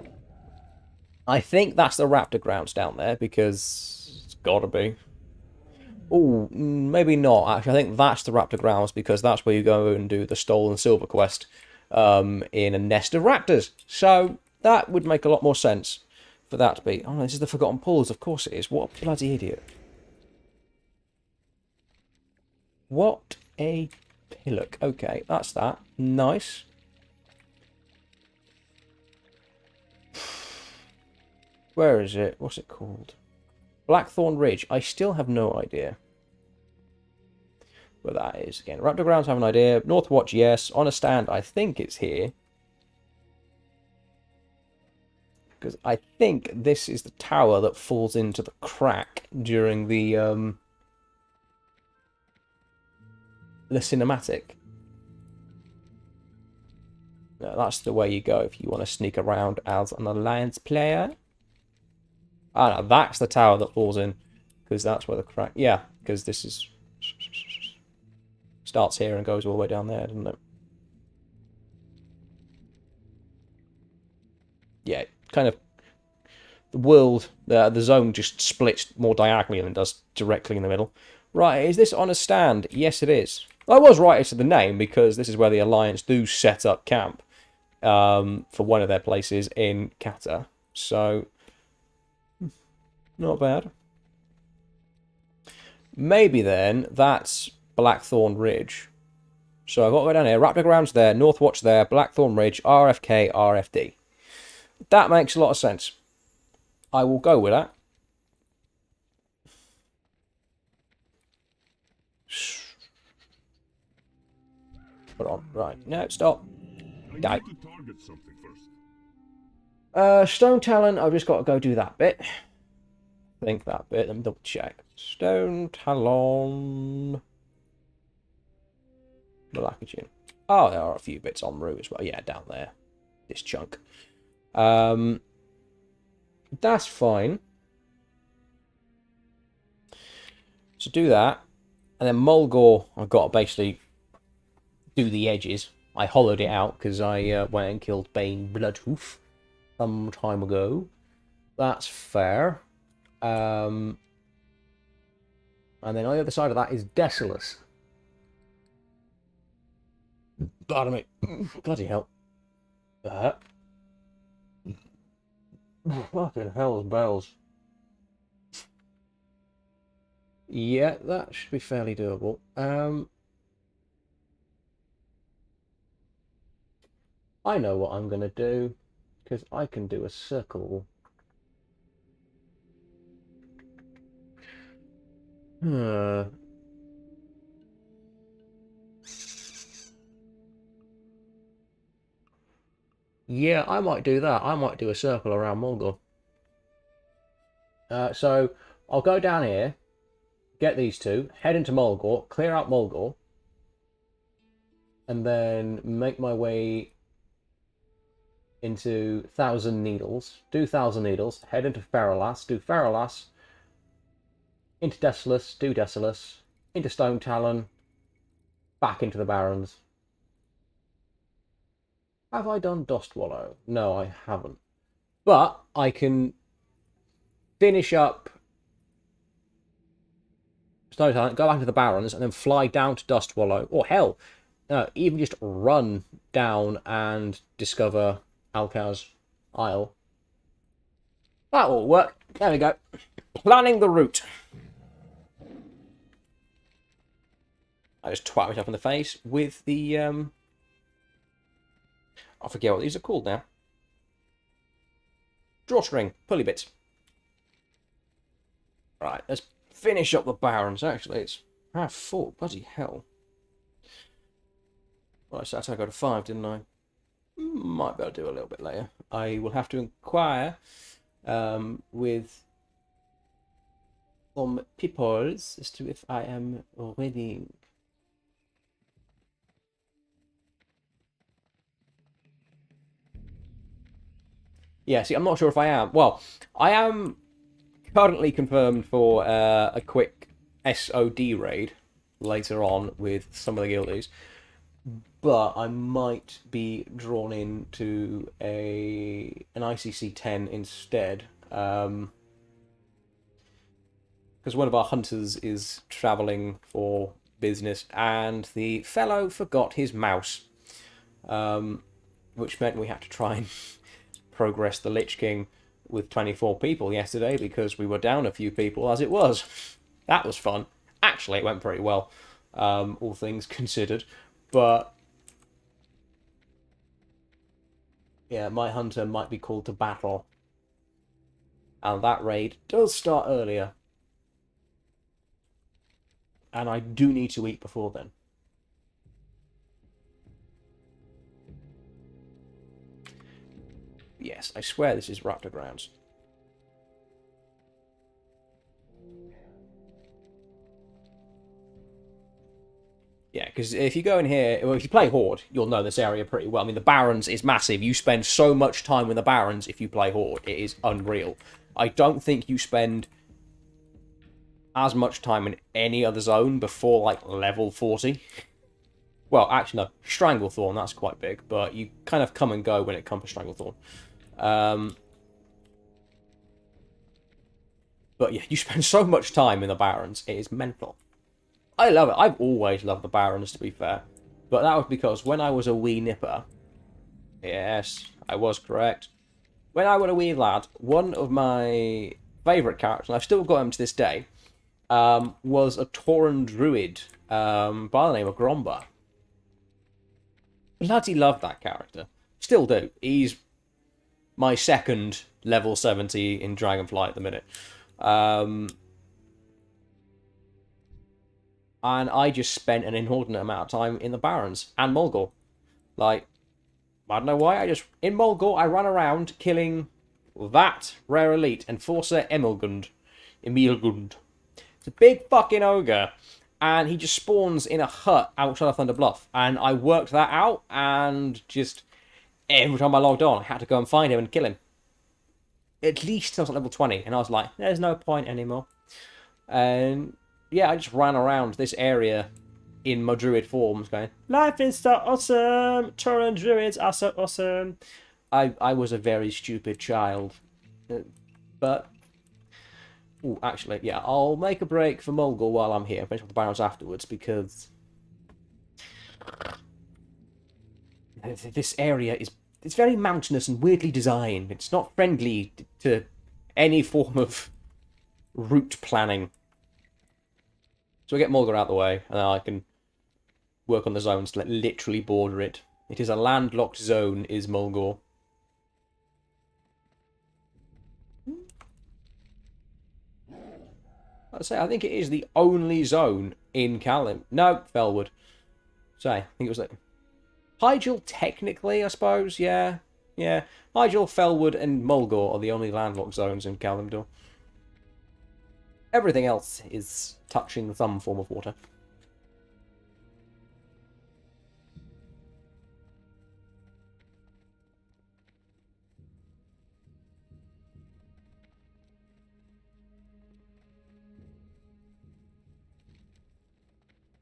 I think that's the raptor grounds down there, because it's gotta be. Oh, maybe not, actually. I think that's the raptor grounds, because that's where you go and do the Stolen Silver quest in a nest of raptors. So, that would make a lot more sense for that to be. Oh no, this is the Forgotten Pools, of course it is. What a bloody idiot. What a pillock. Okay, that's that. Nice. Where is it? What's it called? Blackthorn Ridge. I still have no idea where that is. Again, Raptor Grounds, have an idea. Northwatch, yes. On a stand, I think it's here. Because I think this is the tower that falls into the crack during the cinematic. No, that's the way you go if you want to sneak around as an Alliance player. Ah, no, that's the tower that falls in, because that's where the crack... Yeah, because this is... starts here and goes all the way down there, doesn't it? Yeah, kind of... The world, the zone just splits more diagonally than it does directly in the middle. Right, is this on a stand? Yes, it is. I was right as to the name, because this is where the Alliance do set up camp for one of their places in Kata. So... not bad. Maybe then, that's Blackthorn Ridge. So I've got to go down here. Raptor Grounds there, Northwatch there, Blackthorn Ridge, RFK, RFD. That makes a lot of sense. I will go with that. Hold on. Right. No, stop. Die. Stone Talon, I've just got to go do that bit. I think that bit. Let me double check. Stone Talon. Malakijin. Oh, there are a few bits en route as well. Yeah, down there. This chunk. That's fine. So do that. And then Mulgore, I've got to basically do the edges. I hollowed it out because I went and killed Bane Bloodhoof some time ago. That's fair. And then on the other side of that is Desolus. Pardon me. Bloody hell. Fucking hell's bells. Yeah, that should be fairly doable. I know what I'm going to do, because I can do a circle. Yeah, I might do that. I might do a circle around Mulgore. So I'll go down here, get these two, head into Mulgore, clear out Mulgore, and then make my way into Thousand Needles, do Thousand Needles, head into Feralas, do Feralas, into Desolus, do Desolus, into Stone Talon, back into the Barrens. Have I done Dustwallow? No, I haven't. But I can finish up Stone Talon, go back into the Barrens, and then fly down to Dustwallow. Or hell, even just run down and discover Alkaz Isle. That will work. There we go. Planning the route. I just twat myself in the face with the, I forget what these are called now. Drawstring, pulley bits. Right, let's finish up the barons. Actually, it's half full. Bloody hell. Well, I said I go to 5, didn't I? Might be able to do a little bit later. I will have to inquire with some peoples as to if I am ready. Yeah, see, I'm not sure if I am. Well, I am currently confirmed for a quick SOD raid later on with some of the guildies, but I might be drawn into an ICC 10 instead, because one of our hunters is travelling for business, and the fellow forgot his mouse, which meant we had to try and progress the Lich King with 24 people yesterday because we were down a few people as it was. That was fun. Actually, it went pretty well, all things considered. But yeah, my hunter might be called to battle. And that raid does start earlier. And I do need to eat before then. Yes, I swear this is Raptor Grounds. Yeah, because if you go in here, well, if you play Horde, you'll know this area pretty well. I mean, the Barrens is massive. You spend so much time with the Barrens if you play Horde. It is unreal. I don't think you spend as much time in any other zone before, like, level 40. Well, actually, no. Stranglethorn, that's quite big, but you kind of come and go when it comes to Stranglethorn. But yeah, you spend so much time in the Barrens, it is mental. I love it. I've always loved the Barrens, to be fair. But that was because when I was a wee nipper, yes, I was correct. When I was a wee lad, one of my favourite characters, and I've still got him to this day, was a Tauren Druid by the name of Gromba. Bloody loved that character. Still do. He's my second level 70 in Dragonflight at the minute. And I just spent an inordinate amount of time in the Barrens and Mulgore. Like, I don't know why, in Mulgore, I ran around killing that rare elite, Enforcer Emilgund. It's a big fucking ogre. And he just spawns in a hut outside of Thunder Bluff. And I worked that out, and just every time I logged on, I had to go and find him and kill him. At least I was at level 20, and I was like, there's no point anymore. And yeah, I just ran around this area in my druid forms going, life is so awesome! Tauren druids are so awesome! I was a very stupid child. But, ooh, actually, yeah, I'll make a break for Mulgore while I'm here, finish off the Barrens afterwards, because this area is, it's very mountainous and weirdly designed. It's not friendly to any form of route planning. So I get Mulgore out of the way, and then I can work on the zones to literally border it. It is a landlocked zone, is Mulgore. I'd say, I think it is the only zone in Kalim. No, Felwood. Say, I think it was like Hyjal, technically, I suppose. Yeah, yeah. Hyjal, Felwood, and Mulgore are the only landlocked zones in Kalimdor. Everything else is touching some form of water.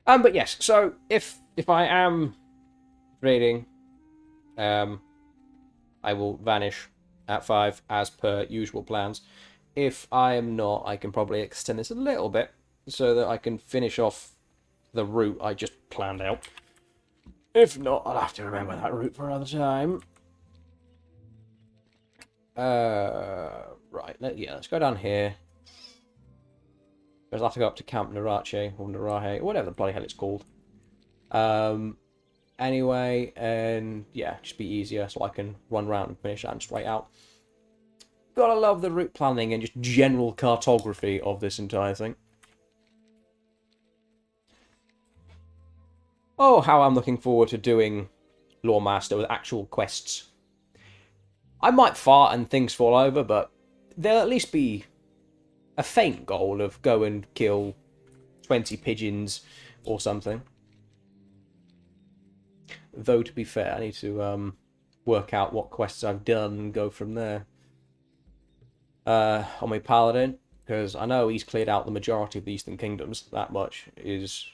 But yes, so if I am raiding, I will vanish at 5 as per usual plans. If I am not, I can probably extend this a little bit so that I can finish off the route I just planned out. If not, I'll have to remember that route for another time. Right. Right, let's go down here. Because I'll have to go up to Camp Narache, or Narahe, or whatever the bloody hell it's called. Anyway, and yeah, just be easier so I can run around and finish that and straight out. Gotta love the route planning and just general cartography of this entire thing. Oh, how I'm looking forward to doing Loremaster with actual quests. I might fart and things fall over, but there'll at least be a faint goal of go and kill 20 pigeons or something. Though, to be fair, I need to work out what quests I've done and go from there. On my Paladin, because I know he's cleared out the majority of the Eastern Kingdoms. That much is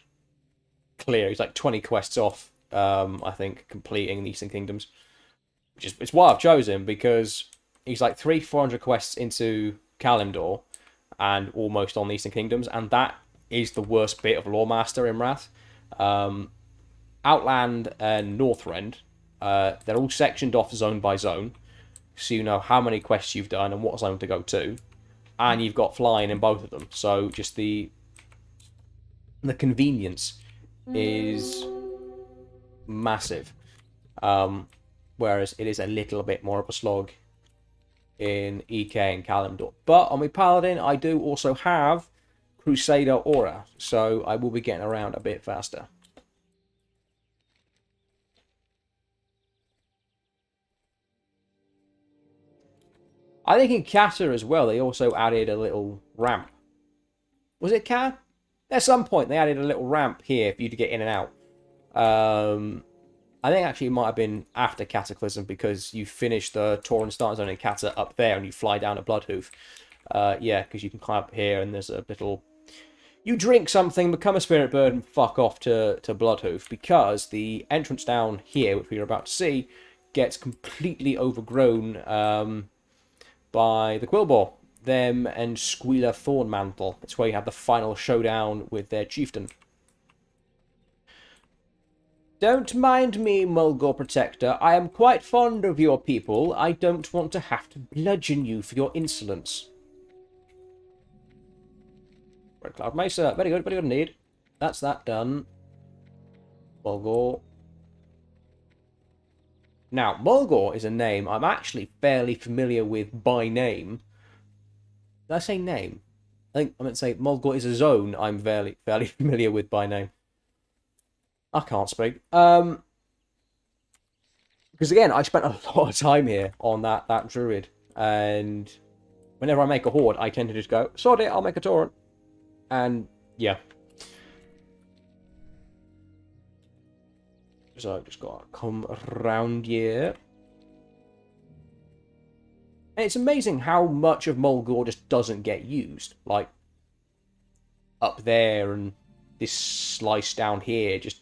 clear. He's like 20 quests off, I think, completing the Eastern Kingdoms. It's why I've chosen, because he's like 300-400 quests into Kalimdor and almost on the Eastern Kingdoms, and that is the worst bit of Loremaster in Wrath. Outland and Northrend, they're all sectioned off zone by zone, so you know how many quests you've done and what zone to go to, and you've got flying in both of them, so just the convenience is massive, whereas it is a little bit more of a slog in EK and Kalimdor. But on my Paladin, I do also have Crusader Aura, so I will be getting around a bit faster. I think in Kata as well, they also added a little ramp. Was it Kata? At some point, they added a little ramp here for you to get in and out. I think actually it might have been after Cataclysm, because you finish the Tauren start zone in Kata up there and you fly down to Bloodhoof. Yeah, because you can climb up here and there's a little... You drink something, become a spirit bird, and fuck off to Bloodhoof, because the entrance down here, which we're about to see, gets completely overgrown by the Quillbore. Them and Squealer Thornmantle. It's where you have the final showdown with their chieftain. Don't mind me, Mulgore Protector. I am quite fond of your people. I don't want to have to bludgeon you for your insolence. Red Cloud Mesa. Very good indeed. That's that done. Mulgore. Now, Mulgore is a name I'm actually fairly familiar with by name. Did I say name? I think I meant to say Mulgore is a zone I'm fairly familiar with by name. I can't speak. Because again, I spent a lot of time here on that druid, and whenever I make a horde, I tend to just go, sod it, I'll make a torrent. And yeah. So I've just got to come around here. And it's amazing how much of Mulgore just doesn't get used. Like, up there and this slice down here just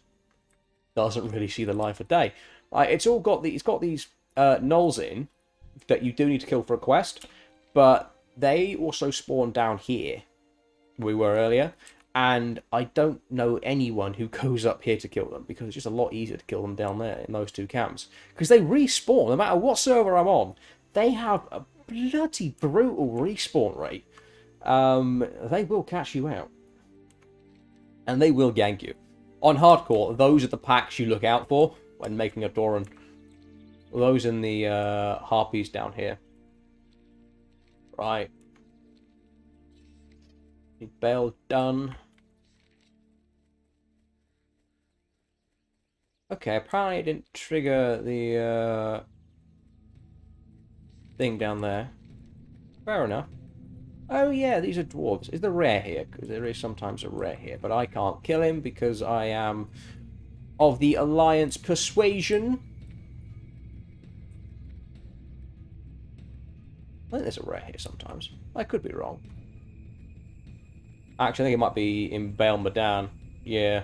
doesn't really see the light of day. Like, it's got these gnolls in that you do need to kill for a quest, but they also spawn down here, where we were earlier, and I don't know anyone who goes up here to kill them, because it's just a lot easier to kill them down there in those two camps. Because they respawn, no matter what server I'm on. They have a bloody brutal respawn rate. They will catch you out. And they will gank you. On hardcore, those are the packs you look out for when making a Doran. Those in the harpies down here. Right. Bale done. Okay, apparently it didn't trigger the thing down there. Fair enough. Oh yeah, these are dwarves. Is there rare here? Because there is sometimes a rare here, but I can't kill him because I am of the Alliance persuasion. I think there's a rare here sometimes. I could be wrong. Actually, I think it might be in Baal Madan. Yeah.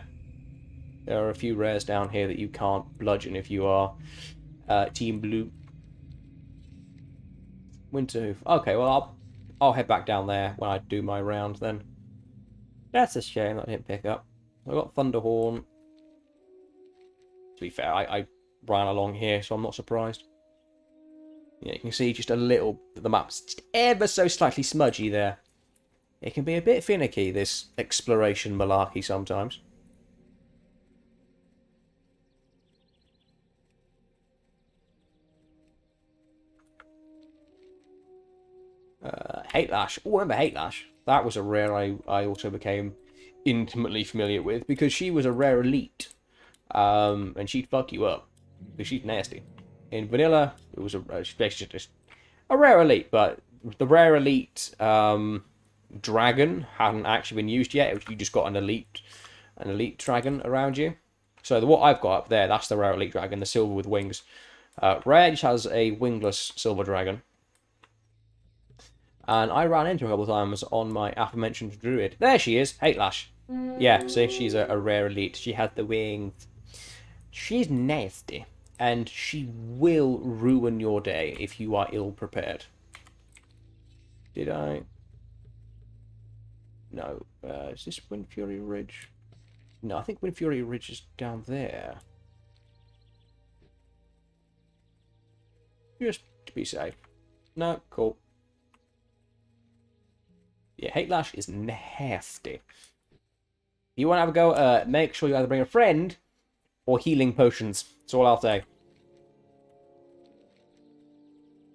There are a few rares down here that you can't bludgeon if you are Team Blue. Winterhoof. Okay, well, I'll head back down there when I do my round then. That's a shame that I didn't pick up. I got Thunderhorn. To be fair, I ran along here, so I'm not surprised. Yeah, you can see just a little, the map's just ever so slightly smudgy there. It can be a bit finicky, this exploration malarkey sometimes. Hate Lash. Oh, remember Hate Lash? That was a rare I also became intimately familiar with because she was a rare elite. And she'd fuck you up because she's nasty. In vanilla, it was basically just a rare elite, but the rare elite dragon hadn't actually been used yet. You just got an elite dragon around you. So what I've got up there, that's the rare elite dragon, the silver with wings. Rare just has a wingless silver dragon. And I ran into her a couple of times on my aforementioned druid. There she is, Hate Lash. Yeah, see, she's a rare elite. She had the wings. She's nasty. And she will ruin your day if you are ill prepared. Did I? No. Is this Wind Fury Ridge? No, I think Wind Fury Ridge is down there. Just to be safe. No, cool. Yeah, Hate Lash is nasty. You want to have a go? Make sure you either bring a friend or healing potions. That's all I'll say.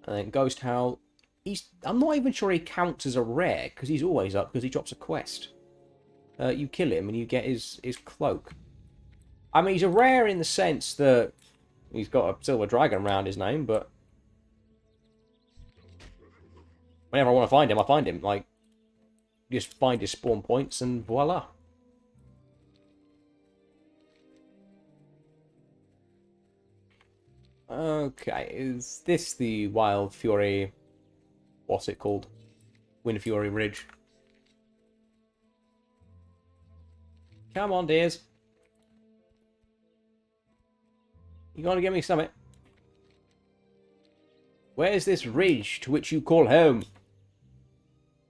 And then Ghost Howl. I'm not even sure he counts as a rare, because he's always up, because he drops a quest. You kill him and you get his cloak. I mean, he's a rare in the sense that he's got a silver dragon around his name, but whenever I want to find him, I find him. Like, just find his spawn points and voila. Okay, is this the Wild Fury... What's it called? Wind Fury Ridge. Come on, dears. You gotta give me something. Where's this ridge to which you call home?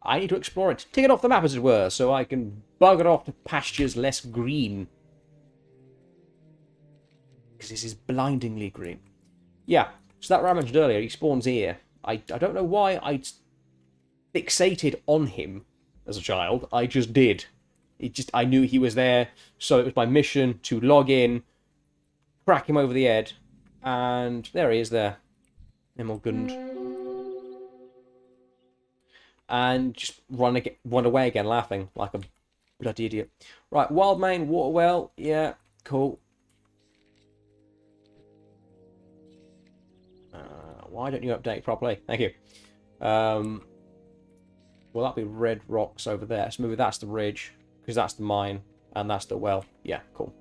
I need to explore it. Take it off the map, as it were, so I can bugger off to pastures less green. Because this is blindingly green. Yeah, so that I mentioned earlier, he spawns here. I don't know why I fixated on him as a child. I just did. I knew he was there, so it was my mission to log in, crack him over the head, and there he is there. Emilgund. And just run away again, laughing like a bloody idiot. Right, Wildmane, Waterwell, yeah, cool. Why don't you update properly? Thank you. Well, that'll be red rocks over there. So maybe that's the ridge, because that's the mine, and that's the well. Yeah, cool.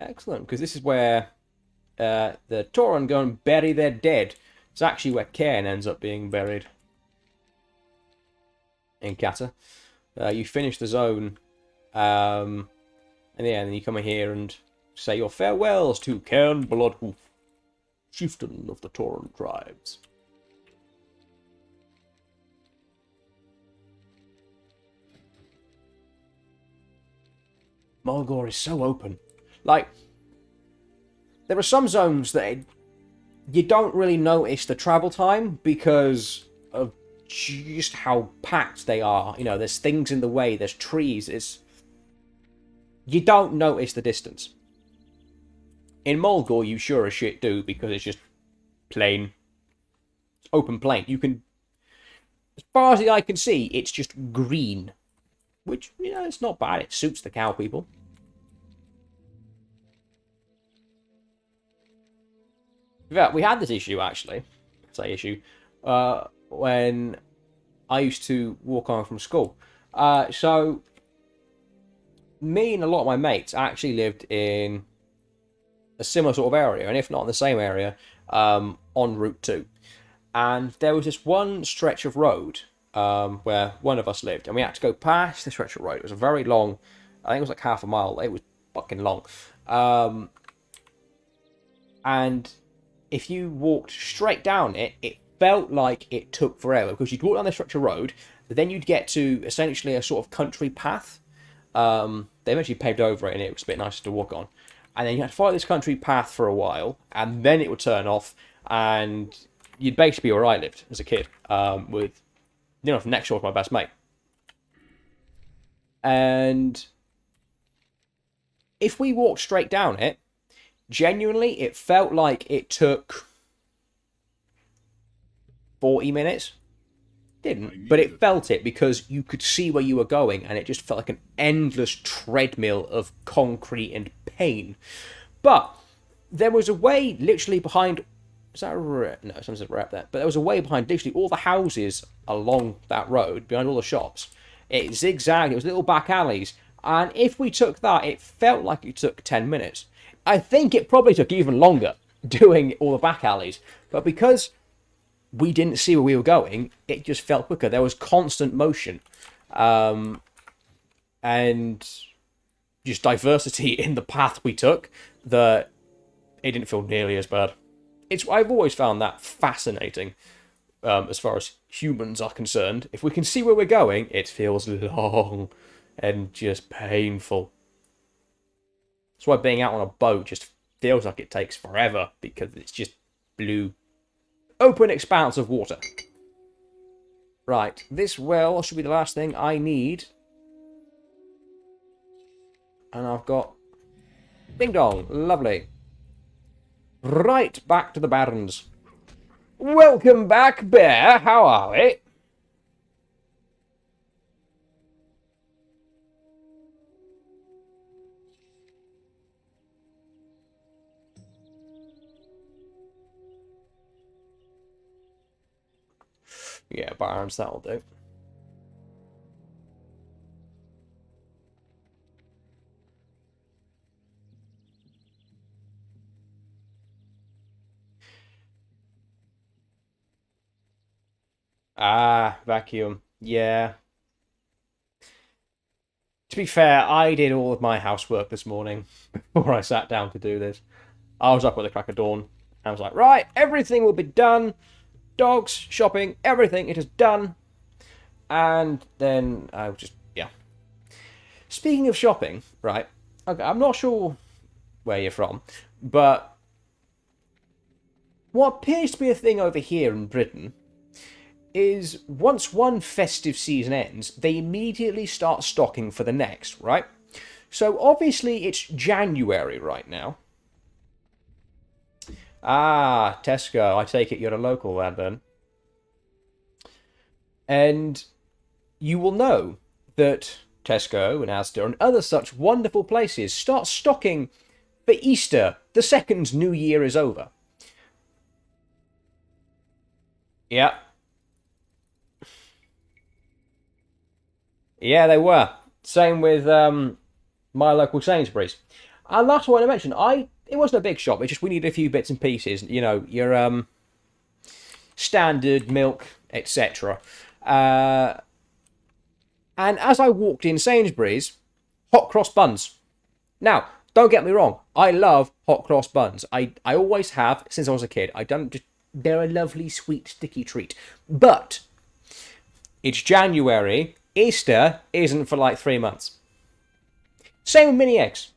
Excellent, because this is where the Tauren go and bury their dead. It's actually where Cairn ends up being buried. In Cata. You finish the zone, and yeah, and then you come in here and say your farewells to Cairn Bloodhoof, chieftain of the Tauren tribes. Mulgore is so open. Like, there are some zones that you don't really notice the travel time because of just how packed they are. You know, there's things in the way, there's trees. You don't notice the distance. In Mulgore, you sure as shit do, because it's just plain, open plain. You can, as far as the eye can see, it's just green. Which, you know, it's not bad. It suits the cow people. In fact, we had this issue, actually. When I used to walk home from school. So, me and a lot of my mates actually lived in a similar sort of area, and if not in the same area, on Route 2. And there was this one stretch of road where one of us lived, and we had to go past the stretch of road. It was a very long, I think it was like half a mile. It was fucking long. And if you walked straight down it, it felt like it took forever, because you'd walk down this stretch of road, but then you'd get to essentially a sort of country path. They eventually paved over it, and it was a bit nicer to walk on. and then you had to follow this country path for a while, and then it would turn off, and you'd basically be where I lived as a kid, with, from next door to my best mate. And if we walked straight down it, genuinely, it felt like it took 40 minutes. Didn't, but it felt it because you could see where you were going, and it just felt like an endless treadmill of concrete and pain. But there was a way literally behind. Is that a rep? No, someone's a rep there. But there was a way behind literally all the houses along that road, behind all the shops. It zigzagged. It was little back alleys, and if we took that, it felt like it took 10 minutes. I think it probably took even longer doing all the back alleys, but because we didn't see where we were going, it just felt quicker. There was constant motion, and just diversity in the path we took, that it didn't feel nearly as bad. I've always found that fascinating, as far as humans are concerned. If we can see where we're going, it feels long and just painful. That's why being out on a boat just feels like it takes forever, because it's just blue, open expanse of water. Right, this well should be the last thing I need. And I've got... Ding dong, lovely. Right, back to the Barrens. Welcome back, Bear. How are we? Yeah, Barrens, that'll do. Ah, vacuum. Yeah. To be fair, I did all of my housework this morning before I sat down to do this. I was up at the crack of dawn. I was like, right, everything will be done. Dogs, shopping, everything, it is done. And then I was just, yeah. Speaking of shopping, right, okay, I'm not sure where you're from, but what appears to be a thing over here in Britain is once one festive season ends, they immediately start stocking for the next, right? So obviously it's January right now. Ah, Tesco, I take it you're a local lad then. And you will know that Tesco and Asda and other such wonderful places start stocking for Easter the second New Year is over. Yeah. Yeah, they were. Same with my local Sainsbury's. And that's what I mentioned. It wasn't a big shop. It's just we needed a few bits and pieces. You know, your standard milk, etc. And as I walked in Sainsbury's, hot cross buns. Now, don't get me wrong. I love hot cross buns. I always have since I was a kid. They're a lovely, sweet, sticky treat. But it's January. Easter isn't for like 3 months. Same with mini eggs.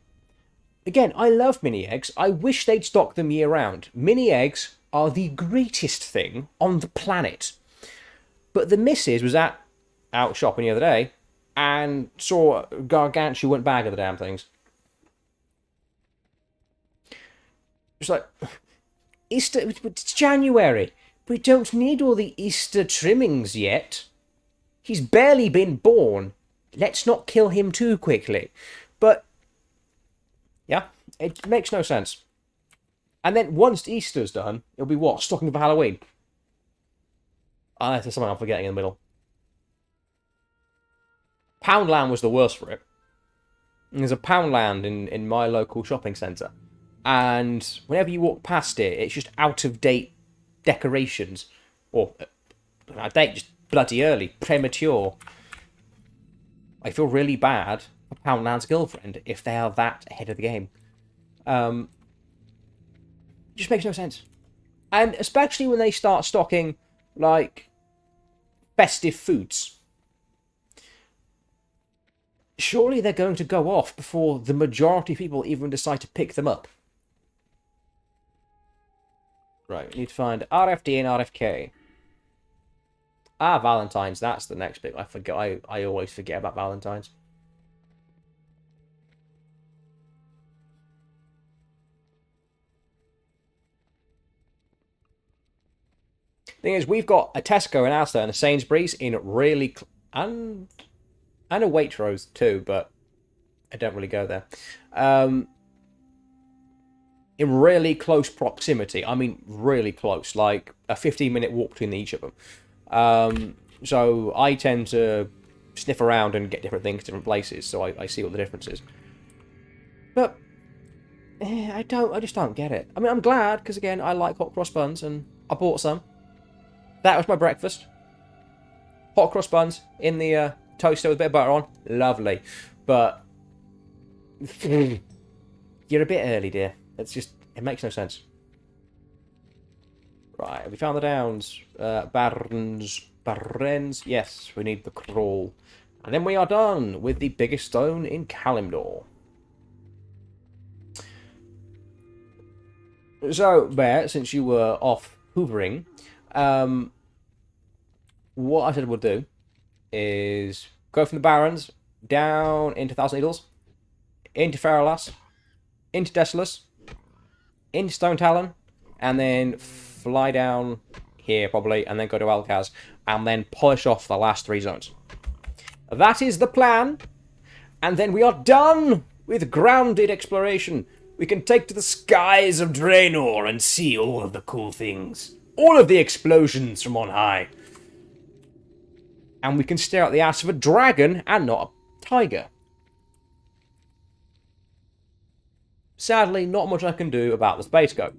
Again, I love mini eggs. I wish they'd stock them year round. Mini eggs are the greatest thing on the planet. But the missus was out shopping the other day and saw a gargantuan bag of the damn things. It's like, Easter, it's January. We don't need all the Easter trimmings yet. He's barely been born. Let's not kill him too quickly. But, yeah, it makes no sense. And then once Easter's done, it'll be what? Stocking for Halloween? There's something I'm forgetting in the middle. Poundland was the worst for it. There's a Poundland in my local shopping centre. And whenever you walk past it, it's just out-of-date decorations. Or, out-of-date, just bloody early, premature. I feel really bad for Poundland's girlfriend if they are that ahead of the game. It just makes no sense. And especially when they start stocking, like, festive foods. surely they're going to go off before the majority of people even decide to pick them up. Right, we need to find RFD and RFK. Ah, Valentine's, that's the next bit. I forget. I always forget about Valentine's. Thing is, we've got a Tesco in Asda and a Sainsbury's in really... and a Waitrose too, but I don't really go there. In really close proximity. I mean, really close. Like a 15-minute walk between each of them. So I tend to sniff around and get different things, different places, so I see what the difference is. But I just don't get it. I mean, I'm glad, because again, I like hot cross buns, and I bought some. That was my breakfast. Hot cross buns in the toaster with a bit of butter on. Lovely. But you're a bit early, dear. It makes no sense. Right, have we found the downs? Barrens. Yes, we need the crawl. And then we are done with the biggest stone in Kalimdor. So, Bear, since you were off hoovering, what I said we'll do is go from the Barrens down into Thousand Needles, into Feralas, into Desolus, into Stone Talon, and then fly down here probably, and then go to Alcaz, and then polish off the last 3 zones. That is the plan, and then we are done with grounded exploration. We can take to the skies of Draenor and see all of the cool things. All of the explosions from on high. And we can stare at the ass of a dragon and not a tiger. Sadly, not much I can do about the space goat.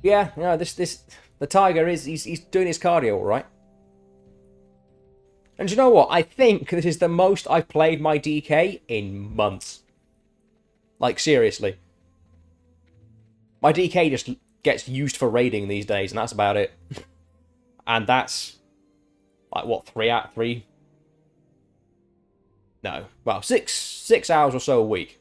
Yeah, no, the tiger he's doing his cardio all right. And you know what? I think this is the most I've played my DK in months. Like, seriously. My DK just gets used for raiding these days, and that's about it. And that's... like, what, 3 out 3? No. Well, 6 hours or so a week.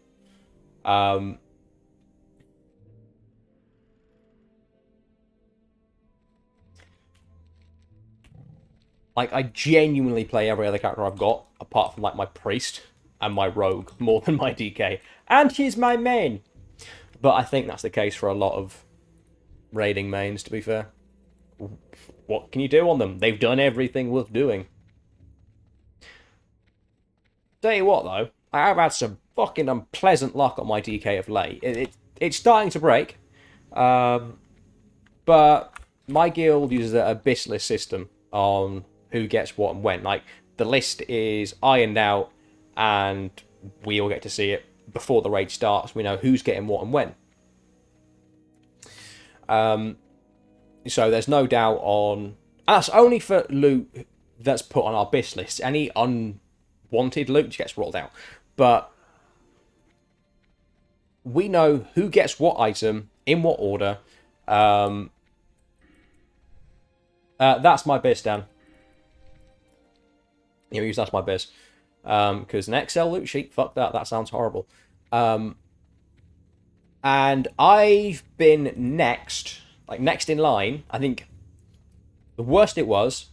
Like, I genuinely play every other character I've got, apart from, like, my priest and my rogue, more than my DK. And he's my main! But I think that's the case for a lot of raiding mains, to be fair. What can you do on them? They've done everything worth doing. Tell you what, though, I have had some fucking unpleasant luck on my DK of late. It's starting to break. But my guild uses an abyssless system on who gets what and when. Like, the list is ironed out, and we all get to see it before the raid starts. We know who's getting what and when. So there's no doubt on... and that's only for loot that's put on our BIS list. Any unwanted loot gets rolled out. But we know who gets what item, in what order. That's my BIS, Dan. You use that's my BIS. Because an Excel loot sheet, fuck that. That sounds horrible. And I've been next in line. I think the worst it was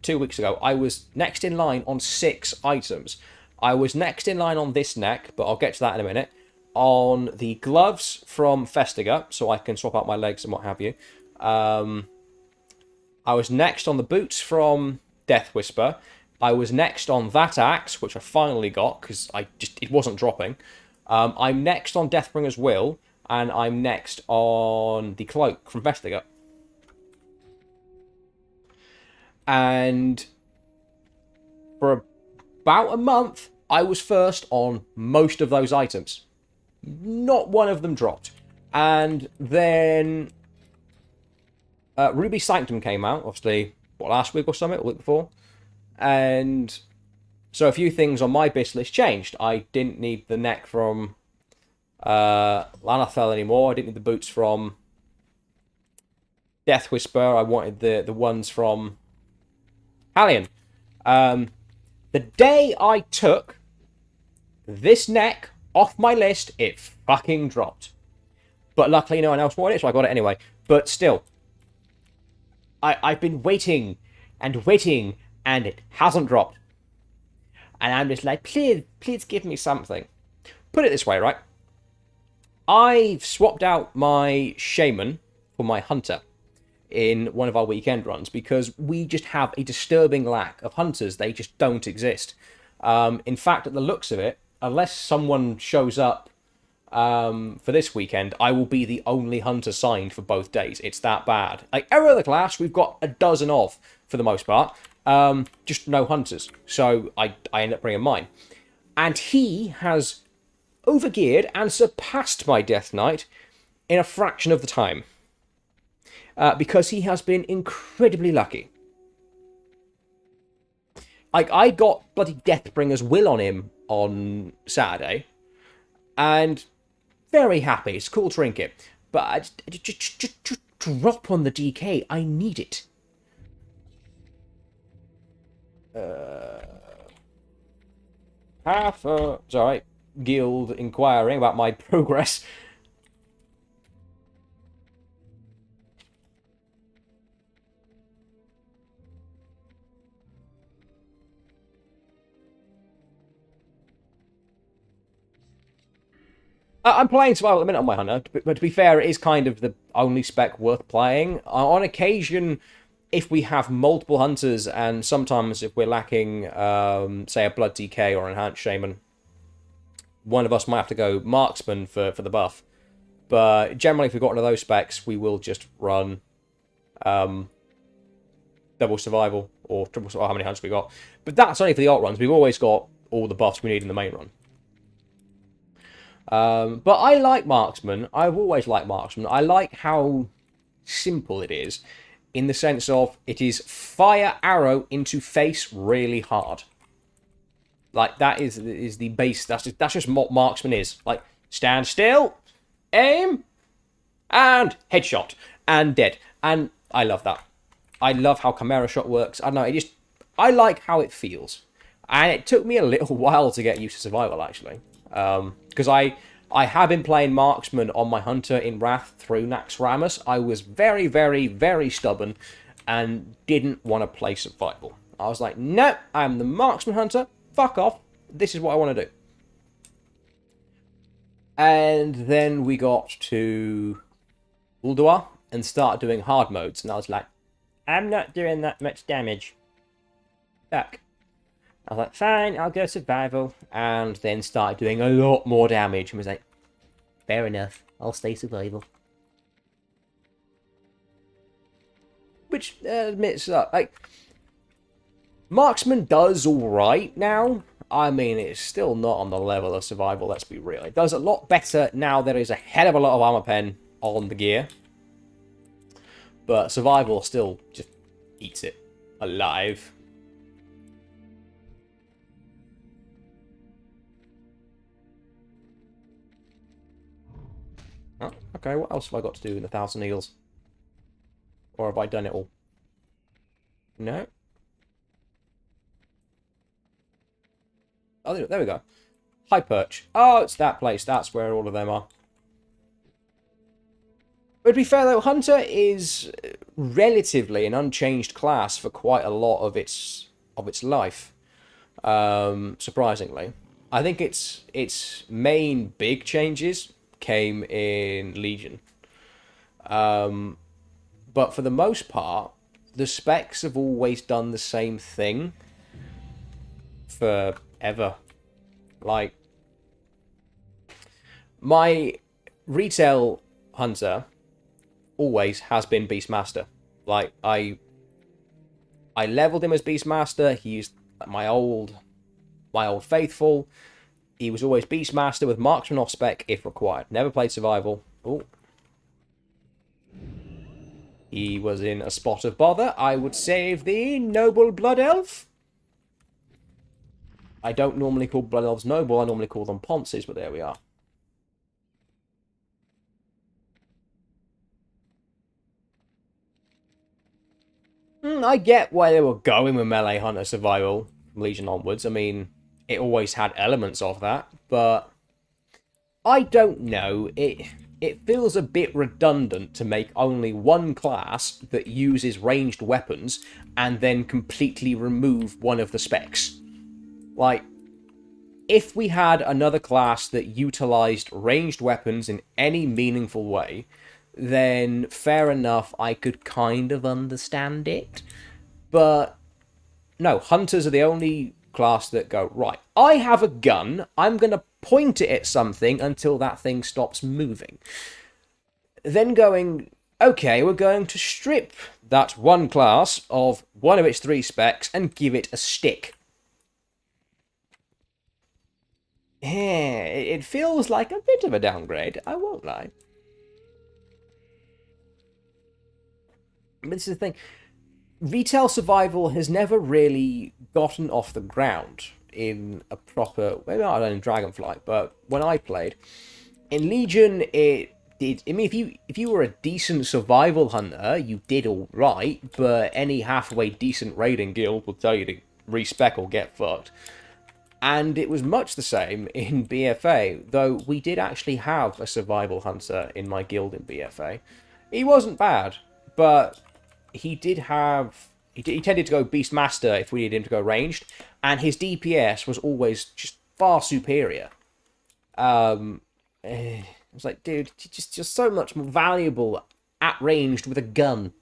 2 weeks ago. I was next in line on 6 items. I was next in line on this neck, but I'll get to that in a minute. On the gloves from Festiga, so I can swap out my legs and what have you. I was next on the boots from Death Whisper. I was next on that axe, which I finally got, because it wasn't dropping. I'm next on Deathbringer's Will, and I'm next on the cloak from Vestiga. And for about a month, I was first on most of those items. Not one of them dropped. And then Ruby Sanctum came out, obviously, last week or something, or the week before. And so a few things on my BIS list changed. I didn't need the neck from Lanarthel anymore. I didn't need the boots from Death Whisper. I wanted the ones from Hallion. The day I took this neck off my list, it fucking dropped. But luckily no one else wanted it, so I got it anyway. But still, I've been waiting and waiting, and it hasn't dropped. And I'm just like, please give me something. Put it this way, right? I've swapped out my Shaman for my Hunter in one of our weekend runs because we just have a disturbing lack of Hunters. They just don't exist. In fact, at the looks of it, unless someone shows up for this weekend, I will be the only Hunter signed for both days. It's that bad. Like, every other class, we've got a dozen of, for the most part. Just no Hunters. So I end up bringing mine. And he has overgeared and surpassed my Death Knight in a fraction of the time. Because he has been incredibly lucky. Like, I got bloody Deathbringer's Will on him on Saturday. And very happy. It's a cool trinket. But just drop on the DK. I need it. Sorry. Guild inquiring about my progress. I'm playing Survival at the minute on my Hunter, but to be fair, it is kind of the only spec worth playing. On occasion, if we have multiple Hunters, and sometimes if we're lacking, say, a Blood DK or Enhanced Shaman, one of us might have to go Marksman for the buff. But generally, if we've got one of those specs, we will just run double Survival, or triple Survival, how many Hunters we got. But that's only for the alt runs. We've always got all the buffs we need in the main run. But I like Marksman. I've always liked Marksman. I like how simple it is, in the sense of it is fire arrow into face really hard. Like, that is the base. That's just what Marksman is. Like, stand still, aim, and headshot, and dead. And I love that. I love how Chimera Shot works. I don't know, I like how it feels. And it took me a little while to get used to Survival, actually. Because I have been playing Marksman on my Hunter in Wrath through Naxxramas. I was very, very, very stubborn and didn't want to play Survival. I was like, no, I'm the Marksman Hunter. Fuck off. This is what I want to do. And then we got to Ulduar and started doing hard modes. And I was like, I'm not doing that much damage. Fuck. I was like, fine, I'll go Survival. And then started doing a lot more damage. And was like, fair enough, I'll stay Survival. Which admits that, like, Marksman does alright now. I mean, it's still not on the level of Survival, let's be real. It does a lot better now. There is a hell of a lot of armor pen on the gear. But Survival still just eats it alive. Oh, okay, what else have I got to do in the 1,000 Eels? Or have I done it all? No? Oh, there we go. High Perch. Oh, it's that place. That's where all of them are. But to be fair, though, Hunter is relatively an unchanged class for quite a lot of its life. Surprisingly. I think its main big changes came in Legion. But for the most part, the specs have always done the same thing forever. Like, my retail Hunter always has been Beastmaster. Like, I leveled him as Beastmaster. He used my old faithful. He was always Beastmaster with Marksman off spec if required. Never played Survival. Oh. He was in a spot of bother. I would save the Noble Blood Elf. I don't normally call Blood Elves noble. I normally call them ponces, but there we are. I get where they were going with Melee Hunter Survival from Legion onwards. I mean, it always had elements of that, but I don't know. It feels a bit redundant to make only one class that uses ranged weapons and then completely remove one of the specs. Like, if we had another class that utilized ranged weapons in any meaningful way, then fair enough, I could kind of understand it. But no, hunters are the only class that go, right, I have a gun, I'm going to point it at something until that thing stops moving. Then going, okay, we're going to strip that one class of one of its 3 specs and give it a stick. Yeah, it feels like a bit of a downgrade, I won't lie. But this is the thing. Retail survival has never really gotten off the ground in a proper... Maybe not in Dragonflight, but when I played, in Legion, it did... I mean, if you were a decent survival hunter, you did alright, but any halfway decent raiding guild will tell you to respec or get fucked. And it was much the same in BFA, though we did actually have a survival hunter in my guild in BFA. He wasn't bad, but he did have... He tended to go Beastmaster if we needed him to go ranged, and his DPS was always just far superior. I was like, dude, you're so much more valuable at ranged with a gun.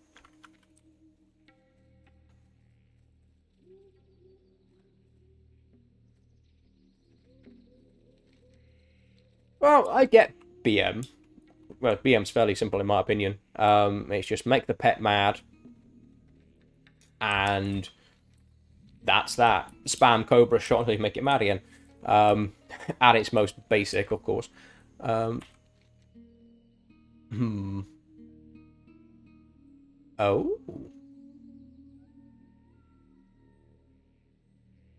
Well, I get BM. Well, BM's fairly simple in my opinion. It's just make the pet mad, and that's that. Spam Cobra shot until you make it mad again. At its most basic, of course. Oh.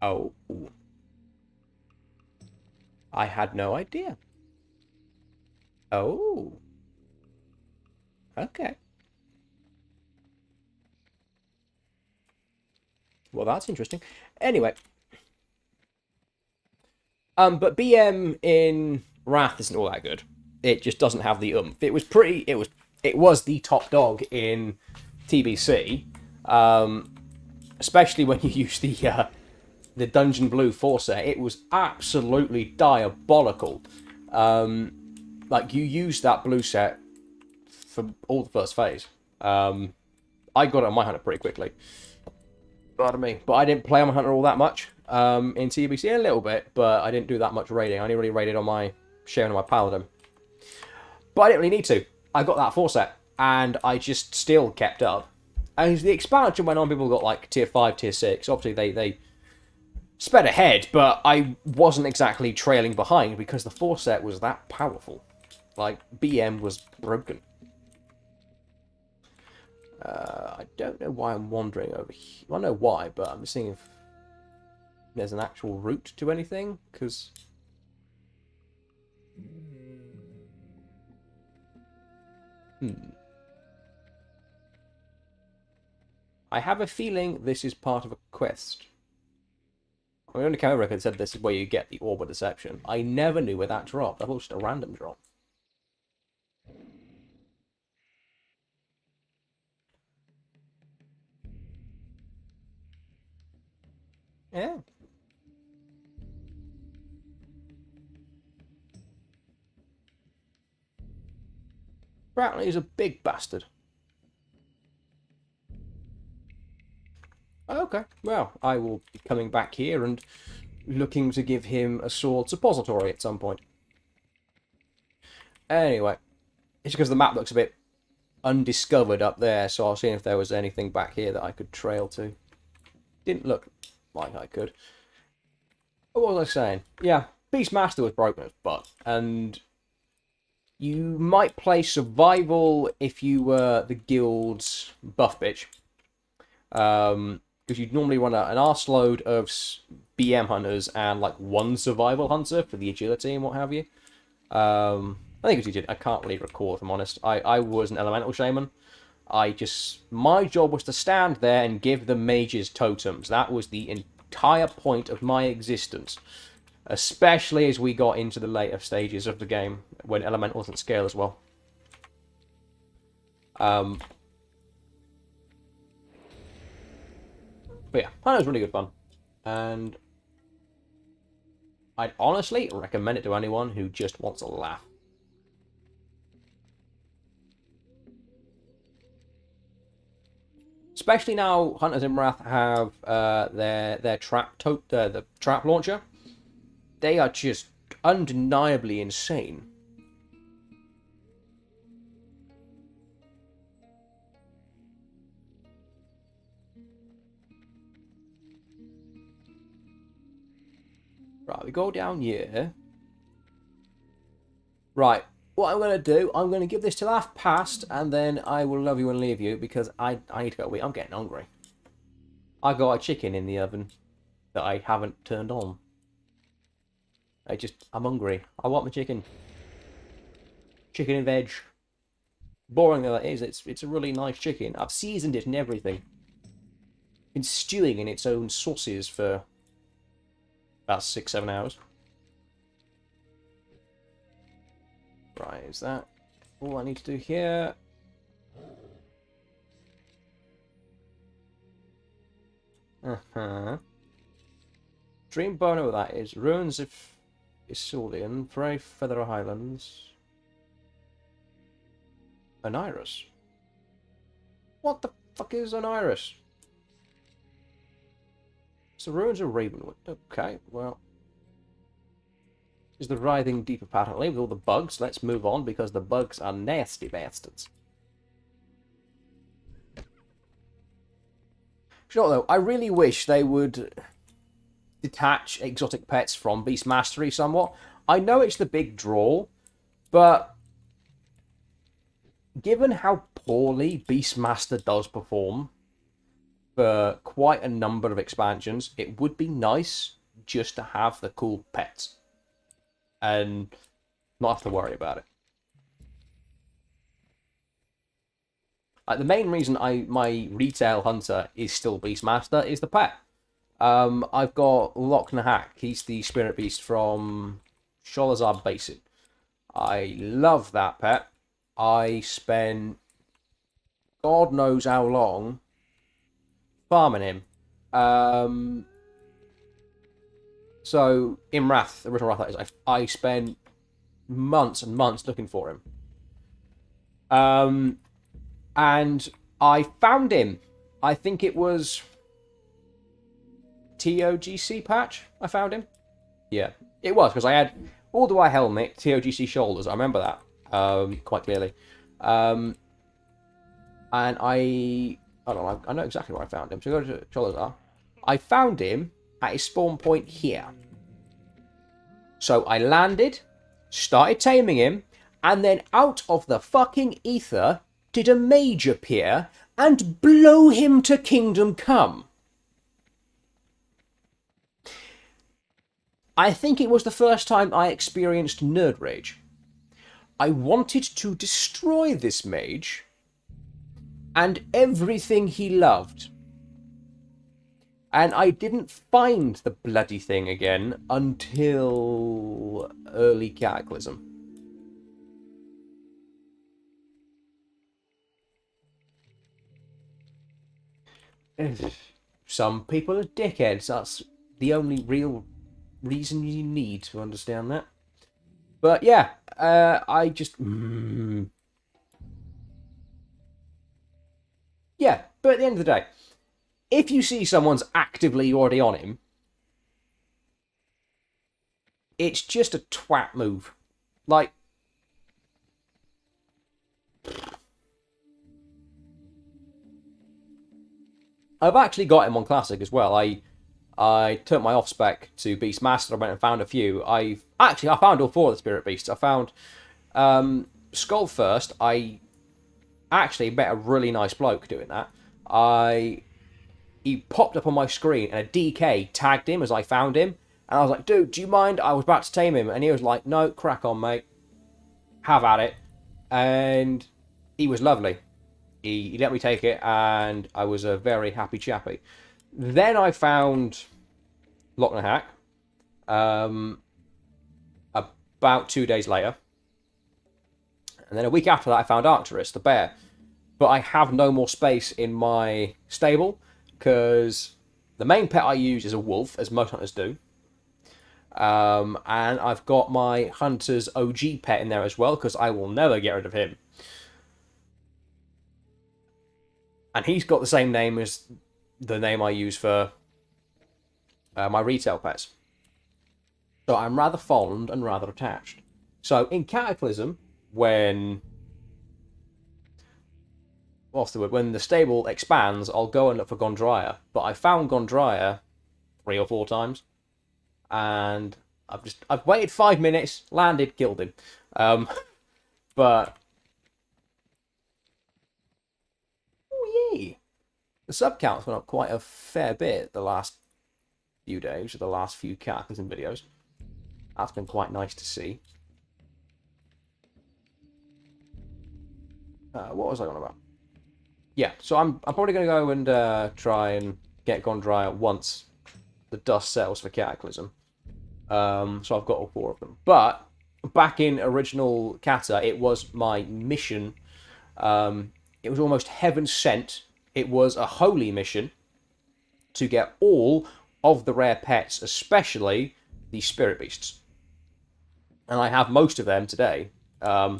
Oh. I had no idea. Oh. Okay. Well, that's interesting. Anyway. But BM in Wrath isn't all that good. It just doesn't have the oomph. It was the top dog in TBC. Especially when you use the Dungeon Blue 4 set. It was absolutely diabolical. Like, you used that blue set for all the first phase. I got it on my hunter pretty quickly. Pardon me. But I didn't play on my hunter all that much. In TBC a little bit, but I didn't do that much raiding. I only really raided on my Sharon and my Paladin. But I didn't really need to. I got that 4 set, and I just still kept up. As the expansion went on, people got like tier 5, tier 6. Obviously, they sped ahead, but I wasn't exactly trailing behind because the 4 set was that powerful. Like, BM was broken. I don't know why I'm wandering over here. I know why, but I'm seeing if there's an actual route to anything, because... I have a feeling this is part of a quest. I only camera record said this is where you get the Orb of Deception. I never knew where that dropped. I thought it was just a random drop. Yeah. Apparently he's a big bastard. Okay, well, I will be coming back here and looking to give him a sword suppository at some point. Anyway, it's because the map looks a bit undiscovered up there, so I was seeing if there was anything back here that I could trail to. Didn't look like I could. What was I saying? Yeah, Beastmaster was broken as butt, and you might play survival if you were the guild's buff bitch. Because you'd normally run an arseload of BM hunters and like one survival hunter for the agility and what have you. I think it was I can't really recall if I'm honest. I was an elemental shaman. My job was to stand there and give the mages totems. That was the entire point of my existence. Especially as we got into the later stages of the game, when elementals didn't scale as well. But yeah, that was really good fun. And I'd honestly recommend it to anyone who just wants a laugh. Especially now Hunters in Wrath have their trap the trap launcher. They are just undeniably insane. Right, we go down here. Right, what I'm going to do, I'm going to give this till half past, and then I will love you and leave you, because I need to go eat. I'm getting hungry. I got a chicken in the oven that I haven't turned on. I'm hungry. I want my chicken. Chicken and veg. Boring though that is, it's a really nice chicken. I've seasoned it and everything. Been stewing in its own sauces for about 6-7 hours. Right, is that all I need to do here? Dream Bono, that is. Ruins of Isildian, Frey Feather Highlands. An iris. What the fuck is an iris? It's the ruins of Ravenwood. Okay, well. Is the writhing deep apparently with all the bugs. Let's move on because the bugs are nasty bastards. You know what, though? I really wish they would detach exotic pets from Beast Mastery somewhat. I know it's the big draw, but given how poorly Beastmaster does perform for quite a number of expansions, it would be nice just to have the cool pets and not have to worry about it. Like, the main reason my retail hunter is still Beastmaster is the pet. I've got Loch Nahak. He's the spirit beast from Sholazar Basin. I love that pet. I spent God knows how long farming him. So in Wrath, original Wrath, that is, I spent months and months looking for him. And I found him. I think it was TOGC patch. I found him. Yeah, it was because I had all the white helmet, TOGC shoulders. I remember that quite clearly. And I don't know. I know exactly where I found him. So go to Cholazar. I found him at his spawn point here. So I landed, started taming him, and then out of the fucking ether did a mage appear and blow him to Kingdom Come. I think it was the first time I experienced nerd rage. I wanted to destroy this mage and everything he loved. And I didn't find the bloody thing again until early Cataclysm. Some people are dickheads. That's the only real reason you need to understand that. But yeah, I just... Yeah, but at the end of the day, if you see someone's actively already on him, it's just a twat move. Like... I've actually got him on Classic as well. I turned my off-spec to Beastmaster. I went and found a few. I found all 4 of the Spirit Beasts. I found Skull first. I actually met a really nice bloke doing that. He popped up on my screen and a DK tagged him as I found him. And I was like, dude, do you mind? I was about to tame him. And he was like, no, crack on, mate. Have at it. And he was lovely. He let me take it, and I was a very happy chappy. Then I found Loch Nahak about 2 days later. And then a week after that, I found Arcturus, the bear. But I have no more space in my stable, because the main pet I use is a wolf, as most hunters do. And I've got my hunter's OG pet in there as well, because I will never get rid of him. And he's got the same name as the name I use for my retail pets. So I'm rather fond and rather attached. So in Cataclysm, when the stable expands, I'll go and look for Gondrya. But I found Gondrya 3 or 4 times, and I've waited 5 minutes, landed, killed him. But oh yeah, the sub count's went up quite a fair bit the last few days, or the last few Cataclysm videos. That's been quite nice to see. What was I on about? Yeah, so I'm probably going to go and try and get Gondrya once the dust settles for Cataclysm. So I've got all 4 of them. But back in original Cata, it was my mission. It was almost heaven sent. It was a holy mission to get all of the rare pets, especially the spirit beasts. And I have most of them today. I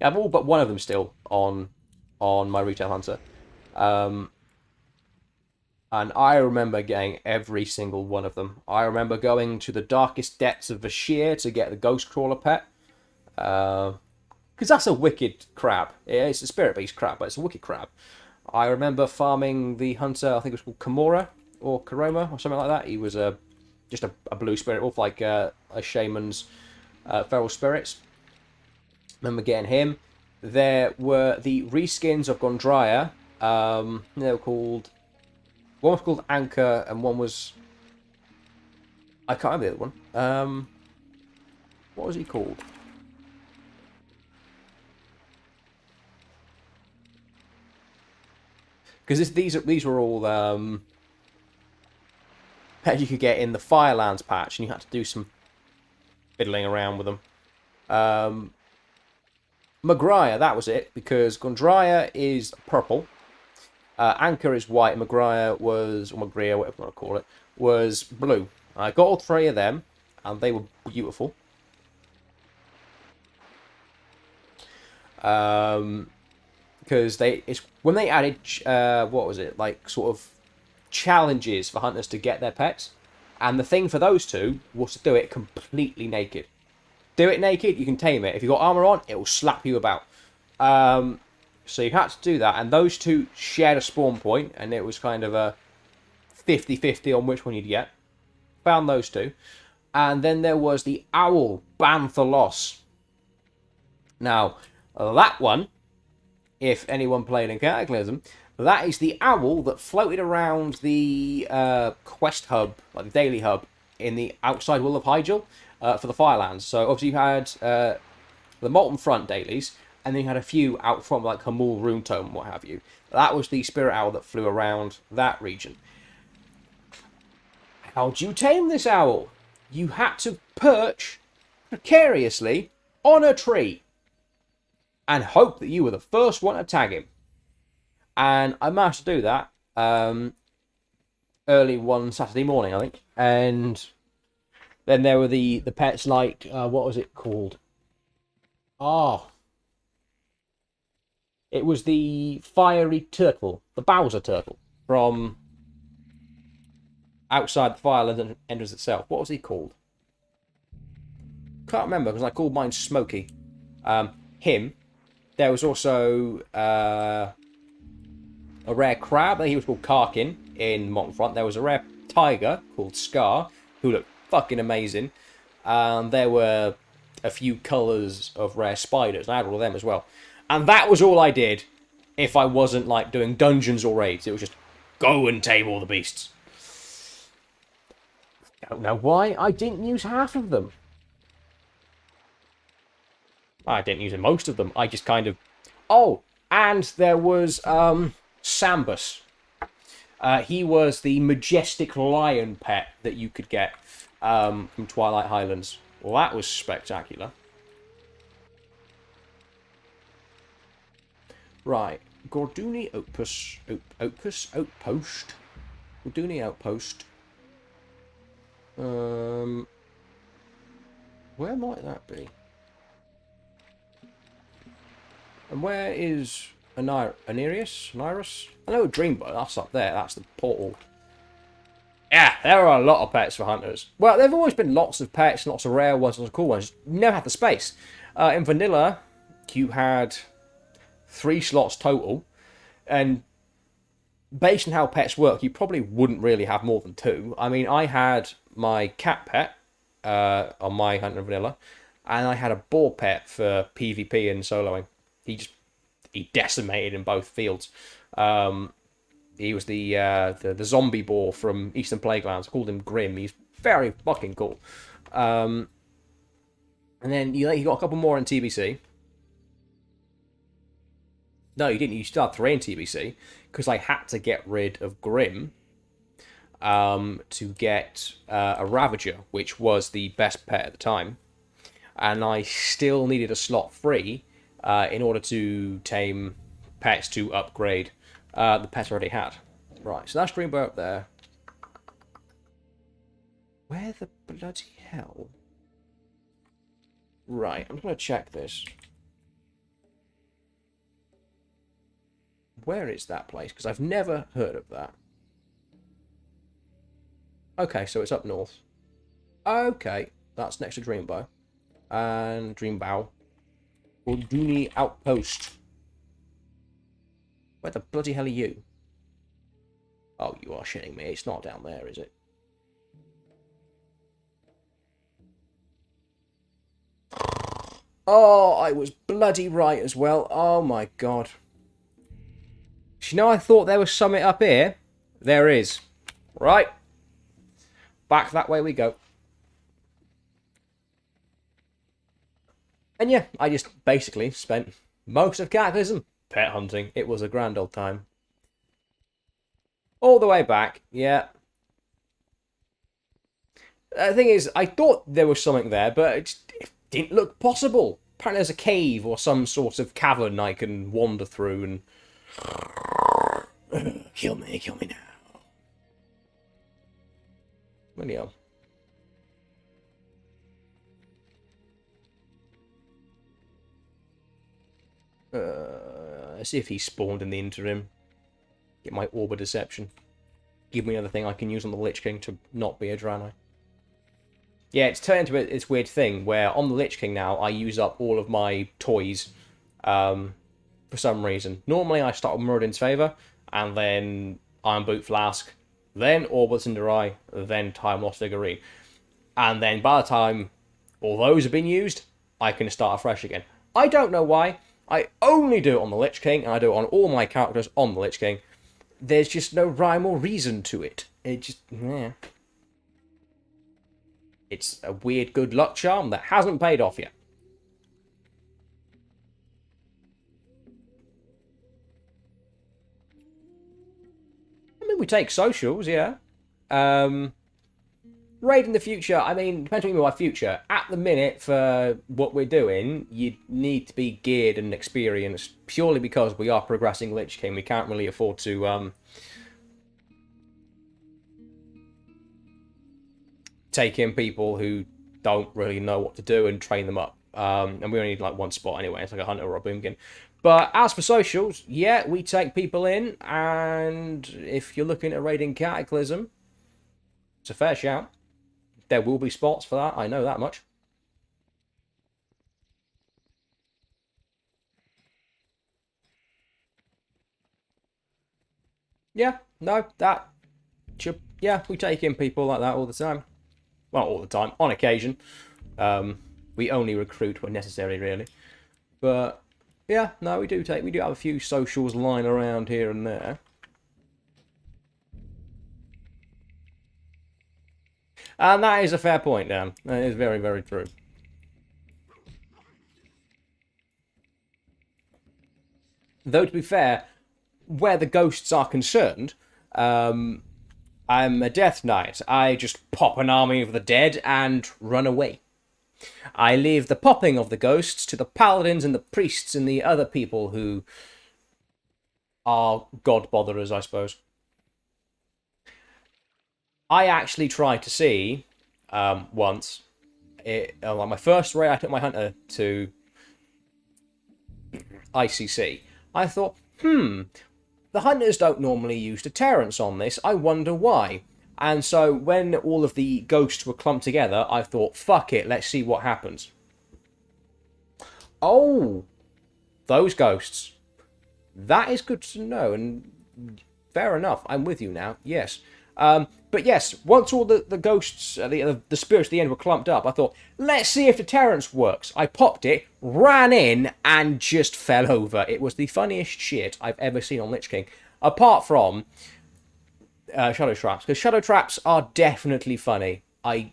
have all but one of them still on my retail hunter. And I remember getting every single one of them. I remember going to the darkest depths of Vashir to get the ghost crawler pet. Because that's a wicked crab. It's a spirit beast crab, but it's a wicked crab. I remember farming the hunter, I think it was called Kamora or Karoma or something like that. He was just a blue spirit wolf, like a shaman's feral spirits. Remember getting him. There were the reskins of Gondrya. They were called... One was called Anchor, and one was... I can't remember the other one. What was he called? Because these were all pets you could get in the Firelands patch, and you had to do some fiddling around with them. Magraya, that was it, because Gondrya is purple, Anchor is white, and Magraya was, or Magria, whatever you want to call it, was blue. I got all 3 of them, and they were beautiful. Because when they added, what was it, like sort of challenges for hunters to get their pets, and the thing for those 2 was to do it completely naked. Do it naked, you can tame it. If you've got armor on, it will slap you about. So you had to do that, and those 2 shared a spawn point, and it was kind of a 50-50 on which one you'd get. Found those 2. And then there was the owl, Banthalos. Now, that one, if anyone played in Cataclysm, that is the owl that floated around the quest hub, like the daily hub, in the outside wall of Hyjal for the Firelands. So obviously you had the Molten Front dailies, and then you had a few out from like Hamul, Runetome, and what have you. That was the spirit owl that flew around that region. How do you tame this owl? You had to perch precariously on a tree and hope that you were the first one to tag him. And I managed to do that early one Saturday morning, I think. And then there were the pets like, what was it called? It was the fiery turtle, the Bowser turtle, from outside the Firelands entrance itself. What was he called? Can't remember, because I called mine Smokey. Him. There was also a rare crab, I think he was called Karkin in Molten Front. There was a rare tiger called Scar, who looked fucking amazing. There were a few colours of rare spiders, and I had all of them as well. And that was all I did if I wasn't like doing dungeons or raids. It was just go and tame all the beasts. I don't know why I didn't use half of them. I didn't use most of them. I just kind of... Oh, And there was Sambus. He was the majestic lion pet that you could get from Twilight Highlands. Well, that was spectacular. Right. Gorduni Outpost. Outpost. Gorduni Outpost. Where might that be? And where is Anirius? I know Dreamboat, that's up there, that's the portal. Yeah, there are a lot of pets for hunters. Well, there have always been lots of pets, lots of rare ones, lots of cool ones. You never had the space. In vanilla, you had 3 slots total, and based on how pets work, you probably wouldn't really have more than 2. I mean, I had my cat pet on my Hunter vanilla, and I had a boar pet for PvP and soloing. He decimated in both fields. He was the zombie boar from Eastern Playgrounds. I called him Grim. He's very fucking cool. And then you got a couple more in TBC. No, you didn't. You still had 3 in TBC because I had to get rid of Grim to get a Ravager, which was the best pet at the time, and I still needed a slot free in order to tame pets to upgrade the pets I already had. Right, so that's Dreamboat up there. Where the bloody hell? Right, I'm going to check this. Where is that place? Because I've never heard of that. Okay, so it's up north. Okay, that's next to Dreambow. And Dreambow. Gorduni Outpost. Where the bloody hell are you? Oh, you are shitting me. It's not down there, is it? Oh, I was bloody right as well. Oh my god. You know, I thought there was something up here. There is. Right. Back that way we go. And yeah, I just basically spent most of Cataclysm pet hunting. It was a grand old time. All the way back, yeah. The thing is, I thought there was something there, but it didn't look possible. Apparently there's a cave or some sort of cavern I can wander through and... Kill me now. Anyhow. Let's see if he spawned in the interim. Get my Orb of Deception. Give me another thing I can use on the Lich King to not be a Draenei. Yeah, it's turned into this weird thing where on the Lich King now I use up all of my toys for some reason. Normally I start with Muradin's Favour, and then Iron Boot Flask, then Orb of Cinderai, then Time Lost Figurine. And then by the time all those have been used, I can start afresh again. I don't know why. I only do it on the Lich King, and I do it on all my characters on the Lich King. There's just no rhyme or reason to it. It just, yeah. It's a weird good luck charm that hasn't paid off yet. I mean, we take socials, yeah. Raid in the future, I mean, depends what you mean by future. At the minute, for what we're doing, you need to be geared and experienced, purely because we are progressing Lich King. We can't really afford to take in people who don't really know what to do and train them up. And we only need like one spot anyway. It's like a hunter or a boomkin. But as for socials, yeah, we take people in, and if you're looking at raiding Cataclysm, it's a fair shout. There will be spots for that, I know that much. Yeah, no, that should, yeah, we take in people like that all the time. Well, all the time, on occasion. We only recruit when necessary, really. But yeah, no, we do have a few socials lying around here and there. And that is a fair point, Dan. That is very, very true. Though, to be fair, where the ghosts are concerned, I'm a Death Knight. I just pop an army of the dead and run away. I leave the popping of the ghosts to the paladins and the priests and the other people who are god botherers, I suppose. I actually tried to see, once, like my first raid, I took my hunter to ICC. I thought, the hunters don't normally use deterrence on this. I wonder why. And so when all of the ghosts were clumped together, I thought, fuck it, let's see what happens. Oh, those ghosts. That is good to know, and fair enough. I'm with you now, yes. But yes, once all the ghosts, the spirits at the end were clumped up, I thought, let's see if deterrence works. I popped it, ran in, and just fell over. It was the funniest shit I've ever seen on Lich King. Apart from Shadow Traps, because Shadow Traps are definitely funny. I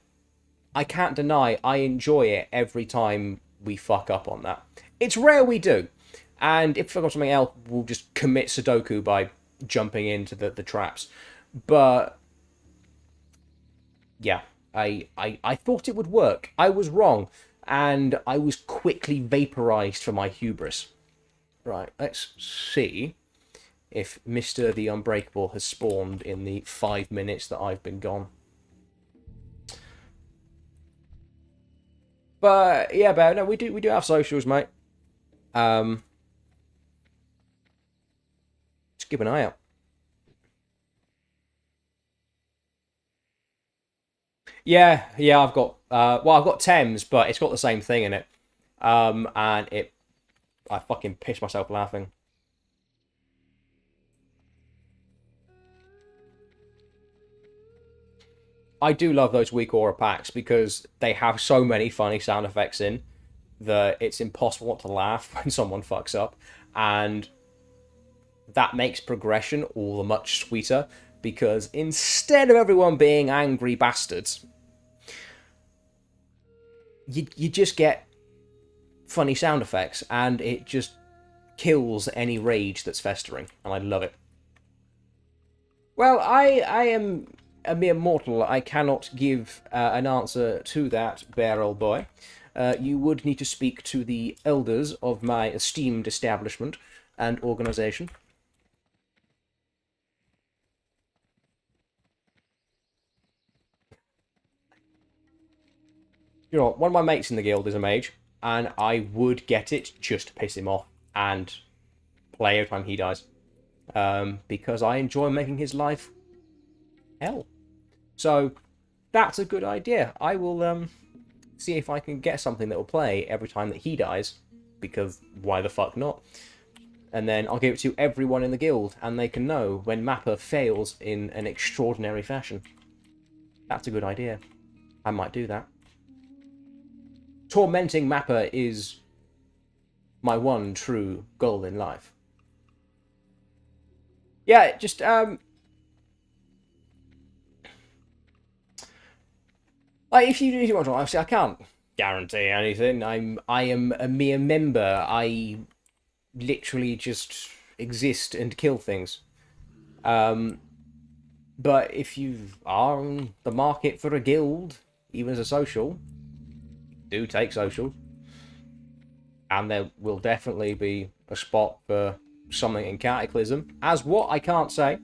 can't deny I enjoy it every time we fuck up on that. It's rare we do. And if I got something else, we'll just commit Sudoku by jumping into the traps. But yeah, I thought it would work. I was wrong, and I was quickly vaporized for my hubris. Right, let's see if Mr. the Unbreakable has spawned in the 5 minutes that I've been gone. But yeah, Bear, no, we do have socials, mate. Just keep an eye out. Yeah, I've got I've got Thames, but it's got the same thing in it. And I fucking pissed myself laughing. I do love those weak aura packs because they have so many funny sound effects in that it's impossible not to laugh when someone fucks up, and that makes progression all the much sweeter because instead of everyone being angry bastards, you just get funny sound effects, and it just kills any rage that's festering, and I love it. Well, I am a mere mortal. I cannot give an answer to that, Bear old boy. You would need to speak to the elders of my esteemed establishment and organisation. You know, one of my mates in the guild is a mage, and I would get it just to piss him off and play every time he dies. Because I enjoy making his life hell. So, that's a good idea. I will see if I can get something that will play every time that he dies, because why the fuck not? And then I'll give it to everyone in the guild, and they can know when Mappa fails in an extraordinary fashion. That's a good idea. I might do that. Tormenting Mappa is my one true goal in life. Yeah, just like if you want to, obviously I can't guarantee anything. I am a mere member. I literally just exist and kill things. But if you are on the market for a guild, even as a social, do take social, and there will definitely be a spot for something in Cataclysm. As what, I can't say.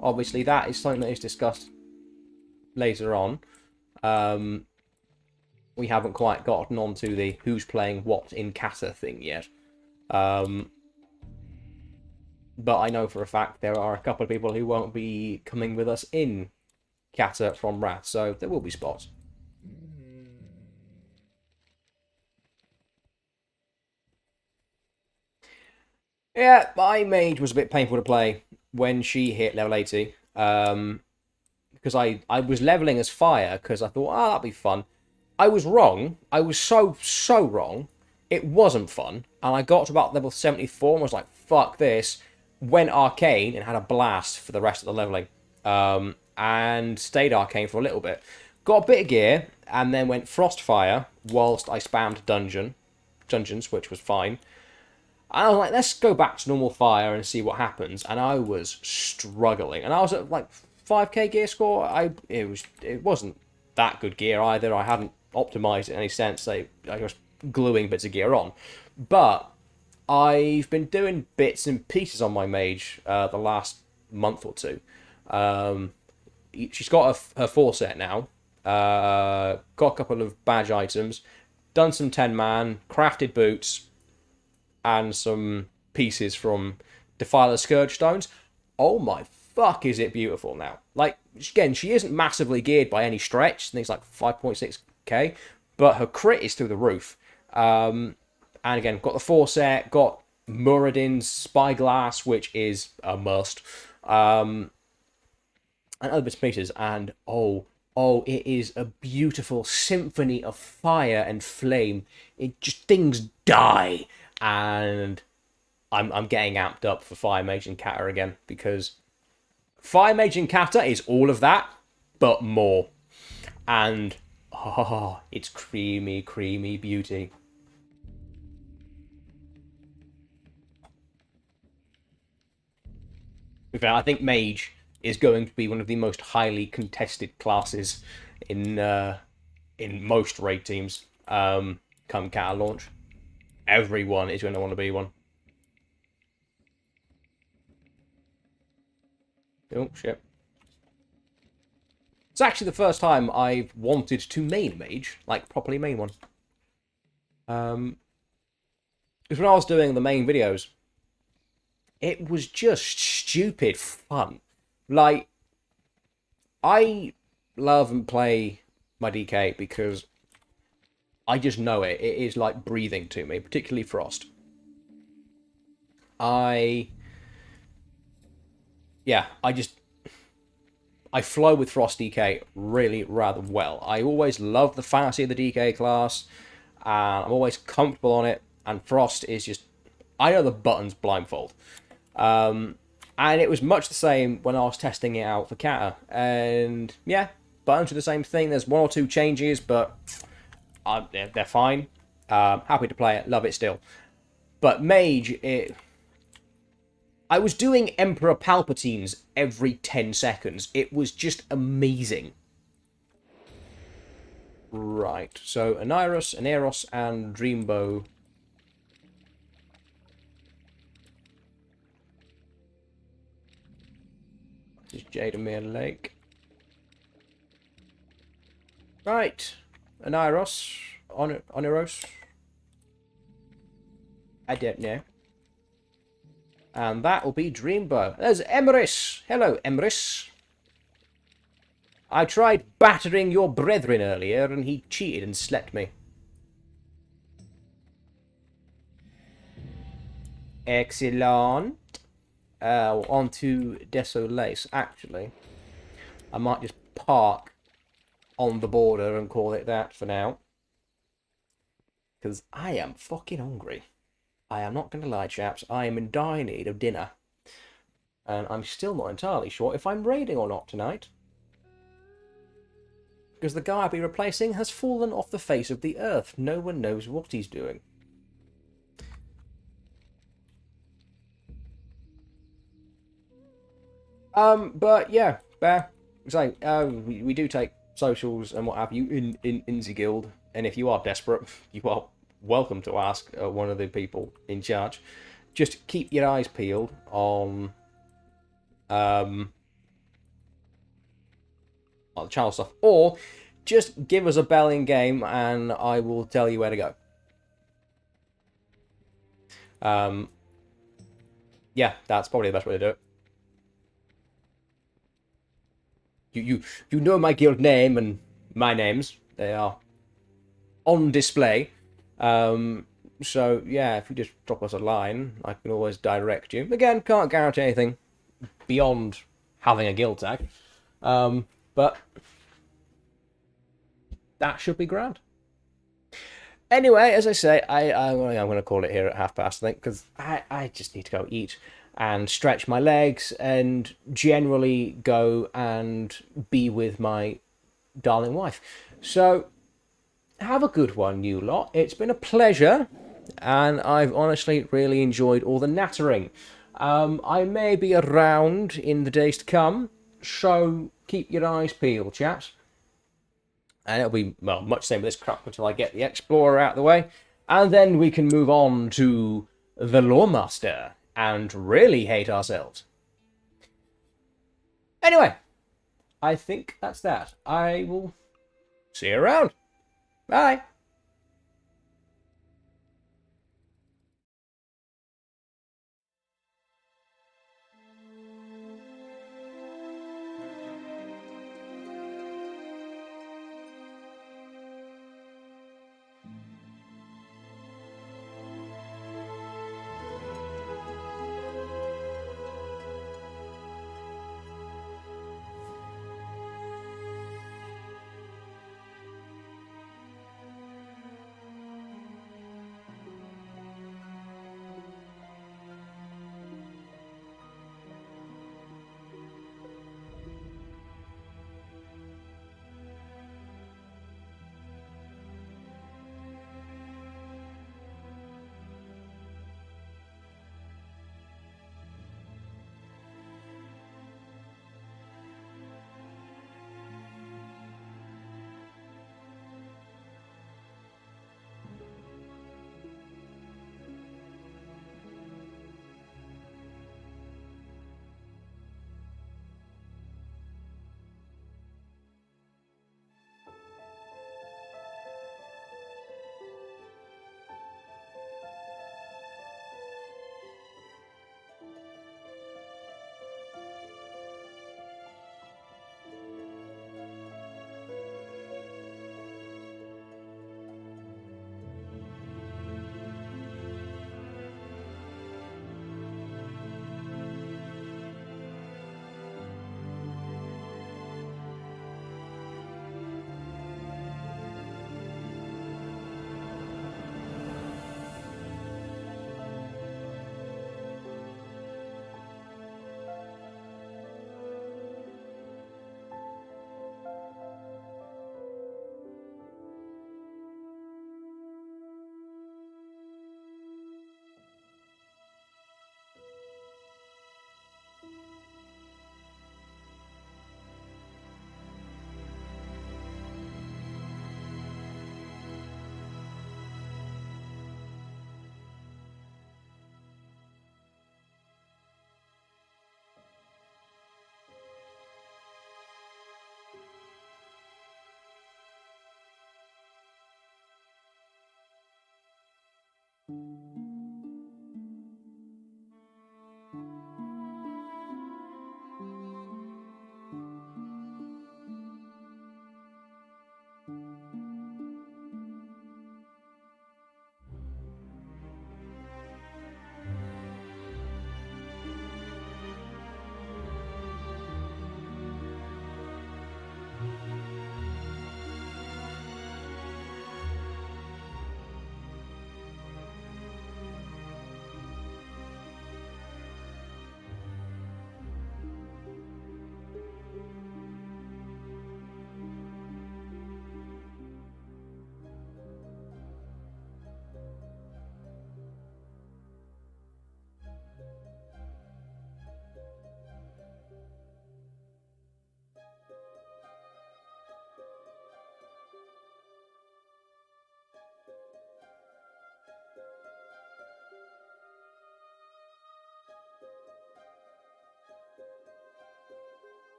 Obviously, that is something that is discussed later on. We haven't quite gotten onto the who's playing what in Cata thing yet. But I know for a fact there are a couple of people who won't be coming with us in Cata from Wrath, so there will be spots. Yeah, my mage was a bit painful to play when she hit level 80. Because I was leveling as fire because I thought, that'd be fun. I was wrong. I was so wrong. It wasn't fun. And I got to about level 74 and was like, fuck this. Went arcane and had a blast for the rest of the leveling. And stayed arcane for a little bit. Got a bit of gear and then went Frostfire whilst I spammed dungeons, which was fine. And I was like, let's go back to normal fire and see what happens. And I was struggling. And I was at like 5k gear score. It wasn't that good gear either. I hadn't optimized it in any sense. I was gluing bits of gear on. But I've been doing bits and pieces on my mage the last month or two. She's got her 4-set now. Got a couple of badge items. Done some 10-man. Crafted boots. And some pieces from Defiler Scourge Stones. Oh my fuck, is it beautiful now. Like, again, she isn't massively geared by any stretch. I think it's like 5.6k. But her crit is through the roof. And again, got the 4-set, got Muradin's Spyglass, which is a must. And other bits and pieces. And oh, it is a beautiful symphony of fire and flame. It just, things die. And I'm getting amped up for Fire Mage and Kata again, because Fire Mage and Kata is all of that, but more. And oh, it's creamy, creamy beauty. In fact, I think Mage is going to be one of the most highly contested classes in most raid teams come Kata launch. Everyone is going to want to be one. Oh, shit. It's actually the first time I've wanted to main Mage, like properly main one. Because when I was doing the main videos, it was just stupid fun. Like, I love and play my DK because I just know it. It is like breathing to me, particularly Frost. I flow with Frost DK really rather well. I always love the fantasy of the DK class. I'm always comfortable on it. And Frost is just, I know the buttons blindfold. And it was much the same when I was testing it out for Kata. And yeah, buttons are the same thing. There's one or two changes, but they're fine. Happy to play it, love it still. But Mage, I was doing Emperor Palpatines every 10 seconds. It was just amazing. Right, so Anirus, Aneros, and Dreambow. This is Jadamere Lake. Right. Aniros, Oneros. I don't know. And that will be Dreambow. There's Emrys. Hello, Emrys. I tried battering your brethren earlier, and he cheated and slept me. Excellent. On to Desolace. Actually, I might just park on the border and call it that for now. Because I am fucking hungry. I am not going to lie, chaps. I am in dire need of dinner. And I'm still not entirely sure if I'm raiding or not tonight. Because the guy I'll be replacing has fallen off the face of the earth. No one knows what he's doing. But yeah, Bear. We do take socials and what have you in the guild. And if you are desperate, you are welcome to ask one of the people in charge. Just keep your eyes peeled on the channel stuff, or just give us a bell in game and I will tell you where to go. Yeah, that's probably the best way to do it. You know my guild name and my names. They are on display. So yeah, if you just drop us a line, I can always direct you. Again, can't guarantee anything beyond having a guild tag. But that should be grand. Anyway, as I say, I'm going to call it here at 1:30, I think, because I just need to go eat and stretch my legs and generally go and be with my darling wife. So have a good one, you lot. It's been a pleasure. and I've honestly really enjoyed all the nattering. I may be around in the days to come, so keep your eyes peeled, chaps. And it'll be, well, much the same with this crap until I get the Explorer out of the way. And then we can move on to the Loremaster and really hate ourselves. Anyway, I think that's that. I will see you around. Bye.